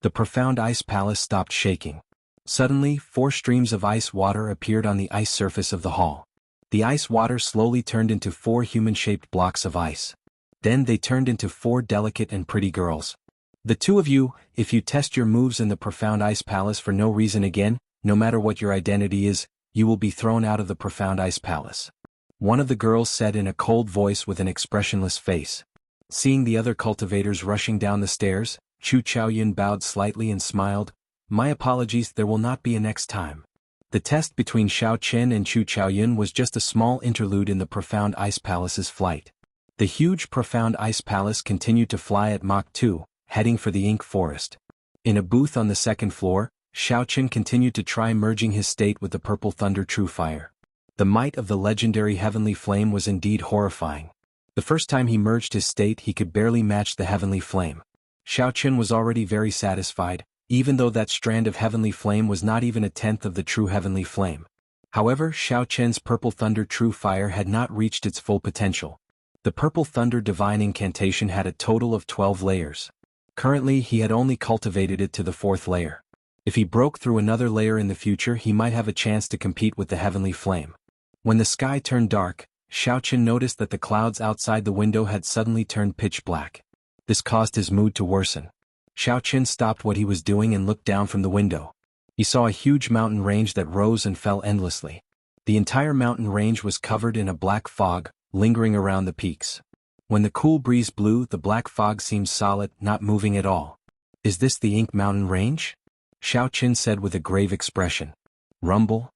The profound ice palace stopped shaking. Suddenly, 4 streams of ice water appeared on the ice surface of the hall. The ice water slowly turned into 4 human-shaped blocks of ice. Then they turned into 4 delicate and pretty girls. "The two of you, if you test your moves in the profound ice palace for no reason again, no matter what your identity is, you will be thrown out of the profound ice palace," one of the girls said in a cold voice with an expressionless face. Seeing the other cultivators rushing down the stairs, Chu Chaoyun bowed slightly and smiled, "My apologies, there will not be a next time." The test between Xiao Qian and Chu Chaoyun was just a small interlude in the profound ice palace's flight. The huge profound ice palace continued to fly at Mach 2, heading for the ink forest. In a booth on the 2nd floor, Xiao Qian continued to try merging his state with the purple thunder true fire. The might of the legendary heavenly flame was indeed horrifying. The first time he merged his state he could barely match the heavenly flame. Xiao Qian was already very satisfied, even though that strand of heavenly flame was not even a tenth of the true heavenly flame. However, Xiao Qian's purple thunder true fire had not reached its full potential. The purple thunder divine incantation had a total of 12 layers. Currently he had only cultivated it to the 4th layer. If he broke through another layer in the future he might have a chance to compete with the heavenly flame. When the sky turned dark, Xiao Qian noticed that the clouds outside the window had suddenly turned pitch black. This caused his mood to worsen. Xiao Qian stopped what he was doing and looked down from the window. He saw a huge mountain range that rose and fell endlessly. The entire mountain range was covered in a black fog, lingering around the peaks. When the cool breeze blew, the black fog seemed solid, not moving at all. "Is this the Ink Mountain Range?" Xiao Qian said with a grave expression. Rumble?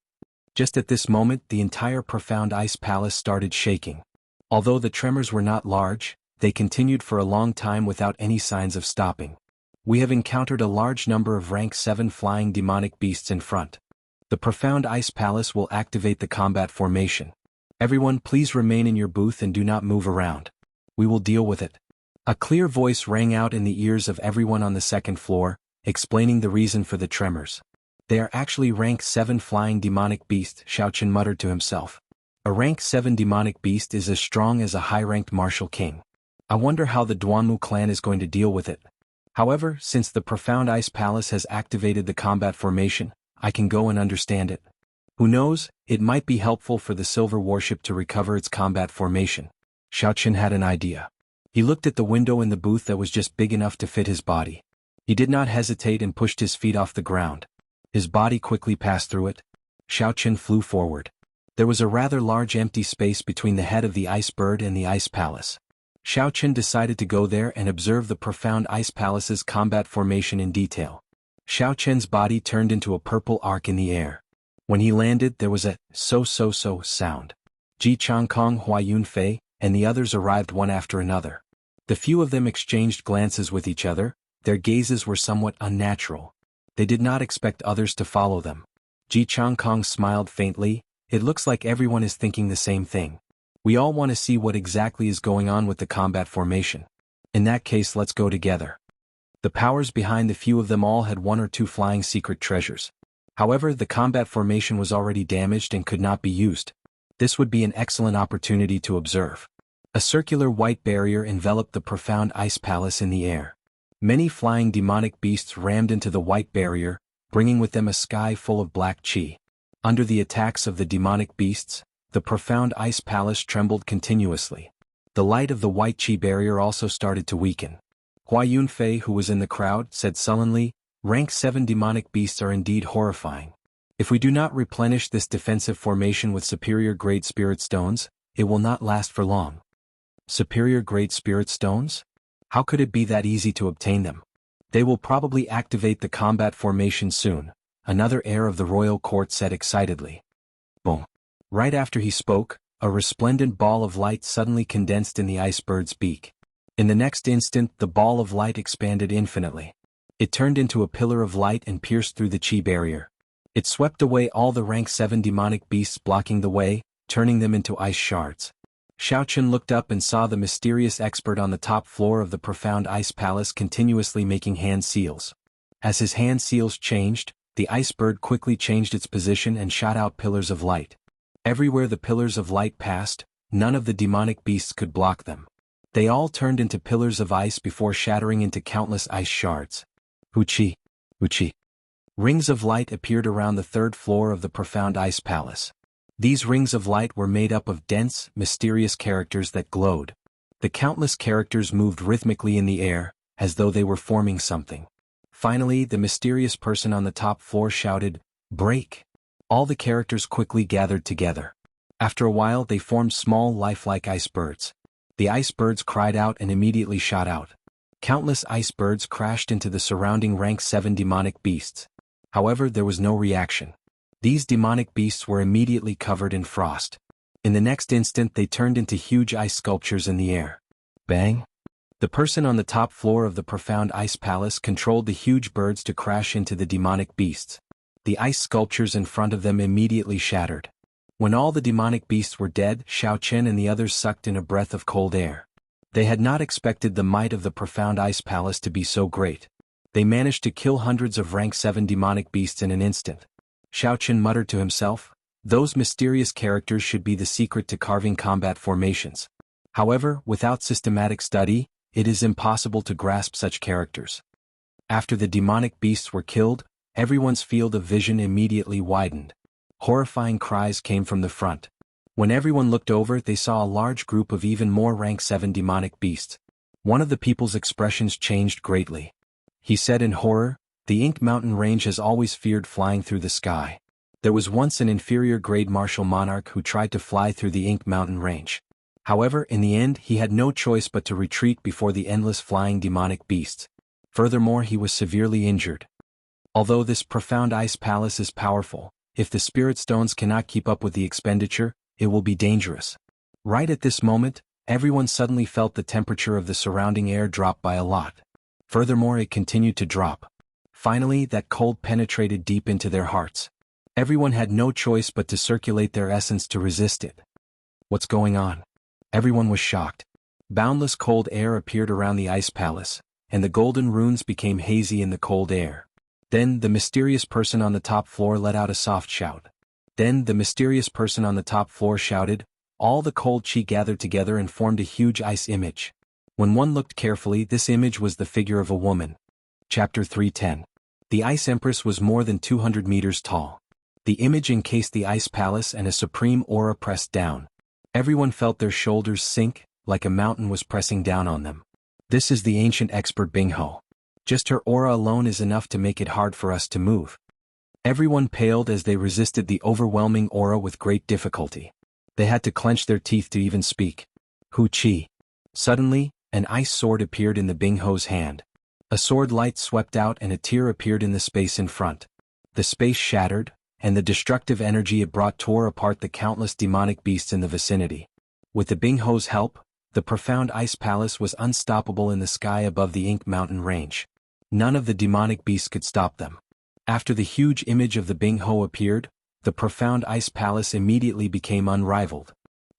Just at this moment, the entire profound ice palace started shaking. Although the tremors were not large, they continued for a long time without any signs of stopping. "We have encountered a large number of rank 7 flying demonic beasts in front. The profound ice palace will activate the combat formation. Everyone please remain in your booth and do not move around. We will deal with it." A clear voice rang out in the ears of everyone on the 2nd floor, explaining the reason for the tremors. "They are actually rank 7 flying demonic beasts," Xiao Qian muttered to himself. "A rank 7 demonic beast is as strong as a high-ranked martial king. I wonder how the Duanmu clan is going to deal with it." However, since the profound ice palace has activated the combat formation, I can go and understand it. Who knows, it might be helpful for the silver warship to recover its combat formation. Xiaochen had an idea. He looked at the window in the booth that was just big enough to fit his body. He did not hesitate and pushed his feet off the ground. His body quickly passed through it. Xiaochen flew forward. There was a rather large empty space between the head of the ice bird and the ice palace. Xiaochen decided to go there and observe the profound ice palace's combat formation in detail. Xiaochen's body turned into a purple arc in the air. When he landed, there was a so sound. Ji Changkong, Hua Yunfei, and the others arrived one after another. The few of them exchanged glances with each other. Their gazes were somewhat unnatural. They did not expect others to follow them. Ji Changkong smiled faintly. It looks like everyone is thinking the same thing. We all want to see what exactly is going on with the combat formation. In that case, let's go together. The powers behind the few of them all had one or two flying secret treasures. However, the combat formation was already damaged and could not be used. This would be an excellent opportunity to observe. A circular white barrier enveloped the profound ice palace in the air. Many flying demonic beasts rammed into the white barrier, bringing with them a sky full of black chi. Under the attacks of the demonic beasts, the profound ice palace trembled continuously. The light of the white chi barrier also started to weaken. Hua Yunfei, who was in the crowd, said sullenly, "Rank 7 demonic beasts are indeed horrifying. If we do not replenish this defensive formation with superior-grade spirit stones, it will not last for long." Superior-grade spirit stones? How could it be that easy to obtain them? They will probably activate the combat formation soon, another heir of the royal court said excitedly. Boom. Right after he spoke, a resplendent ball of light suddenly condensed in the ice bird's beak. In the next instant, the ball of light expanded infinitely. It turned into a pillar of light and pierced through the chi barrier. It swept away all the rank 7 demonic beasts blocking the way, turning them into ice shards. Xiaochen looked up and saw the mysterious expert on the top floor of the profound ice palace continuously making hand seals. As his hand seals changed, the ice bird quickly changed its position and shot out pillars of light. Everywhere the pillars of light passed, none of the demonic beasts could block them. They all turned into pillars of ice before shattering into countless ice shards. Huchi. Huchi. Rings of light appeared around the third floor of the profound ice palace. These rings of light were made up of dense, mysterious characters that glowed. The countless characters moved rhythmically in the air, as though they were forming something. Finally, the mysterious person on the top floor shouted, "Break!" All the characters quickly gathered together. After a while, they formed small, lifelike ice birds. The ice birds cried out and immediately shot out. Countless ice birds crashed into the surrounding rank 7 demonic beasts. However, there was no reaction. These demonic beasts were immediately covered in frost. In the next instant, they turned into huge ice sculptures in the air. Bang! The person on the top floor of the profound ice palace controlled the huge birds to crash into the demonic beasts. The ice sculptures in front of them immediately shattered. When all the demonic beasts were dead, Xiaochen and the others sucked in a breath of cold air. They had not expected the might of the profound ice palace to be so great. They managed to kill hundreds of rank 7 demonic beasts in an instant. Xiaochen muttered to himself, "Those mysterious characters should be the secret to carving combat formations." However, without systematic study, it is impossible to grasp such characters. After the demonic beasts were killed, everyone's field of vision immediately widened. Horrifying cries came from the front. When everyone looked over, they saw a large group of even more rank 7 demonic beasts. One of the people's expressions changed greatly. He said in horror, "The Ink Mountain Range has always feared flying through the sky. There was once an inferior-grade martial monarch who tried to fly through the Ink Mountain Range. However, in the end, he had no choice but to retreat before the endless flying demonic beasts. Furthermore, he was severely injured. Although this profound ice palace is powerful, if the spirit stones cannot keep up with the expenditure, it will be dangerous." Right at this moment, everyone suddenly felt the temperature of the surrounding air drop by a lot. Furthermore, it continued to drop. Finally, that cold penetrated deep into their hearts. Everyone had no choice but to circulate their essence to resist it. What's going on? Everyone was shocked. Boundless cold air appeared around the ice palace, and the golden runes became hazy in the cold air. Then, the mysterious person on the top floor let out a soft shout. Then, the mysterious person on the top floor shouted. All the cold chi gathered together and formed a huge ice image. When one looked carefully, this image was the figure of a woman. Chapter 310. The Ice Empress was more than 200 meters tall. The image encased the ice palace and a supreme aura pressed down. Everyone felt their shoulders sink, like a mountain was pressing down on them. This is the ancient expert Bingho. Just her aura alone is enough to make it hard for us to move. Everyone paled as they resisted the overwhelming aura with great difficulty. They had to clench their teeth to even speak. Hu Qi. Suddenly, an ice sword appeared in the Bingho's hand. A sword light swept out and a tear appeared in the space in front. The space shattered, and the destructive energy it brought tore apart the countless demonic beasts in the vicinity. With the Bingho's help, the profound ice palace was unstoppable in the sky above the Ink Mountain range. None of the demonic beasts could stop them. After the huge image of the Bingho appeared, the profound ice palace immediately became unrivaled.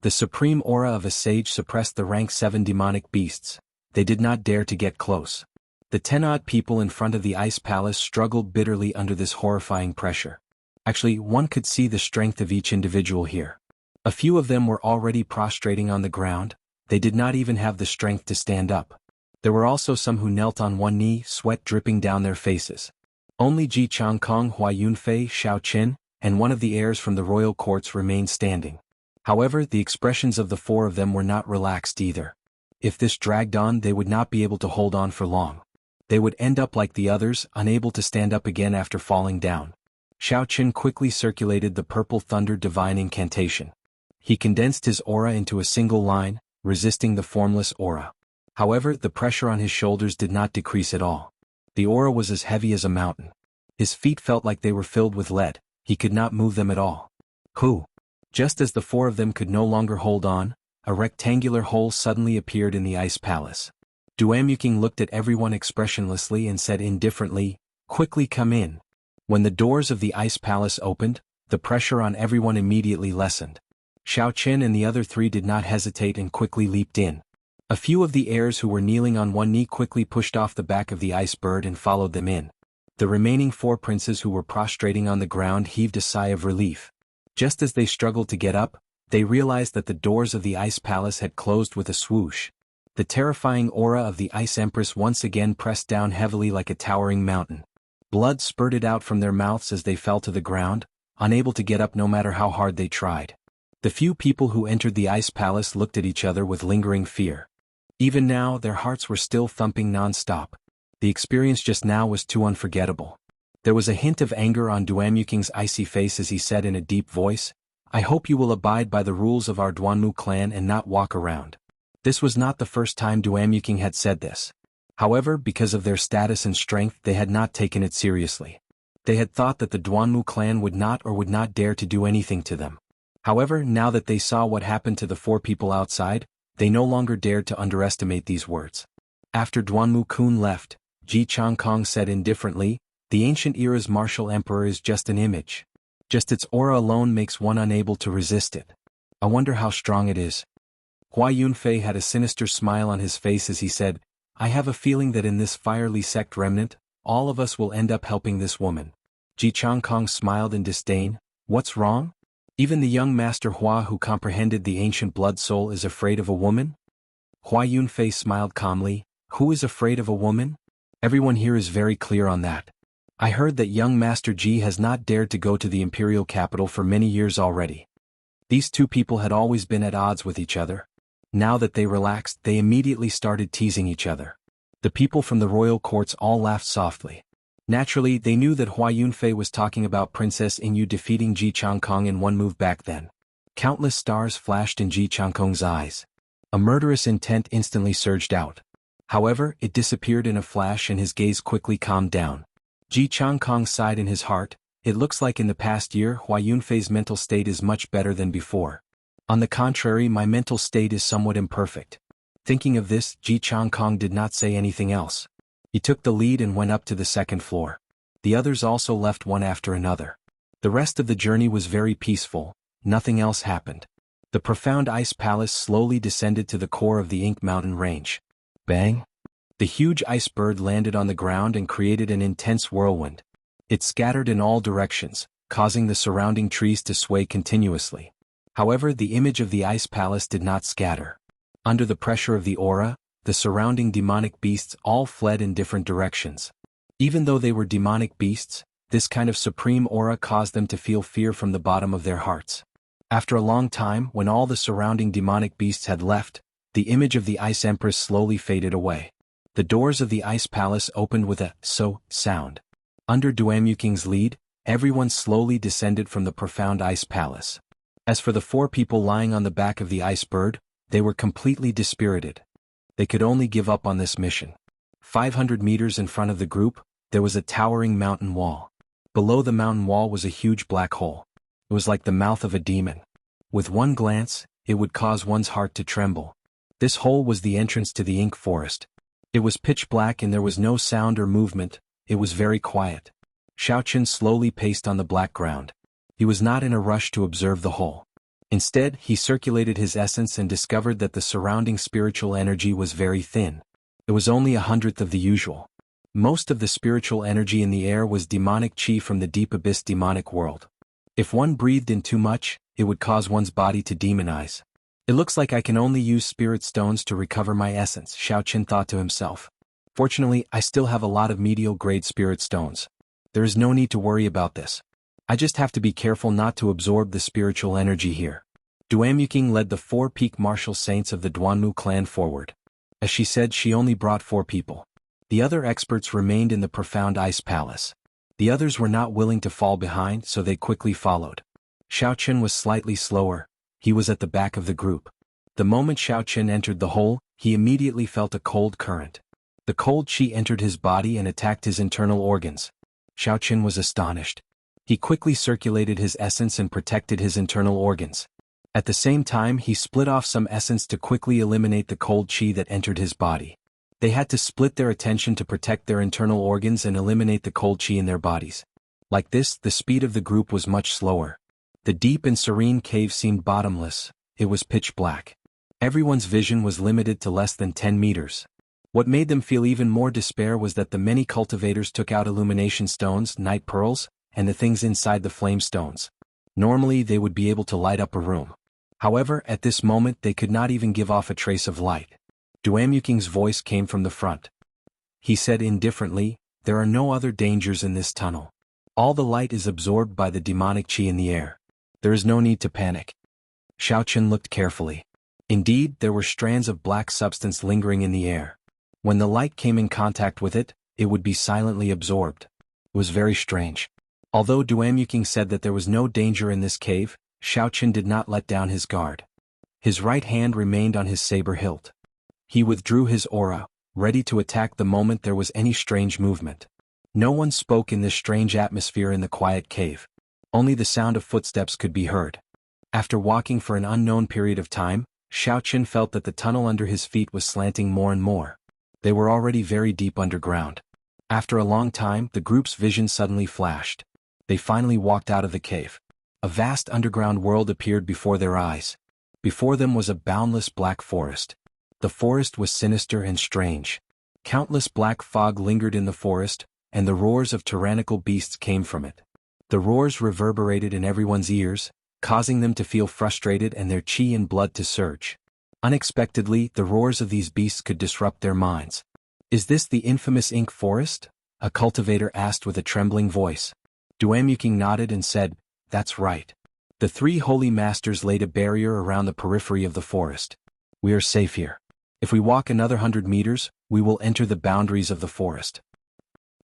The supreme aura of a sage suppressed the rank 7 demonic beasts. They did not dare to get close. The 10-odd people in front of the ice palace struggled bitterly under this horrifying pressure. Actually, one could see the strength of each individual here. A few of them were already prostrating on the ground. They did not even have the strength to stand up. There were also some who knelt on one knee, sweat dripping down their faces. Only Ji Changkong, Hua Yunfei, Xiao Qin, and one of the heirs from the royal courts remained standing. However, the expressions of the 4 of them were not relaxed either. If this dragged on, they would not be able to hold on for long. They would end up like the others, unable to stand up again after falling down. Xiao Qin quickly circulated the purple thunder divine incantation. He condensed his aura into a single line, resisting the formless aura. However, the pressure on his shoulders did not decrease at all. The aura was as heavy as a mountain. His feet felt like they were filled with lead. He could not move them at all. Who? Just as the 4 of them could no longer hold on, a rectangular hole suddenly appeared in the ice palace. Duamuking looked at everyone expressionlessly and said indifferently, "Quickly come in." When the doors of the ice palace opened, the pressure on everyone immediately lessened. Xiao Qin and the other 3 did not hesitate and quickly leaped in. A few of the heirs who were kneeling on one knee quickly pushed off the back of the ice bird and followed them in. The remaining 4 princes who were prostrating on the ground heaved a sigh of relief. Just as they struggled to get up, they realized that the doors of the ice palace had closed with a swoosh. The terrifying aura of the Ice Empress once again pressed down heavily like a towering mountain. Blood spurted out from their mouths as they fell to the ground, unable to get up no matter how hard they tried. The few people who entered the ice palace looked at each other with lingering fear. Even now, their hearts were still thumping non-stop. The experience just now was too unforgettable. There was a hint of anger on Duamuking's icy face as he said in a deep voice, "I hope you will abide by the rules of our Duanmu clan and not walk around." This was not the first time Duamuking had said this. However, because of their status and strength, they had not taken it seriously. They had thought that the Duanmu clan would not dare to do anything to them. However, now that they saw what happened to the 4 people outside, they no longer dared to underestimate these words. After Duanmu Kun left, Ji Changkong said indifferently, "The ancient era's martial emperor is just an image. Just its aura alone makes one unable to resist it. I wonder how strong it is." Hua Yunfei had a sinister smile on his face as he said, "I have a feeling that in this fiery sect remnant, all of us will end up helping this woman." Ji Changkong smiled in disdain, "What's wrong? Even the young Master Hua who comprehended the ancient blood soul is afraid of a woman?" Hua Yunfei smiled calmly, "Who is afraid of a woman? Everyone here is very clear on that. I heard that young Master Ji has not dared to go to the imperial capital for many years already." These 2 people had always been at odds with each other. Now that they relaxed, they immediately started teasing each other. The people from the royal courts all laughed softly. Naturally, they knew that Hua Yunfei was talking about Princess Ingyu defeating Ji Changkong in one move back then. Countless stars flashed in Ji Changkong's eyes. A murderous intent instantly surged out. However, it disappeared in a flash and his gaze quickly calmed down. Ji Changkong sighed in his heart, "It looks like in the past year Hua Yunfei's mental state is much better than before. On the contrary, my mental state is somewhat imperfect." Thinking of this, Ji Changkong did not say anything else. He took the lead and went up to the 2nd floor. The others also left one after another. The rest of the journey was very peaceful, nothing else happened. The profound ice palace slowly descended to the core of the Ink Mountain range. Bang! The huge ice bird landed on the ground and created an intense whirlwind. It scattered in all directions, causing the surrounding trees to sway continuously. However, the image of the ice palace did not scatter. Under the pressure of the aura, the surrounding demonic beasts all fled in different directions. Even though they were demonic beasts, this kind of supreme aura caused them to feel fear from the bottom of their hearts. After a long time, when all the surrounding demonic beasts had left, the image of the Ice Empress slowly faded away. The doors of the Ice Palace opened with a "so" sound. Under Duamuking's lead, everyone slowly descended from the profound Ice Palace. As for the 4 people lying on the back of the ice bird, they were completely dispirited. They could only give up on this mission. 500 meters in front of the group, there was a towering mountain wall. Below the mountain wall was a huge black hole. It was like the mouth of a demon. With one glance, it would cause one's heart to tremble. This hole was the entrance to the ink forest. It was pitch black and there was no sound or movement. It was very quiet. Xiaochen slowly paced on the black ground. He was not in a rush to observe the hole. Instead, he circulated his essence and discovered that the surrounding spiritual energy was very thin. It was only 1/100th of the usual. Most of the spiritual energy in the air was demonic chi from the deep abyss demonic world. If one breathed in too much, it would cause one's body to demonize. It looks like I can only use spirit stones to recover my essence, Xiaochen thought to himself. Fortunately, I still have a lot of medial grade spirit stones. There is no need to worry about this. I just have to be careful not to absorb the spiritual energy here. Duamuking led the 4 peak martial saints of the Duanmu clan forward. As she said, she only brought 4 people. The other experts remained in the profound ice palace. The others were not willing to fall behind, so they quickly followed. Xiaochen was slightly slower. He was at the back of the group. The moment Xiaochen entered the hole, he immediately felt a cold current. The cold chi entered his body and attacked his internal organs. Xiaochen was astonished. He quickly circulated his essence and protected his internal organs. At the same time, he split off some essence to quickly eliminate the cold chi that entered his body. They had to split their attention to protect their internal organs and eliminate the cold chi in their bodies. Like this, the speed of the group was much slower. The deep and serene cave seemed bottomless. It was pitch black. Everyone's vision was limited to less than 10 meters. What made them feel even more despair was that the many cultivators took out illumination stones, night pearls, and the things inside the flame stones. Normally they would be able to light up a room. However, at this moment they could not even give off a trace of light. Duamuking's voice came from the front. He said indifferently, "There are no other dangers in this tunnel. All the light is absorbed by the demonic chi in the air. There is no need to panic." Xiaochen looked carefully. Indeed, there were strands of black substance lingering in the air. When the light came in contact with it, it would be silently absorbed. It was very strange. Although Duamuking said that there was no danger in this cave, Xiaochen did not let down his guard. His right hand remained on his saber hilt. He withdrew his aura, ready to attack the moment there was any strange movement. No one spoke in this strange atmosphere in the quiet cave. Only the sound of footsteps could be heard. After walking for an unknown period of time, Xiaochen felt that the tunnel under his feet was slanting more and more. They were already very deep underground. After a long time, the group's vision suddenly flashed. They finally walked out of the cave. A vast underground world appeared before their eyes. Before them was a boundless black forest. The forest was sinister and strange. Countless black fog lingered in the forest, and the roars of tyrannical beasts came from it. The roars reverberated in everyone's ears, causing them to feel frustrated and their chi and blood to surge. Unexpectedly, the roars of these beasts could disrupt their minds. "Is this the infamous ink forest?" a cultivator asked with a trembling voice. Duamuking nodded and said, "That's right. The 3 holy masters laid a barrier around the periphery of the forest. We are safe here. If we walk another 100 meters, we will enter the boundaries of the forest.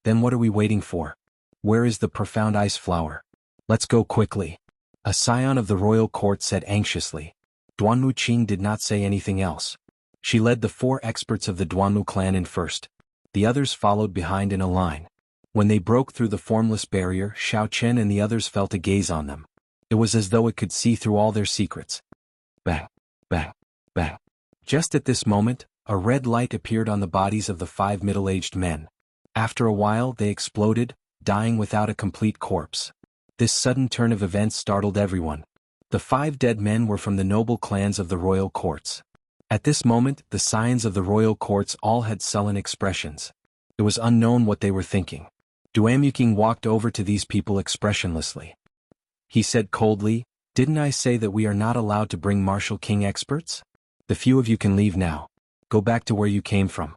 Then what are we waiting for? Where is the profound ice flower? Let's go quickly." A scion of the royal court said anxiously. Duanmu Qing did not say anything else. She led the 4 experts of the Duanmu clan in first. The others followed behind in a line. When they broke through the formless barrier, Xiaochen and the others felt a gaze on them. It was as though it could see through all their secrets. Bang, bang, bang. Just at this moment, a red light appeared on the bodies of the 5 middle-aged men. After a while they exploded, dying without a complete corpse. This sudden turn of events startled everyone. The 5 dead men were from the noble clans of the royal courts. At this moment, the scions of the royal courts all had sullen expressions. It was unknown what they were thinking. Duamuking walked over to these people expressionlessly. He said coldly, "Didn't I say that we are not allowed to bring Martial King experts? The few of you can leave now. Go back to where you came from."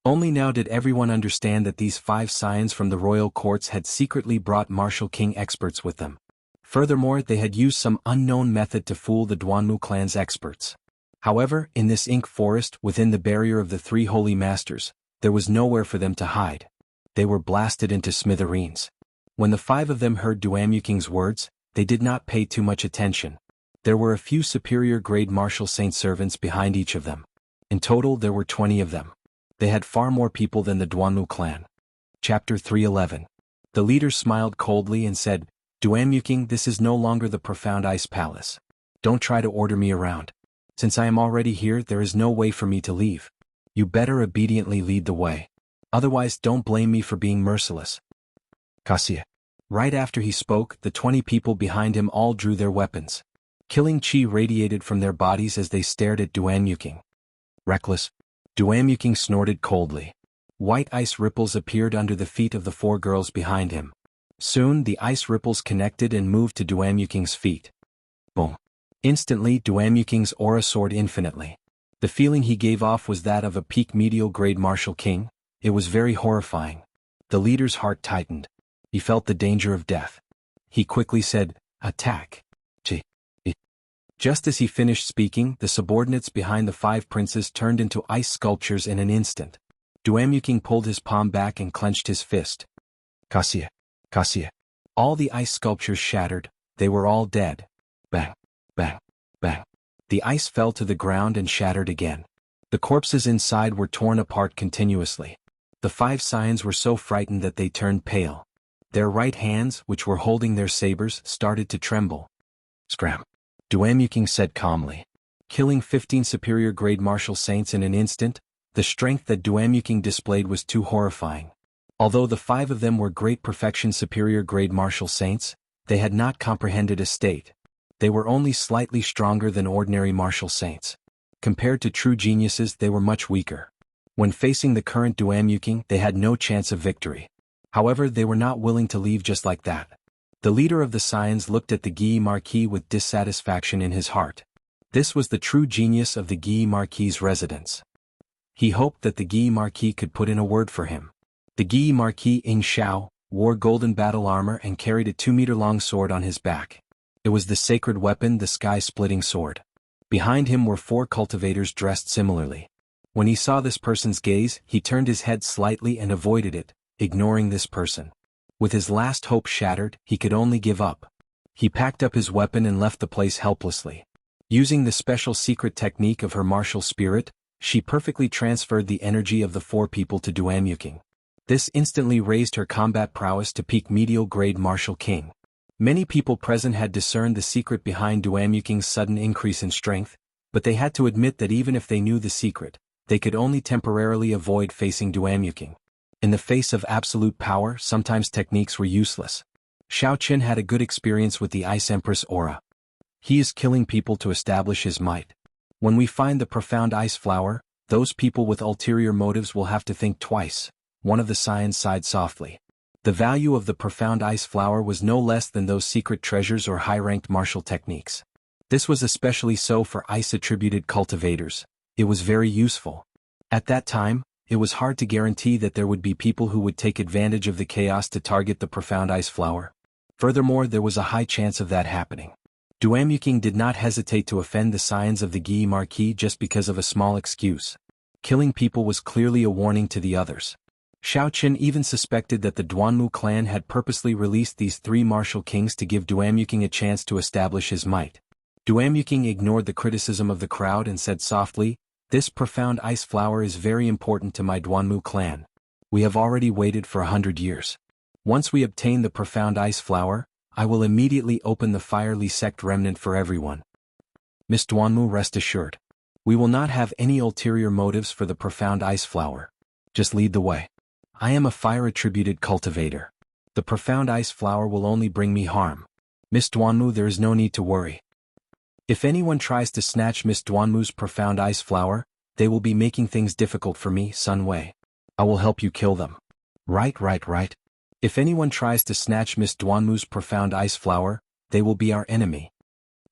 Only now did everyone understand that these 5 scions from the royal courts had secretly brought martial king experts with them. Furthermore, they had used some unknown method to fool the Duanmu clan's experts. However, in this ink forest within the barrier of the 3 holy masters, there was nowhere for them to hide. They were blasted into smithereens. When the 5 of them heard Duanmu words, they did not pay too much attention. There were a few superior-grade martial saint servants behind each of them. In total there were 20 of them. They had far more people than the Duanmu clan. Chapter 311. The leader smiled coldly and said, Duanmu, this is no longer the profound ice palace. Don't try to order me around. Since I am already here, there is no way for me to leave. You better obediently lead the way. Otherwise don't blame me for being merciless. Cassia. Right after he spoke, the 20 people behind him all drew their weapons. Killing chi radiated from their bodies as they stared at Duanmu. Reckless. Duanmu snorted coldly. White ice ripples appeared under the feet of the 4 girls behind him. Soon the ice ripples connected and moved to Duanmu's feet. Boom. Instantly Duanmu's aura soared infinitely. The feeling he gave off was that of a peak medial grade martial king. It was very horrifying. The leader's heart tightened. He felt the danger of death. He quickly said, Attack. Just as he finished speaking, the subordinates behind the 5 princes turned into ice sculptures in an instant. Duanmu pulled his palm back and clenched his fist. Cassia. All the ice sculptures shattered. They were all dead. Bang, bang, bang. The ice fell to the ground and shattered again. The corpses inside were torn apart continuously. The 5 scions were so frightened that they turned pale. Their right hands, which were holding their sabers, started to tremble. Scram. Duanmu said calmly. Killing 15 superior-grade martial saints in an instant, the strength that Duanmu displayed was too horrifying. Although the 5 of them were great perfection superior-grade martial saints, they had not comprehended a state. They were only slightly stronger than ordinary martial saints. Compared to true geniuses, they were much weaker. When facing the current Duanmu, they had no chance of victory. However, they were not willing to leave just like that. The leader of the scions looked at the Guy Marquis with dissatisfaction in his heart. This was the true genius of the Guy Marquis' residence. He hoped that the Guy Marquis could put in a word for him. The Guy Marquis Ing Shao wore golden battle armor and carried a 2-meter-long sword on his back. It was the sacred weapon, the sky-splitting sword. Behind him were 4 cultivators dressed similarly. When he saw this person's gaze, he turned his head slightly and avoided it, ignoring this person. With his last hope shattered, he could only give up. He packed up his weapon and left the place helplessly. Using the special secret technique of her martial spirit, she perfectly transferred the energy of the 4 people to Duanmu. This instantly raised her combat prowess to peak medial grade martial king. Many people present had discerned the secret behind Duanmu's sudden increase in strength, but they had to admit that even if they knew the secret, they could only temporarily avoid facing Duanmu. In the face of absolute power, sometimes techniques were useless. Xiao Qin had a good experience with the Ice Empress aura. He is killing people to establish his might. When we find the profound ice flower, those people with ulterior motives will have to think twice. One of the scions sighed softly. The value of the profound ice flower was no less than those secret treasures or high-ranked martial techniques. This was especially so for ice-attributed cultivators. It was very useful. At that time, it was hard to guarantee that there would be people who would take advantage of the chaos to target the profound ice flower. Furthermore, there was a high chance of that happening. Duanmu did not hesitate to offend the scions of the Guy Marquis just because of a small excuse. Killing people was clearly a warning to the others. Xiao Qin even suspected that the Duanmu clan had purposely released these 3 martial kings to give Duanmu a chance to establish his might. Duanmu ignored the criticism of the crowd and said softly, "This profound ice flower is very important to my Duanmu clan. We have already waited for 100 years. Once we obtain the profound ice flower, I will immediately open the fiery sect remnant for everyone. Miss Duanmu, rest assured. We will not have any ulterior motives for the profound ice flower. Just lead the way. I am a fire-attributed cultivator. The profound ice flower will only bring me harm. Miss Duanmu, there is no need to worry. If anyone tries to snatch Miss Duanmu's profound ice flower, they will be making things difficult for me, Sun Wei. I will help you kill them." Right. If anyone tries to snatch Miss Duanmu's profound ice flower, they will be our enemy."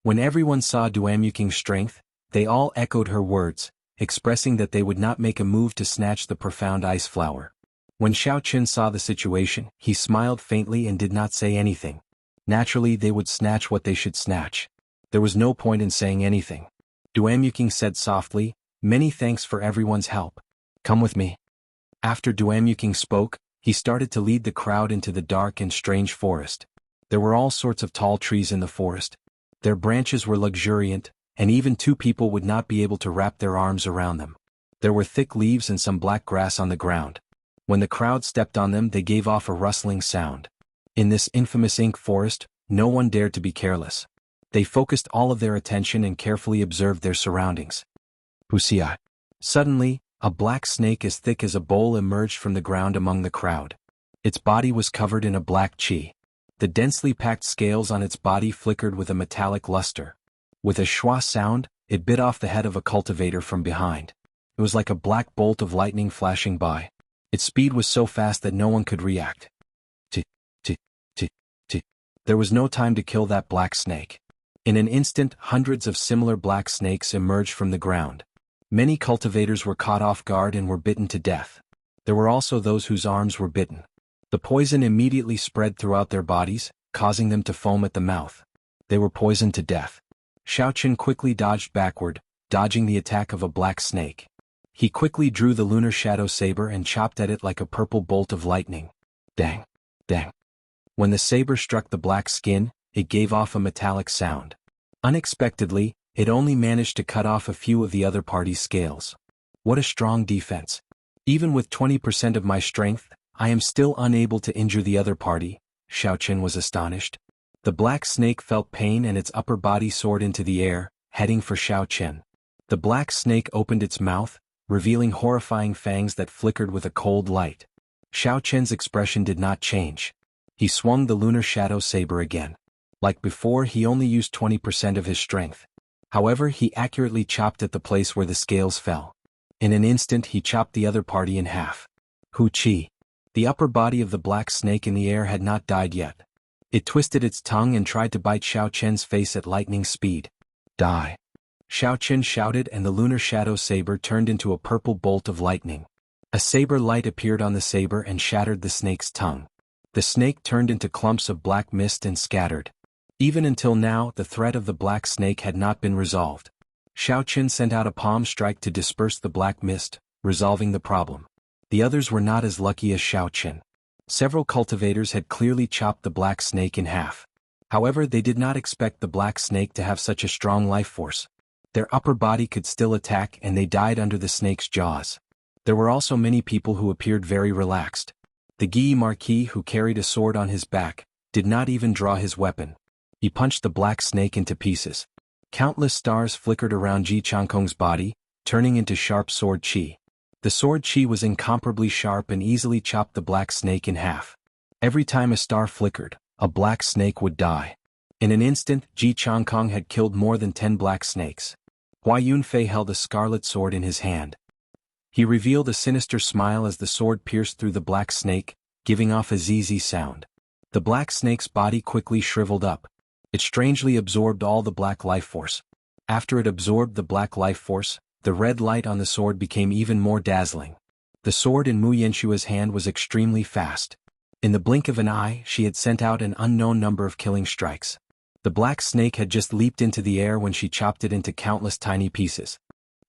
When everyone saw Duanmu's strength, they all echoed her words, expressing that they would not make a move to snatch the profound ice flower. When Xiao Chen saw the situation, he smiled faintly and did not say anything. Naturally, they would snatch what they should snatch. There was no point in saying anything. Duamuking said softly, "Many thanks for everyone's help. Come with me." After Duamuking spoke, he started to lead the crowd into the dark and strange forest. There were all sorts of tall trees in the forest. Their branches were luxuriant, and even two people would not be able to wrap their arms around them. There were thick leaves and some black grass on the ground. When the crowd stepped on them, they gave off a rustling sound. In this infamous ink forest, no one dared to be careless. They focused all of their attention and carefully observed their surroundings. Wuxia. Suddenly, a black snake as thick as a bowl emerged from the ground among the crowd. Its body was covered in a black qi. The densely packed scales on its body flickered with a metallic luster. With a schwa sound, it bit off the head of a cultivator from behind. It was like a black bolt of lightning flashing by. Its speed was so fast that no one could react. T. There was no time to kill that black snake. In an instant, hundreds of similar black snakes emerged from the ground. Many cultivators were caught off guard and were bitten to death. There were also those whose arms were bitten. The poison immediately spread throughout their bodies, causing them to foam at the mouth. They were poisoned to death. Xiao Chen quickly dodged backward, dodging the attack of a black snake. He quickly drew the lunar shadow saber and chopped at it like a purple bolt of lightning. Dang! Dang! When the saber struck the black skin, it gave off a metallic sound. Unexpectedly, it only managed to cut off a few of the other party's scales. What a strong defense! Even with 20% of my strength, I am still unable to injure the other party. Xiao Chen was astonished. The black snake felt pain and its upper body soared into the air, heading for Xiao Chen. The black snake opened its mouth, revealing horrifying fangs that flickered with a cold light. Xiao Chen's expression did not change. He swung the lunar shadow saber again. Like before, he only used 20% of his strength. However, he accurately chopped at the place where the scales fell. In an instant, he chopped the other party in half. Hu Qi. The upper body of the black snake in the air had not died yet. It twisted its tongue and tried to bite Xiao Chen's face at lightning speed. Die! Xiao Chen shouted, and the lunar shadow saber turned into a purple bolt of lightning. A saber light appeared on the saber and shattered the snake's tongue. The snake turned into clumps of black mist and scattered. Even until now, the threat of the black snake had not been resolved. Xiao Chen sent out a palm strike to disperse the black mist, resolving the problem. The others were not as lucky as Xiao Chen. Several cultivators had clearly chopped the black snake in half. However, they did not expect the black snake to have such a strong life force. Their upper body could still attack, and they died under the snake's jaws. There were also many people who appeared very relaxed. The Guy Marquis, who carried a sword on his back, did not even draw his weapon. He punched the black snake into pieces. Countless stars flickered around Ji Changkong's body, turning into sharp sword qi. The sword qi was incomparably sharp and easily chopped the black snake in half. Every time a star flickered, a black snake would die. In an instant, Ji Changkong had killed more than 10 black snakes. Hua Yunfei held a scarlet sword in his hand. He revealed a sinister smile as the sword pierced through the black snake, giving off a zzz sound. The black snake's body quickly shriveled up. It strangely absorbed all the black life force. After it absorbed the black life force, the red light on the sword became even more dazzling. The sword in Mu Yenshua's hand was extremely fast. In the blink of an eye, she had sent out an unknown number of killing strikes. The black snake had just leaped into the air when she chopped it into countless tiny pieces.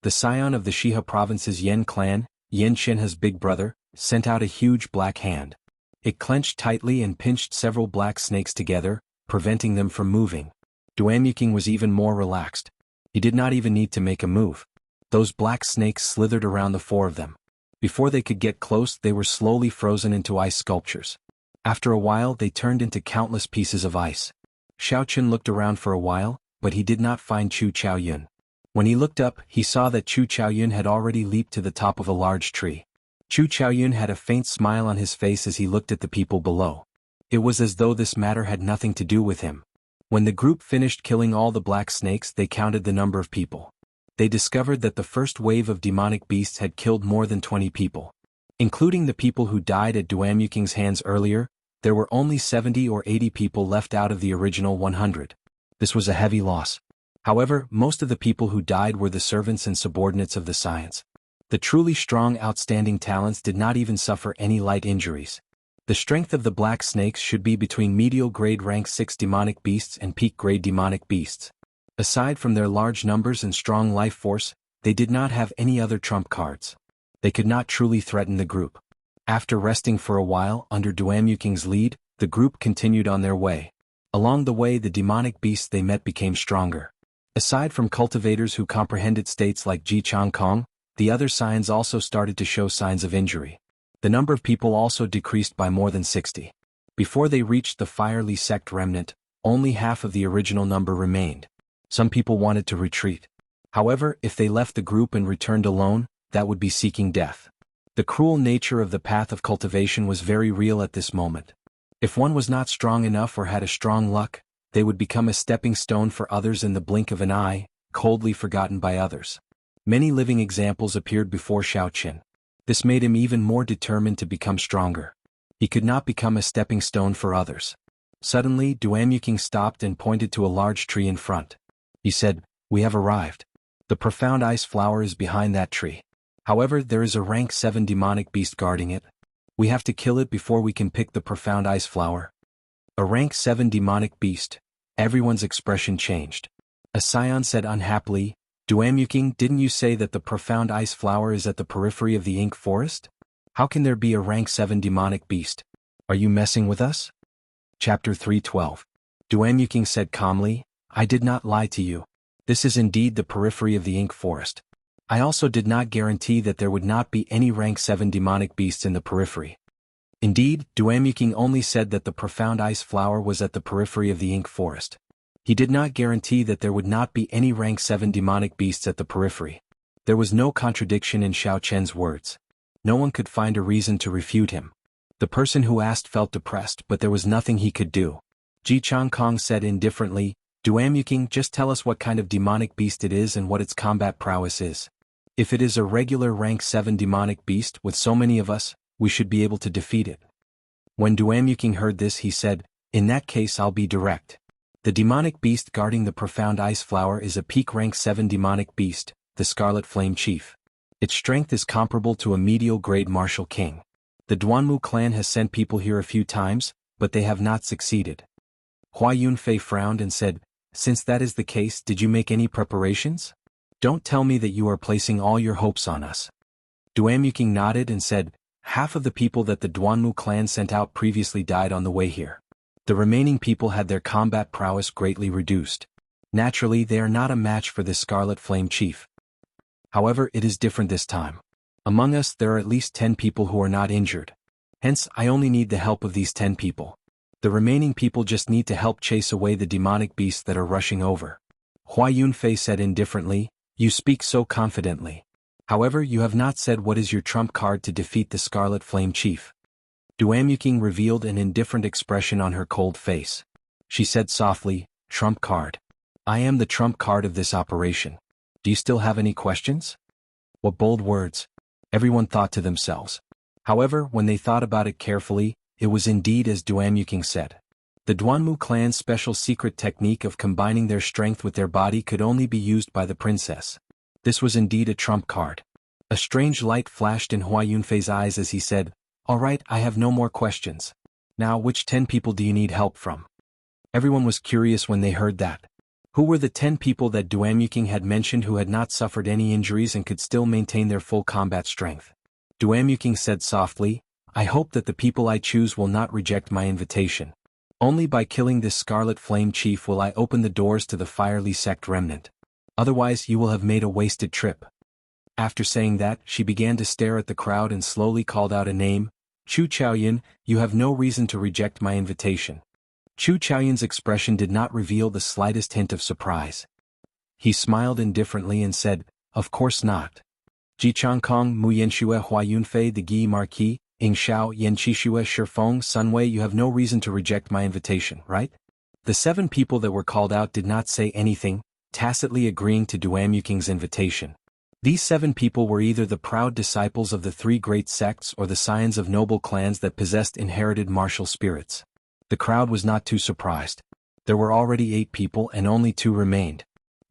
The scion of the Shiha province's Yen clan, Yen Shenhe's big brother, sent out a huge black hand. It clenched tightly and pinched several black snakes together, preventing them from moving. Duanyuking was even more relaxed. He did not even need to make a move. Those black snakes slithered around the 4 of them. Before they could get close, they were slowly frozen into ice sculptures. After a while, they turned into countless pieces of ice. Xiao Chen looked around for a while, but he did not find Chu Chaoyun. When he looked up, he saw that Chu Chaoyun had already leaped to the top of a large tree. Chu Chaoyun had a faint smile on his face as he looked at the people below. It was as though this matter had nothing to do with him. When the group finished killing all the black snakes, they counted the number of people. They discovered that the first wave of demonic beasts had killed more than 20 people. Including the people who died at Duanyuking's hands earlier, there were only 70 or 80 people left out of the original 100. This was a heavy loss. However, most of the people who died were the servants and subordinates of the science. The truly strong outstanding talents did not even suffer any light injuries. The strength of the black snakes should be between medial grade rank 6 demonic beasts and peak grade demonic beasts. Aside from their large numbers and strong life force, they did not have any other trump cards. They could not truly threaten the group. After resting for a while under Duamuking's lead, the group continued on their way. Along the way, the demonic beasts they met became stronger. Aside from cultivators who comprehended states like Ji Chang Kong, the other signs also started to show signs of injury. The number of people also decreased by more than 60. Before they reached the fiery sect remnant, only half of the original number remained. Some people wanted to retreat. However, if they left the group and returned alone, that would be seeking death. The cruel nature of the path of cultivation was very real at this moment. If one was not strong enough or had a strong luck, they would become a stepping stone for others in the blink of an eye, coldly forgotten by others. Many living examples appeared before Xiaoqin. This made him even more determined to become stronger. He could not become a stepping stone for others. Suddenly, Duamuking stopped and pointed to a large tree in front. He said, "We have arrived. The profound ice flower is behind that tree. However, there is a rank 7 demonic beast guarding it. We have to kill it before we can pick the profound ice flower." A rank 7 demonic beast. Everyone's expression changed. A scion said unhappily, "Duamuking, didn't you say that the profound ice flower is at the periphery of the ink forest? How can there be a rank 7 demonic beast? Are you messing with us?" Chapter 312. Duamuking said calmly, "I did not lie to you. This is indeed the periphery of the ink forest. I also did not guarantee that there would not be any rank 7 demonic beasts in the periphery. Indeed, Duamuking only said that the profound ice flower was at the periphery of the ink forest. He did not guarantee that there would not be any rank 7 demonic beasts at the periphery." There was no contradiction in Xiaoqian's words. No one could find a reason to refute him. The person who asked felt depressed, but there was nothing he could do. Ji Chang Kong said indifferently, "Duamuking, just tell us what kind of demonic beast it is and what its combat prowess is. If it is a regular rank 7 demonic beast with so many of us, we should be able to defeat it." When Duamuking heard this, he said, "In that case I'll be direct. The demonic beast guarding the profound ice flower is a peak rank 7 demonic beast, the Scarlet Flame Chief. Its strength is comparable to a medial grade martial king. The Duanmu clan has sent people here a few times, but they have not succeeded." Hua Yunfei frowned and said, "Since that is the case, did you make any preparations? Don't tell me that you are placing all your hopes on us." Duamuking nodded and said, "Half of the people that the Duanmu clan sent out previously died on the way here. The remaining people had their combat prowess greatly reduced. Naturally, they are not a match for this Scarlet Flame Chief. However, it is different this time. Among us there are at least 10 people who are not injured. Hence, I only need the help of these 10 people. The remaining people just need to help chase away the demonic beasts that are rushing over." Hua Yunfei said indifferently, "You speak so confidently. However, you have not said what is your trump card to defeat the Scarlet Flame Chief." Duamuking revealed an indifferent expression on her cold face. She said softly, "Trump card. I am the trump card of this operation. Do you still have any questions?" What bold words. Everyone thought to themselves. However, when they thought about it carefully, it was indeed as Duamuking said. The Duanmu clan's special secret technique of combining their strength with their body could only be used by the princess. This was indeed a trump card. A strange light flashed in Hua Yunfei's eyes as he said, "All right, I have no more questions. Now, which 10 people do you need help from?" Everyone was curious when they heard that. Who were the 10 people that Duamuking had mentioned who had not suffered any injuries and could still maintain their full combat strength? Duamuking said softly, "I hope that the people I choose will not reject my invitation. Only by killing this Scarlet Flame Chief will I open the doors to the fiery sect remnant. Otherwise you will have made a wasted trip." After saying that, she began to stare at the crowd and slowly called out a name, "Chu Chaoyan, you have no reason to reject my invitation." Chu Chaoyan's expression did not reveal the slightest hint of surprise. He smiled indifferently and said, "Of course not. Ji Chang Kong, Mu Yanshue, Hua Yunfei, the Gi Marquis, Ing Shao, Yan Qishue, Shifeng, Sunwei, you have no reason to reject my invitation, right?" The 7 people that were called out did not say anything, tacitly agreeing to Duamuking's invitation. These 7 people were either the proud disciples of the 3 great sects or the scions of noble clans that possessed inherited martial spirits. The crowd was not too surprised. There were already 8 people and only 2 remained.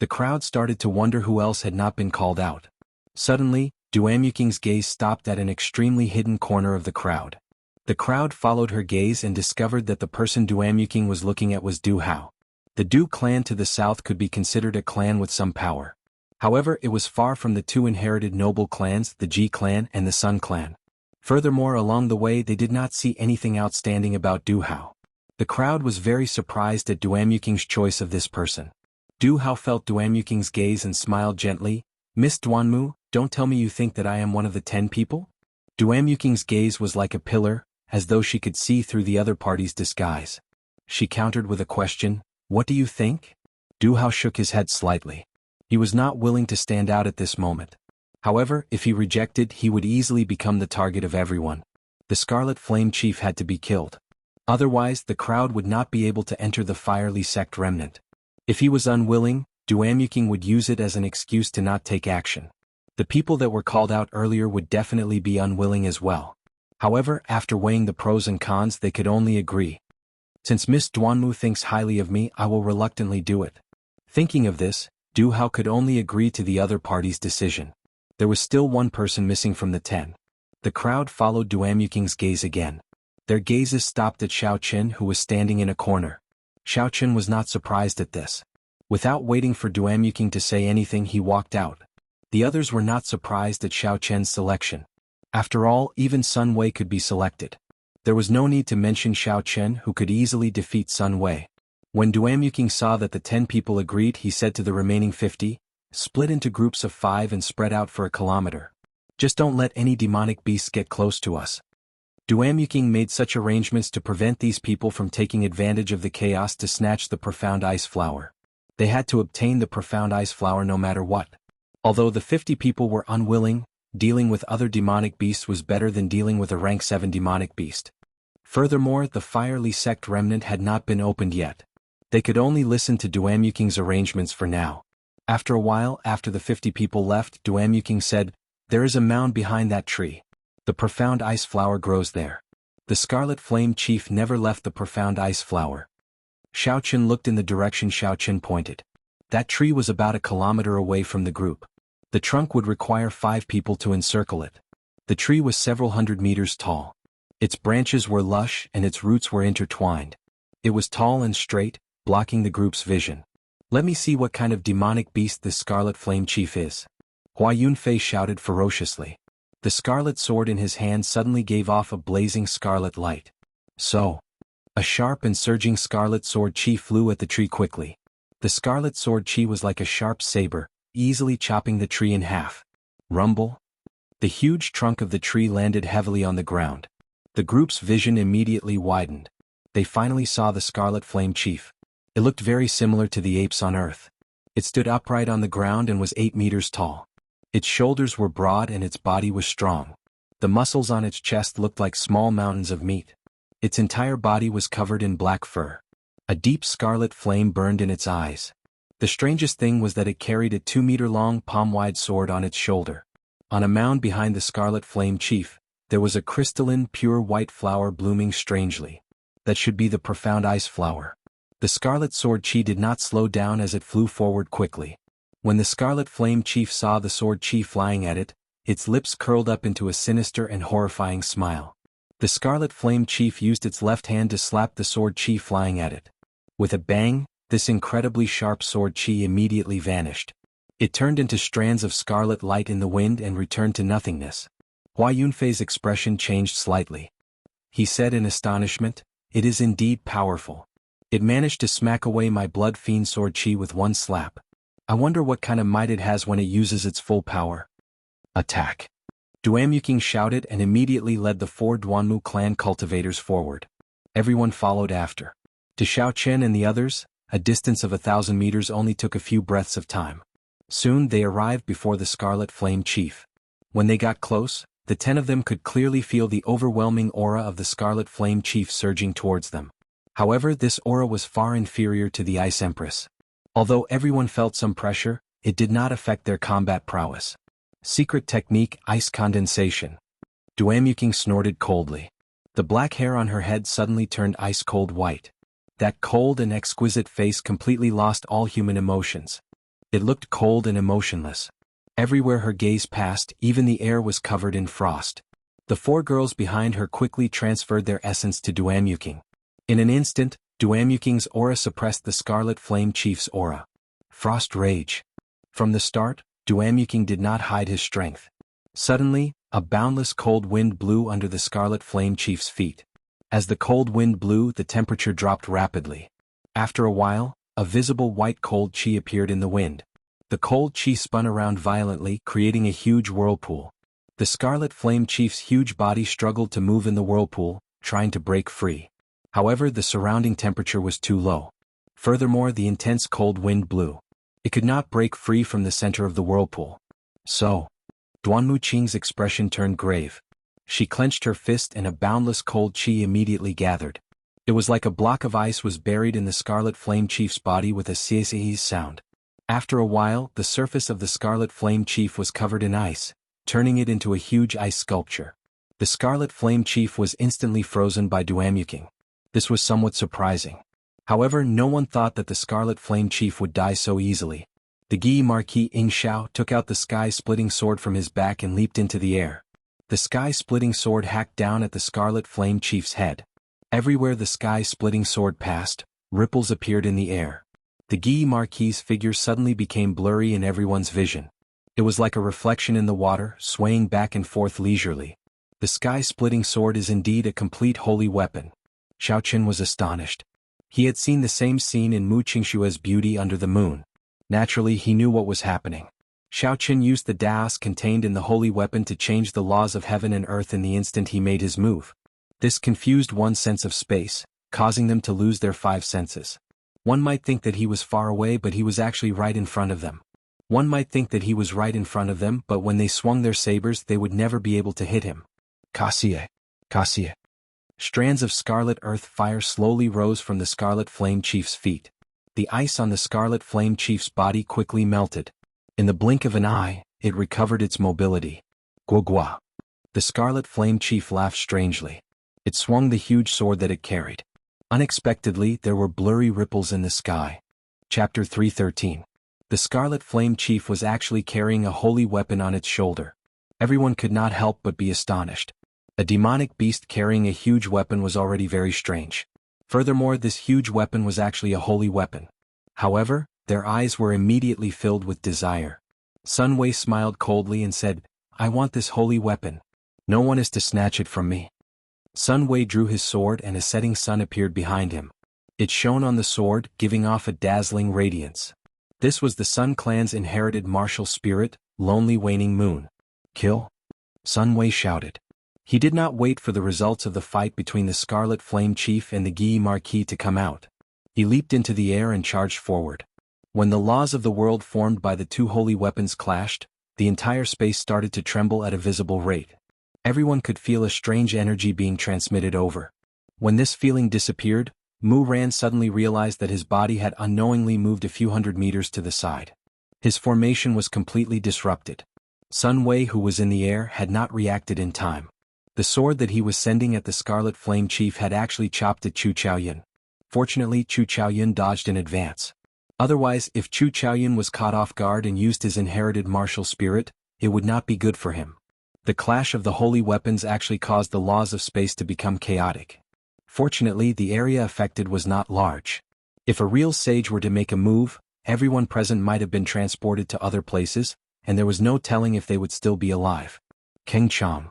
The crowd started to wonder who else had not been called out. Suddenly, Duamyuking's gaze stopped at an extremely hidden corner of the crowd. The crowd followed her gaze and discovered that the person Duamyuking was looking at was Du Hao. The Du clan to the south could be considered a clan with some power. However, it was far from the two inherited noble clans, the Ji clan and the Sun clan. Furthermore, along the way they did not see anything outstanding about Du Hao. The crowd was very surprised at Duamyuking's choice of this person. Du Hao felt Duamyuking's gaze and smiled gently. "Miss Duanmu, don't tell me you think that I am one of the 10 people?" Duamyuking's gaze was like a pillar, as though she could see through the other party's disguise. She countered with a question, "What do you think?" Du Hao shook his head slightly. He was not willing to stand out at this moment. However, if he rejected, he would easily become the target of everyone. The Scarlet Flame Chief had to be killed. Otherwise, the crowd would not be able to enter the fiery sect remnant. If he was unwilling, Duamyuking would use it as an excuse to not take action. The people that were called out earlier would definitely be unwilling as well. However, after weighing the pros and cons, they could only agree. Since Miss Duanmu thinks highly of me, I will reluctantly do it. Thinking of this, Du Hao could only agree to the other party's decision. There was still one person missing from the 10. The crowd followed Duamyuking's gaze again. Their gazes stopped at Xiao Qin, who was standing in a corner. Xiao Qin was not surprised at this. Without waiting for Duamyuking to say anything, he walked out. The others were not surprised at Xiao Qin's selection. After all, even Sun Wei could be selected. There was no need to mention Xiao Qin, who could easily defeat Sun Wei. When Duamyuking saw that the 10 people agreed, he said to the remaining 50, "Split into groups of 5 and spread out for a kilometer. Just don't let any demonic beasts get close to us." Duamyuking made such arrangements to prevent these people from taking advantage of the chaos to snatch the profound ice flower. They had to obtain the profound ice flower no matter what. Although the 50 people were unwilling, dealing with other demonic beasts was better than dealing with a rank 7 demonic beast. Furthermore, the fiery sect remnant had not been opened yet. They could only listen to Duamyuking's arrangements for now. After a while, after the 50 people left, Duamyuking said, "There is a mound behind that tree. The profound ice flower grows there." The Scarlet Flame Chief never left the profound ice flower. Xiao Qin looked in the direction Xiao Qin pointed. That tree was about a kilometer away from the group. The trunk would require 5 people to encircle it. The tree was several hundred meters tall. Its branches were lush and its roots were intertwined. It was tall and straight, blocking the group's vision. "Let me see what kind of demonic beast this Scarlet Flame Chief is." Hua Yunfei shouted ferociously. The scarlet sword in his hand suddenly gave off a blazing scarlet light. So, a sharp and surging scarlet sword chi flew at the tree quickly. The scarlet sword chi was like a sharp saber, easily chopping the tree in half. Rumble. The huge trunk of the tree landed heavily on the ground. The group's vision immediately widened. They finally saw the Scarlet Flame Chief. It looked very similar to the apes on Earth. It stood upright on the ground and was 8 meters tall. Its shoulders were broad and its body was strong. The muscles on its chest looked like small mountains of meat. Its entire body was covered in black fur. A deep scarlet flame burned in its eyes. The strangest thing was that it carried a 2-meter-long palm-wide sword on its shoulder. On a mound behind the Scarlet Flame Chief, there was a crystalline, pure white flower blooming strangely. That should be the profound ice flower. The Scarlet Sword Chi did not slow down as it flew forward quickly. When the Scarlet Flame Chief saw the sword Chi flying at it, its lips curled up into a sinister and horrifying smile. The Scarlet Flame Chief used its left hand to slap the sword Chi flying at it. With a bang, this incredibly sharp sword Chi immediately vanished. It turned into strands of scarlet light in the wind and returned to nothingness. Hua Yunfei's expression changed slightly. He said in astonishment, "It is indeed powerful. It managed to smack away my blood fiend sword Chi with one slap. I wonder what kind of might it has when it uses its full power." Attack! Duamyuking shouted and immediately led the 4 Duanmu clan cultivators forward. Everyone followed after. To Xiao Chen and the others, a distance of 1,000 meters only took a few breaths of time. Soon they arrived before the Scarlet Flame Chief. When they got close, the 10 of them could clearly feel the overwhelming aura of the Scarlet Flame Chief surging towards them. However, this aura was far inferior to the Ice Empress. Although everyone felt some pressure, it did not affect their combat prowess. Secret technique: ice condensation. Duamyuking snorted coldly. The black hair on her head suddenly turned ice-cold white. That cold and exquisite face completely lost all human emotions. It looked cold and emotionless. Everywhere her gaze passed, even the air was covered in frost. The four girls behind her quickly transferred their essence to Duamuking. In an instant, Duamuking's aura suppressed the Scarlet Flame Chief's aura. Frost rage. From the start, Duamuking did not hide his strength. Suddenly, a boundless cold wind blew under the Scarlet Flame Chief's feet. As the cold wind blew, the temperature dropped rapidly. After a while, a visible white cold chi appeared in the wind. The cold chi spun around violently, creating a huge whirlpool. The Scarlet Flame Chief's huge body struggled to move in the whirlpool, trying to break free. However, the surrounding temperature was too low. Furthermore, the intense cold wind blew. It could not break free from the center of the whirlpool. So, Duanmu Qing's expression turned grave. She clenched her fist and a boundless cold chi immediately gathered. It was like a block of ice was buried in the Scarlet Flame Chief's body with a sies sound. After a while, the surface of the Scarlet Flame Chief was covered in ice, turning it into a huge ice sculpture. The Scarlet Flame Chief was instantly frozen by Duamuking. This was somewhat surprising. However, no one thought that the Scarlet Flame Chief would die so easily. The Gi Marquis Ing Xiao took out the sky-splitting sword from his back and leaped into the air. The sky-splitting sword hacked down at the Scarlet Flame Chief's head. Everywhere the sky-splitting sword passed, ripples appeared in the air. The Gi Marquis's figure suddenly became blurry in everyone's vision. It was like a reflection in the water, swaying back and forth leisurely. The sky-splitting sword is indeed a complete holy weapon. Xiaoqin was astonished. He had seen the same scene in Mu Qingshua's Beauty Under the Moon. Naturally, he knew what was happening. Xiaoqin used the Daos contained in the holy weapon to change the laws of heaven and earth in the instant he made his move. This confused one's sense of space, causing them to lose their five senses. One might think that he was far away, but he was actually right in front of them. One might think that he was right in front of them, but when they swung their sabers they would never be able to hit him. Cassie. Cassie. Strands of scarlet earth fire slowly rose from the Scarlet Flame Chief's feet. The ice on the Scarlet Flame Chief's body quickly melted. In the blink of an eye, it recovered its mobility. Guogua. The Scarlet Flame Chief laughed strangely. It swung the huge sword that it carried. Unexpectedly, there were blurry ripples in the sky. Chapter 313. The Scarlet Flame Chief was actually carrying a holy weapon on its shoulder. Everyone could not help but be astonished. A demonic beast carrying a huge weapon was already very strange. Furthermore, this huge weapon was actually a holy weapon. However, their eyes were immediately filled with desire. Sun Wei smiled coldly and said, "I want this holy weapon. No one is to snatch it from me." Sun Wei drew his sword and a setting sun appeared behind him. It shone on the sword, giving off a dazzling radiance. This was the Sun Clan's inherited martial spirit, Lonely Waning Moon. "Kill?" Sun Wei shouted. He did not wait for the results of the fight between the Scarlet Flame Chief and the Gi Marquis to come out. He leaped into the air and charged forward. When the laws of the world formed by the two holy weapons clashed, the entire space started to tremble at a visible rate. Everyone could feel a strange energy being transmitted over. When this feeling disappeared, Mu Ran suddenly realized that his body had unknowingly moved a few hundred meters to the side. His formation was completely disrupted. Sun Wei, who was in the air, had not reacted in time. The sword that he was sending at the Scarlet Flame Chief had actually chopped at Chu Chaoyun. Fortunately, Chu Chaoyun dodged in advance. Otherwise, if Chu Chaoyun was caught off guard and used his inherited martial spirit, it would not be good for him. The clash of the holy weapons actually caused the laws of space to become chaotic. Fortunately, the area affected was not large. If a real sage were to make a move, everyone present might have been transported to other places, and there was no telling if they would still be alive. Keng Chang.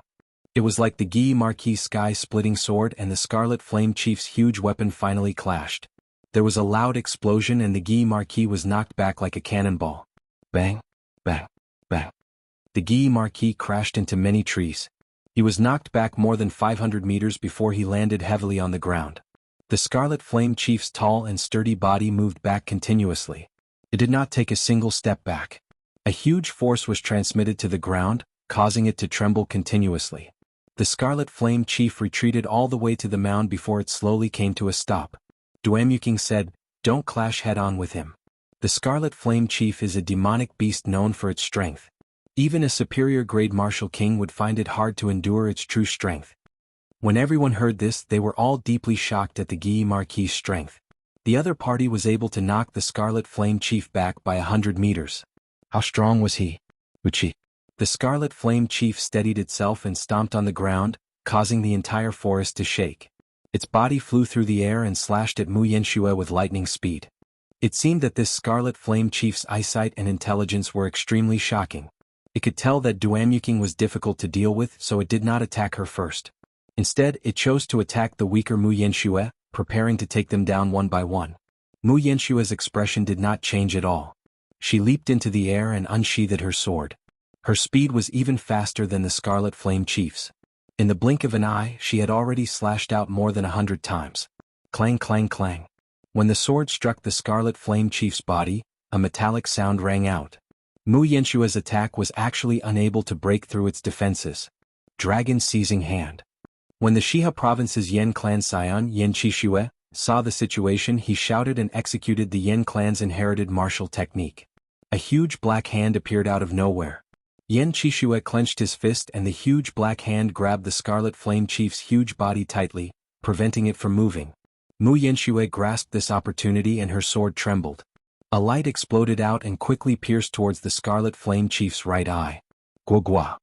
It was like the Gi Marquis' sky-splitting sword and the Scarlet Flame Chief's huge weapon finally clashed. There was a loud explosion and the Gi Marquis was knocked back like a cannonball. Bang, bang, bang. The Gi Marquis crashed into many trees. He was knocked back more than 500 meters before he landed heavily on the ground. The Scarlet Flame Chief's tall and sturdy body moved back continuously. It did not take a single step back. A huge force was transmitted to the ground, causing it to tremble continuously. The Scarlet Flame Chief retreated all the way to the mound before it slowly came to a stop. Duamuking said, "Don't clash head-on with him. The Scarlet Flame Chief is a demonic beast known for its strength. Even a superior-grade martial king would find it hard to endure its true strength." When everyone heard this, they were all deeply shocked at the Gi Marquis' strength. The other party was able to knock the Scarlet Flame Chief back by 100 meters. How strong was he? Wuxia. The Scarlet Flame Chief steadied itself and stomped on the ground, causing the entire forest to shake. Its body flew through the air and slashed at Mu Yanxue with lightning speed. It seemed that this Scarlet Flame Chief's eyesight and intelligence were extremely shocking. It could tell that Duanyuking was difficult to deal with, so it did not attack her first. Instead, it chose to attack the weaker Mu Yanxue, preparing to take them down one by one. Mu Yanshua's expression did not change at all. She leaped into the air and unsheathed her sword. Her speed was even faster than the Scarlet Flame Chief's. In the blink of an eye, she had already slashed out more than 100 times. Clang clang clang. When the sword struck the Scarlet Flame Chief's body, a metallic sound rang out. Mu Yanshua's attack was actually unable to break through its defenses. Dragon Seizing Hand. When the Shiha Province's Yen clan scion Yen Qishue saw the situation, he shouted and executed the Yen clan's inherited martial technique. A huge black hand appeared out of nowhere. Yen Qishue clenched his fist and the huge black hand grabbed the Scarlet Flame Chief's huge body tightly, preventing it from moving. Mu Yanxue grasped this opportunity and her sword trembled. A light exploded out and quickly pierced towards the Scarlet Flame Chief's right eye. Guogua.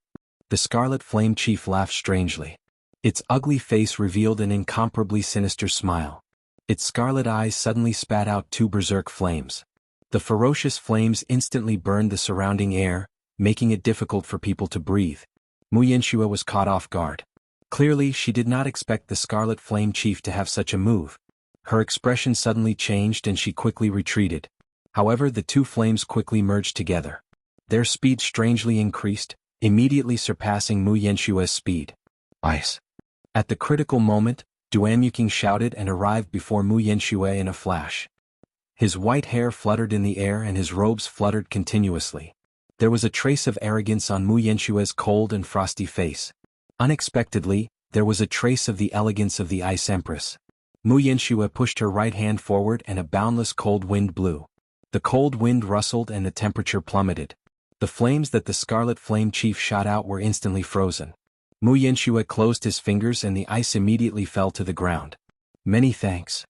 The Scarlet Flame Chief laughed strangely. Its ugly face revealed an incomparably sinister smile. Its scarlet eyes suddenly spat out two berserk flames. The ferocious flames instantly burned the surrounding air, making it difficult for people to breathe. Mu Yanxue was caught off guard. Clearly, she did not expect the Scarlet Flame Chief to have such a move. Her expression suddenly changed and she quickly retreated. However, the two flames quickly merged together. Their speed strangely increased, immediately surpassing Mu Yanshue's speed. Ice. At the critical moment, Duanyuking shouted and arrived before Mu Yanxue in a flash. His white hair fluttered in the air and his robes fluttered continuously. There was a trace of arrogance on Mu Yanshue's cold and frosty face. Unexpectedly, there was a trace of the elegance of the Ice Empress. Mu Yanxue pushed her right hand forward and a boundless cold wind blew. The cold wind rustled and the temperature plummeted. The flames that the Scarlet Flame Chief shot out were instantly frozen. Mu Yanxue closed his fingers and the ice immediately fell to the ground. Many thanks.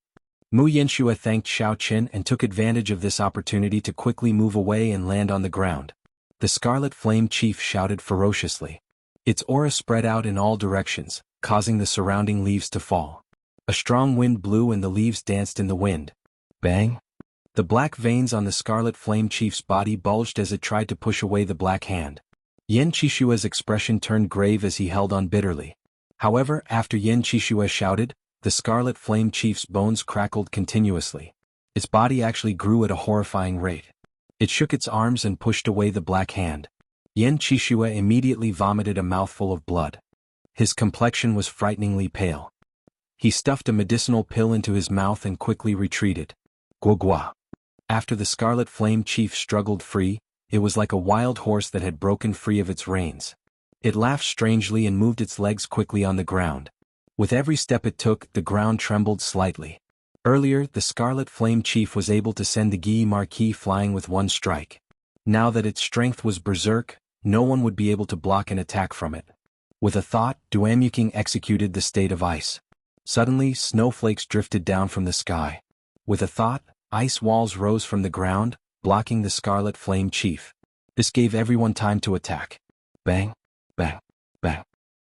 Mu Yanxue thanked Xiao Qin and took advantage of this opportunity to quickly move away and land on the ground. The Scarlet Flame Chief shouted ferociously. Its aura spread out in all directions, causing the surrounding leaves to fall. A strong wind blew and the leaves danced in the wind. Bang! The black veins on the Scarlet Flame Chief's body bulged as it tried to push away the black hand. Yen Qishue's expression turned grave as he held on bitterly. However, after Yen Qishue shouted, the Scarlet Flame Chief's bones crackled continuously. Its body actually grew at a horrifying rate. It shook its arms and pushed away the black hand. Yen Qishue immediately vomited a mouthful of blood. His complexion was frighteningly pale. He stuffed a medicinal pill into his mouth and quickly retreated. Guogua. After the Scarlet Flame Chief struggled free, it was like a wild horse that had broken free of its reins. It laughed strangely and moved its legs quickly on the ground. With every step it took, the ground trembled slightly. Earlier, the Scarlet Flame Chief was able to send the Guy Marquis flying with one strike. Now that its strength was berserk, no one would be able to block an attack from it. With a thought, Duanyuking executed the State of Ice. Suddenly, snowflakes drifted down from the sky. With a thought, ice walls rose from the ground, blocking the Scarlet Flame Chief. This gave everyone time to attack. Bang, bang, bang.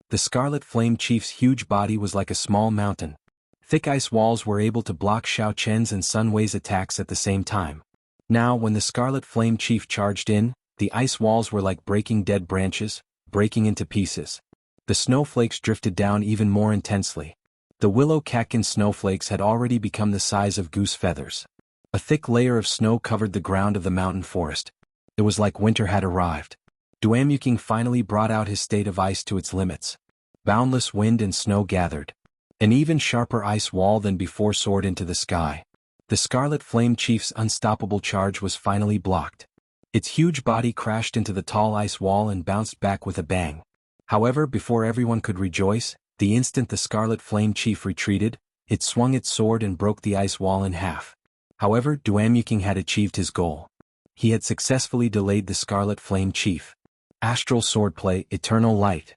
The Scarlet Flame Chief's huge body was like a small mountain. Thick ice walls were able to block Xiao Chen's and Sun Wei's attacks at the same time. Now, when the Scarlet Flame Chief charged in, the ice walls were like breaking dead branches, breaking into pieces. The snowflakes drifted down even more intensely. The willow catkin snowflakes had already become the size of goose feathers. A thick layer of snow covered the ground of the mountain forest. It was like winter had arrived. Duanyuking finally brought out his state of ice to its limits. Boundless wind and snow gathered. An even sharper ice wall than before soared into the sky. The Scarlet Flame Chief's unstoppable charge was finally blocked. Its huge body crashed into the tall ice wall and bounced back with a bang. However, before everyone could rejoice, the instant the Scarlet Flame Chief retreated, it swung its sword and broke the ice wall in half. However, Duanyuking had achieved his goal. He had successfully delayed the Scarlet Flame Chief. Astral Swordplay, Eternal Light.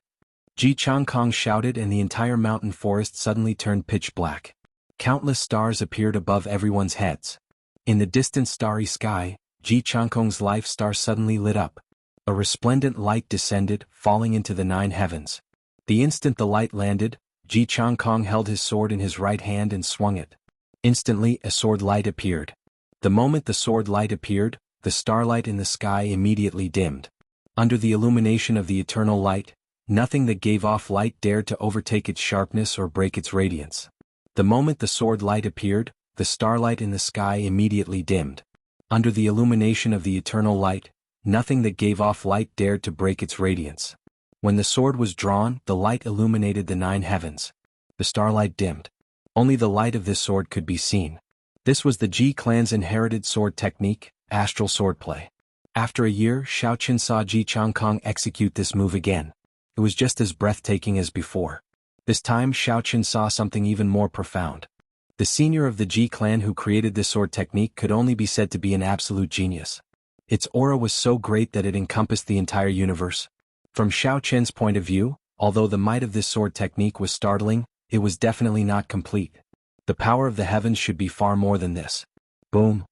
Ji Changkong shouted and the entire mountain forest suddenly turned pitch black. Countless stars appeared above everyone's heads. In the distant starry sky, Ji Changkong's life star suddenly lit up. A resplendent light descended, falling into the 9 heavens. The instant the light landed, Ji Changkong held his sword in his right hand and swung it. Instantly, a sword light appeared. The moment the sword light appeared, the starlight in the sky immediately dimmed. Under the illumination of the eternal light, nothing that gave off light dared to overtake its sharpness or break its radiance. The moment the sword light appeared, the starlight in the sky immediately dimmed. Under the illumination of the eternal light, nothing that gave off light dared to break its radiance. When the sword was drawn, the light illuminated the 9 heavens. The starlight dimmed. Only the light of this sword could be seen. This was the Ji clan's inherited sword technique, astral swordplay. After a year, Xiaoqin saw Ji Changkong execute this move again. It was just as breathtaking as before. This time Xiaoqin saw something even more profound. The senior of the Ji clan who created this sword technique could only be said to be an absolute genius. Its aura was so great that it encompassed the entire universe. From Xiaoqin's point of view, although the might of this sword technique was startling, it was definitely not complete. The power of the heavens should be far more than this. Boom!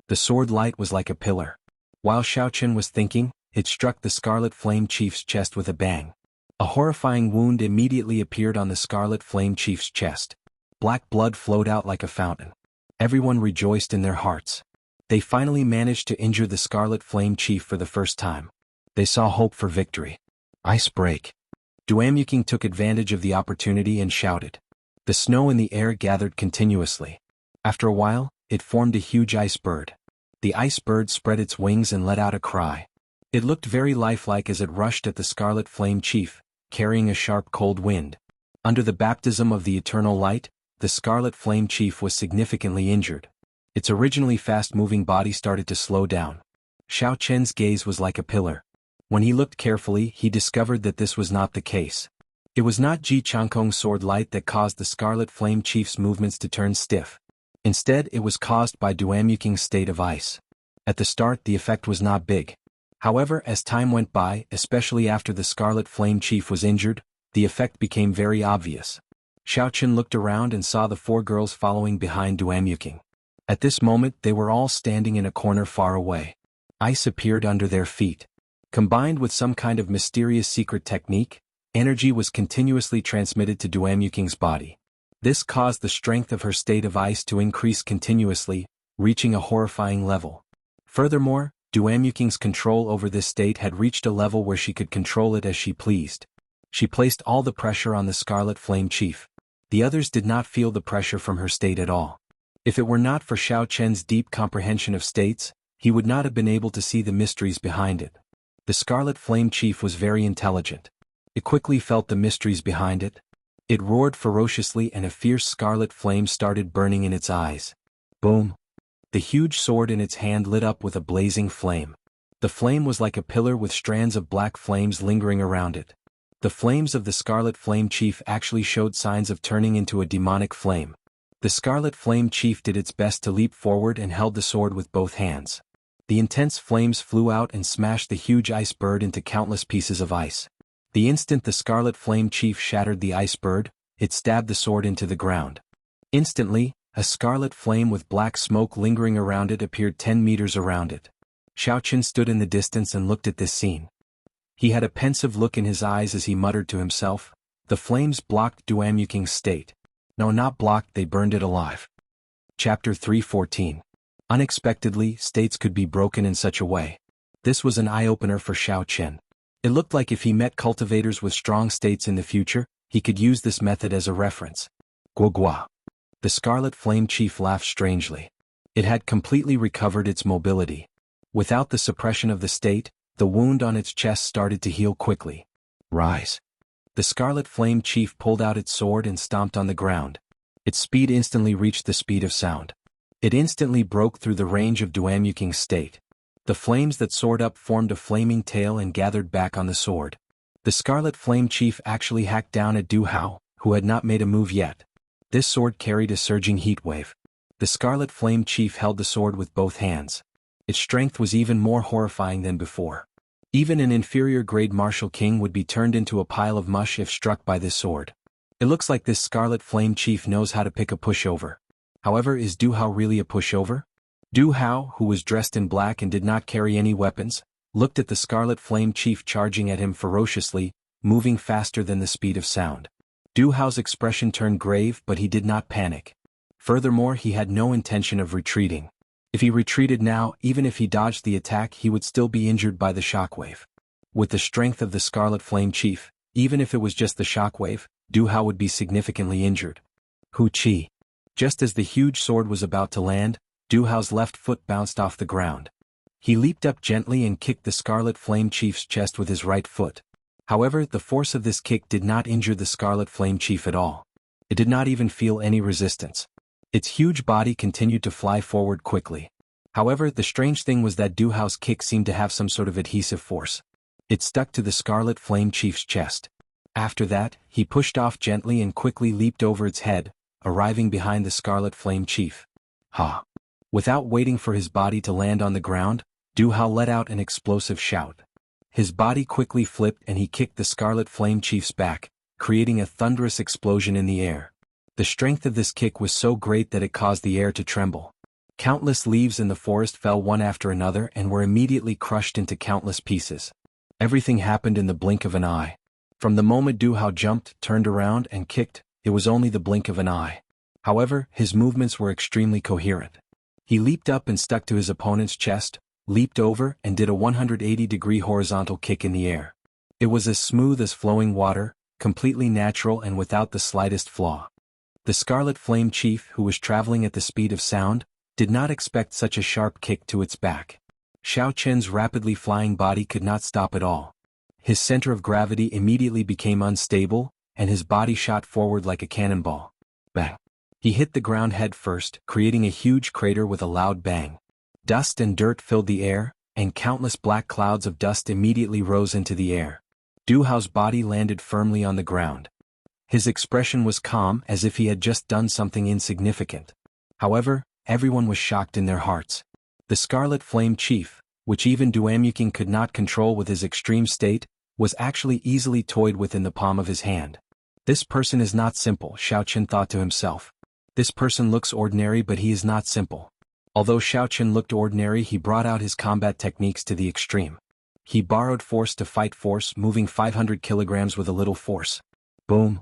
The sword light was like a pillar. While Xiaoqin was thinking, it struck the Scarlet Flame Chief's chest with a bang. A horrifying wound immediately appeared on the Scarlet Flame Chief's chest. Black blood flowed out like a fountain. Everyone rejoiced in their hearts. They finally managed to injure the Scarlet Flame Chief for the first time. They saw hope for victory. Ice break. Duamuking took advantage of the opportunity and shouted. The snow in the air gathered continuously. After a while, it formed a huge ice bird. The ice bird spread its wings and let out a cry. It looked very lifelike as it rushed at the Scarlet Flame Chief, carrying a sharp cold wind. Under the baptism of the eternal light, the Scarlet Flame Chief was significantly injured. Its originally fast-moving body started to slow down. Xiaoqin's gaze was like a pillar. When he looked carefully, he discovered that this was not the case. It was not Ji Changkong's sword light that caused the Scarlet Flame Chief's movements to turn stiff. Instead, it was caused by Duamuking's state of ice. At the start, the effect was not big. However, as time went by, especially after the Scarlet Flame Chief was injured, the effect became very obvious. Xiaoqin looked around and saw the 4 girls following behind Duamuking. At this moment, they were all standing in a corner far away. Ice appeared under their feet. Combined with some kind of mysterious secret technique, energy was continuously transmitted to Duamuking's body. This caused the strength of her state of ice to increase continuously, reaching a horrifying level. Furthermore, Duamuking's control over this state had reached a level where she could control it as she pleased. She placed all the pressure on the Scarlet Flame Chief. The others did not feel the pressure from her state at all. If it were not for Xiaoqin's deep comprehension of states, he would not have been able to see the mysteries behind it. The Scarlet Flame Chief was very intelligent. It quickly felt the mysteries behind it. It roared ferociously and a fierce scarlet flame started burning in its eyes. Boom! The huge sword in its hand lit up with a blazing flame. The flame was like a pillar with strands of black flames lingering around it. The flames of the Scarlet Flame Chief actually showed signs of turning into a demonic flame. The Scarlet Flame Chief did its best to leap forward and held the sword with both hands. The intense flames flew out and smashed the huge ice bird into countless pieces of ice. The instant the Scarlet Flame Chief shattered the ice bird, it stabbed the sword into the ground. Instantly, a scarlet flame with black smoke lingering around it appeared 10 meters around it. Xiaoqin stood in the distance and looked at this scene. He had a pensive look in his eyes as he muttered to himself, "The flames blocked Duamuking's state. No, not blocked, they burned it alive." Chapter 314. Unexpectedly, states could be broken in such a way. This was an eye-opener for Xiaoqin. It looked like if he met cultivators with strong states in the future, he could use this method as a reference. Guogua. The Scarlet Flame Chief laughed strangely. It had completely recovered its mobility. Without the suppression of the state, the wound on its chest started to heal quickly. Rise. The Scarlet Flame Chief pulled out its sword and stomped on the ground. Its speed instantly reached the speed of sound. It instantly broke through the range of Duamuking's state. The flames that soared up formed a flaming tail and gathered back on the sword. The Scarlet Flame Chief actually hacked down at Du Hao, who had not made a move yet. This sword carried a surging heat wave. The Scarlet Flame Chief held the sword with both hands. Its strength was even more horrifying than before. Even an inferior-grade martial king would be turned into a pile of mush if struck by this sword. It looks like this Scarlet Flame Chief knows how to pick a pushover. However, is Du Hao really a pushover? Du Hao, who was dressed in black and did not carry any weapons, looked at the Scarlet Flame Chief charging at him ferociously, moving faster than the speed of sound. Du Hao's expression turned grave, but he did not panic. Furthermore, he had no intention of retreating. If he retreated now, even if he dodged the attack, he would still be injured by the shockwave. With the strength of the Scarlet Flame Chief, even if it was just the shockwave, Du Hao would be significantly injured. Hu Qi. Just as the huge sword was about to land, Du Hao's left foot bounced off the ground. He leaped up gently and kicked the Scarlet Flame Chief's chest with his right foot. However, the force of this kick did not injure the Scarlet Flame Chief at all. It did not even feel any resistance. Its huge body continued to fly forward quickly. However, the strange thing was that Du Hao's kick seemed to have some sort of adhesive force. It stuck to the Scarlet Flame Chief's chest. After that, he pushed off gently and quickly leaped over its head, arriving behind the Scarlet Flame Chief. Ha! Without waiting for his body to land on the ground, Du Hao let out an explosive shout. His body quickly flipped and he kicked the Scarlet Flame Chief's back, creating a thunderous explosion in the air. The strength of this kick was so great that it caused the air to tremble. Countless leaves in the forest fell one after another and were immediately crushed into countless pieces. Everything happened in the blink of an eye. From the moment Du Hao jumped, turned around, and kicked, it was only the blink of an eye. However, his movements were extremely coherent. He leaped up and stuck to his opponent's chest, leaped over, and did a 180-degree horizontal kick in the air. It was as smooth as flowing water, completely natural and without the slightest flaw. The Scarlet Flame Chief, who was traveling at the speed of sound, did not expect such a sharp kick to its back. Xiao Chen's rapidly flying body could not stop at all. His center of gravity immediately became unstable, and his body shot forward like a cannonball. Bang! He hit the ground head first, creating a huge crater with a loud bang. Dust and dirt filled the air, and countless black clouds of dust immediately rose into the air. Du Hao's body landed firmly on the ground. His expression was calm, as if he had just done something insignificant. However, everyone was shocked in their hearts. The Scarlet Flame Chief, which even Duamuking could not control with his extreme state, was actually easily toyed with in the palm of his hand. This person is not simple, Xiao Chen thought to himself. This person looks ordinary, but he is not simple. Although Xiao Chen looked ordinary, he brought out his combat techniques to the extreme. He borrowed force to fight force, moving 500 kilograms with a little force. Boom!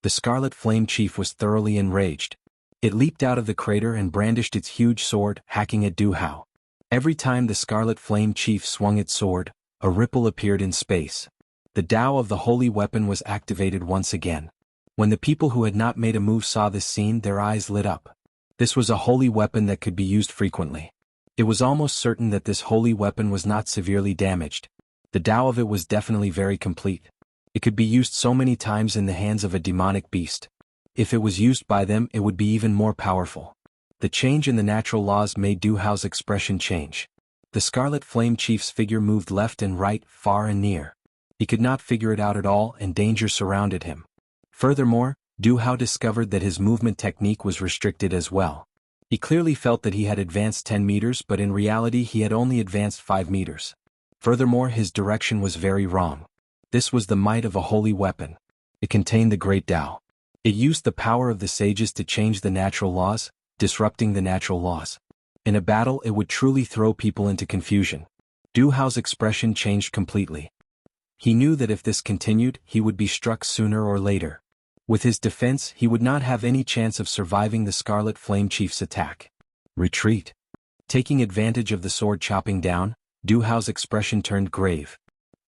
The Scarlet Flame Chief was thoroughly enraged. It leaped out of the crater and brandished its huge sword, hacking at Du Hao. Every time the Scarlet Flame Chief swung its sword, a ripple appeared in space. The Tao of the holy weapon was activated once again. When the people who had not made a move saw this scene, their eyes lit up. This was a holy weapon that could be used frequently. It was almost certain that this holy weapon was not severely damaged. The Tao of it was definitely very complete. It could be used so many times in the hands of a demonic beast. If it was used by them, it would be even more powerful. The change in the natural laws made Du Hao's expression change. The Scarlet Flame Chief's figure moved left and right, far and near. He could not figure it out at all, and danger surrounded him. Furthermore, Du Hao discovered that his movement technique was restricted as well. He clearly felt that he had advanced 10 meters, but in reality he had only advanced 5 meters. Furthermore, his direction was very wrong. This was the might of a holy weapon. It contained the great Tao. It used the power of the sages to change the natural laws, disrupting the natural laws. In a battle, it would truly throw people into confusion. Du Hao's expression changed completely. He knew that if this continued, he would be struck sooner or later. With his defense, he would not have any chance of surviving the Scarlet Flame Chief's attack. Retreat. Taking advantage of the sword chopping down, Du Hao's expression turned grave.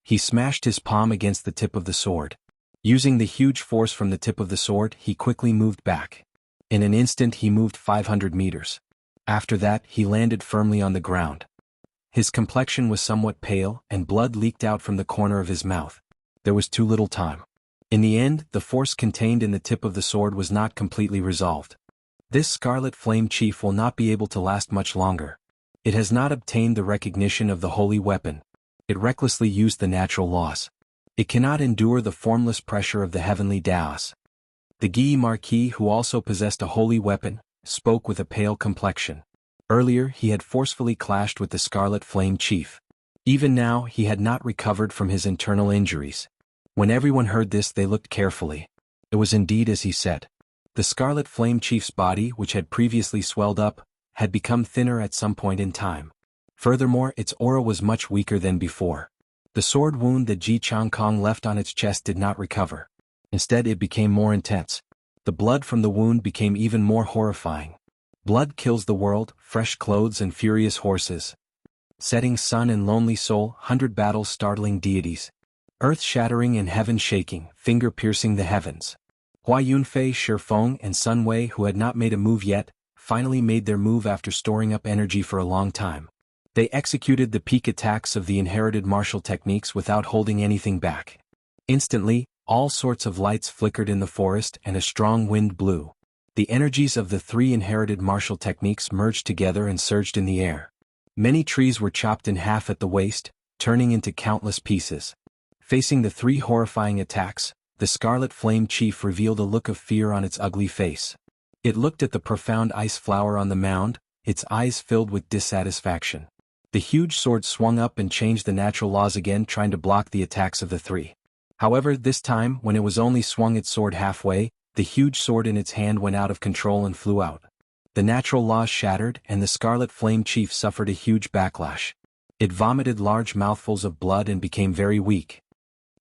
He smashed his palm against the tip of the sword. Using the huge force from the tip of the sword, he quickly moved back. In an instant he moved 500 meters. After that, he landed firmly on the ground. His complexion was somewhat pale, and blood leaked out from the corner of his mouth. There was too little time. In the end, the force contained in the tip of the sword was not completely resolved. This Scarlet Flame Chief will not be able to last much longer. It has not obtained the recognition of the holy weapon. It recklessly used the natural laws. It cannot endure the formless pressure of the heavenly Taos. The Guy Marquis, who also possessed a holy weapon, spoke with a pale complexion. Earlier he had forcefully clashed with the Scarlet Flame Chief. Even now he had not recovered from his internal injuries. When everyone heard this, they looked carefully. It was indeed as he said. The Scarlet Flame Chief's body, which had previously swelled up, had become thinner at some point in time. Furthermore, its aura was much weaker than before. The sword wound that Ji Changkong left on its chest did not recover. Instead, it became more intense. The blood from the wound became even more horrifying. Blood kills the world, fresh clothes and furious horses. Setting sun and lonely soul, 100 battles startling deities. Earth shattering and heaven shaking, finger piercing the heavens. Hua Yunfei, Shifeng and Sun Wei, who had not made a move yet, finally made their move after storing up energy for a long time. They executed the peak attacks of the inherited martial techniques without holding anything back. Instantly, all sorts of lights flickered in the forest and a strong wind blew. The energies of the three inherited martial techniques merged together and surged in the air. Many trees were chopped in half at the waist, turning into countless pieces. Facing the three horrifying attacks, the Scarlet Flame Chief revealed a look of fear on its ugly face. It looked at the profound ice flower on the mound, its eyes filled with dissatisfaction. The huge sword swung up and changed the natural laws again, trying to block the attacks of the three. However, this time, when it was only swung its sword halfway, the huge sword in its hand went out of control and flew out. The natural laws shattered, and the Scarlet Flame Chief suffered a huge backlash. It vomited large mouthfuls of blood and became very weak.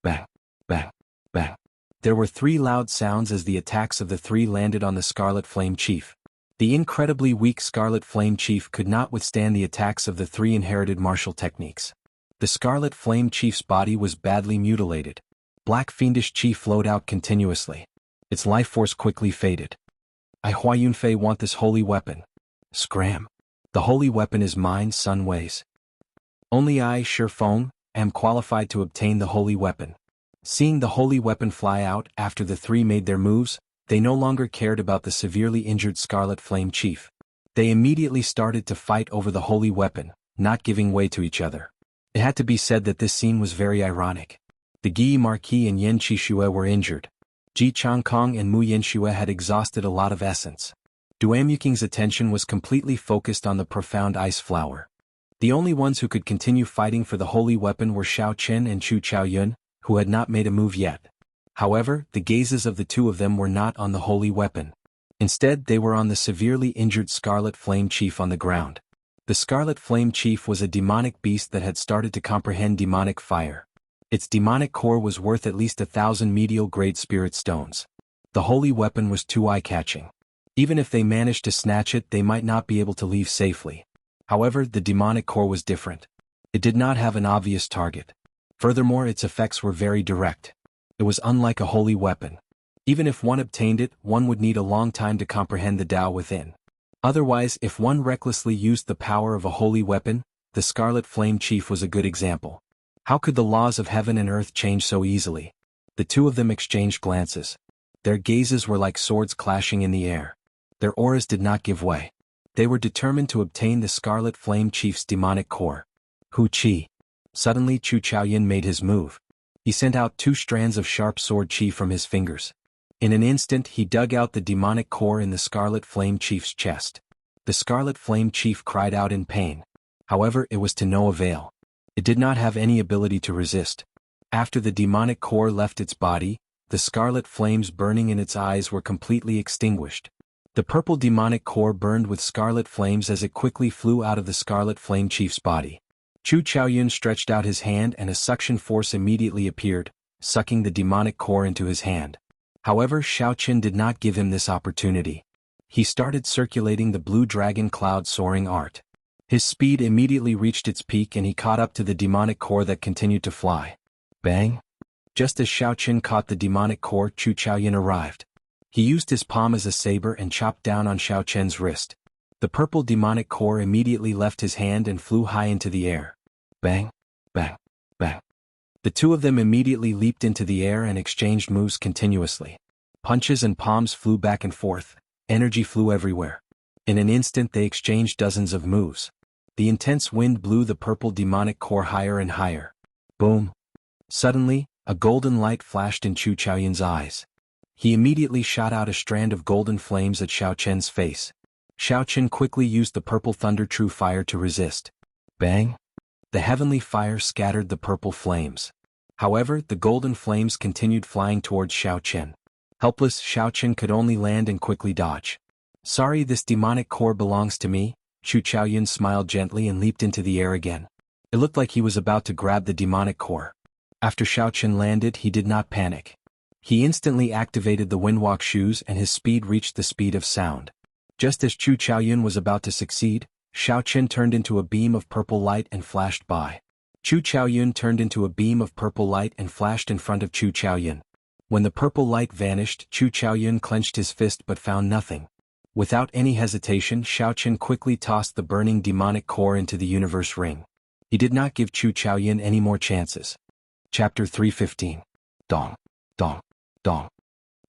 Bang, bang, bang. There were three loud sounds as the attacks of the three landed on the Scarlet Flame Chief. The incredibly weak Scarlet Flame Chief could not withstand the attacks of the three inherited martial techniques. The Scarlet Flame Chief's body was badly mutilated. Black fiendish chi flowed out continuously. Its life force quickly faded. I, Hua Yunfei, want this holy weapon. Scram. The holy weapon is mine, Sun Wei's. Only I, Shifeng, am qualified to obtain the holy weapon. Seeing the holy weapon fly out after the three made their moves, they no longer cared about the severely injured Scarlet Flame Chief. They immediately started to fight over the holy weapon, not giving way to each other. It had to be said that this scene was very ironic. The Guy Marquis and Yen Qixue were injured. Ji Changkong and Mu Yanxue had exhausted a lot of essence. Duamuking's attention was completely focused on the profound ice flower. The only ones who could continue fighting for the holy weapon were Xiao Chen and Chu Chaoyun, who had not made a move yet. However, the gazes of the two of them were not on the holy weapon. Instead, they were on the severely injured Scarlet Flame Chief on the ground. The Scarlet Flame Chief was a demonic beast that had started to comprehend demonic fire. Its demonic core was worth at least 1,000 medial-grade spirit stones. The holy weapon was too eye-catching. Even if they managed to snatch it, they might not be able to leave safely. However, the demonic core was different. It did not have an obvious target. Furthermore, its effects were very direct. It was unlike a holy weapon. Even if one obtained it, one would need a long time to comprehend the Tao within. Otherwise, if one recklessly used the power of a holy weapon, the Scarlet Flame Chief was a good example. How could the laws of heaven and earth change so easily? The two of them exchanged glances. Their gazes were like swords clashing in the air. Their auras did not give way. They were determined to obtain the Scarlet Flame Chief's demonic core. Hu Qi. Suddenly Chu Chaoyun made his move. He sent out 2 strands of sharp sword chi from his fingers. In an instant he dug out the demonic core in the Scarlet Flame Chief's chest. The Scarlet Flame Chief cried out in pain. However, it was to no avail. It did not have any ability to resist. After the demonic core left its body, the scarlet flames burning in its eyes were completely extinguished. The purple demonic core burned with scarlet flames as it quickly flew out of the Scarlet Flame Chief's body. Chu Chaoyun stretched out his hand and a suction force immediately appeared, sucking the demonic core into his hand. However, Xiao Qin did not give him this opportunity. He started circulating the blue dragon cloud soaring art. His speed immediately reached its peak and he caught up to the demonic core that continued to fly. Bang! Just as Xiao Qin caught the demonic core, Chu Chaoyun arrived. He used his palm as a saber and chopped down on Xiao Qin's wrist. The purple demonic core immediately left his hand and flew high into the air. Bang! Bang! Bang! The two of them immediately leaped into the air and exchanged moves continuously. Punches and palms flew back and forth. Energy flew everywhere. In an instant they exchanged dozens of moves. The intense wind blew the purple demonic core higher and higher. Boom! Suddenly, a golden light flashed in Chu Chaoyun's eyes. He immediately shot out a strand of golden flames at Xiao Chen's face. Xiao Chen quickly used the purple thunder true fire to resist. Bang! The heavenly fire scattered the purple flames. However, the golden flames continued flying towards Xiao Chen. Helpless, Xiaochen could only land and quickly dodge. Sorry, this demonic core belongs to me. Chu Chaoyun smiled gently and leaped into the air again. It looked like he was about to grab the demonic core. After Xiaochen landed, he did not panic. He instantly activated the windwalk shoes and his speed reached the speed of sound. Just as Chu Chaoyun was about to succeed, Xiaochen turned into a beam of purple light and flashed by. Chu Chaoyun turned into a beam of purple light and flashed in front of Chu Chaoyun. When the purple light vanished, Chu Chaoyun clenched his fist but found nothing. Without any hesitation, Xiaochen quickly tossed the burning demonic core into the universe ring. He did not give Chu Chaoyun any more chances. Chapter 315. Dong. Dong. Dong.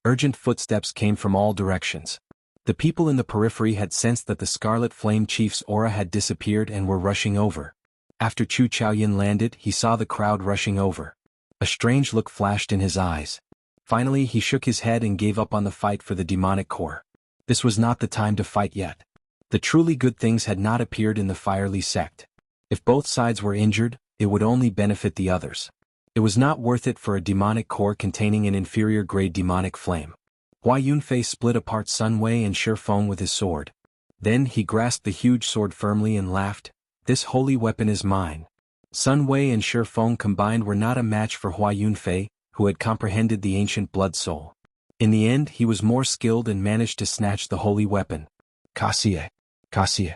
Urgent footsteps came from all directions. The people in the periphery had sensed that the Scarlet Flame Chief's aura had disappeared and were rushing over. After Chu Chaoyun landed, he saw the crowd rushing over. A strange look flashed in his eyes. Finally, he shook his head and gave up on the fight for the demonic core. This was not the time to fight yet. The truly good things had not appeared in the Firely sect. If both sides were injured, it would only benefit the others. It was not worth it for a demonic core containing an inferior-grade demonic flame. Hua Yunfei split apart Sun Wei and Shifeng with his sword. Then he grasped the huge sword firmly and laughed, "This holy weapon is mine." Sun Wei and Shifeng combined were not a match for Hua Yunfei, who had comprehended the ancient blood soul. In the end, he was more skilled and managed to snatch the holy weapon. Kaxie. Kaxie.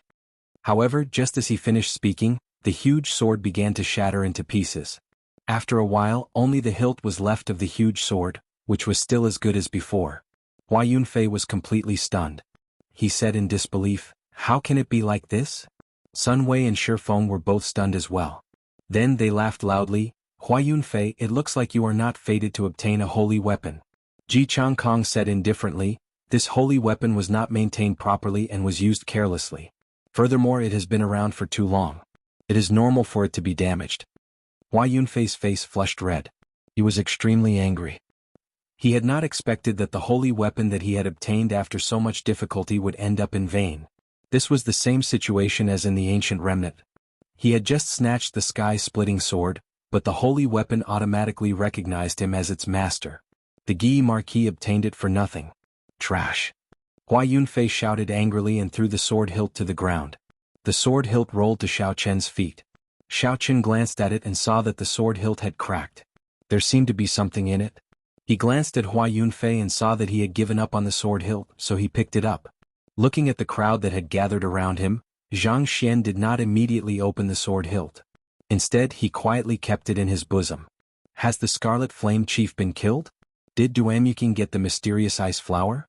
However, just as he finished speaking, the huge sword began to shatter into pieces. After a while, only the hilt was left of the huge sword, which was still as good as before. Hua Yunfei was completely stunned. He said in disbelief, "How can it be like this?" Sun Wei and Shifeng were both stunned as well. Then they laughed loudly. "Hua Yunfei, it looks like you are not fated to obtain a holy weapon." Ji Changkong said indifferently, "This holy weapon was not maintained properly and was used carelessly. Furthermore, it has been around for too long. It is normal for it to be damaged." Hua Yunfei's face flushed red. He was extremely angry. He had not expected that the holy weapon that he had obtained after so much difficulty would end up in vain. This was the same situation as in the ancient remnant. He had just snatched the sky-splitting sword, but the holy weapon automatically recognized him as its master. The Guy Marquis obtained it for nothing. Trash. Hua Yunfei shouted angrily and threw the sword hilt to the ground. The sword hilt rolled to Xiaochen's feet. Xiaochen glanced at it and saw that the sword hilt had cracked. There seemed to be something in it. He glanced at Hua Yunfei and saw that he had given up on the sword hilt, so he picked it up. Looking at the crowd that had gathered around him, Zhang Xian did not immediately open the sword hilt. Instead, he quietly kept it in his bosom. Has the Scarlet Flame Chief been killed? Did Duamuking get the mysterious ice flower?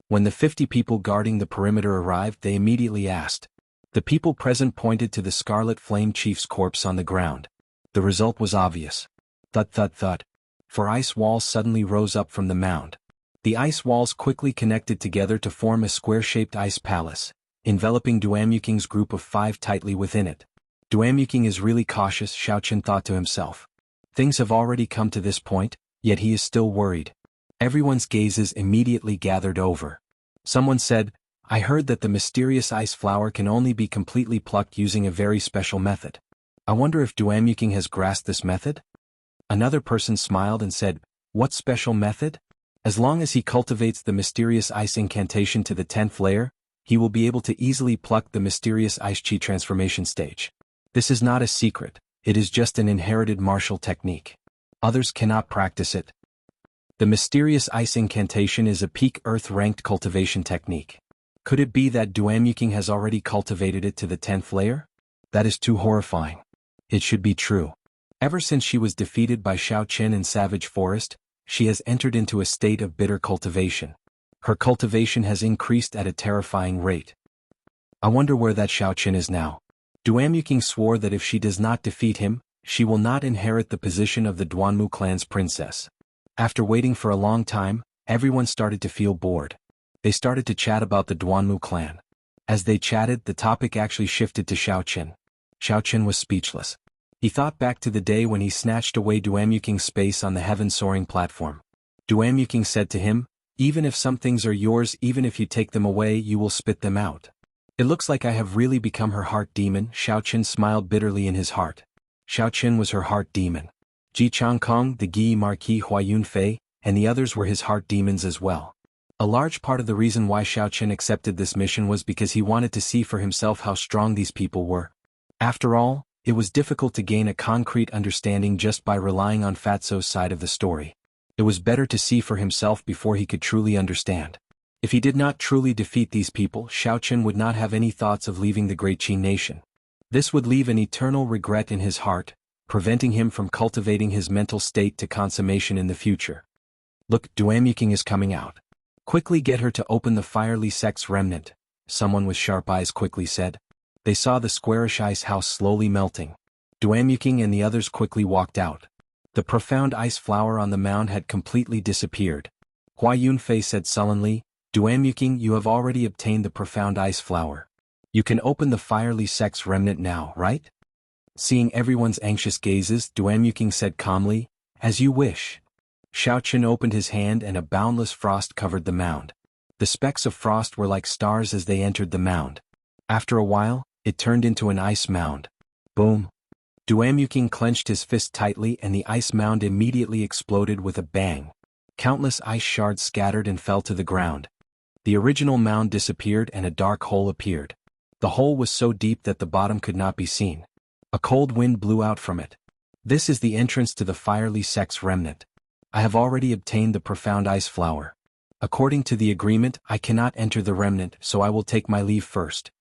When the 50 people guarding the perimeter arrived, they immediately asked. The people present pointed to the Scarlet Flame Chief's corpse on the ground. The result was obvious. Thud thud thud. Four ice walls suddenly rose up from the mound. The ice walls quickly connected together to form a square-shaped ice palace, enveloping Duamuking's group of 5 tightly within it. Duamuking is really cautious, Xiaochen thought to himself. Things have already come to this point, yet he is still worried. Everyone's gazes immediately gathered over. Someone said, "I heard that the mysterious ice flower can only be completely plucked using a very special method. I wonder if Duamuking has grasped this method?" Another person smiled and said, "What special method? As long as he cultivates the mysterious ice incantation to the 10th layer, he will be able to easily pluck the mysterious ice chi transformation stage. This is not a secret, it is just an inherited martial technique. Others cannot practice it. The mysterious ice incantation is a peak earth-ranked cultivation technique. Could it be that Duamuking has already cultivated it to the 10th layer? That is too horrifying. It should be true. Ever since she was defeated by Xiaochen in Savage Forest, she has entered into a state of bitter cultivation. Her cultivation has increased at a terrifying rate. I wonder where that Xiaochen is now. Duamuking swore that if she does not defeat him, she will not inherit the position of the Duanmu clan's princess. After waiting for a long time, everyone started to feel bored. They started to chat about the Duanmu clan. As they chatted, the topic actually shifted to Xiaochen. Xiaochen was speechless. He thought back to the day when he snatched away Duamuking's space on the heaven-soaring platform. Duamuking said to him, "Even if some things are yours, even if you take them away, you will spit them out." It looks like I have really become her heart demon. Xiaochen smiled bitterly in his heart. Xiaochen was her heart demon. Ji Changkong, the Guy Marquis Hua Yunfei, and the others were his heart demons as well. A large part of the reason why Xiaochen accepted this mission was because he wanted to see for himself how strong these people were. After all, it was difficult to gain a concrete understanding just by relying on Fatso's side of the story. It was better to see for himself before he could truly understand. If he did not truly defeat these people, Xiaochen would not have any thoughts of leaving the great Qin nation. This would leave an eternal regret in his heart, preventing him from cultivating his mental state to consummation in the future. Look, Duanyuking is coming out. Quickly get her to open the fiery sect's remnant, someone with sharp eyes quickly said. They saw the squarish ice house slowly melting. Duanyuking and the others quickly walked out. The profound ice flower on the mound had completely disappeared. Hua Yunfei said sullenly, Duanyuking, you have already obtained the profound ice flower. You can open the fiery sect's remnant now, right? Seeing everyone's anxious gazes, Duanyuking said calmly, as you wish. Xiaochen opened his hand and a boundless frost covered the mound. The specks of frost were like stars as they entered the mound. After a while, it turned into an ice mound. Boom! Duanyuking clenched his fist tightly and the ice mound immediately exploded with a bang. Countless ice shards scattered and fell to the ground. The original mound disappeared and a dark hole appeared. The hole was so deep that the bottom could not be seen. A cold wind blew out from it. This is the entrance to the fiery sect's remnant. I have already obtained the profound ice flower. According to the agreement, I cannot enter the remnant, so I will take my leave first.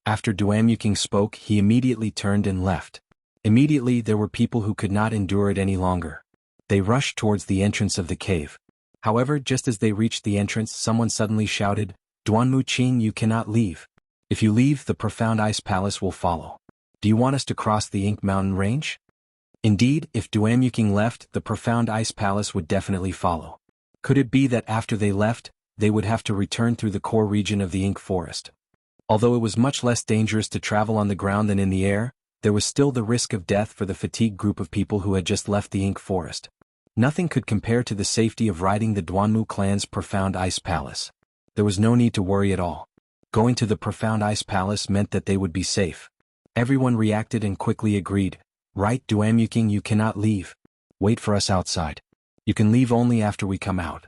After Duanyuking spoke, he immediately turned and left. Immediately there were people who could not endure it any longer. They rushed towards the entrance of the cave. However, just as they reached the entrance, someone suddenly shouted, Duanmuqing, you cannot leave. If you leave, the profound ice palace will follow. Do you want us to cross the Ink Mountain range? Indeed, if Duanyuking left, the profound ice palace would definitely follow. Could it be that after they left, they would have to return through the core region of the Ink Forest? Although it was much less dangerous to travel on the ground than in the air, there was still the risk of death for the fatigued group of people who had just left the Ink Forest. Nothing could compare to the safety of riding the Duanmu clan's profound ice palace. There was no need to worry at all. Going to the profound ice palace meant that they would be safe. Everyone reacted and quickly agreed. Right, Duanyuking, you cannot leave. Wait for us outside. You can leave only after we come out.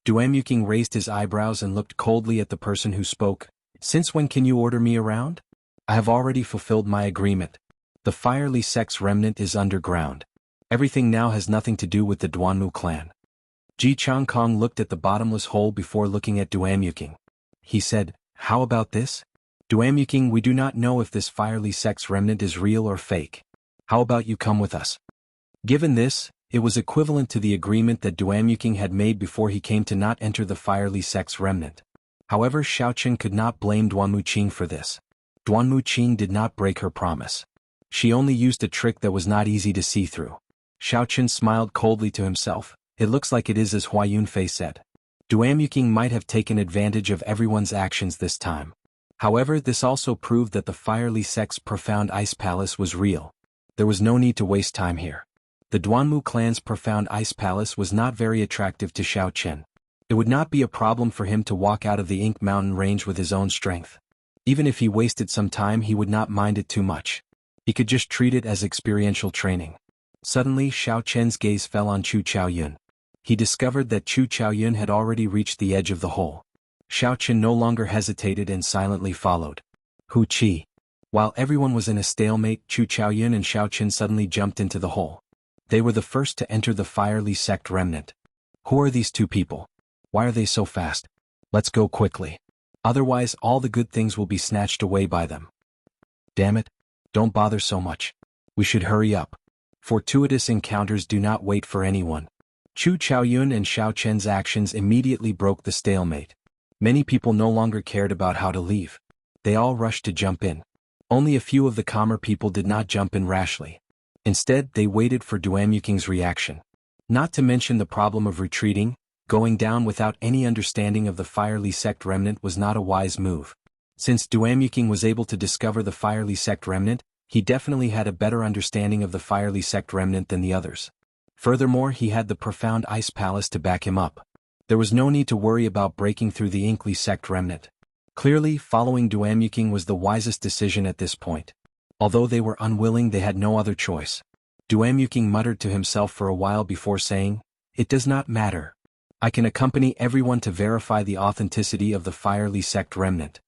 Duanyuking raised his eyebrows and looked coldly at the person who spoke. Since when can you order me around? I have already fulfilled my agreement. The fiery sect's remnant is underground. Everything now has nothing to do with the Duanmu clan. Ji Changkong looked at the bottomless hole before looking at Duanyuking. He said, how about this? Duanyuking, we do not know if this fiery sect's remnant is real or fake. How about you come with us? Given this, it was equivalent to the agreement that Duanyuking had made before he came to not enter the fiery sect's remnant. However, Xiaochen could not blame Duanmuqing for this. Duanmuqing did not break her promise. She only used a trick that was not easy to see through. Xiaochen smiled coldly to himself. It looks like it is as Hua Yunfei said. Duanyuking might have taken advantage of everyone's actions this time. However, this also proved that the fiery sect's profound ice palace was real. There was no need to waste time here. The Duanmu clan's profound ice palace was not very attractive to Xiaochen. It would not be a problem for him to walk out of the Ink Mountain range with his own strength. Even if he wasted some time, he would not mind it too much. He could just treat it as experiential training. Suddenly, Xiaochen's gaze fell on Chu Chaoyun. He discovered that Chu Chaoyun had already reached the edge of the hole. Xiaochen no longer hesitated and silently followed. Hu Qi. While everyone was in a stalemate, Chu Chaoyun and Xiaochen suddenly jumped into the hole. They were the first to enter the fiery sect remnant. Who are these two people? Why are they so fast? Let's go quickly. Otherwise, all the good things will be snatched away by them. Damn it. Don't bother so much. We should hurry up. Fortuitous encounters do not wait for anyone. Chu Chaoyun and Xiaochen's actions immediately broke the stalemate. Many people no longer cared about how to leave. They all rushed to jump in. Only a few of the calmer people did not jump in rashly. Instead, they waited for Duanyuking's reaction. Not to mention the problem of retreating, going down without any understanding of the fiery sect remnant was not a wise move. Since Duanyuking was able to discover the fiery sect remnant, he definitely had a better understanding of the fiery sect remnant than the others. Furthermore, he had the profound ice palace to back him up. There was no need to worry about breaking through the Inkly sect remnant. Clearly, following Duanyuking was the wisest decision at this point. Although they were unwilling, they had no other choice. Duanyuking muttered to himself for a while before saying, "It does not matter. I can accompany everyone to verify the authenticity of the fiery sect remnant."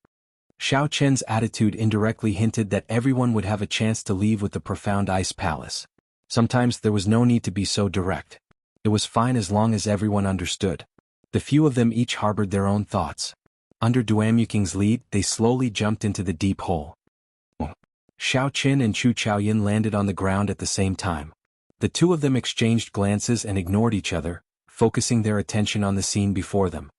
Xiao Chen's attitude indirectly hinted that everyone would have a chance to leave with the profound ice palace. Sometimes there was no need to be so direct. It was fine as long as everyone understood. The few of them each harbored their own thoughts. Under Duamyuking's lead, they slowly jumped into the deep hole. Xiao Qin and Chu Chaoyin landed on the ground at the same time. The two of them exchanged glances and ignored each other, focusing their attention on the scene before them.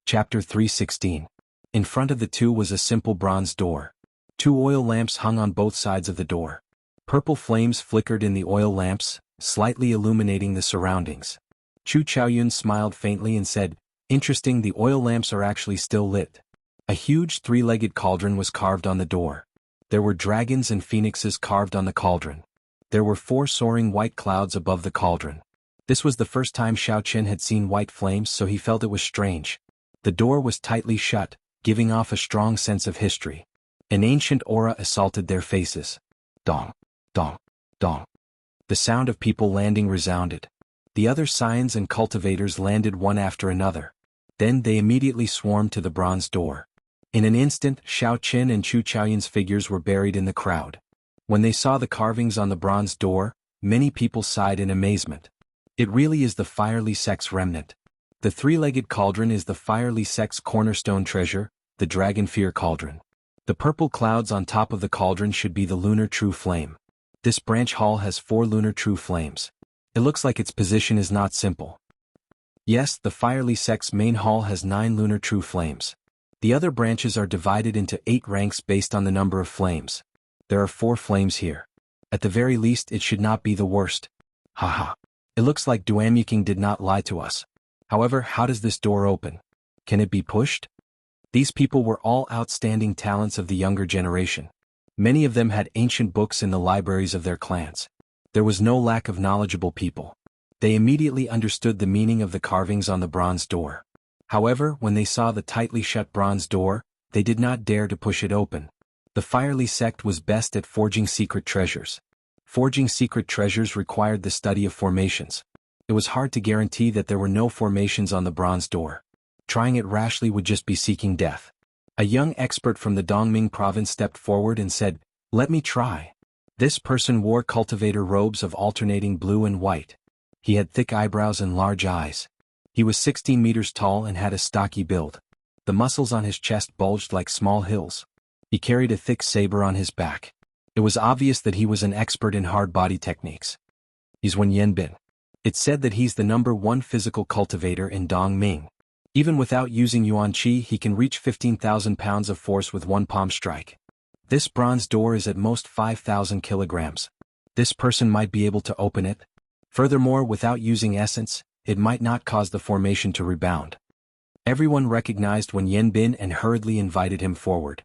Chapter 316. In front of the two was a simple bronze door. 2 oil lamps hung on both sides of the door. Purple flames flickered in the oil lamps, slightly illuminating the surroundings. Chu Chaoyun smiled faintly and said, "Interesting, the oil lamps are actually still lit." A huge 3-legged cauldron was carved on the door. There were dragons and phoenixes carved on the cauldron. There were 4 soaring white clouds above the cauldron. This was the first time Xiao Chen had seen white flames, so he felt it was strange. The door was tightly shut, giving off a strong sense of history. An ancient aura assaulted their faces. Dong, dong, dong. The sound of people landing resounded. The other scions and cultivators landed one after another. Then they immediately swarmed to the bronze door. In an instant, Xiao Qin and Chu Chaoyin's figures were buried in the crowd. When they saw the carvings on the bronze door, many people sighed in amazement. It really is the fiery sect's remnant. The 3-legged cauldron is the fiery sect's cornerstone treasure, the Dragon Fear Cauldron. The purple clouds on top of the cauldron should be the lunar true flame. This branch hall has 4 lunar true flames. It looks like its position is not simple. Yes, the fiery sect's main hall has 9 lunar true flames. The other branches are divided into 8 ranks based on the number of flames. There are 4 flames here. At the very least, it should not be the worst. Haha. It looks like Duamyuking did not lie to us. However, how does this door open? Can it be pushed? These people were all outstanding talents of the younger generation. Many of them had ancient books in the libraries of their clans. There was no lack of knowledgeable people. They immediately understood the meaning of the carvings on the bronze door. However, when they saw the tightly shut bronze door, they did not dare to push it open. The fiery sect was best at forging secret treasures. Forging secret treasures required the study of formations. It was hard to guarantee that there were no formations on the bronze door. Trying it rashly would just be seeking death. A young expert from the Dongming province stepped forward and said, "Let me try." This person wore cultivator robes of alternating blue and white. He had thick eyebrows and large eyes. He was 16 meters tall and had a stocky build. The muscles on his chest bulged like small hills. He carried a thick saber on his back. It was obvious that he was an expert in hard body techniques. He's Wen Yanbin. It's said that he's the #1 physical cultivator in Dongming. Even without using Yuan Qi, he can reach 15,000 pounds of force with one palm strike. This bronze door is at most 5,000 kilograms. This person might be able to open it. Furthermore, without using essence, it might not cause the formation to rebound. Everyone recognized Wen Yanbin and hurriedly invited him forward.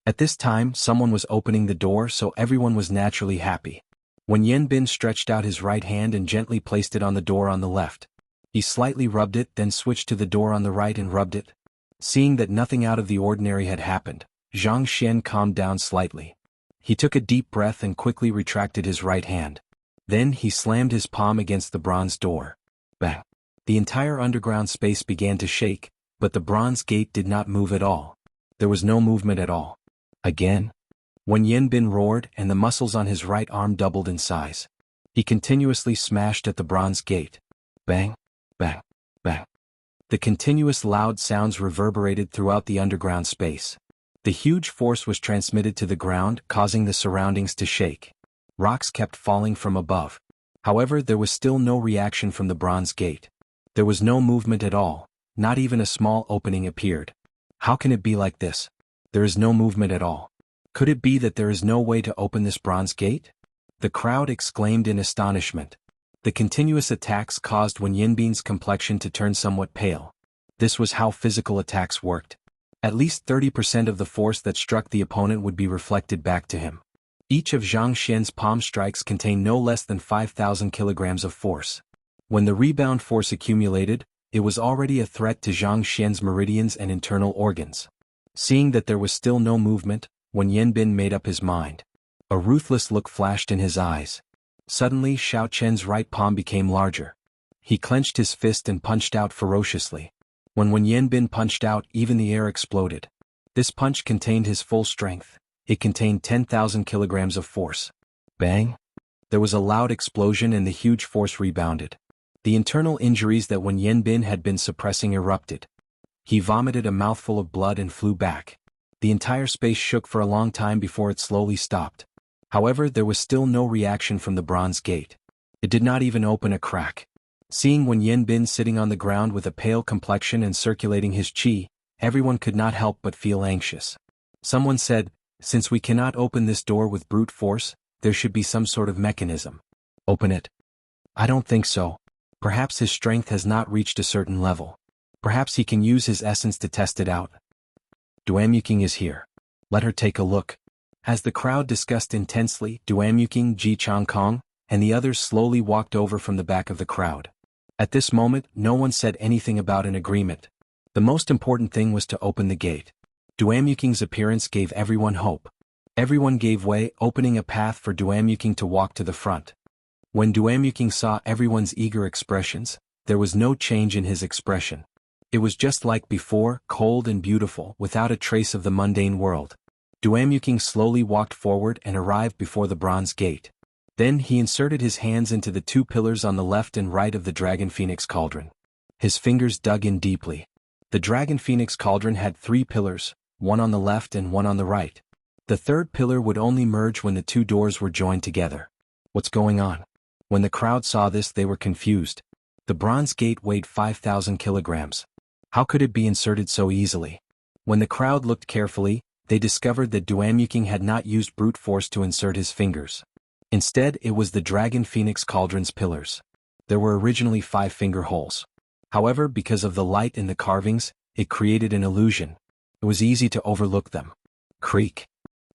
At this time, someone was opening the door, so everyone was naturally happy. Wen Yanbin stretched out his right hand and gently placed it on the door on the left. He slightly rubbed it, then switched to the door on the right and rubbed it. Seeing that nothing out of the ordinary had happened, Zhang Xian calmed down slightly. He took a deep breath and quickly retracted his right hand. Then he slammed his palm against the bronze door. Bang! The entire underground space began to shake, but the bronze gate did not move at all. There was no movement at all. Again? Wen Yanbin roared, and the muscles on his right arm doubled in size. He continuously smashed at the bronze gate. Bang! Bang! Bang! The continuous loud sounds reverberated throughout the underground space. The huge force was transmitted to the ground, causing the surroundings to shake. Rocks kept falling from above. However, there was still no reaction from the bronze gate. There was no movement at all, not even a small opening appeared. How can it be like this? There is no movement at all. Could it be that there is no way to open this bronze gate? The crowd exclaimed in astonishment. The continuous attacks caused Wen Yanbin's complexion to turn somewhat pale. This was how physical attacks worked. At least 30% of the force that struck the opponent would be reflected back to him. Each of Zhang Xian's palm strikes contained no less than 5,000 kilograms of force. When the rebound force accumulated, it was already a threat to Zhang Xian's meridians and internal organs. Seeing that there was still no movement, Wen Yanbin made up his mind. A ruthless look flashed in his eyes. Suddenly, Xiao Chen's right palm became larger. He clenched his fist and punched out ferociously. When Yanbin punched out, even the air exploded. This punch contained his full strength. It contained 10,000 kilograms of force. Bang! There was a loud explosion and the huge force rebounded. The internal injuries that Yanbin had been suppressing erupted. He vomited a mouthful of blood and flew back. The entire space shook for a long time before it slowly stopped. However, there was still no reaction from the bronze gate. It did not even open a crack. Seeing Yanbin sitting on the ground with a pale complexion and circulating his qi, everyone could not help but feel anxious. Someone said, "Since we cannot open this door with brute force, there should be some sort of mechanism. Open it." "I don't think so. Perhaps his strength has not reached a certain level. Perhaps he can use his essence to test it out." "Duamuking is here. Let her take a look." As the crowd discussed intensely, Duamuking, Ji Changkong, and the others slowly walked over from the back of the crowd. At this moment, no one said anything about an agreement. The most important thing was to open the gate. Duamuking's appearance gave everyone hope. Everyone gave way, opening a path for Duamuking to walk to the front. When Duamuking saw everyone's eager expressions, there was no change in his expression. It was just like before, cold and beautiful, without a trace of the mundane world. Duamuking slowly walked forward and arrived before the bronze gate. Then he inserted his hands into the two pillars on the left and right of the Dragon Phoenix Cauldron. His fingers dug in deeply. The Dragon Phoenix Cauldron had 3 pillars, one on the left and one on the right. The third pillar would only merge when the 2 doors were joined together. What's going on? When the crowd saw this, they were confused. The bronze gate weighed 5,000 kilograms. How could it be inserted so easily? When the crowd looked carefully, they discovered that Duamuking had not used brute force to insert his fingers. Instead, it was the Dragon Phoenix Cauldron's pillars. There were originally 5 finger holes. However, because of the light in the carvings, it created an illusion. It was easy to overlook them. Creak.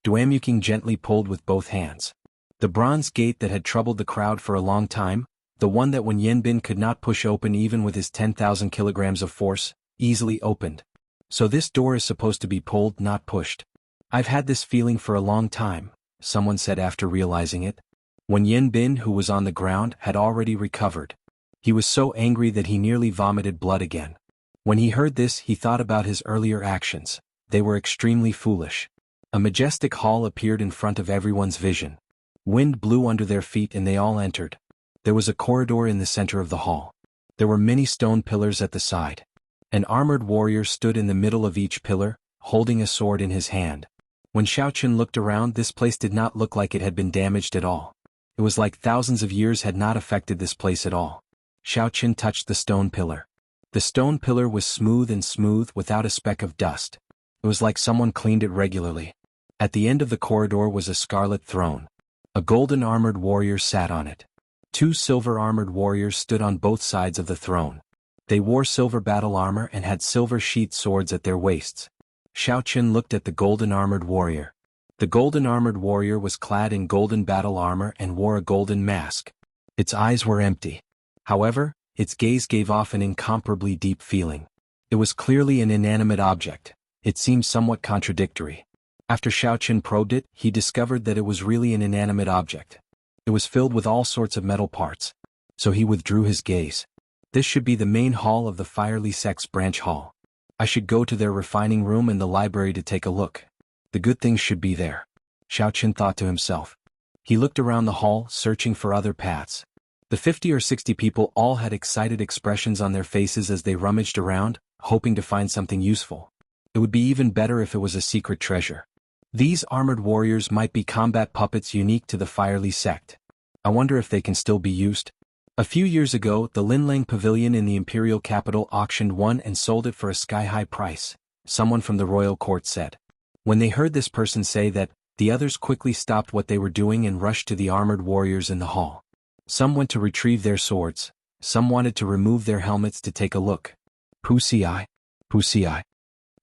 Duamuking gently pulled with both hands. The bronze gate that had troubled the crowd for a long time, the one that Yanbin could not push open even with his 10,000 kilograms of force, easily opened. So this door is supposed to be pulled, not pushed. "I've had this feeling for a long time," someone said after realizing it. Yanbin, who was on the ground, had already recovered. He was so angry that he nearly vomited blood again. When he heard this, he thought about his earlier actions. They were extremely foolish. A majestic hall appeared in front of everyone's vision. Wind blew under their feet and they all entered. There was a corridor in the center of the hall. There were many stone pillars at the side. An armored warrior stood in the middle of each pillar, holding a sword in his hand. When Xiaoqun looked around, this place did not look like it had been damaged at all. It was like thousands of years had not affected this place at all. Xiaoqun touched the stone pillar. The stone pillar was smooth without a speck of dust. It was like someone cleaned it regularly. At the end of the corridor was a scarlet throne. A golden armored warrior sat on it. 2 silver armored warriors stood on both sides of the throne. They wore silver battle armor and had silver sheathed swords at their waists. Xiaoqun looked at the golden armored warrior. The golden armored warrior was clad in golden battle armor and wore a golden mask. Its eyes were empty. However, its gaze gave off an incomparably deep feeling. It was clearly an inanimate object. It seemed somewhat contradictory. After Xiaoqun probed it, he discovered that it was really an inanimate object. It was filled with all sorts of metal parts. So he withdrew his gaze. This should be the main hall of the Firely Sect's branch hall. I should go to their refining room and the library to take a look. The good things should be there. Xiaoqun thought to himself. He looked around the hall, searching for other paths. The 50 or 60 people all had excited expressions on their faces as they rummaged around, hoping to find something useful. It would be even better if it was a secret treasure. These armored warriors might be combat puppets unique to the Firely Sect. I wonder if they can still be used. A few years ago, the Linlang Pavilion in the imperial capital auctioned one and sold it for a sky-high price, someone from the royal court said. When they heard this person say that, the others quickly stopped what they were doing and rushed to the armored warriors in the hall. Some went to retrieve their swords, some wanted to remove their helmets to take a look. Wuxia. Wuxia.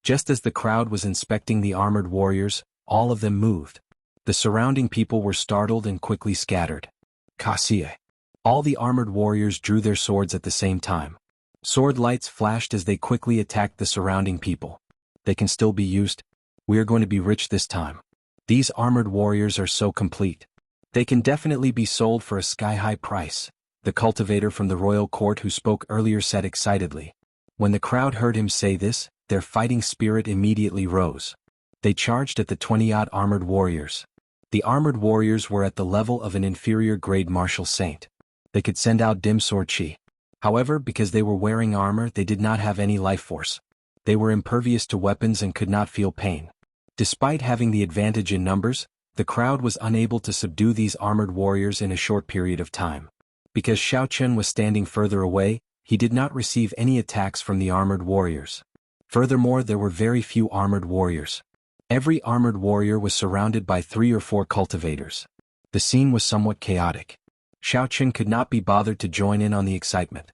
Just as the crowd was inspecting the armored warriors, all of them moved. The surrounding people were startled and quickly scattered. Kaxie. All the armored warriors drew their swords at the same time. Sword lights flashed as they quickly attacked the surrounding people. They can still be used. We are going to be rich this time. These armored warriors are so complete. They can definitely be sold for a sky-high price. the cultivator from the royal court who spoke earlier said excitedly. When the crowd heard him say this, their fighting spirit immediately rose. They charged at the 20-odd armored warriors. The armored warriors were at the level of an inferior-grade martial saint. They could send out dim sword chi. However, because they were wearing armor, they did not have any life force. They were impervious to weapons and could not feel pain. Despite having the advantage in numbers, the crowd was unable to subdue these armored warriors in a short period of time. Because Xiao Chen was standing further away, he did not receive any attacks from the armored warriors. Furthermore, there were very few armored warriors. Every armored warrior was surrounded by 3 or 4 cultivators. The scene was somewhat chaotic. Xiao Chen could not be bothered to join in on the excitement.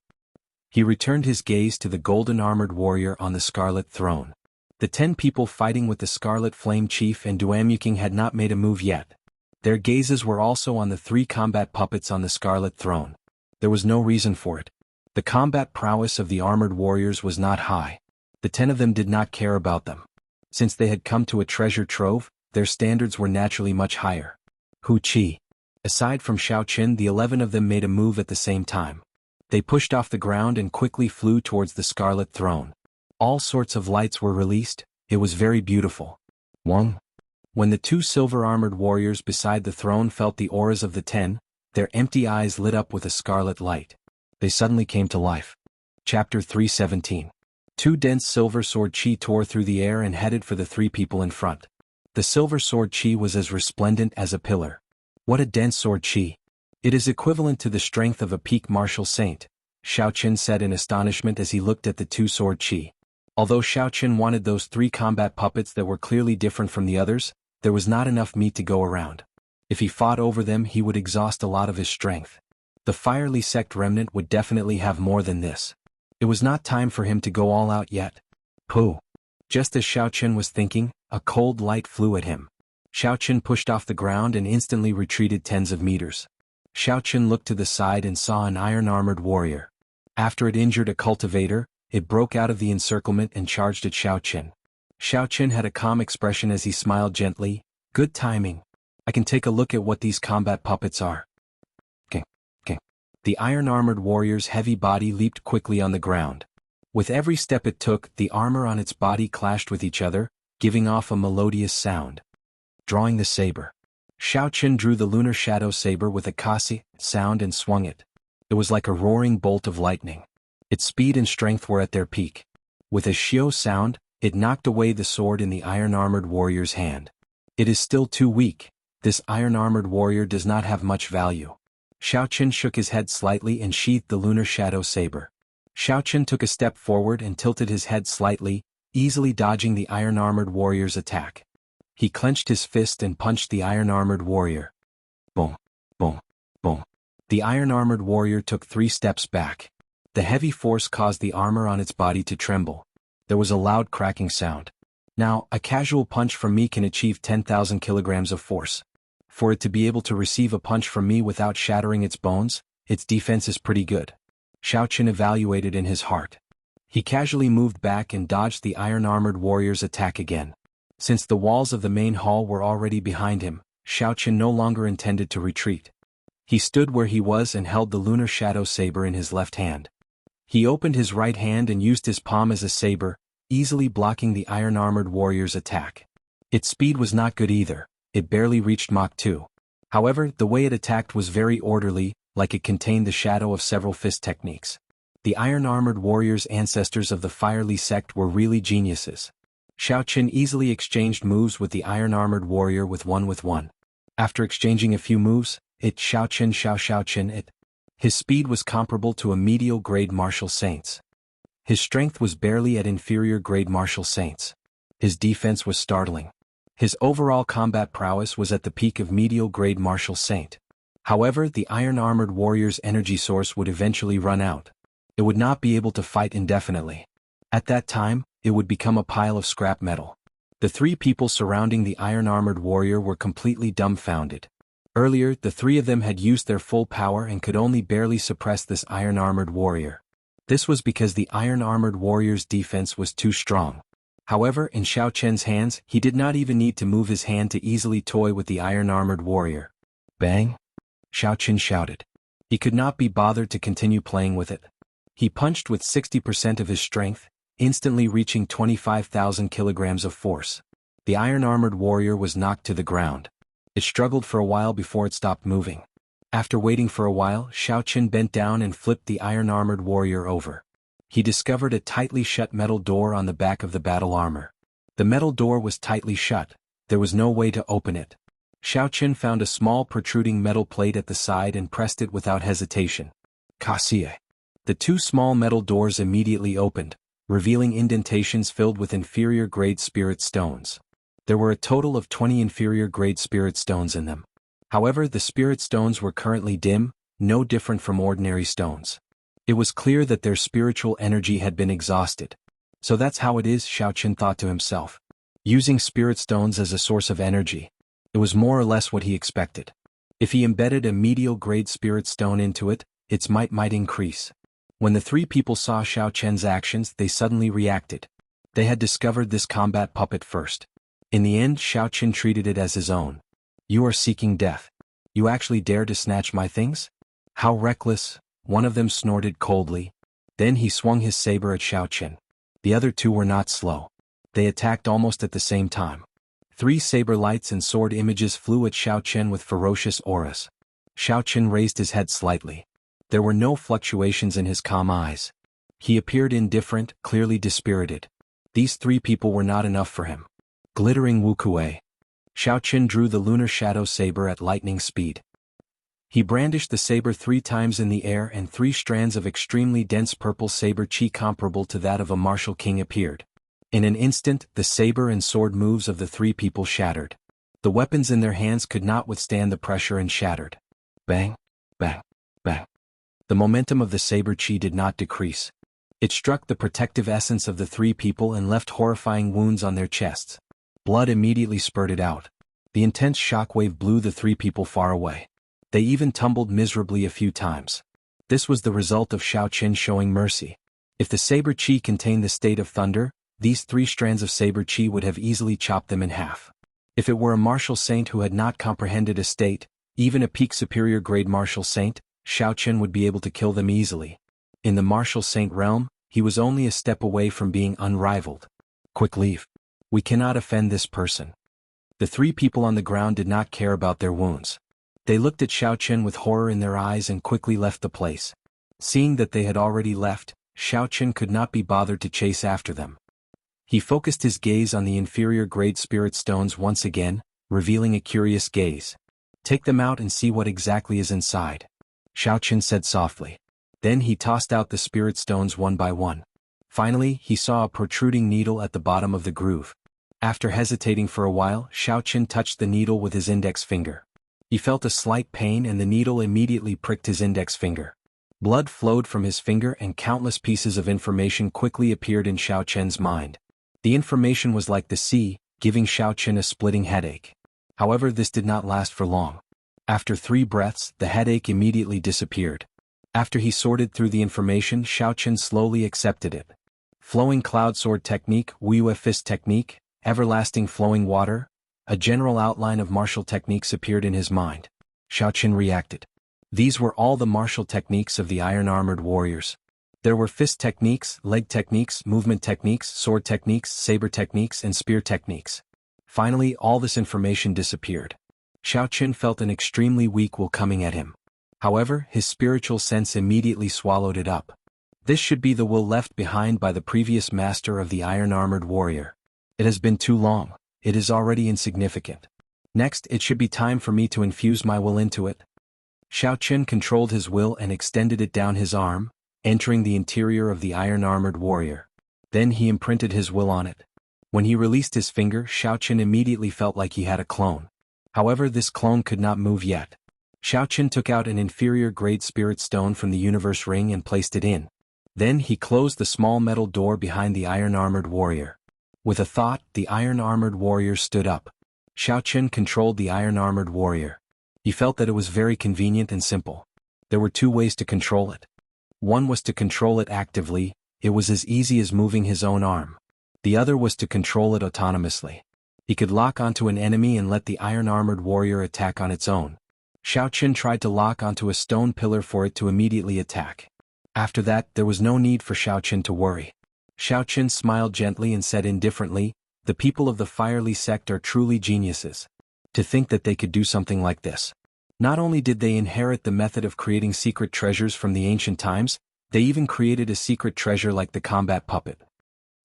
He returned his gaze to the golden armored warrior on the scarlet throne. The 10 people fighting with the Scarlet Flame Chief and Duamuking had not made a move yet. Their gazes were also on the 3 combat puppets on the scarlet throne. There was no reason for it. The combat prowess of the armored warriors was not high. The 10 of them did not care about them. Since they had come to a treasure trove, their standards were naturally much higher. Hu Qi. Aside from Xiao Chen, the 11 of them made a move at the same time. They pushed off the ground and quickly flew towards the scarlet throne. All sorts of lights were released. It was very beautiful. Wang. When the 2 silver-armored warriors beside the throne felt the auras of the 10, their empty eyes lit up with a scarlet light. They suddenly came to life. Chapter 317. 2 dense silver sword chi tore through the air and headed for the 3 people in front. The silver sword chi was as resplendent as a pillar. What a dense sword chi! It is equivalent to the strength of a peak martial saint, Xiao Chen said in astonishment as he looked at the 2 sword chi. Although Xiao Chen wanted those 3 combat puppets that were clearly different from the others, there was not enough meat to go around. If he fought over them, he would exhaust a lot of his strength. The Firely Sect remnant would definitely have more than this. It was not time for him to go all out yet. Pooh! Just as Xiao Chen was thinking, a cold light flew at him. Xiao Chen pushed off the ground and instantly retreated tens of meters. Xiao Chen looked to the side and saw an iron-armored warrior. After it injured a cultivator, it broke out of the encirclement and charged at Xiao Chen. Xiao Chen had a calm expression as he smiled gently. Good timing. I can take a look at what these combat puppets are. The iron-armored warrior's heavy body leaped quickly on the ground. With every step it took, the armor on its body clashed with each other, giving off a melodious sound. Drawing the saber. Xiao Chen drew the lunar shadow saber with a kasi sound and swung it. It was like a roaring bolt of lightning. Its speed and strength were at their peak. With a xiao sound, it knocked away the sword in the iron-armored warrior's hand. It is still too weak. This iron-armored warrior does not have much value. Xiao Chen shook his head slightly and sheathed the lunar shadow saber. Xiao Chen took a step forward and tilted his head slightly, easily dodging the iron-armored warrior's attack. He clenched his fist and punched the iron-armored warrior. Boom, boom, boom. The iron-armored warrior took 3 steps back. The heavy force caused the armor on its body to tremble. There was a loud cracking sound. Now, a casual punch from me can achieve 10,000 kilograms of force. For it to be able to receive a punch from me without shattering its bones, its defense is pretty good. Xiao Chen evaluated in his heart. He casually moved back and dodged the iron-armored warrior's attack again. Since the walls of the main hall were already behind him, Xiao Chen no longer intended to retreat. He stood where he was and held the lunar shadow saber in his left hand. He opened his right hand and used his palm as a saber, easily blocking the iron-armored warrior's attack. Its speed was not good either. It barely reached Mach 2. However, the way it attacked was very orderly, like it contained the shadow of several fist techniques. The iron-armored warrior's ancestors of the Firely Sect were really geniuses. Xiao Chen easily exchanged moves with the iron-armored warrior with one. After exchanging a few moves, Xiao Chen. His speed was comparable to a medial-grade martial saint's. His strength was barely at inferior-grade martial saints. His defense was startling. His overall combat prowess was at the peak of medial-grade martial saint. However, the iron-armored warrior's energy source would eventually run out. It would not be able to fight indefinitely. At that time, it would become a pile of scrap metal. The 3 people surrounding the iron-armored warrior were completely dumbfounded. Earlier, the 3 of them had used their full power and could only barely suppress this iron-armored warrior. This was because the iron-armored warrior's defense was too strong. However, in Xiao Chen's hands, he did not even need to move his hand to easily toy with the iron-armored warrior. Bang! Xiao Chen shouted. He could not be bothered to continue playing with it. He punched with 60% of his strength, instantly reaching 25,000 kilograms of force. The iron-armored warrior was knocked to the ground. It struggled for a while before it stopped moving. After waiting for a while, Xiaoqin bent down and flipped the iron-armored warrior over. He discovered a tightly shut metal door on the back of the battle armor. The metal door was tightly shut. There was no way to open it. Xiaoqin found a small protruding metal plate at the side and pressed it without hesitation. Kasie. The two small metal doors immediately opened, revealing indentations filled with inferior-grade spirit stones. There were a total of 20 inferior-grade spirit stones in them. However, the spirit stones were currently dim, no different from ordinary stones. It was clear that their spiritual energy had been exhausted. So that's how it is, Xiaoqin thought to himself. Using spirit stones as a source of energy. It was more or less what he expected. If he embedded a medial-grade spirit stone into it, its might increase. When the three people saw Xiaoqian's actions, they suddenly reacted. They had discovered this combat puppet first. In the end, Xiaoqin treated it as his own. You are seeking death. You actually dare to snatch my things? How reckless, one of them snorted coldly. Then he swung his saber at Xiaoqin. The other two were not slow. They attacked almost at the same time. 3 saber lights and sword images flew at Xiaoqin with ferocious auras. Xiaoqin raised his head slightly. There were no fluctuations in his calm eyes. He appeared indifferent, clearly dispirited. These 3 people were not enough for him. Glittering Wukuei. Xiaoqin drew the lunar shadow saber at lightning speed. He brandished the saber 3 times in the air and 3 strands of extremely dense purple saber chi comparable to that of a martial king appeared. In an instant, the saber and sword moves of the 3 people shattered. The weapons in their hands could not withstand the pressure and shattered. Bang, bang, bang. The momentum of the saber chi did not decrease. It struck the protective essence of the 3 people and left horrifying wounds on their chests. Blood immediately spurted out. The intense shockwave blew the 3 people far away. They even tumbled miserably a few times. This was the result of Xiaoqin showing mercy. If the saber chi contained the state of thunder, these 3 strands of saber chi would have easily chopped them in half. If it were a martial saint who had not comprehended a state, even a peak superior grade martial saint, Xiaoqin would be able to kill them easily. In the martial saint realm, he was only a step away from being unrivaled. Quick leave. We cannot offend this person. The 3 people on the ground did not care about their wounds. They looked at Xiaoqin with horror in their eyes and quickly left the place. Seeing that they had already left, Xiaoqin could not be bothered to chase after them. He focused his gaze on the inferior-grade spirit stones once again, revealing a curious gaze. Take them out and see what exactly is inside. Xiaoqin said softly. Then he tossed out the spirit stones one by one. Finally, he saw a protruding needle at the bottom of the groove. After hesitating for a while, Xiaoqin touched the needle with his index finger. He felt a slight pain and the needle immediately pricked his index finger. Blood flowed from his finger and countless pieces of information quickly appeared in Xiaoqin's mind. The information was like the sea, giving Xiaoqin a splitting headache. However, this did not last for long. After 3 breaths, the headache immediately disappeared. After he sorted through the information, Xiaoqin slowly accepted it. Flowing cloud sword technique, Wuxia fist technique, everlasting flowing water, a general outline of martial techniques appeared in his mind. Xiaoqin reacted. These were all the martial techniques of the iron-armored warriors. There were fist techniques, leg techniques, movement techniques, sword techniques, saber techniques, and spear techniques. Finally, all this information disappeared. Xiaoqin felt an extremely weak will coming at him. However, his spiritual sense immediately swallowed it up. This should be the will left behind by the previous master of the iron-armored warrior. It has been too long. It is already insignificant. Next, it should be time for me to infuse my will into it. Xiaoqin controlled his will and extended it down his arm, entering the interior of the iron-armored warrior. Then he imprinted his will on it. When he released his finger, Xiaoqin immediately felt like he had a clone. However, this clone could not move yet. Xiaoqin took out an inferior-grade spirit stone from the universe ring and placed it in. Then he closed the small metal door behind the iron-armored warrior. With a thought, the iron-armored warrior stood up. Xiaoqin controlled the iron-armored warrior. He felt that it was very convenient and simple. There were 2 ways to control it. One was to control it actively. It was as easy as moving his own arm. The other was to control it autonomously. He could lock onto an enemy and let the iron-armored warrior attack on its own. Xiao Chen tried to lock onto a stone pillar for it to immediately attack. After that, there was no need for Xiao Chen to worry. Xiao Chen smiled gently and said indifferently, "The people of the Firely sect are truly geniuses. To think that they could do something like this. Not only did they inherit the method of creating secret treasures from the ancient times, they even created a secret treasure like the combat puppet."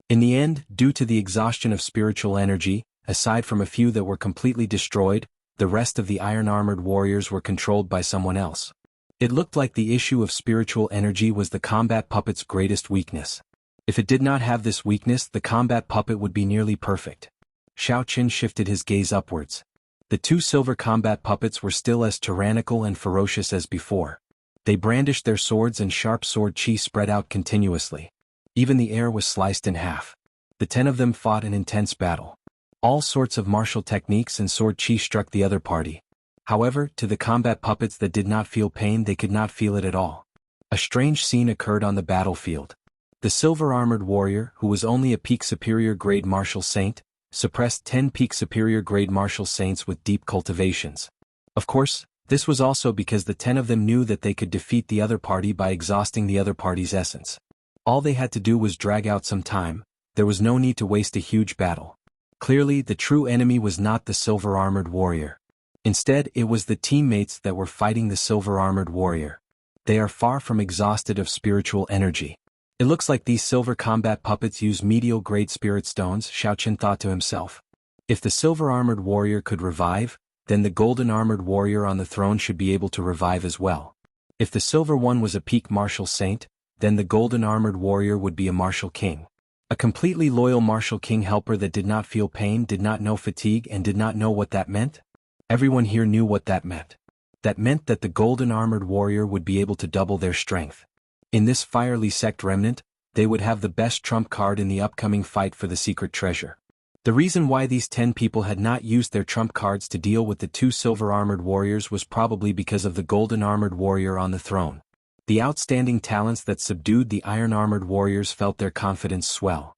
In the end, due to the exhaustion of spiritual energy, aside from a few that were completely destroyed, the rest of the iron-armored warriors were controlled by someone else. It looked like the issue of spiritual energy was the combat puppet's greatest weakness. If it did not have this weakness, the combat puppet would be nearly perfect. Xiao Chen shifted his gaze upwards. The two silver combat puppets were still as tyrannical and ferocious as before. They brandished their swords and sharp sword chi spread out continuously. Even the air was sliced in half. The 10 of them fought an intense battle. All sorts of martial techniques and sword chi struck the other party. However, to the combat puppets that did not feel pain, they could not feel it at all. A strange scene occurred on the battlefield. The silver-armored warrior, who was only a peak superior grade martial saint, suppressed 10 peak superior grade martial saints with deep cultivations. Of course, this was also because the 10 of them knew that they could defeat the other party by exhausting the other party's essence. All they had to do was drag out some time. There was no need to waste a huge battle. Clearly, the true enemy was not the silver-armored warrior. Instead, it was the teammates that were fighting the silver-armored warrior. They are far from exhausted of spiritual energy. It looks like these silver combat puppets use medial-grade spirit stones, Xiao Chen thought to himself. If the silver-armored warrior could revive, then the golden-armored warrior on the throne should be able to revive as well. If the silver one was a peak martial saint, then the golden-armored warrior would be a martial king. A completely loyal martial king helper that did not feel pain, did not know fatigue, and did not know what that meant? Everyone here knew what that meant. That meant that the golden-armored warrior would be able to double their strength. In this Firely sect remnant, they would have the best trump card in the upcoming fight for the secret treasure. The reason why these 10 people had not used their trump cards to deal with the two silver-armored warriors was probably because of the golden-armored warrior on the throne. The outstanding talents that subdued the iron-armored warriors felt their confidence swell.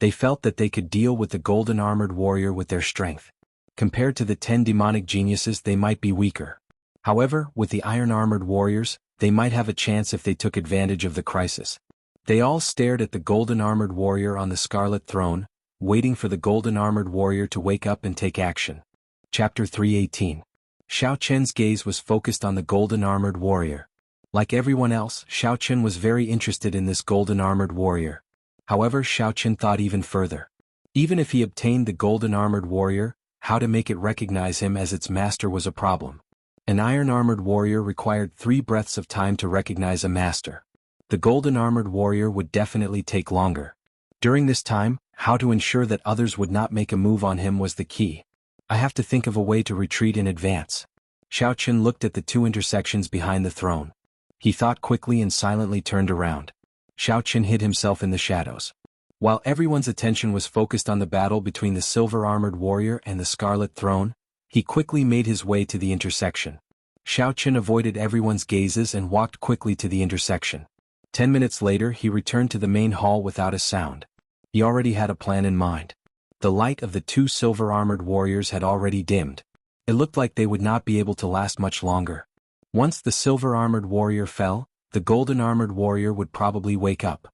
They felt that they could deal with the golden-armored warrior with their strength. Compared to the 10 demonic geniuses, they might be weaker. However, with the iron-armored warriors, they might have a chance if they took advantage of the crisis. They all stared at the golden-armored warrior on the scarlet throne, waiting for the golden-armored warrior to wake up and take action. Chapter 318. Xiao Chen's gaze was focused on the golden-armored warrior. Like everyone else, Xiao Chen was very interested in this golden-armored warrior. However, Xiao Chen thought even further. Even if he obtained the golden-armored warrior, how to make it recognize him as its master was a problem. An iron-armored warrior required 3 breaths of time to recognize a master. The golden-armored warrior would definitely take longer. During this time, how to ensure that others would not make a move on him was the key. I have to think of a way to retreat in advance. Xiao Chen looked at the 2 intersections behind the throne. He thought quickly and silently turned around. Xiao Chen hid himself in the shadows. While everyone's attention was focused on the battle between the silver-armored warrior and the scarlet throne, he quickly made his way to the intersection. Xiao Chen avoided everyone's gazes and walked quickly to the intersection. 10 minutes later, he returned to the main hall without a sound. He already had a plan in mind. The light of the 2 silver-armored warriors had already dimmed. It looked like they would not be able to last much longer. Once the silver-armored warrior fell, the golden-armored warrior would probably wake up.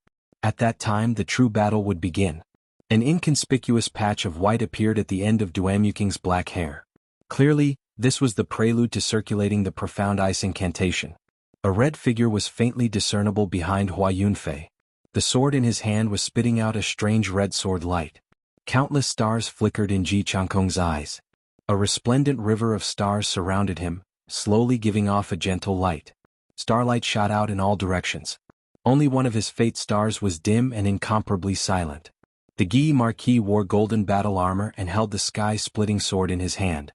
At that time, the true battle would begin. An inconspicuous patch of white appeared at the end of Duamuking's black hair. Clearly, this was the prelude to circulating the profound ice incantation. A red figure was faintly discernible behind Hua Yunfei. The sword in his hand was spitting out a strange red sword light. Countless stars flickered in Ji Changkong's eyes. A resplendent river of stars surrounded him, slowly giving off a gentle light. Starlight shot out in all directions. Only one of his fate stars was dim and incomparably silent. The Guy Marquis wore golden battle armor and held the sky-splitting sword in his hand.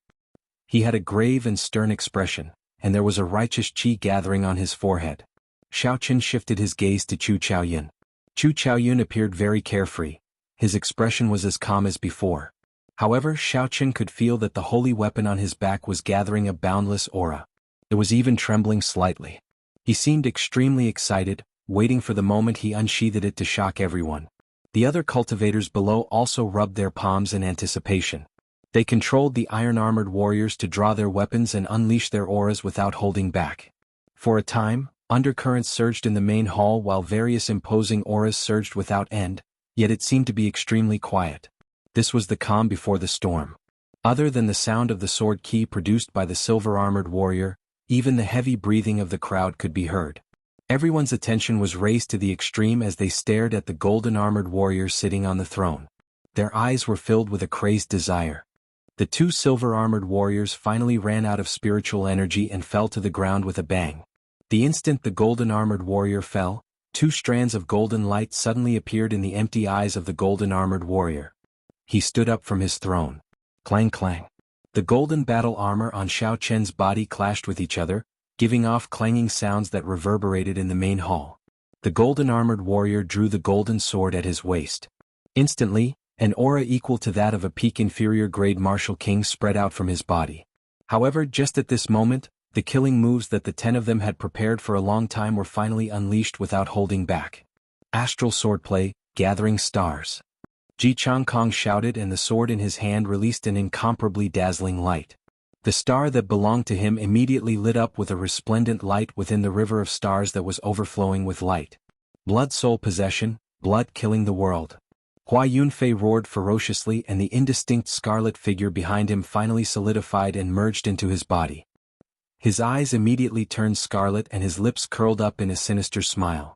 He had a grave and stern expression, and there was a righteous qi gathering on his forehead. Xiao Chen shifted his gaze to Chu Chaoyun. Chu Chaoyun appeared very carefree. His expression was as calm as before. However, Xiao Chen could feel that the holy weapon on his back was gathering a boundless aura. It was even trembling slightly. He seemed extremely excited, waiting for the moment he unsheathed it to shock everyone. The other cultivators below also rubbed their palms in anticipation. They controlled the iron-armored warriors to draw their weapons and unleash their auras without holding back. For a time, undercurrents surged in the main hall while various imposing auras surged without end, yet it seemed to be extremely quiet. This was the calm before the storm. Other than the sound of the sword key produced by the silver-armored warrior, even the heavy breathing of the crowd could be heard. Everyone's attention was raised to the extreme as they stared at the golden-armored warrior sitting on the throne. Their eyes were filled with a crazed desire. The two silver-armored warriors finally ran out of spiritual energy and fell to the ground with a bang. The instant the golden-armored warrior fell, two strands of golden light suddenly appeared in the empty eyes of the golden-armored warrior. He stood up from his throne. Clang clang. The golden battle armor on Xiao Chen's body clashed with each other, giving off clanging sounds that reverberated in the main hall. The golden-armored warrior drew the golden sword at his waist. Instantly, an aura equal to that of a peak inferior grade martial king spread out from his body. However, just at this moment, the killing moves that the 10 of them had prepared for a long time were finally unleashed without holding back. Astral swordplay, gathering stars. Ji Changkong shouted, and the sword in his hand released an incomparably dazzling light. The star that belonged to him immediately lit up with a resplendent light within the river of stars that was overflowing with light. Blood soul possession, blood killing the world. Hua Yunfei roared ferociously, and the indistinct scarlet figure behind him finally solidified and merged into his body. His eyes immediately turned scarlet and his lips curled up in a sinister smile.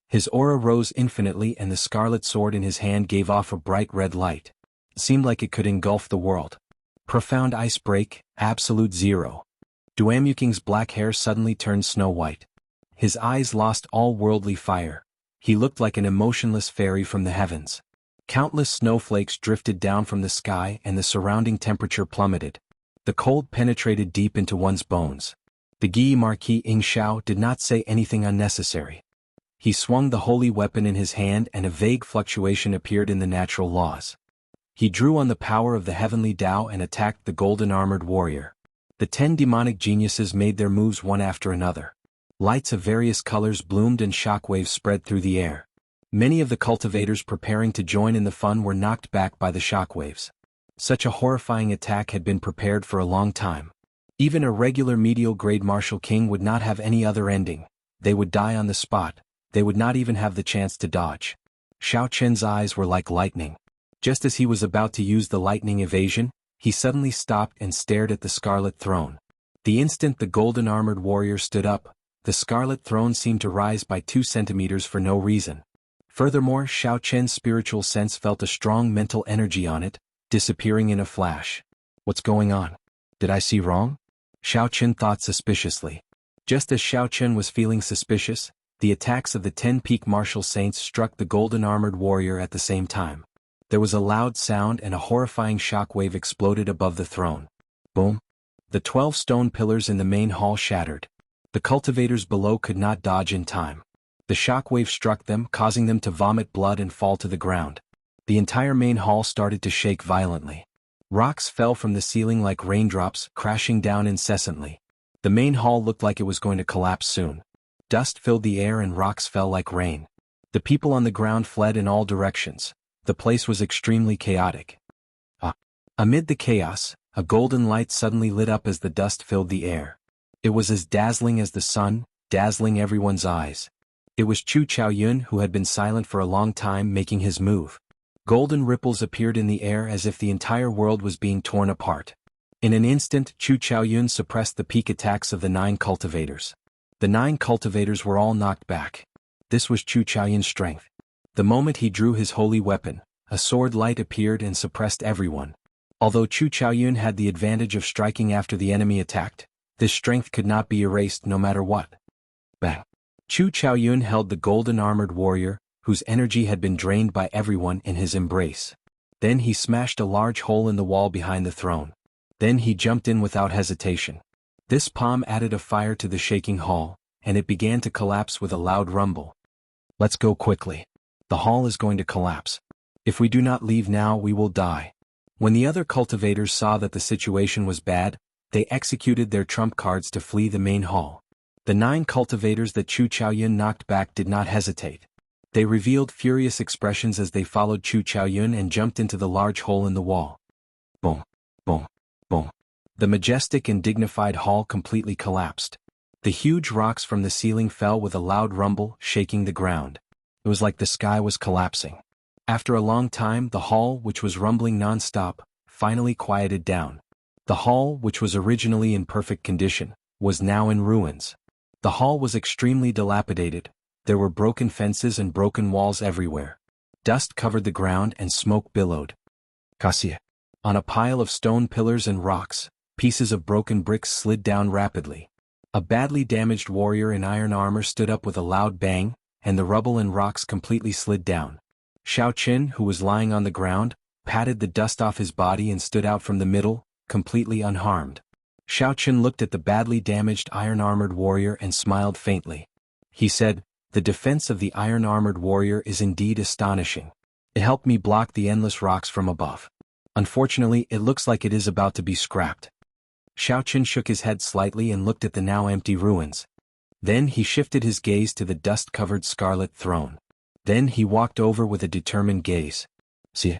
His aura rose infinitely and the scarlet sword in his hand gave off a bright red light. It seemed like it could engulf the world. Profound ice break, absolute zero. Duamuking's black hair suddenly turned snow white. His eyes lost all worldly fire. He looked like an emotionless fairy from the heavens. Countless snowflakes drifted down from the sky and the surrounding temperature plummeted. The cold penetrated deep into one's bones. The Guy Marquis Ing Shao did not say anything unnecessary. He swung the holy weapon in his hand and a vague fluctuation appeared in the natural laws. He drew on the power of the heavenly Tao and attacked the golden-armored warrior. The 10 demonic geniuses made their moves one after another. Lights of various colors bloomed and shockwaves spread through the air. Many of the cultivators preparing to join in the fun were knocked back by the shockwaves. Such a horrifying attack had been prepared for a long time. Even a regular medial grade martial king would not have any other ending. They would die on the spot. They would not even have the chance to dodge. Xiao Chen's eyes were like lightning. Just as he was about to use the lightning evasion, he suddenly stopped and stared at the scarlet throne. The instant the golden-armored warrior stood up, the scarlet throne seemed to rise by 2 centimeters for no reason. Furthermore, Xiao Chen's spiritual sense felt a strong mental energy on it, disappearing in a flash. What's going on? Did I see wrong? Xiao Chen thought suspiciously. Just as Xiao Chen was feeling suspicious, the attacks of the 10 peak martial saints struck the golden-armored warrior at the same time. There was a loud sound and a horrifying shockwave exploded above the throne. Boom! The 12 stone pillars in the main hall shattered. The cultivators below could not dodge in time. The shockwave struck them, causing them to vomit blood and fall to the ground. The entire main hall started to shake violently. Rocks fell from the ceiling like raindrops, crashing down incessantly. The main hall looked like it was going to collapse soon. Dust filled the air and rocks fell like rain. The people on the ground fled in all directions. The place was extremely chaotic. Amid the chaos, a golden light suddenly lit up as the dust filled the air. It was as dazzling as the sun, dazzling everyone's eyes. It was Chu Chaoyun who had been silent for a long time making his move. Golden ripples appeared in the air as if the entire world was being torn apart. In an instant, Chu Chaoyun suppressed the peak attacks of the 9 cultivators. The 9 cultivators were all knocked back. This was Chu Chaoyun's strength. The moment he drew his holy weapon, a sword light appeared and suppressed everyone. Although Chu Chaoyun had the advantage of striking after the enemy attacked, this strength could not be erased no matter what. Bang! Chu Chaoyun held the golden-armored warrior, whose energy had been drained by everyone, in his embrace. Then he smashed a large hole in the wall behind the throne. Then he jumped in without hesitation. This palm added a fire to the shaking hall, and it began to collapse with a loud rumble. Let's go quickly. The hall is going to collapse. If we do not leave now, we will die. When the other cultivators saw that the situation was bad, they executed their trump cards to flee the main hall. The 9 cultivators that Chu Chaoyun knocked back did not hesitate. They revealed furious expressions as they followed Chu Chaoyun and jumped into the large hole in the wall. Boom! Boom. Boom. The majestic and dignified hall completely collapsed. The huge rocks from the ceiling fell with a loud rumble, shaking the ground. It was like the sky was collapsing. After a long time, the hall, which was rumbling non-stop, finally quieted down. The hall, which was originally in perfect condition, was now in ruins. The hall was extremely dilapidated. There were broken fences and broken walls everywhere. Dust covered the ground and smoke billowed. Cassia. On a pile of stone pillars and rocks, pieces of broken bricks slid down rapidly. A badly damaged warrior in iron armor stood up with a loud bang, and the rubble and rocks completely slid down. Xiao Qin, who was lying on the ground, patted the dust off his body and stood out from the middle, completely unharmed. Xiao Qin looked at the badly damaged iron-armored warrior and smiled faintly. He said, "The defense of the iron-armored warrior is indeed astonishing. It helped me block the endless rocks from above. Unfortunately, it looks like it is about to be scrapped." Xiao Qin shook his head slightly and looked at the now empty ruins. Then he shifted his gaze to the dust-covered scarlet throne. Then he walked over with a determined gaze. See.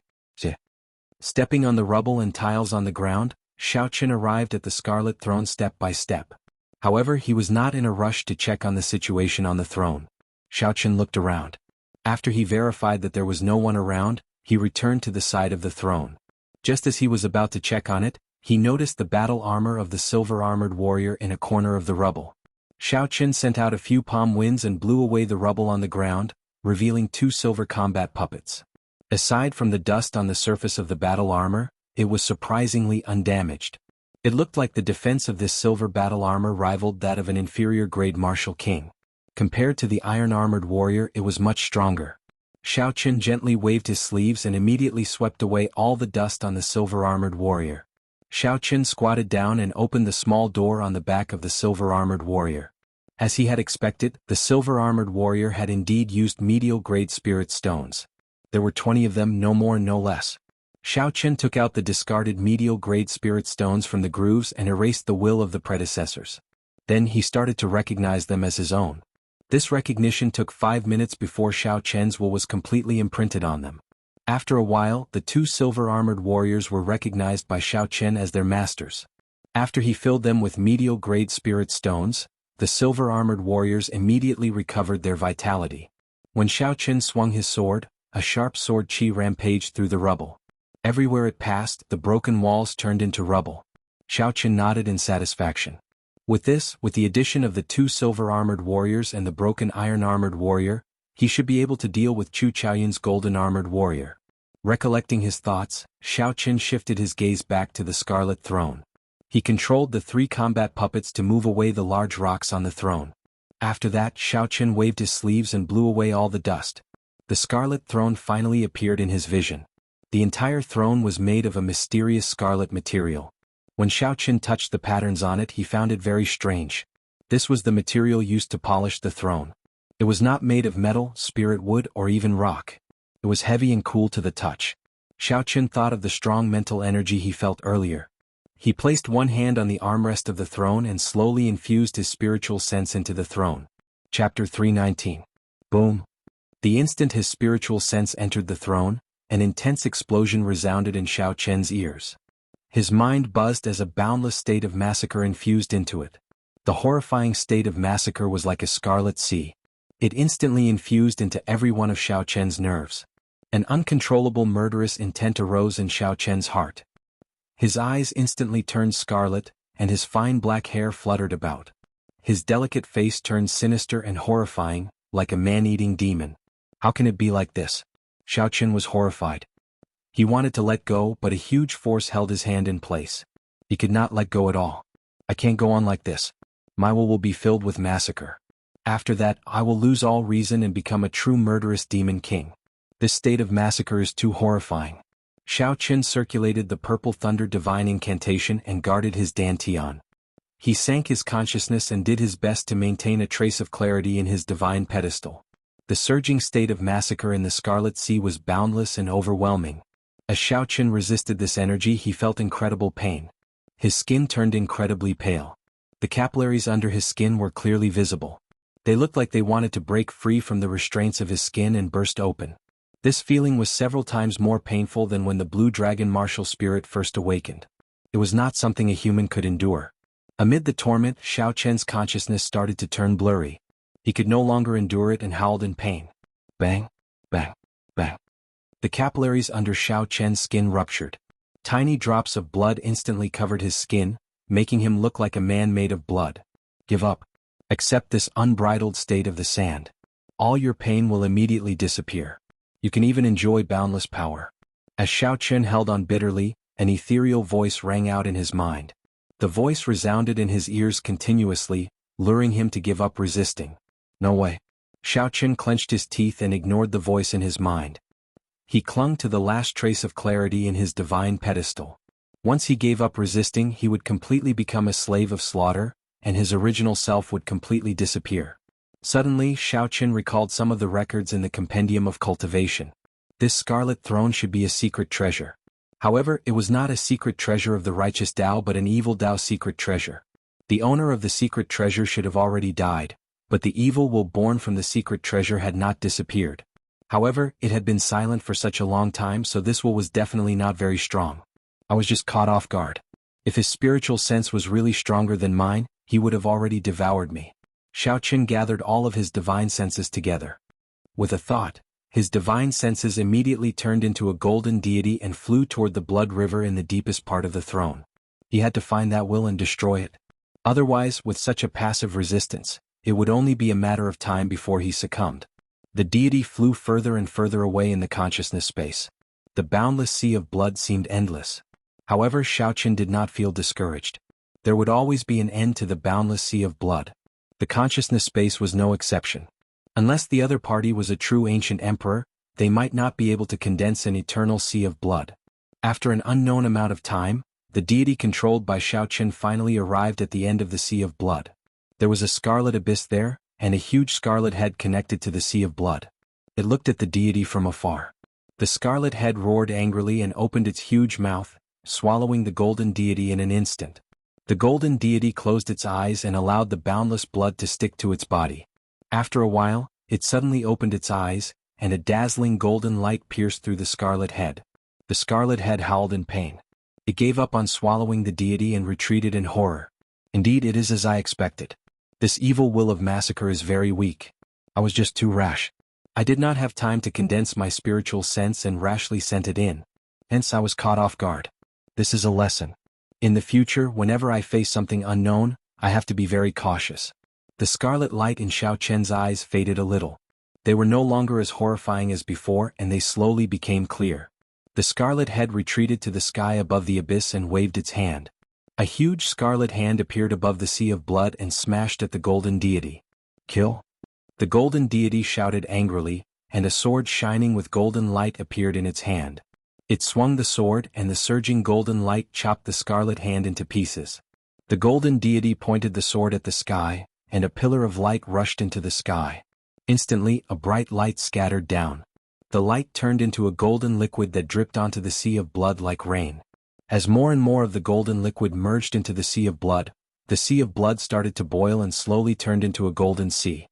Stepping on the rubble and tiles on the ground, Xiao Qin arrived at the scarlet throne step by step. However, he was not in a rush to check on the situation on the throne. Xiao Qin looked around. After he verified that there was no one around, he returned to the side of the throne. Just as he was about to check on it, he noticed the battle armor of the silver-armored warrior in a corner of the rubble. Xiao Qin sent out a few palm winds and blew away the rubble on the ground, revealing 2 silver combat puppets. Aside from the dust on the surface of the battle armor, it was surprisingly undamaged. It looked like the defense of this silver battle armor rivaled that of an inferior-grade martial king. Compared to the iron-armored warrior, it was much stronger. Xiao Qin gently waved his sleeves and immediately swept away all the dust on the silver-armored warrior. Xiao Qin squatted down and opened the small door on the back of the silver-armored warrior. As he had expected, the silver-armored warrior had indeed used medial-grade spirit stones. There were 20 of them, no more no less. Xiao Qin took out the discarded medial-grade spirit stones from the grooves and erased the will of the predecessors. Then he started to recognize them as his own. This recognition took 5 minutes before Xiao Qian's will was completely imprinted on them. After a while, the 2 silver-armored warriors were recognized by Xiao Qian as their masters. After he filled them with medial-grade spirit stones, the silver-armored warriors immediately recovered their vitality. When Xiao Qian swung his sword, a sharp sword chi rampaged through the rubble. Everywhere it passed, the broken walls turned into rubble. Xiao Qian nodded in satisfaction. With the addition of the 2 silver-armored warriors and the broken iron-armored warrior, he should be able to deal with Chu Chaoyun's golden-armored warrior. Recollecting his thoughts, Xiao Qin shifted his gaze back to the scarlet throne. He controlled the 3 combat puppets to move away the large rocks on the throne. After that, Xiao Qin waved his sleeves and blew away all the dust. The scarlet throne finally appeared in his vision. The entire throne was made of a mysterious scarlet material. When Xiao Qin touched the patterns on it, he found it very strange. This was the material used to polish the throne. It was not made of metal, spirit wood, or even rock. It was heavy and cool to the touch. Xiao Qin thought of the strong mental energy he felt earlier. He placed one hand on the armrest of the throne and slowly infused his spiritual sense into the throne. Chapter 319. Boom. The instant his spiritual sense entered the throne, an intense explosion resounded in Xiao Qian's ears. His mind buzzed as a boundless state of massacre infused into it. The horrifying state of massacre was like a scarlet sea. It instantly infused into every one of Xiao Qian's nerves. An uncontrollable murderous intent arose in Xiao Qian's heart. His eyes instantly turned scarlet, and his fine black hair fluttered about. His delicate face turned sinister and horrifying, like a man-eating demon. How can it be like this? Xiao Qin was horrified. He wanted to let go, but a huge force held his hand in place. He could not let go at all. I can't go on like this. My will be filled with massacre. After that, I will lose all reason and become a true murderous demon king. This state of massacre is too horrifying. Xiao Qin circulated the purple thunder divine incantation and guarded his dantian. He sank his consciousness and did his best to maintain a trace of clarity in his divine pedestal. The surging state of massacre in the Scarlet Sea was boundless and overwhelming. As Xiao Qin resisted this energy, he felt incredible pain. His skin turned incredibly pale. The capillaries under his skin were clearly visible. They looked like they wanted to break free from the restraints of his skin and burst open. This feeling was several times more painful than when the blue dragon martial spirit first awakened. It was not something a human could endure. Amid the torment, Xiao Chen's consciousness started to turn blurry. He could no longer endure it and howled in pain. Bang, bang, bang. The capillaries under Xiao Chen's skin ruptured. Tiny drops of blood instantly covered his skin, making him look like a man made of blood. Give up. Accept this unbridled state of the sand. All your pain will immediately disappear. You can even enjoy boundless power. As Xiao Chen held on bitterly, an ethereal voice rang out in his mind. The voice resounded in his ears continuously, luring him to give up resisting. No way. Xiao Chen clenched his teeth and ignored the voice in his mind. He clung to the last trace of clarity in his divine pedestal. Once he gave up resisting, he would completely become a slave of slaughter, and his original self would completely disappear. Suddenly, Xiao Chen recalled some of the records in the Compendium of Cultivation. This scarlet throne should be a secret treasure. However, it was not a secret treasure of the righteous Tao but an evil Tao secret treasure. The owner of the secret treasure should have already died, but the evil will born from the secret treasure had not disappeared. However, it had been silent for such a long time, so this will was definitely not very strong. I was just caught off guard. If his spiritual sense was really stronger than mine, he would have already devoured me. Xiao Chen gathered all of his divine senses together. With a thought, his divine senses immediately turned into a golden deity and flew toward the blood river in the deepest part of the throne. He had to find that will and destroy it. Otherwise, with such a passive resistance, it would only be a matter of time before he succumbed. The deity flew further and further away in the consciousness space. The boundless sea of blood seemed endless. However, Xiao Chen did not feel discouraged. There would always be an end to the boundless sea of blood. The consciousness space was no exception. Unless the other party was a true ancient emperor, they might not be able to condense an eternal sea of blood. After an unknown amount of time, the deity controlled by Xiao Chen finally arrived at the end of the sea of blood. There was a scarlet abyss there, and a huge scarlet head connected to the sea of blood. It looked at the deity from afar. The scarlet head roared angrily and opened its huge mouth, swallowing the golden deity in an instant. The golden deity closed its eyes and allowed the boundless blood to stick to its body. After a while, it suddenly opened its eyes, and a dazzling golden light pierced through the scarlet head. The scarlet head howled in pain. It gave up on swallowing the deity and retreated in horror. Indeed, it is as I expected. This evil will of massacre is very weak. I was just too rash. I did not have time to condense my spiritual sense and rashly sent it in. Hence I was caught off guard. This is a lesson. In the future, whenever I face something unknown, I have to be very cautious. The scarlet light in Xiao Chen's eyes faded a little. They were no longer as horrifying as before and they slowly became clear. The scarlet head retreated to the sky above the abyss and waved its hand. A huge scarlet hand appeared above the sea of blood and smashed at the golden deity. Kill? The golden deity shouted angrily, and a sword shining with golden light appeared in its hand. It swung the sword and the surging golden light chopped the scarlet hand into pieces. The golden deity pointed the sword at the sky, and a pillar of light rushed into the sky. Instantly, a bright light scattered down. The light turned into a golden liquid that dripped onto the sea of blood like rain. As more and more of the golden liquid merged into the sea of blood started to boil and slowly turned into a golden sea.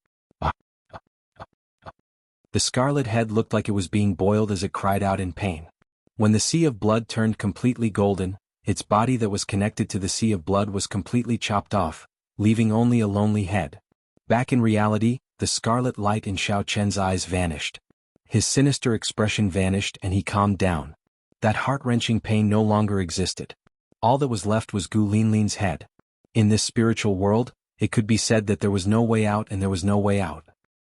The scarlet head looked like it was being boiled as it cried out in pain. When the sea of blood turned completely golden, its body that was connected to the sea of blood was completely chopped off, leaving only a lonely head. Back in reality, the scarlet light in Xiao Chen's eyes vanished. His sinister expression vanished and he calmed down. That heart-wrenching pain no longer existed. All that was left was Gu Linlin's head. In this spiritual world, it could be said that there was no way out and there was no way out.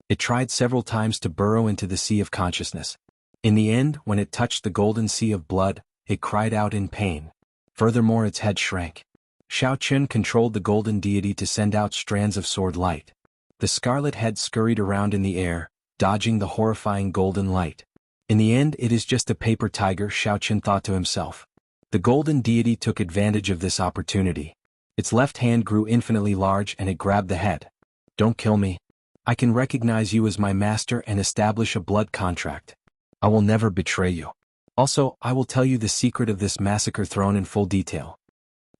It tried several times to burrow into the sea of consciousness. In the end, when it touched the golden sea of blood, it cried out in pain. Furthermore, its head shrank. Xiao Chen controlled the golden deity to send out strands of sword light. The scarlet head scurried around in the air, dodging the horrifying golden light. In the end, it is just a paper tiger, Xiao Chen thought to himself. The golden deity took advantage of this opportunity. Its left hand grew infinitely large and it grabbed the head. Don't kill me. I can recognize you as my master and establish a blood contract. I will never betray you. Also, I will tell you the secret of this massacre throne in full detail.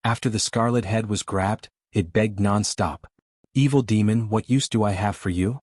After the scarlet head was grabbed, it begged non-stop. Evil demon, what use do I have for you?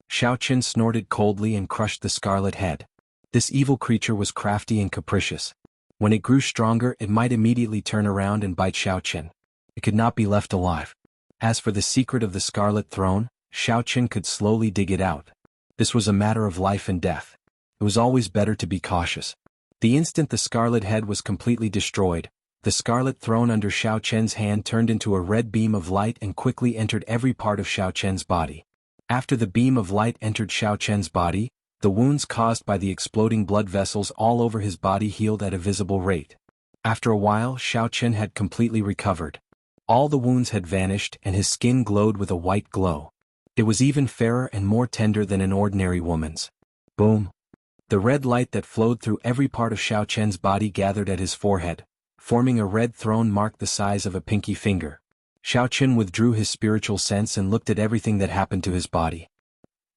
Xiao Chen snorted coldly and crushed the scarlet head. This evil creature was crafty and capricious. When it grew stronger, it might immediately turn around and bite Xiao Chen. It could not be left alive. As for the secret of the Scarlet Throne, Xiao Chen could slowly dig it out. This was a matter of life and death. It was always better to be cautious. The instant the Scarlet Head was completely destroyed, the Scarlet Throne under Xiao Chen's hand turned into a red beam of light and quickly entered every part of Xiao Chen's body. After the beam of light entered Xiao Chen's body, the wounds caused by the exploding blood vessels all over his body healed at a visible rate. After a while, Xiao Chen had completely recovered. All the wounds had vanished and his skin glowed with a white glow. It was even fairer and more tender than an ordinary woman's. Boom! The red light that flowed through every part of Xiao Chen's body gathered at his forehead, forming a red throne mark the size of a pinky finger. Xiao Chen withdrew his spiritual sense and looked at everything that happened to his body.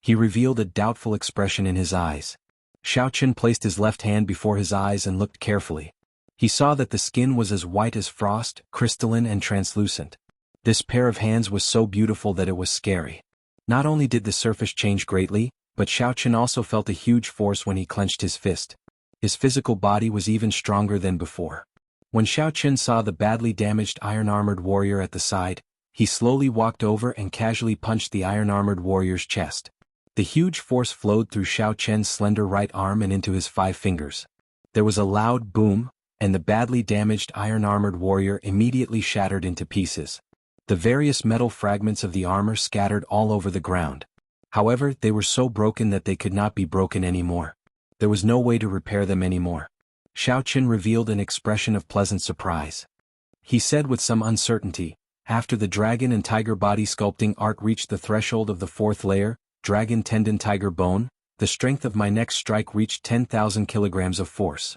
He revealed a doubtful expression in his eyes. Xiao Chen placed his left hand before his eyes and looked carefully. He saw that the skin was as white as frost, crystalline and translucent. This pair of hands was so beautiful that it was scary. Not only did the surface change greatly, but Xiao Chen also felt a huge force when he clenched his fist. His physical body was even stronger than before. When Xiao Chen saw the badly damaged iron-armored warrior at the side, he slowly walked over and casually punched the iron-armored warrior's chest. The huge force flowed through Xiao Chen's slender right arm and into his 5 fingers. There was a loud boom, and the badly damaged iron-armored warrior immediately shattered into pieces. The various metal fragments of the armor scattered all over the ground. However, they were so broken that they could not be broken anymore. There was no way to repair them anymore. Xiao Chen revealed an expression of pleasant surprise. He said with some uncertainty, "After the dragon and tiger body sculpting art reached the threshold of the 4th layer, dragon tendon tiger bone, the strength of my next strike reached 10,000 kilograms of force.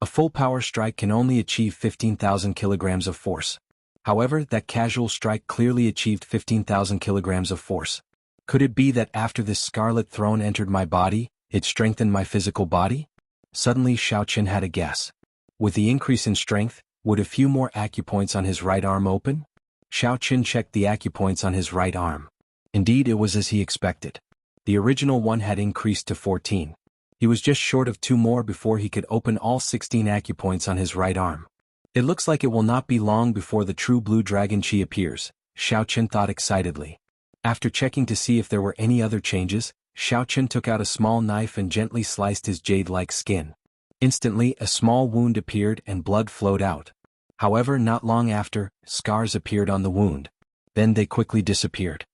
A full power strike can only achieve 15,000 kilograms of force. However, that casual strike clearly achieved 15,000 kilograms of force. Could it be that after this Scarlet Throne entered my body, it strengthened my physical body?" Suddenly Xiao Chen had a guess. With the increase in strength, would a few more acupoints on his right arm open? Xiao Chen checked the acupoints on his right arm. Indeed, it was as he expected. The original one had increased to 14. He was just short of 2 more before he could open all 16 acupoints on his right arm. It looks like it will not be long before the true blue dragon chi appears, Xiao Chen thought excitedly. After checking to see if there were any other changes, Xiao Chen took out a small knife and gently sliced his jade-like skin. Instantly, a small wound appeared and blood flowed out. However, not long after, scars appeared on the wound. Then they quickly disappeared.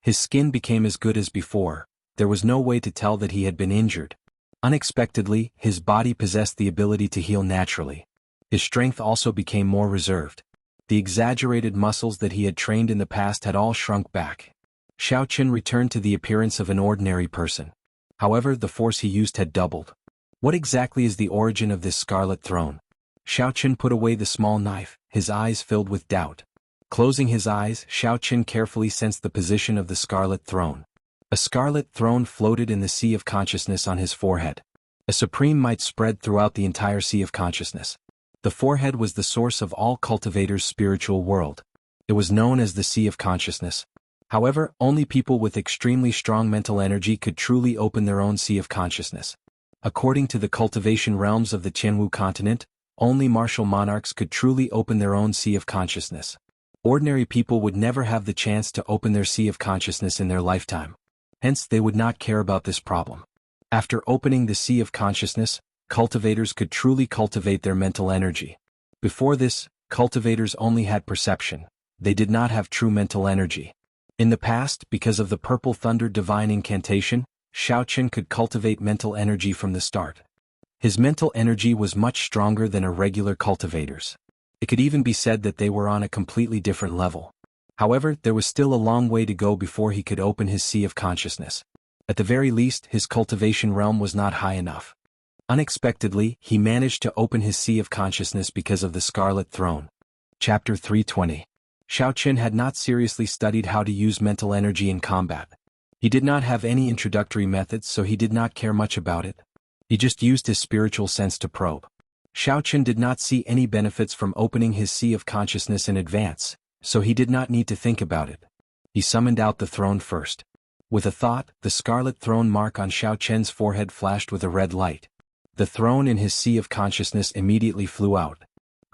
His skin became as good as before. There was no way to tell that he had been injured. Unexpectedly, his body possessed the ability to heal naturally. His strength also became more reserved. The exaggerated muscles that he had trained in the past had all shrunk back. Xiao Chen returned to the appearance of an ordinary person. However, the force he used had doubled. What exactly is the origin of this Scarlet Throne? Xiao Chen put away the small knife, his eyes filled with doubt. Closing his eyes, Xiao Chen carefully sensed the position of the Scarlet Throne. A Scarlet Throne floated in the sea of consciousness on his forehead. A supreme might spread throughout the entire sea of consciousness. The forehead was the source of all cultivators' spiritual world. It was known as the Sea of Consciousness. However, only people with extremely strong mental energy could truly open their own Sea of Consciousness. According to the cultivation realms of the Jianghu continent, only martial monarchs could truly open their own Sea of Consciousness. Ordinary people would never have the chance to open their Sea of Consciousness in their lifetime. Hence, they would not care about this problem. After opening the Sea of Consciousness, cultivators could truly cultivate their mental energy. Before this, cultivators only had perception. They did not have true mental energy. In the past, because of the Purple Thunder divine incantation, Xiao Chen could cultivate mental energy from the start. His mental energy was much stronger than a regular cultivator's. It could even be said that they were on a completely different level. However, there was still a long way to go before he could open his Sea of Consciousness. At the very least, his cultivation realm was not high enough. Unexpectedly, he managed to open his Sea of Consciousness because of the Scarlet Throne. Chapter 320. Xiao Chen had not seriously studied how to use mental energy in combat. He did not have any introductory methods, so he did not care much about it. He just used his spiritual sense to probe. Xiao Chen did not see any benefits from opening his Sea of Consciousness in advance, so he did not need to think about it. He summoned out the throne first. With a thought, the Scarlet Throne mark on Xiao Chen's forehead flashed with a red light. The throne in his sea of consciousness immediately flew out.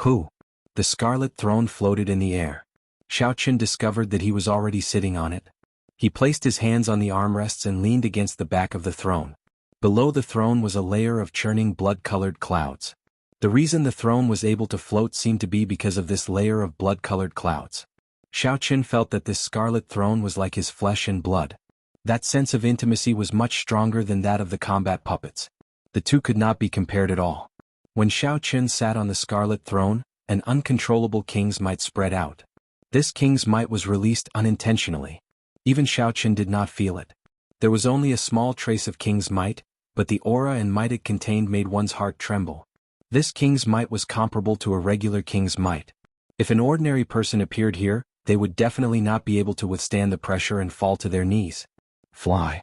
Who? The scarlet throne floated in the air. Xiaoqun discovered that he was already sitting on it. He placed his hands on the armrests and leaned against the back of the throne. Below the throne was a layer of churning blood-colored clouds. The reason the throne was able to float seemed to be because of this layer of blood-colored clouds. Xiaoqun felt that this scarlet throne was like his flesh and blood. That sense of intimacy was much stronger than that of the combat puppets. The two could not be compared at all. When Xiaoqun sat on the scarlet throne, an uncontrollable king's might spread out. This king's might was released unintentionally. Even Xiaoqun did not feel it. There was only a small trace of king's might, but the aura and might it contained made one's heart tremble. This king's might was comparable to a regular king's might. If an ordinary person appeared here, they would definitely not be able to withstand the pressure and fall to their knees. Fly.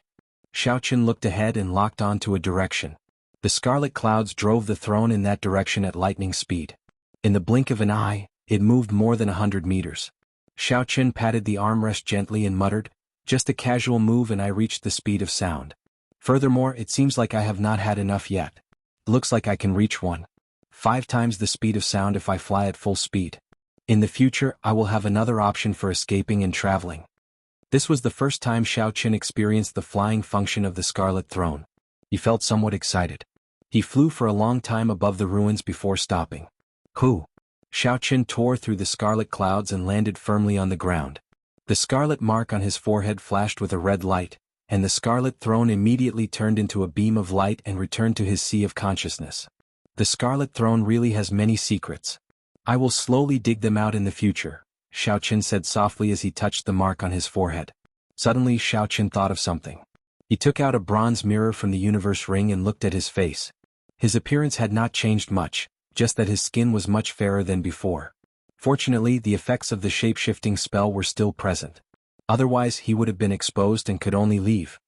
Xiaoqun looked ahead and locked on to a direction. The scarlet clouds drove the throne in that direction at lightning speed. In the blink of an eye, it moved more than 100 meters. Xiaoqun patted the armrest gently and muttered, "Just a casual move and I reached the speed of sound. Furthermore, it seems like I have not had enough yet. Looks like I can reach 5 times the speed of sound if I fly at full speed. In the future, I will have another option for escaping and traveling." This was the first time Xiaoqun experienced the flying function of the Scarlet Throne. He felt somewhat excited. He flew for a long time above the ruins before stopping. Who? Xiaoqun tore through the scarlet clouds and landed firmly on the ground. The scarlet mark on his forehead flashed with a red light, and the Scarlet Throne immediately turned into a beam of light and returned to his sea of consciousness. The Scarlet Throne really has many secrets. I will slowly dig them out in the future, Xiaoqun said softly as he touched the mark on his forehead. Suddenly Xiaoqun thought of something. He took out a bronze mirror from the universe ring and looked at his face. His appearance had not changed much, just that his skin was much fairer than before. Fortunately, the effects of the shape-shifting spell were still present. Otherwise he would have been exposed and could only leave.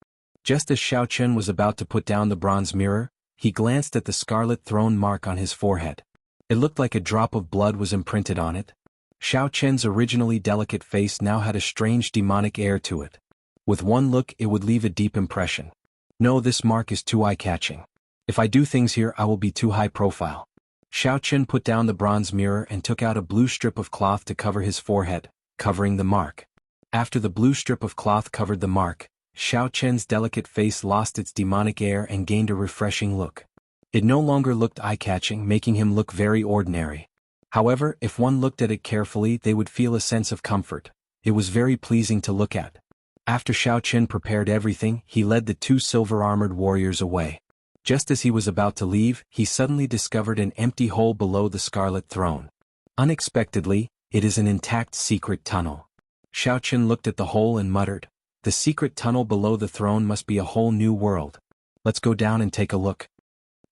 Just as Xiaoqun was about to put down the bronze mirror, he glanced at the Scarlet Throne mark on his forehead. It looked like a drop of blood was imprinted on it. Xiaoqun's originally delicate face now had a strange demonic air to it. With one look it would leave a deep impression. No, this mark is too eye-catching. If I do things here I will be too high profile. Xiaoqun put down the bronze mirror and took out a blue strip of cloth to cover his forehead, covering the mark. After the blue strip of cloth covered the mark, Xiaoqun's delicate face lost its demonic air and gained a refreshing look. It no longer looked eye-catching, making him look very ordinary. However, if one looked at it carefully they would feel a sense of comfort. It was very pleasing to look at. After Xiaoqun prepared everything, he led the two silver-armored warriors away. Just as he was about to leave, he suddenly discovered an empty hole below the Scarlet Throne. Unexpectedly, it is an intact secret tunnel. Xiaoqun looked at the hole and muttered, "The secret tunnel below the throne must be a whole new world. Let's go down and take a look."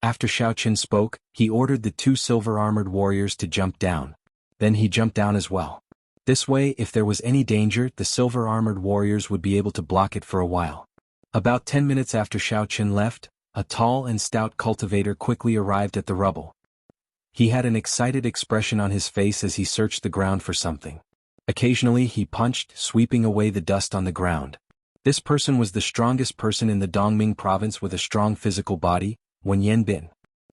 After Xiaoqun spoke, he ordered the two silver-armored warriors to jump down. Then he jumped down as well. This way, if there was any danger, the silver-armored warriors would be able to block it for a while. About 10 minutes after Xiaoqun left, a tall and stout cultivator quickly arrived at the rubble. He had an excited expression on his face as he searched the ground for something. Occasionally he punched, sweeping away the dust on the ground. This person was the strongest person in the Dongming province with a strong physical body, Wen Yanbin.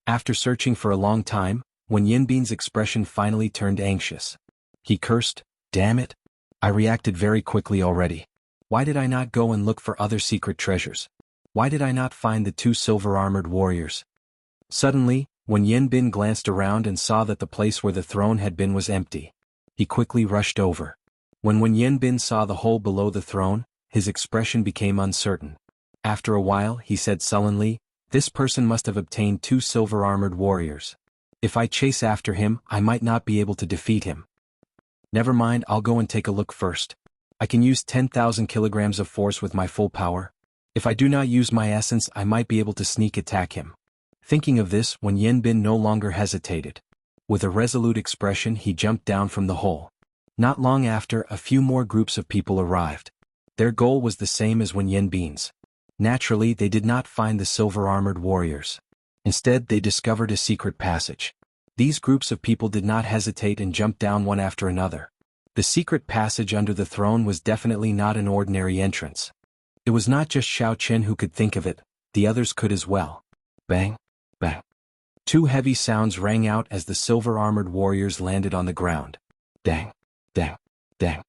After searching for a long time, Wen Yanbin's expression finally turned anxious. He cursed, "Damn it! I reacted very quickly already. Why did I not go and look for other secret treasures? Why did I not find the two silver-armored warriors?" Suddenly, Wen Yanbin glanced around and saw that the place where the throne had been was empty. He quickly rushed over. When Wen Yanbin saw the hole below the throne, his expression became uncertain. After a while he said sullenly, "This person must have obtained two silver-armored warriors. If I chase after him, I might not be able to defeat him. Never mind, I'll go and take a look first. I can use 10,000 kilograms of force with my full power. If I do not use my essence I might be able to sneak attack him." Thinking of this, Wen Yanbin no longer hesitated. With a resolute expression he jumped down from the hole. Not long after, a few more groups of people arrived. Their goal was the same as Wen Yanbin's. Naturally, they did not find the silver-armored warriors. Instead, they discovered a secret passage. These groups of people did not hesitate and jumped down one after another. The secret passage under the throne was definitely not an ordinary entrance. It was not just Xiaoqun who could think of it, the others could as well. Bang! Bang! Two heavy sounds rang out as the silver-armored warriors landed on the ground. Dang, dang, dang.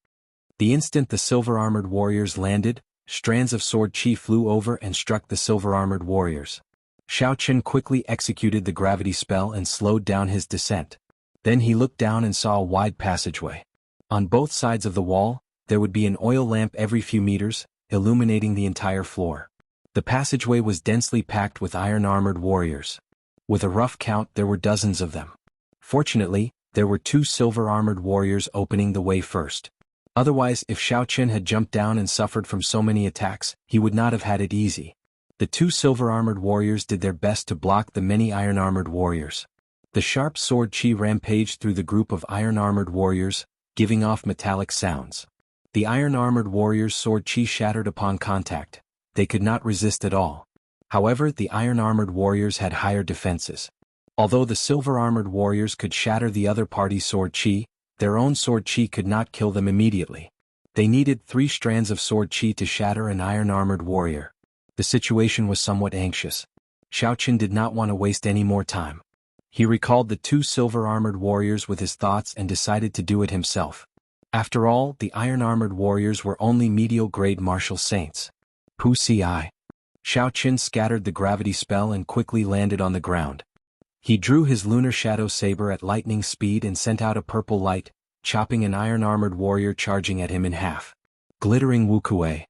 The instant the silver-armored warriors landed, strands of sword chi flew over and struck the silver-armored warriors. Xiao Chen quickly executed the gravity spell and slowed down his descent. Then he looked down and saw a wide passageway. On both sides of the wall, there would be an oil lamp every few meters, illuminating the entire floor. The passageway was densely packed with iron-armored warriors. With a rough count, there were dozens of them. Fortunately, there were two silver-armored warriors opening the way first. Otherwise, if Xiao Chen had jumped down and suffered from so many attacks, he would not have had it easy. The two silver-armored warriors did their best to block the many iron-armored warriors. The sharp sword chi rampaged through the group of iron-armored warriors, giving off metallic sounds. The iron-armored warriors' sword chi shattered upon contact. They could not resist at all. However, the iron-armored warriors had higher defenses. Although the silver-armored warriors could shatter the other party's sword chi, their own sword chi could not kill them immediately. They needed 3 strands of sword chi to shatter an iron-armored warrior. The situation was somewhat anxious. Xiao Chen did not want to waste any more time. He recalled the two silver-armored warriors with his thoughts and decided to do it himself. After all, the iron-armored warriors were only medial-grade martial saints. Pu Si. Xiao Chen scattered the gravity spell and quickly landed on the ground. He drew his lunar shadow saber at lightning speed and sent out a purple light, chopping an iron-armored warrior charging at him in half. Glittering Wukuei.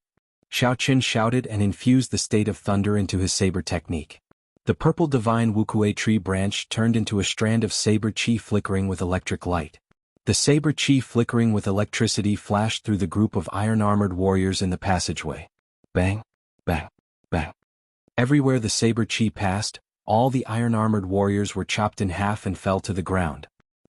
Xiao Chen shouted and infused the state of thunder into his saber technique. The purple divine Wukuei tree branch turned into a strand of saber chi flickering with electric light. The saber chi flickering with electricity flashed through the group of iron-armored warriors in the passageway. Bang, bang, bang. Everywhere the saber chi passed, all the iron-armored warriors were chopped in half and fell to the ground.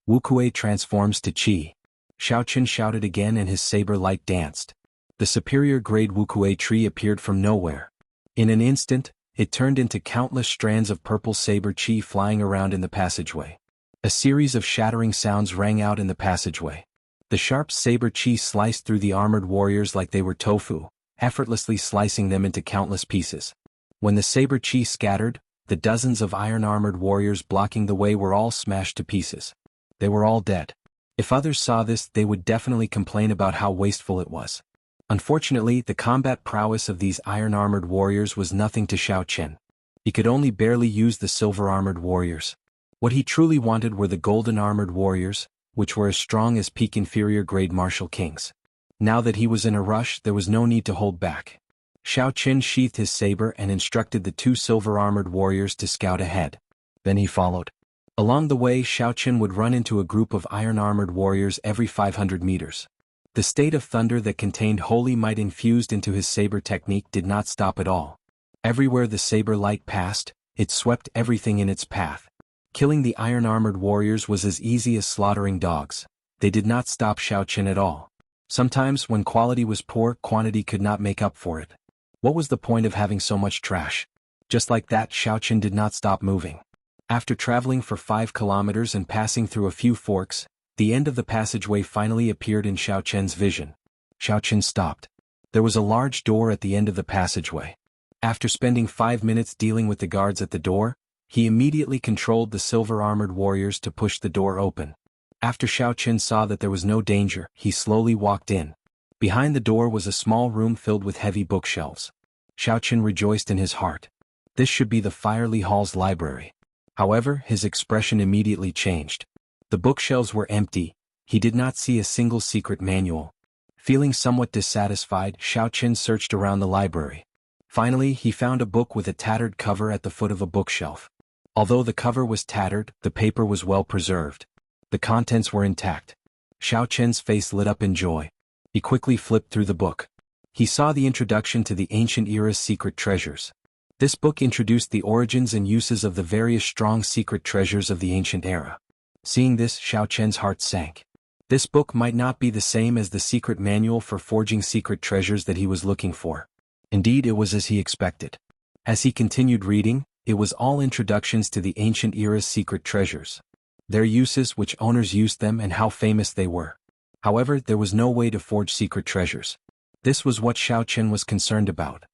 Wukuei transforms to chi. Xiao Chen shouted again and his saber light danced. The superior-grade Wukuei tree appeared from nowhere. In an instant, it turned into countless strands of purple saber chi flying around in the passageway. A series of shattering sounds rang out in the passageway. The sharp saber chi sliced through the armored warriors like they were tofu, effortlessly slicing them into countless pieces. When the saber chi scattered, the dozens of iron-armored warriors blocking the way were all smashed to pieces. They were all dead. If others saw this, they would definitely complain about how wasteful it was. Unfortunately, the combat prowess of these iron-armored warriors was nothing to Xiao Chen. He could only barely use the silver-armored warriors. What he truly wanted were the golden-armored warriors, which were as strong as peak inferior-grade martial kings. Now that he was in a rush, there was no need to hold back. Xiao Chen sheathed his saber and instructed the two silver-armored warriors to scout ahead. Then he followed. Along the way, Xiao Chen would run into a group of iron-armored warriors every 500 meters. The state of thunder that contained holy might infused into his saber technique did not stop at all. Everywhere the saber light passed, it swept everything in its path. Killing the iron-armored warriors was as easy as slaughtering dogs. They did not stop Xiao Chen at all. Sometimes, when quality was poor, quantity could not make up for it. What was the point of having so much trash? Just like that, Xiao Chen did not stop moving. After traveling for 5 kilometers and passing through a few forks, the end of the passageway finally appeared in Xiao Chen's vision. Xiao Chen stopped. There was a large door at the end of the passageway. After spending 5 minutes dealing with the guards at the door, he immediately controlled the silver-armored warriors to push the door open. After Xiao Chen saw that there was no danger, he slowly walked in. Behind the door was a small room filled with heavy bookshelves. Xiao Chen rejoiced in his heart. This should be the Firely Hall's library. However, his expression immediately changed. The bookshelves were empty. He did not see a single secret manual. Feeling somewhat dissatisfied, Xiao Chen searched around the library. Finally, he found a book with a tattered cover at the foot of a bookshelf. Although the cover was tattered, the paper was well preserved. The contents were intact. Xiao Chen's face lit up in joy. He quickly flipped through the book. He saw the introduction to the ancient era's secret treasures. This book introduced the origins and uses of the various strong secret treasures of the ancient era. Seeing this, Xiao Chen's heart sank. This book might not be the same as the secret manual for forging secret treasures that he was looking for. Indeed, it was as he expected. As he continued reading, it was all introductions to the ancient era's secret treasures. Their uses, which owners used them, and how famous they were. However, there was no way to forge secret treasures. This was what Xiao Chen was concerned about.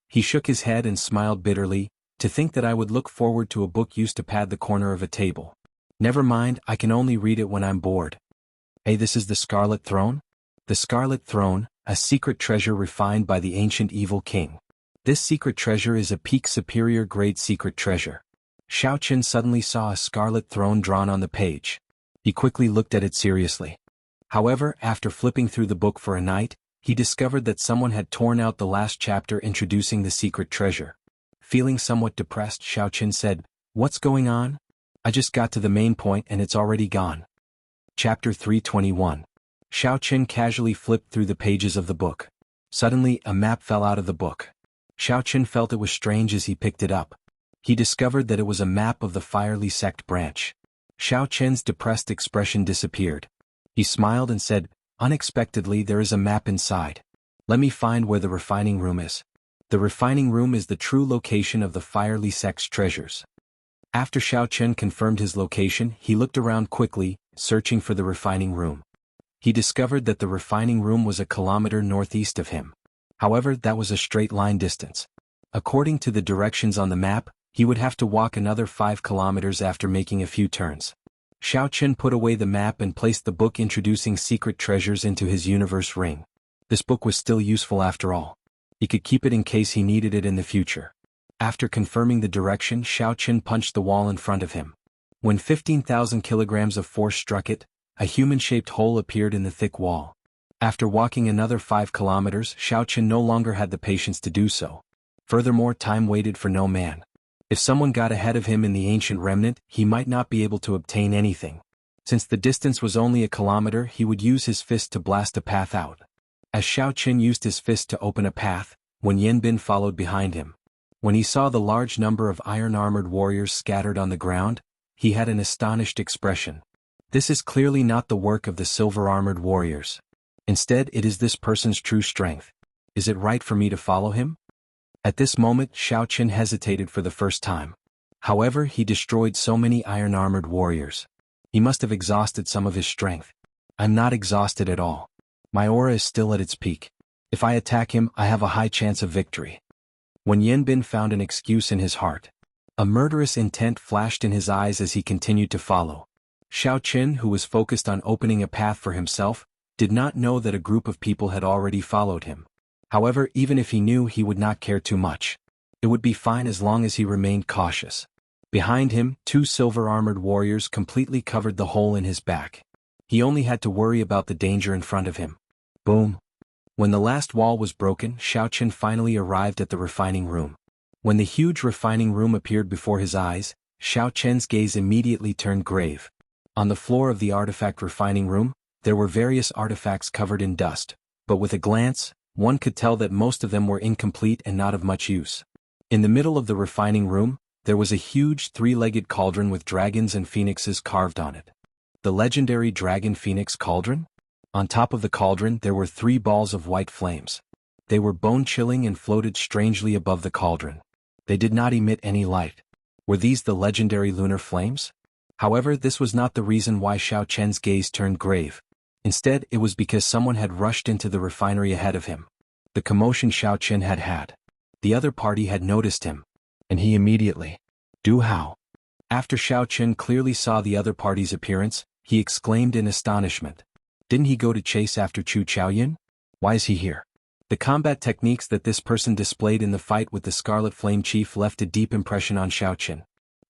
He shook his head and smiled bitterly. To think that I would look forward to a book used to pad the corner of a table. Never mind, I can only read it when I'm bored. Hey, this is the Scarlet Throne? The Scarlet Throne, a secret treasure refined by the ancient evil king. This secret treasure is a peak superior grade secret treasure. Xiaoqin suddenly saw a scarlet throne drawn on the page. He quickly looked at it seriously. However, after flipping through the book for a night, he discovered that someone had torn out the last chapter introducing the secret treasure. Feeling somewhat depressed, Xiaoqin said, "What's going on? I just got to the main point and it's already gone." Chapter 321. Xiaoqin casually flipped through the pages of the book. Suddenly, a map fell out of the book. Xiaoqin felt it was strange as he picked it up. He discovered that it was a map of the Firely Sect branch. Xiaoqin's depressed expression disappeared. He smiled and said, "Unexpectedly there is a map inside. Let me find where the refining room is." The refining room is the true location of the Firely Sect's treasures. After Xiaoqin confirmed his location, he looked around quickly, searching for the refining room. He discovered that the refining room was a kilometer northeast of him. However, that was a straight line distance. According to the directions on the map, he would have to walk another 5 kilometers after making a few turns. Xiaoqin put away the map and placed the book introducing secret treasures into his universe ring. This book was still useful after all. He could keep it in case he needed it in the future. After confirming the direction, Xiaoqin punched the wall in front of him. When 15,000 kilograms of force struck it, a human-shaped hole appeared in the thick wall. After walking another 5 kilometers, Xiaoqin no longer had the patience to do so. Furthermore, time waited for no man. If someone got ahead of him in the ancient remnant, he might not be able to obtain anything. Since the distance was only a kilometer, he would use his fist to blast a path out. As Xiaoqin used his fist to open a path, Wen Yanbin followed behind him. When he saw the large number of iron-armored warriors scattered on the ground, he had an astonished expression. This is clearly not the work of the silver-armored warriors. Instead, it is this person's true strength. Is it right for me to follow him? At this moment, Xiaoqin hesitated for the first time. However, he destroyed so many iron-armored warriors. He must have exhausted some of his strength. I'm not exhausted at all. My aura is still at its peak. If I attack him, I have a high chance of victory. When Yanbin found an excuse in his heart. A murderous intent flashed in his eyes as he continued to follow. Xiaoqin, who was focused on opening a path for himself, did not know that a group of people had already followed him. However, even if he knew, he would not care too much. It would be fine as long as he remained cautious. Behind him, 2 silver-armored warriors completely covered the hole in his back. He only had to worry about the danger in front of him. Boom. When the last wall was broken, Xiaoqin finally arrived at the refining room. When the huge refining room appeared before his eyes, Xiaoqin's gaze immediately turned grave. On the floor of the artifact refining room, there were various artifacts covered in dust, but with a glance, one could tell that most of them were incomplete and not of much use. In the middle of the refining room, there was a huge 3-legged cauldron with dragons and phoenixes carved on it. The legendary Dragon Phoenix Cauldron? On top of the cauldron there were 3 balls of white flames. They were bone-chilling and floated strangely above the cauldron. They did not emit any light. Were these the legendary lunar flames? However, this was not the reason why Xiaoqin's gaze turned grave. Instead, it was because someone had rushed into the refinery ahead of him. The commotion Xiaoqin had had. The other party had noticed him. And he immediately. Du Hao. After Xiaoqin clearly saw the other party's appearance, he exclaimed in astonishment. Didn't he go to chase after Chu Chaoyin? Why is he here? The combat techniques that this person displayed in the fight with the Scarlet Flame Chief left a deep impression on Xiaoqin.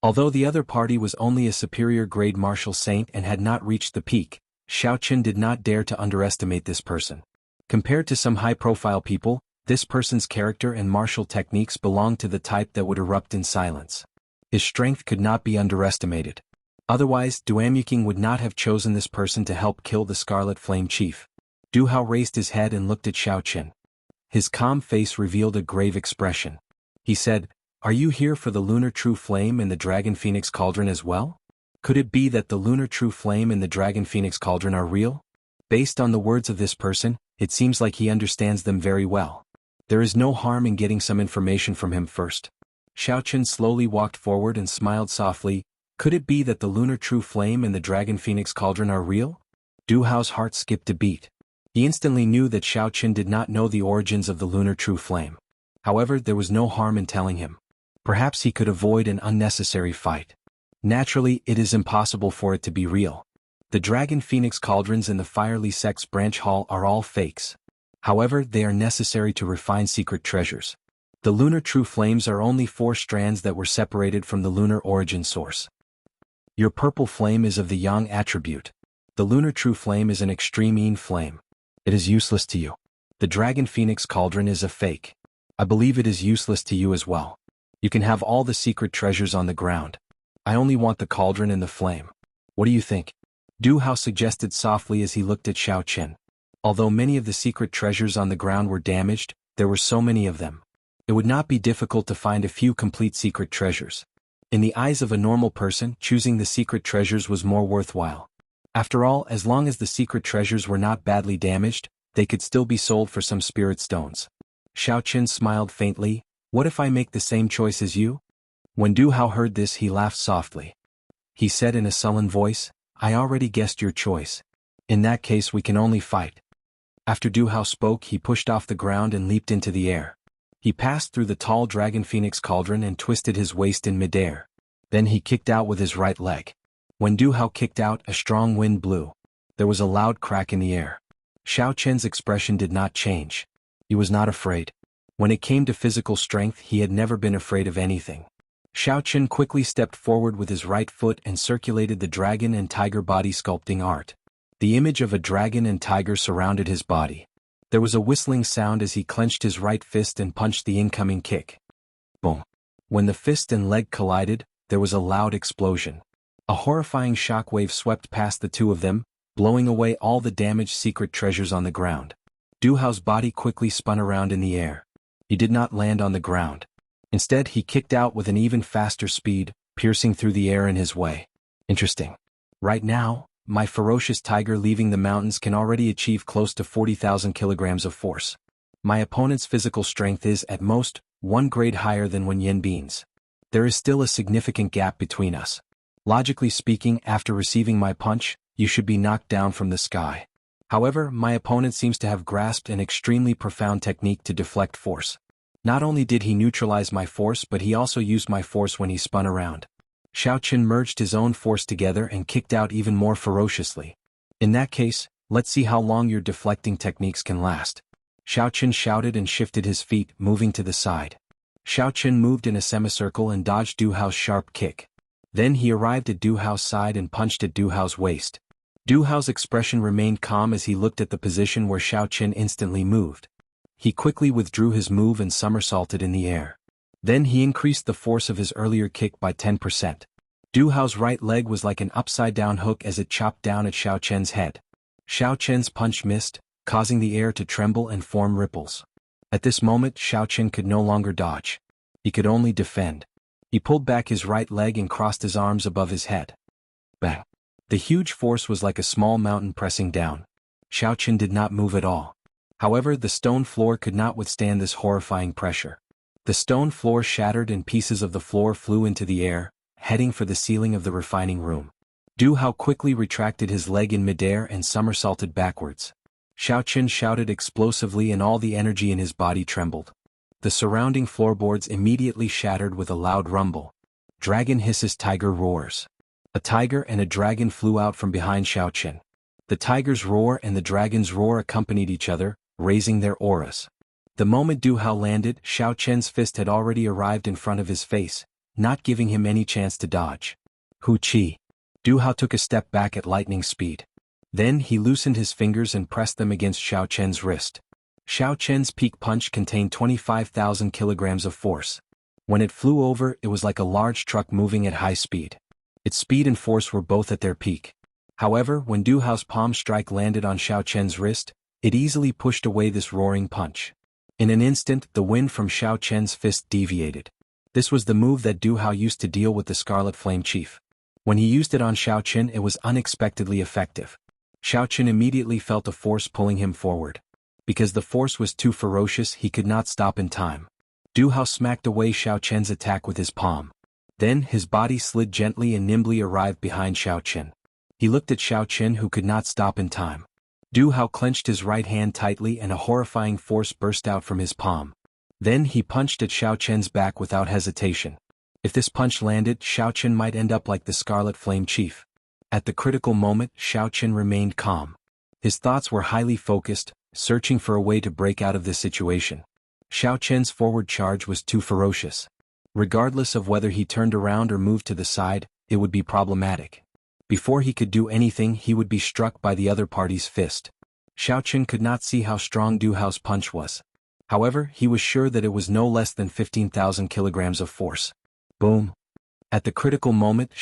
Although the other party was only a superior grade martial saint and had not reached the peak, Xiaoqin did not dare to underestimate this person. Compared to some high-profile people, this person's character and martial techniques belonged to the type that would erupt in silence. His strength could not be underestimated. Otherwise, Duamyuking would not have chosen this person to help kill the Scarlet Flame Chief. Du Hao raised his head and looked at Xiaoqin. His calm face revealed a grave expression. He said, "Are you here for the Lunar True Flame and the Dragon Phoenix Cauldron as well? Could it be that the Lunar True Flame and the Dragon Phoenix Cauldron are real?" Based on the words of this person, it seems like he understands them very well. There is no harm in getting some information from him first. Xiaoqin slowly walked forward and smiled softly. Could it be that the Lunar True Flame and the Dragon Phoenix Cauldron are real? Du Hao's heart skipped a beat. He instantly knew that Xiaoqin did not know the origins of the Lunar True Flame. However, there was no harm in telling him. Perhaps he could avoid an unnecessary fight. Naturally, it is impossible for it to be real. The Dragon Phoenix cauldrons in the Firely Sect's branch hall are all fakes. However, they are necessary to refine secret treasures. The lunar true flames are only 4 strands that were separated from the lunar origin source. Your purple flame is of the yang attribute. The lunar true flame is an extreme yin flame. It is useless to you. The Dragon Phoenix cauldron is a fake. I believe it is useless to you as well. You can have all the secret treasures on the ground. I only want the cauldron and the flame. What do you think? Du Hao suggested softly as he looked at Xiao Chen. Although many of the secret treasures on the ground were damaged, there were so many of them. It would not be difficult to find a few complete secret treasures. In the eyes of a normal person, choosing the secret treasures was more worthwhile. After all, as long as the secret treasures were not badly damaged, they could still be sold for some spirit stones. Xiao Chen smiled faintly. What if I make the same choice as you? When Du Hao heard this, he laughed softly. He said in a sullen voice, I already guessed your choice. In that case we can only fight. After Du Hao spoke, he pushed off the ground and leaped into the air. He passed through the tall Dragon Phoenix cauldron and twisted his waist in midair. Then he kicked out with his right leg. When Du Hao kicked out, a strong wind blew. There was a loud crack in the air. Xiao Chen's expression did not change. He was not afraid. When it came to physical strength, he had never been afraid of anything. Xiao Chen quickly stepped forward with his right foot and circulated the dragon and tiger body sculpting art. The image of a dragon and tiger surrounded his body. There was a whistling sound as he clenched his right fist and punched the incoming kick. Boom. When the fist and leg collided, there was a loud explosion. A horrifying shockwave swept past the two of them, blowing away all the damaged secret treasures on the ground. Du Hao's body quickly spun around in the air. He did not land on the ground. Instead, he kicked out with an even faster speed, piercing through the air in his way. Interesting. Right now, my ferocious tiger leaving the mountains can already achieve close to 40,000 kilograms of force. My opponent's physical strength is, at most, 1 grade higher than Wen Yanbin's. There is still a significant gap between us. Logically speaking, after receiving my punch, you should be knocked down from the sky. However, my opponent seems to have grasped an extremely profound technique to deflect force. Not only did he neutralize my force, but he also used my force when he spun around. Xiao Chen merged his own force together and kicked out even more ferociously. In that case, let's see how long your deflecting techniques can last. Xiao Chen shouted and shifted his feet, moving to the side. Xiao Chen moved in a semicircle and dodged Du Hao's sharp kick. Then he arrived at Du Hao's side and punched at Du Hao's waist. Du Hao's expression remained calm as he looked at the position where Xiao Chen instantly moved. He quickly withdrew his move and somersaulted in the air. Then he increased the force of his earlier kick by 10%. Du Hao's right leg was like an upside-down hook as it chopped down at Xiao Chen's head. Xiao Chen's punch missed, causing the air to tremble and form ripples. At this moment, Xiao Chen could no longer dodge. He could only defend. He pulled back his right leg and crossed his arms above his head. Bang! The huge force was like a small mountain pressing down. Xiao Chen did not move at all. However, the stone floor could not withstand this horrifying pressure. The stone floor shattered and pieces of the floor flew into the air, heading for the ceiling of the refining room. Du Hao quickly retracted his leg in midair and somersaulted backwards. Xiao Chen shouted explosively and all the energy in his body trembled. The surrounding floorboards immediately shattered with a loud rumble. Dragon hisses, tiger roars. A tiger and a dragon flew out from behind Xiao Chen. The tiger's roar and the dragon's roar accompanied each other, raising their auras. The moment Du Hao landed, Xiao Chen's fist had already arrived in front of his face, not giving him any chance to dodge. Hu Qi. Du Hao took a step back at lightning speed. Then he loosened his fingers and pressed them against Xiao Chen's wrist. Xiao Chen's peak punch contained 25,000 kilograms of force. When it flew over, it was like a large truck moving at high speed. Its speed and force were both at their peak. However, when Du Hao's palm strike landed on Xiao Chen's wrist, it easily pushed away this roaring punch. In an instant, the wind from Xiao Chen's fist deviated. This was the move that Du Hao used to deal with the Scarlet Flame Chief. When he used it on Xiao Chen, it was unexpectedly effective. Xiao Chen immediately felt a force pulling him forward. Because the force was too ferocious, he could not stop in time. Du Hao smacked away Xiao Chen's attack with his palm. Then his body slid gently and nimbly arrived behind Xiao Chen. He looked at Xiao Chen, who could not stop in time. Du Hao clenched his right hand tightly and a horrifying force burst out from his palm. Then he punched at Xiao Chen's back without hesitation. If this punch landed, Xiao Chen might end up like the Scarlet Flame Chief. At the critical moment, Xiao Chen remained calm. His thoughts were highly focused, searching for a way to break out of this situation. Xiao Chen's forward charge was too ferocious. Regardless of whether he turned around or moved to the side, it would be problematic. Before he could do anything, he would be struck by the other party's fist. Xiao Chen could not see how strong Du Hao's punch was. However, he was sure that it was no less than 15,000 kilograms of force. Boom! At the critical moment,